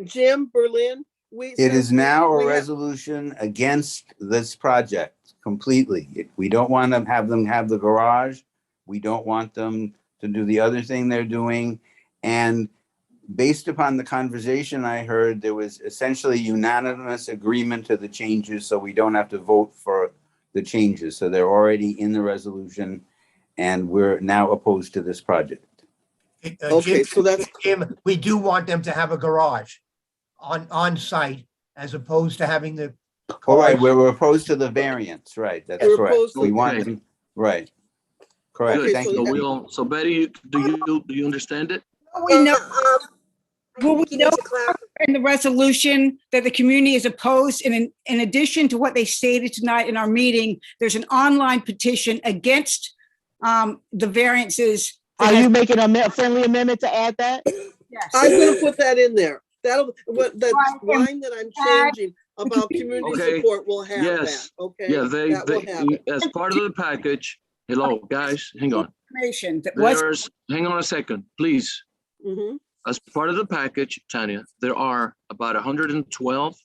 Jim, Berlin, It is now a we have- resolution against this project completely. We don't want to have them have the garage. We don't want them to do the other thing they're doing. And based upon the conversation I heard, there was essentially unanimous agreement to the changes, so we don't have to vote for the changes. So they're already in the resolution, and we're now opposed to this project. Okay, so that's- Jim, we do want them to have a garage on site as opposed to having the. All right, cars- we're opposed to the variance, right? That's We're correct. opposed to- We want Okay. them, right. Correct, Good. thank So you. we all, so Betty, do you understand it? We know, will we know in the resolution that the community is opposed, and in addition to what they stated tonight in our meeting, there's an online petition against the variances. Are you making a friendly amendment to add that? Yes. I'm gonna put that in there. That'll, that line that I'm changing about community Okay. support will have that, Yes. okay? Yeah, That will have it. as part of the package. Hello, guys, hang on. Information that was, Hang on a second, please. Mhm. As part of the package, Tanya, there are about 112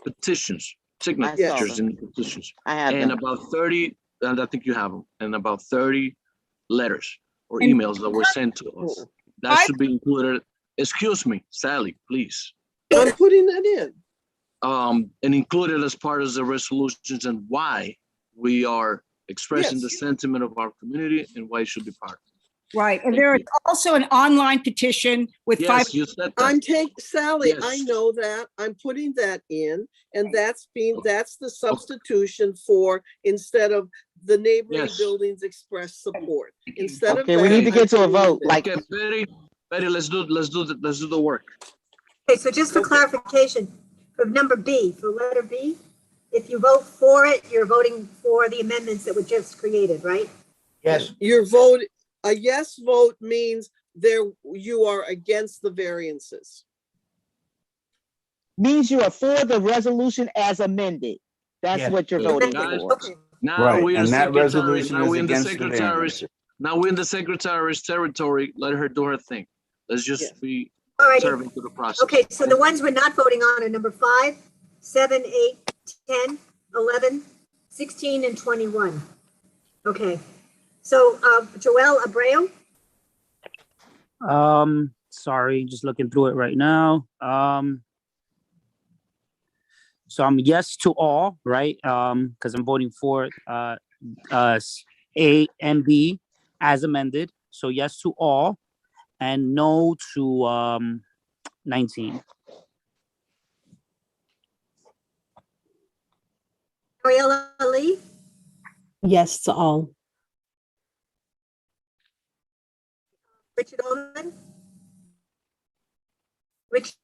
petitions, signatures in the petitions. I have And them. about 30, and I think you have them, and about 30 letters or And- emails that were sent to us. That should be included. Excuse me, Sally, please. I'm putting that in. And included as part of the resolutions and why we are expressing the Yes. sentiment of our community and why it should be part. right, and there is also an online petition with 5. Yes, you said that. I'm Sally, I Yes. know that. I'm putting that in, and that's the substitution for instead of the neighboring Yes. buildings express support. Instead of Okay, we need to that, get to a I'm putting vote, this. like, Okay, Betty, let's do the work. okay, so just for clarification, for number B, for letter B, if you vote for it, you're voting for the amendments that were just created, right? Yes, Your vote, a yes vote means you are against the variances. means you are for the resolution as amended. That's Yes. what you're Good. voting Guys, for. Okay. Now Right, we're in and the that secretary, resolution now is we're in the against the secretary's, variance. now we're in the secretary's territory. Let her do her thing. Let's just Yes. be All righty. serving to the process. Okay, so the ones we're not voting on are number 5, 7, 8, 10, 11, 16, and 21. Okay, so Joel Abreu, Sorry, just looking through it right now. So I'm yes to all, right? Because I'm voting for A and B as amended. So yes to all and no to 19. Gabriella Lee, Yes to all. Richard Ullman. Richard,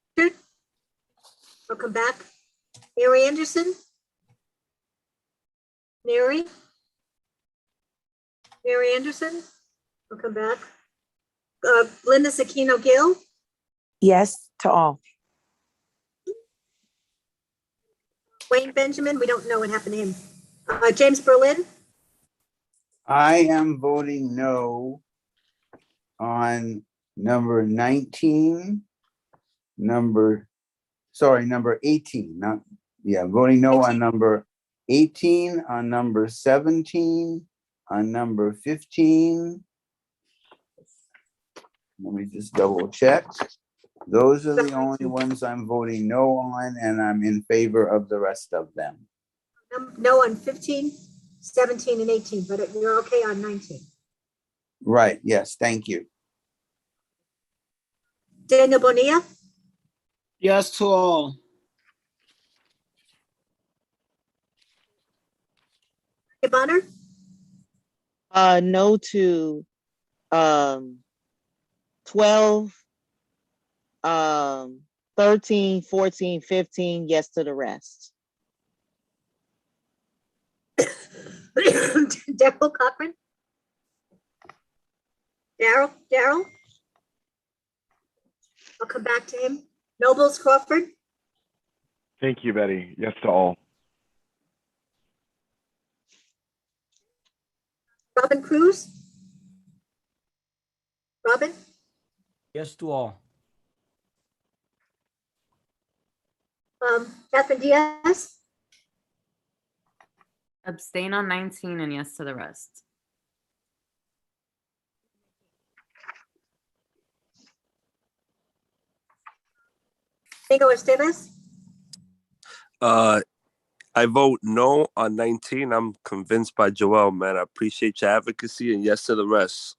welcome back. Mary Anderson. Mary Anderson, welcome back. Linda Sakino Gill. Yes to all. Wayne Benjamin, we don't know what happened to him. James Berlin. I am voting no on number 19, number 18, voting no 18. On number 18, on number 17, on number 15. Let me just double check. Those are the only ones I'm voting no on, and I'm in favor of the rest of them. No on 15, 17, and 18, but you're okay on 19. Right, yes, thank you. Daniel Bonilla. Yes to all. Bonner. No to 12, 13, 14, 15, yes to the rest. Daryl Cochran. Daryl. I'll come back to him. Nobles Crawford. Thank you, Betty. Yes to all. Robin Cruz. Robin. Yes to all. Catherine Diaz. Abstain on 19 and yes to the rest. Diego Esteves. I vote no on 19. I'm convinced by Joel, man. I appreciate your advocacy and yes to the rest.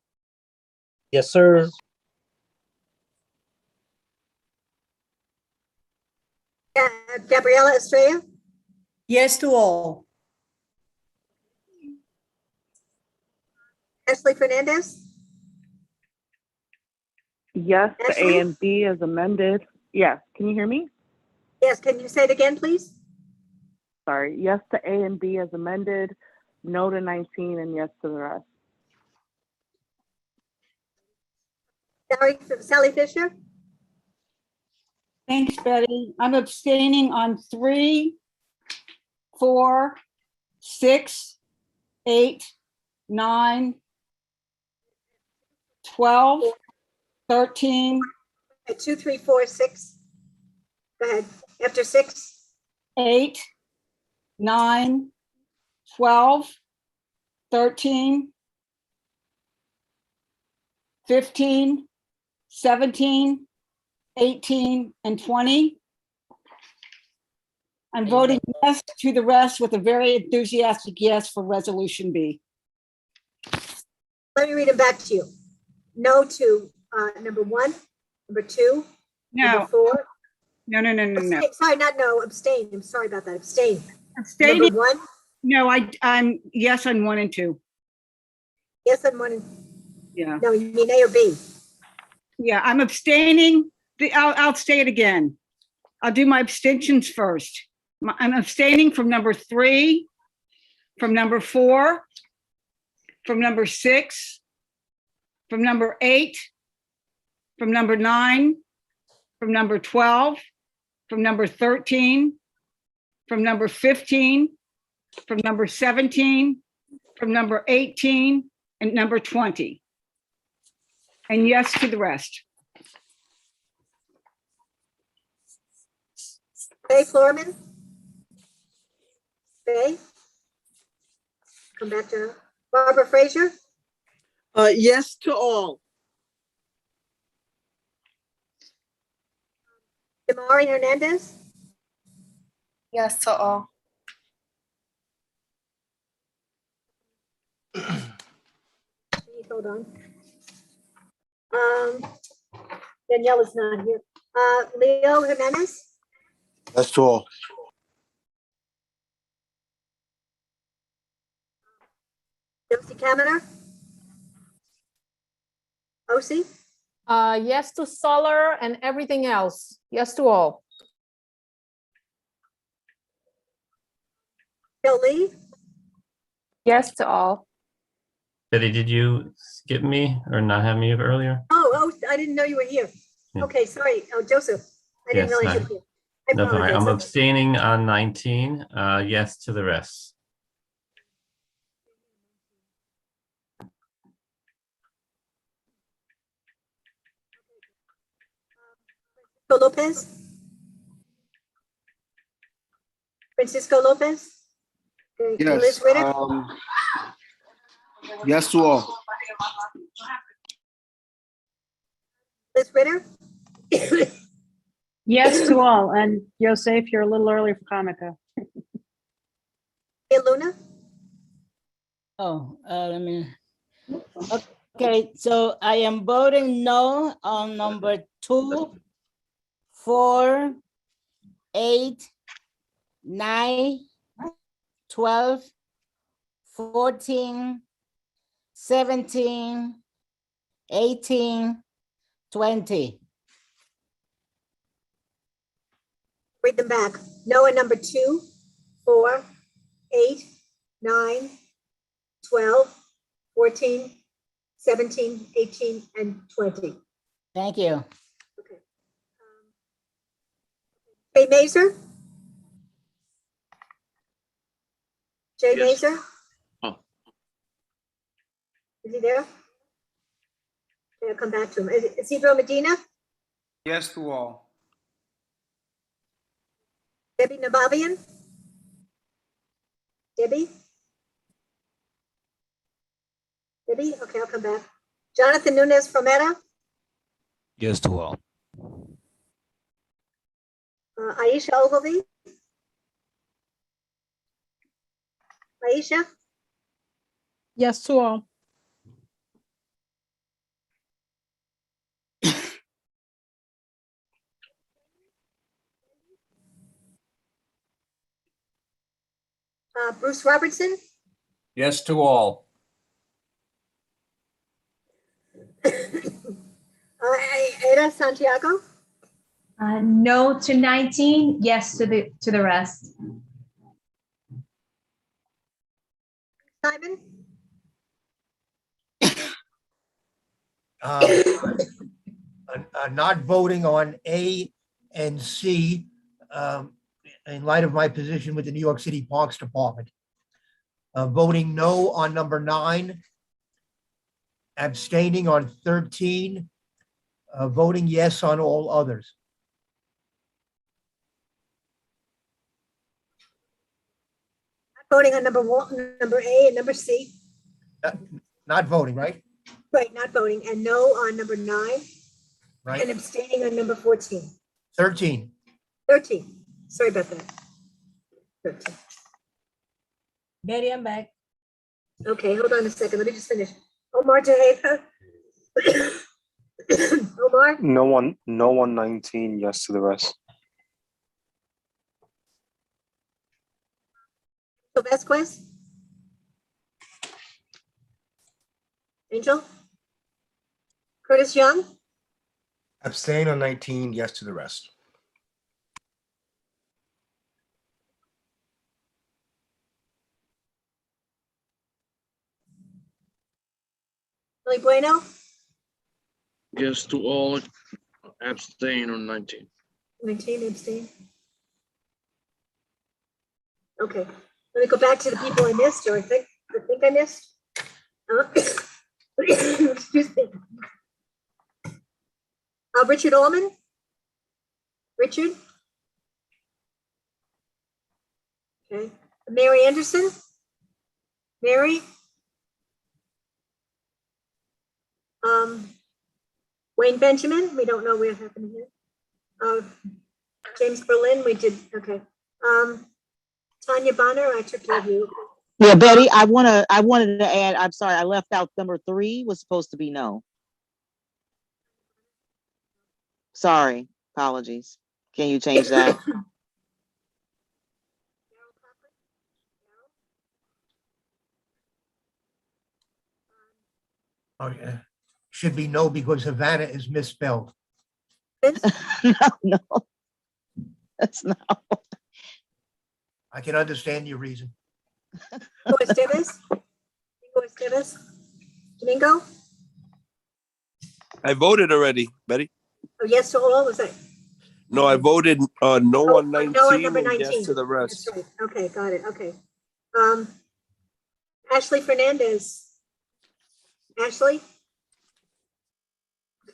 Yes, sir. Gabriela Estrella. Yes to all. Ashley Fernandez. Yes to Ashley? A and B as amended. Yes, can you hear me? Yes, can you say it again, please? Sorry. Yes to A and B as amended, no to 19, and yes to the rest. Sally Fisher. Thanks, Betty. I'm abstaining on 3, 4, 6, 8, 9, 12, 13. 2, 3, 4, 6. Go ahead. After 6. 8, 9, 12, 13, 15, 17, 18, and 20. I'm voting yes to the rest with a very enthusiastic yes for resolution B. Let me read them back to you. No to number 1, number 2, number 4. No. Abstain. Sorry, not no, abstain. I'm sorry about that. Abstain. Abstaining. Number 1. No, I'm yes on 1 and 2. Yes on 1 and Yeah. No, you mean A or B? Yeah, I'm abstaining. I'll say it again. I'll do my abstentions first. I'm abstaining from number 3, from number 4, from number 6, from number 8, from number 9, from number 12, from number 13, from number 15, from number 17, from number 18, and number 20. And yes to the rest. Faye Florman. Faye. Come back to Barbara Frazier. Yes to all. Tamari Hernandez, Yes to all. hold on. Danielle is not here. Leo Jimenez, Yes to all. Josie Kaminer, Osi, Yes to solar and everything else. Yes to all. Bill Lee, Yes to all. Betty, did you skip me or not have me earlier? oh, I didn't know you were here. Yeah. Okay, sorry. Oh, Joseph, I didn't Yes, realize you no. were here. I That's all right. I'm apologize. abstaining on 19. Yes to the rest. Francisco Lopez. Okay, Yes. Liz Ritter, Yes to all. Liz Ritter, Yes to all. And Yosef, you're a little early for Hanukkah. Hey, Luna, Oh, let me. Okay, so I am voting no on number 2, 4, 8, 9, 12, 14, 17, 18, 20. read them back. No on number 2, 4, 8, 9, 12, 14, 17, 18, and 20. Thank you. Jay Mazer? Jay Yes. Mazer? Oh. Is he there? Okay, I'll come back to him. Is Isidro Medina? Yes to all. Debbie Nabavian? Debbie? Debbie? Okay, I'll come back. Jonathan Nunez Frometa? Yes to all. Aisha Ogilvy? Aisha? Yes to all. Bruce Robertson? Yes to all. Ada Santiago? No to 19, yes to the rest. Simon? Not voting on A and C in light of my position with the New York City Parks Department. Voting no on number 9, abstaining on 13, voting yes on all others. Voting on number 1, number A and number C. Not voting, right? Right, not voting. And no on number 9. Right. And abstaining on number 14. 13. 13. Sorry about that. 13. Betty, I'm back. Okay, hold on a second. Let me just finish. Omar Tejeda. Omar, No on 19, yes to the rest. Vasquez. Angel. Curtis Young. Abstain on 19, yes to the rest. Billy Bueno. Yes to all, abstain on 19. 19, abstain. Okay, let me go back to the people I missed, or I think I missed. Excuse me. Richard Allman? Richard? Okay. Mary Anderson? Mary? Wayne Benjamin, we don't know what happened here. James Berlin, we did, okay. Tanya Bonner, I took care of you. Yeah, Betty, I wanted to add, I'm sorry, I left out number 3 was supposed to be no. Sorry, apologies. Can you change that? Oh, yeah. Should be no because Havana is misspelled. No, that's not. I can understand your reason. Domingo? I voted already, Betty. Oh, yes to all, was that? No, I voted no on 19 No on number and 19. yes to the rest. That's right. Okay, got it. Okay. Ashley Fernandez. Ashley?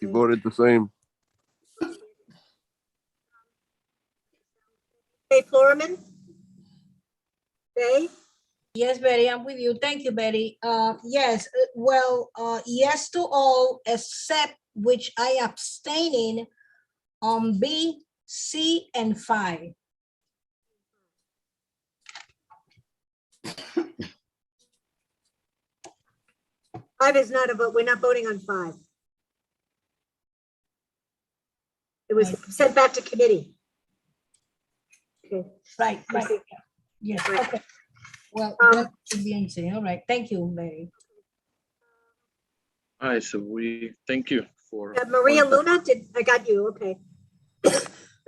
You voted the same. Jay Florman? Jay? Yes, Betty, I'm with you. Thank you, Betty. Yes, well, yes to all except which I abstaining on B, C, and 5. Five is not a vote. We're not voting on 5. It was sent back to committee. Okay. Right. Yes, Right. okay. Well, that should be insane. All right, thank you, Betty. All right, so we thank you for. Maria Luna, I got you, okay.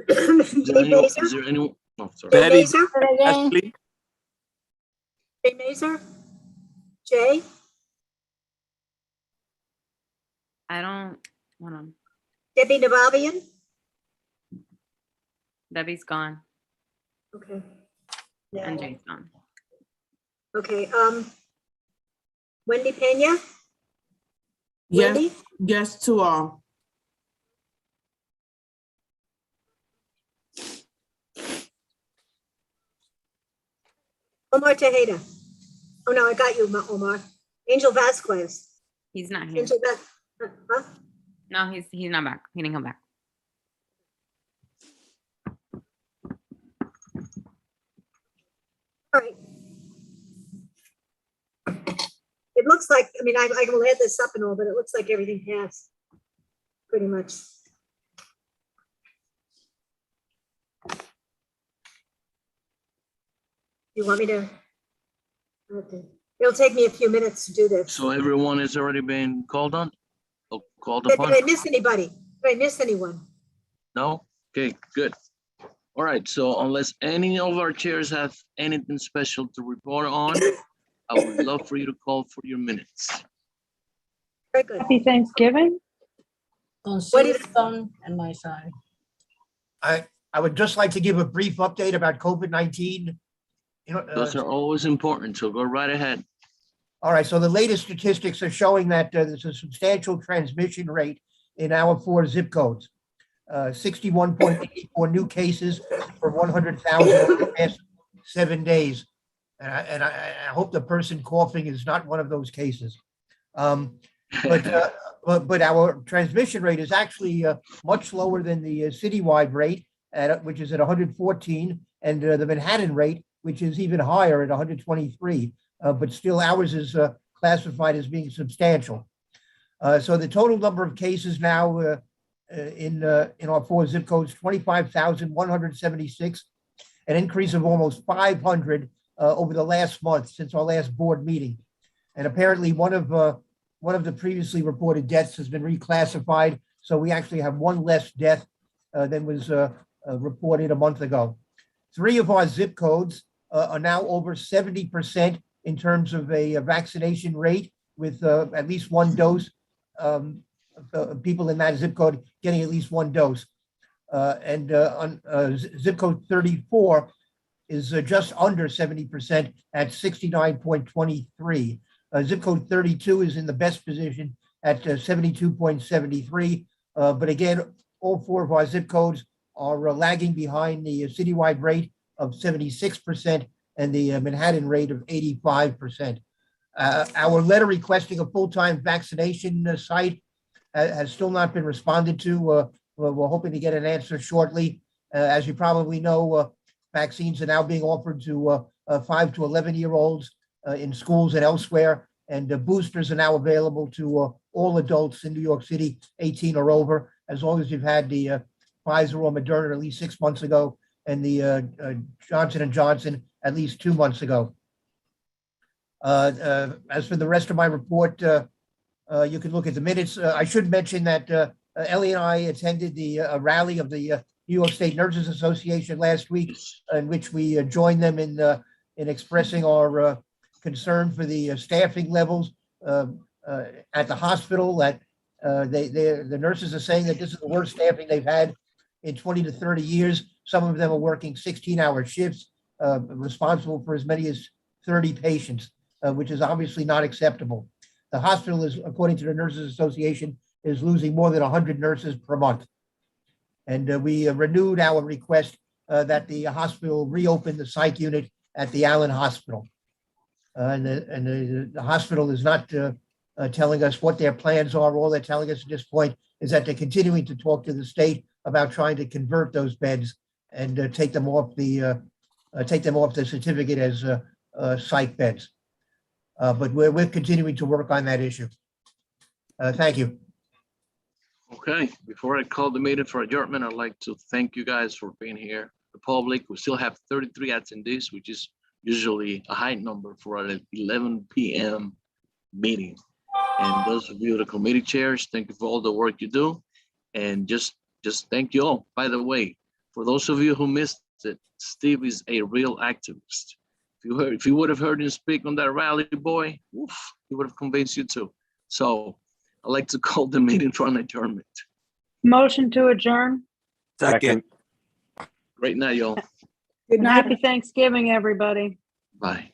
Is there anyone? Oh, sorry. Jay Betty, Mazer? Ashley? Jay Mazer? Jay? I don't want to. Debbie Navabian? Debbie's gone Okay. and Jay's gone. Okay, Wendy Pena? Yes, Wendy? yes to all. Omar Tejeda? Oh, no, I got you, Omar. Angel Vasquez? He's not here. Angel huh? No, he's not back. He didn't come back. All right. It looks like, I mean, I will add this up and all, but it looks like everything passed. Pretty much. You want me to? Okay. It'll take me a few minutes to do this. So everyone has already been called on? Oh, called Did upon? I miss anybody? Did I miss anyone? No? Okay, good. All right, so unless any of our chairs have anything special to report on, I would love for you to call for your minutes. Very good. Happy Thanksgiving. On Sue's son and my side. I would just like to give a brief update about COVID-19. You know, Those are always important, so go right ahead. all right, so the latest statistics are showing that there's a substantial transmission rate in our 4 zip codes. 61.84 new cases for 100,000 over the past 7 days. And I hope the person coughing is not one of those cases. But our transmission rate is actually much lower than the citywide rate, which is at 114, and the Manhattan rate, which is even higher at 123. But still, ours is classified as being substantial. So the total number of cases now in our 4 zip codes, 25,176, an increase of almost 500 over the last month since our last board meeting. And apparently one of the previously reported deaths has been reclassified. So we actually have one less death than was reported a month ago. 3 of our zip codes are now over 70% in terms of a vaccination rate with at least 1 dose. People in that zip code getting at least 1 dose. And on zip code 34 is just under 70% at 69.23. Zip code 32 is in the best position at 72.73. But again, all 4 of our zip codes are lagging behind the citywide rate of 76% and the Manhattan rate of 85%. Our letter requesting a full-time vaccination site has still not been responded to. We're hoping to get an answer shortly. As you probably know, vaccines are now being offered to 5 to 11-year-olds in schools and elsewhere. And boosters are now available to all adults in New York City, 18 or over, as long as you've had the Pfizer or Moderna at least 6 months ago, and the Johnson & Johnson at least 2 months ago. As for the rest of my report, you can look at the minutes. I should mention that Ellie and I attended the rally of the New York State Nurses Association last week, in which we joined them in expressing our concern for the staffing levels at the hospital. That the nurses are saying that this is the worst staffing they've had in 20 to 30 years. Some of them are working 16-hour shifts, responsible for as many as 30 patients, which is obviously not acceptable. The hospital is, according to the Nurses Association, is losing more than 100 nurses per month. And we renewed our request that the hospital reopen the psych unit at the Allen Hospital. And the hospital is not telling us what their plans are. All they're telling us at this point is that they're continuing to talk to the state about trying to convert those beds and take them off the certificate as psych beds. But we're continuing to work on that issue. Thank you. Okay, before I call the meeting for adjournment, I'd like to thank you guys for being here. The public, we still have 33 attendees, which is usually a high number for an 11 p.m. meeting. And those of you, the committee chairs, thank you for all the work you do. And just thank you all. By the way, for those of you who missed it, Steve is a real activist. If you would have heard him speak on that rally, boy, oof, he would have convinced you too. So I'd like to call the meeting for an adjournment. Motion to adjourn. Second. Great night, y'all. Good night. Happy Thanksgiving, everybody. Bye.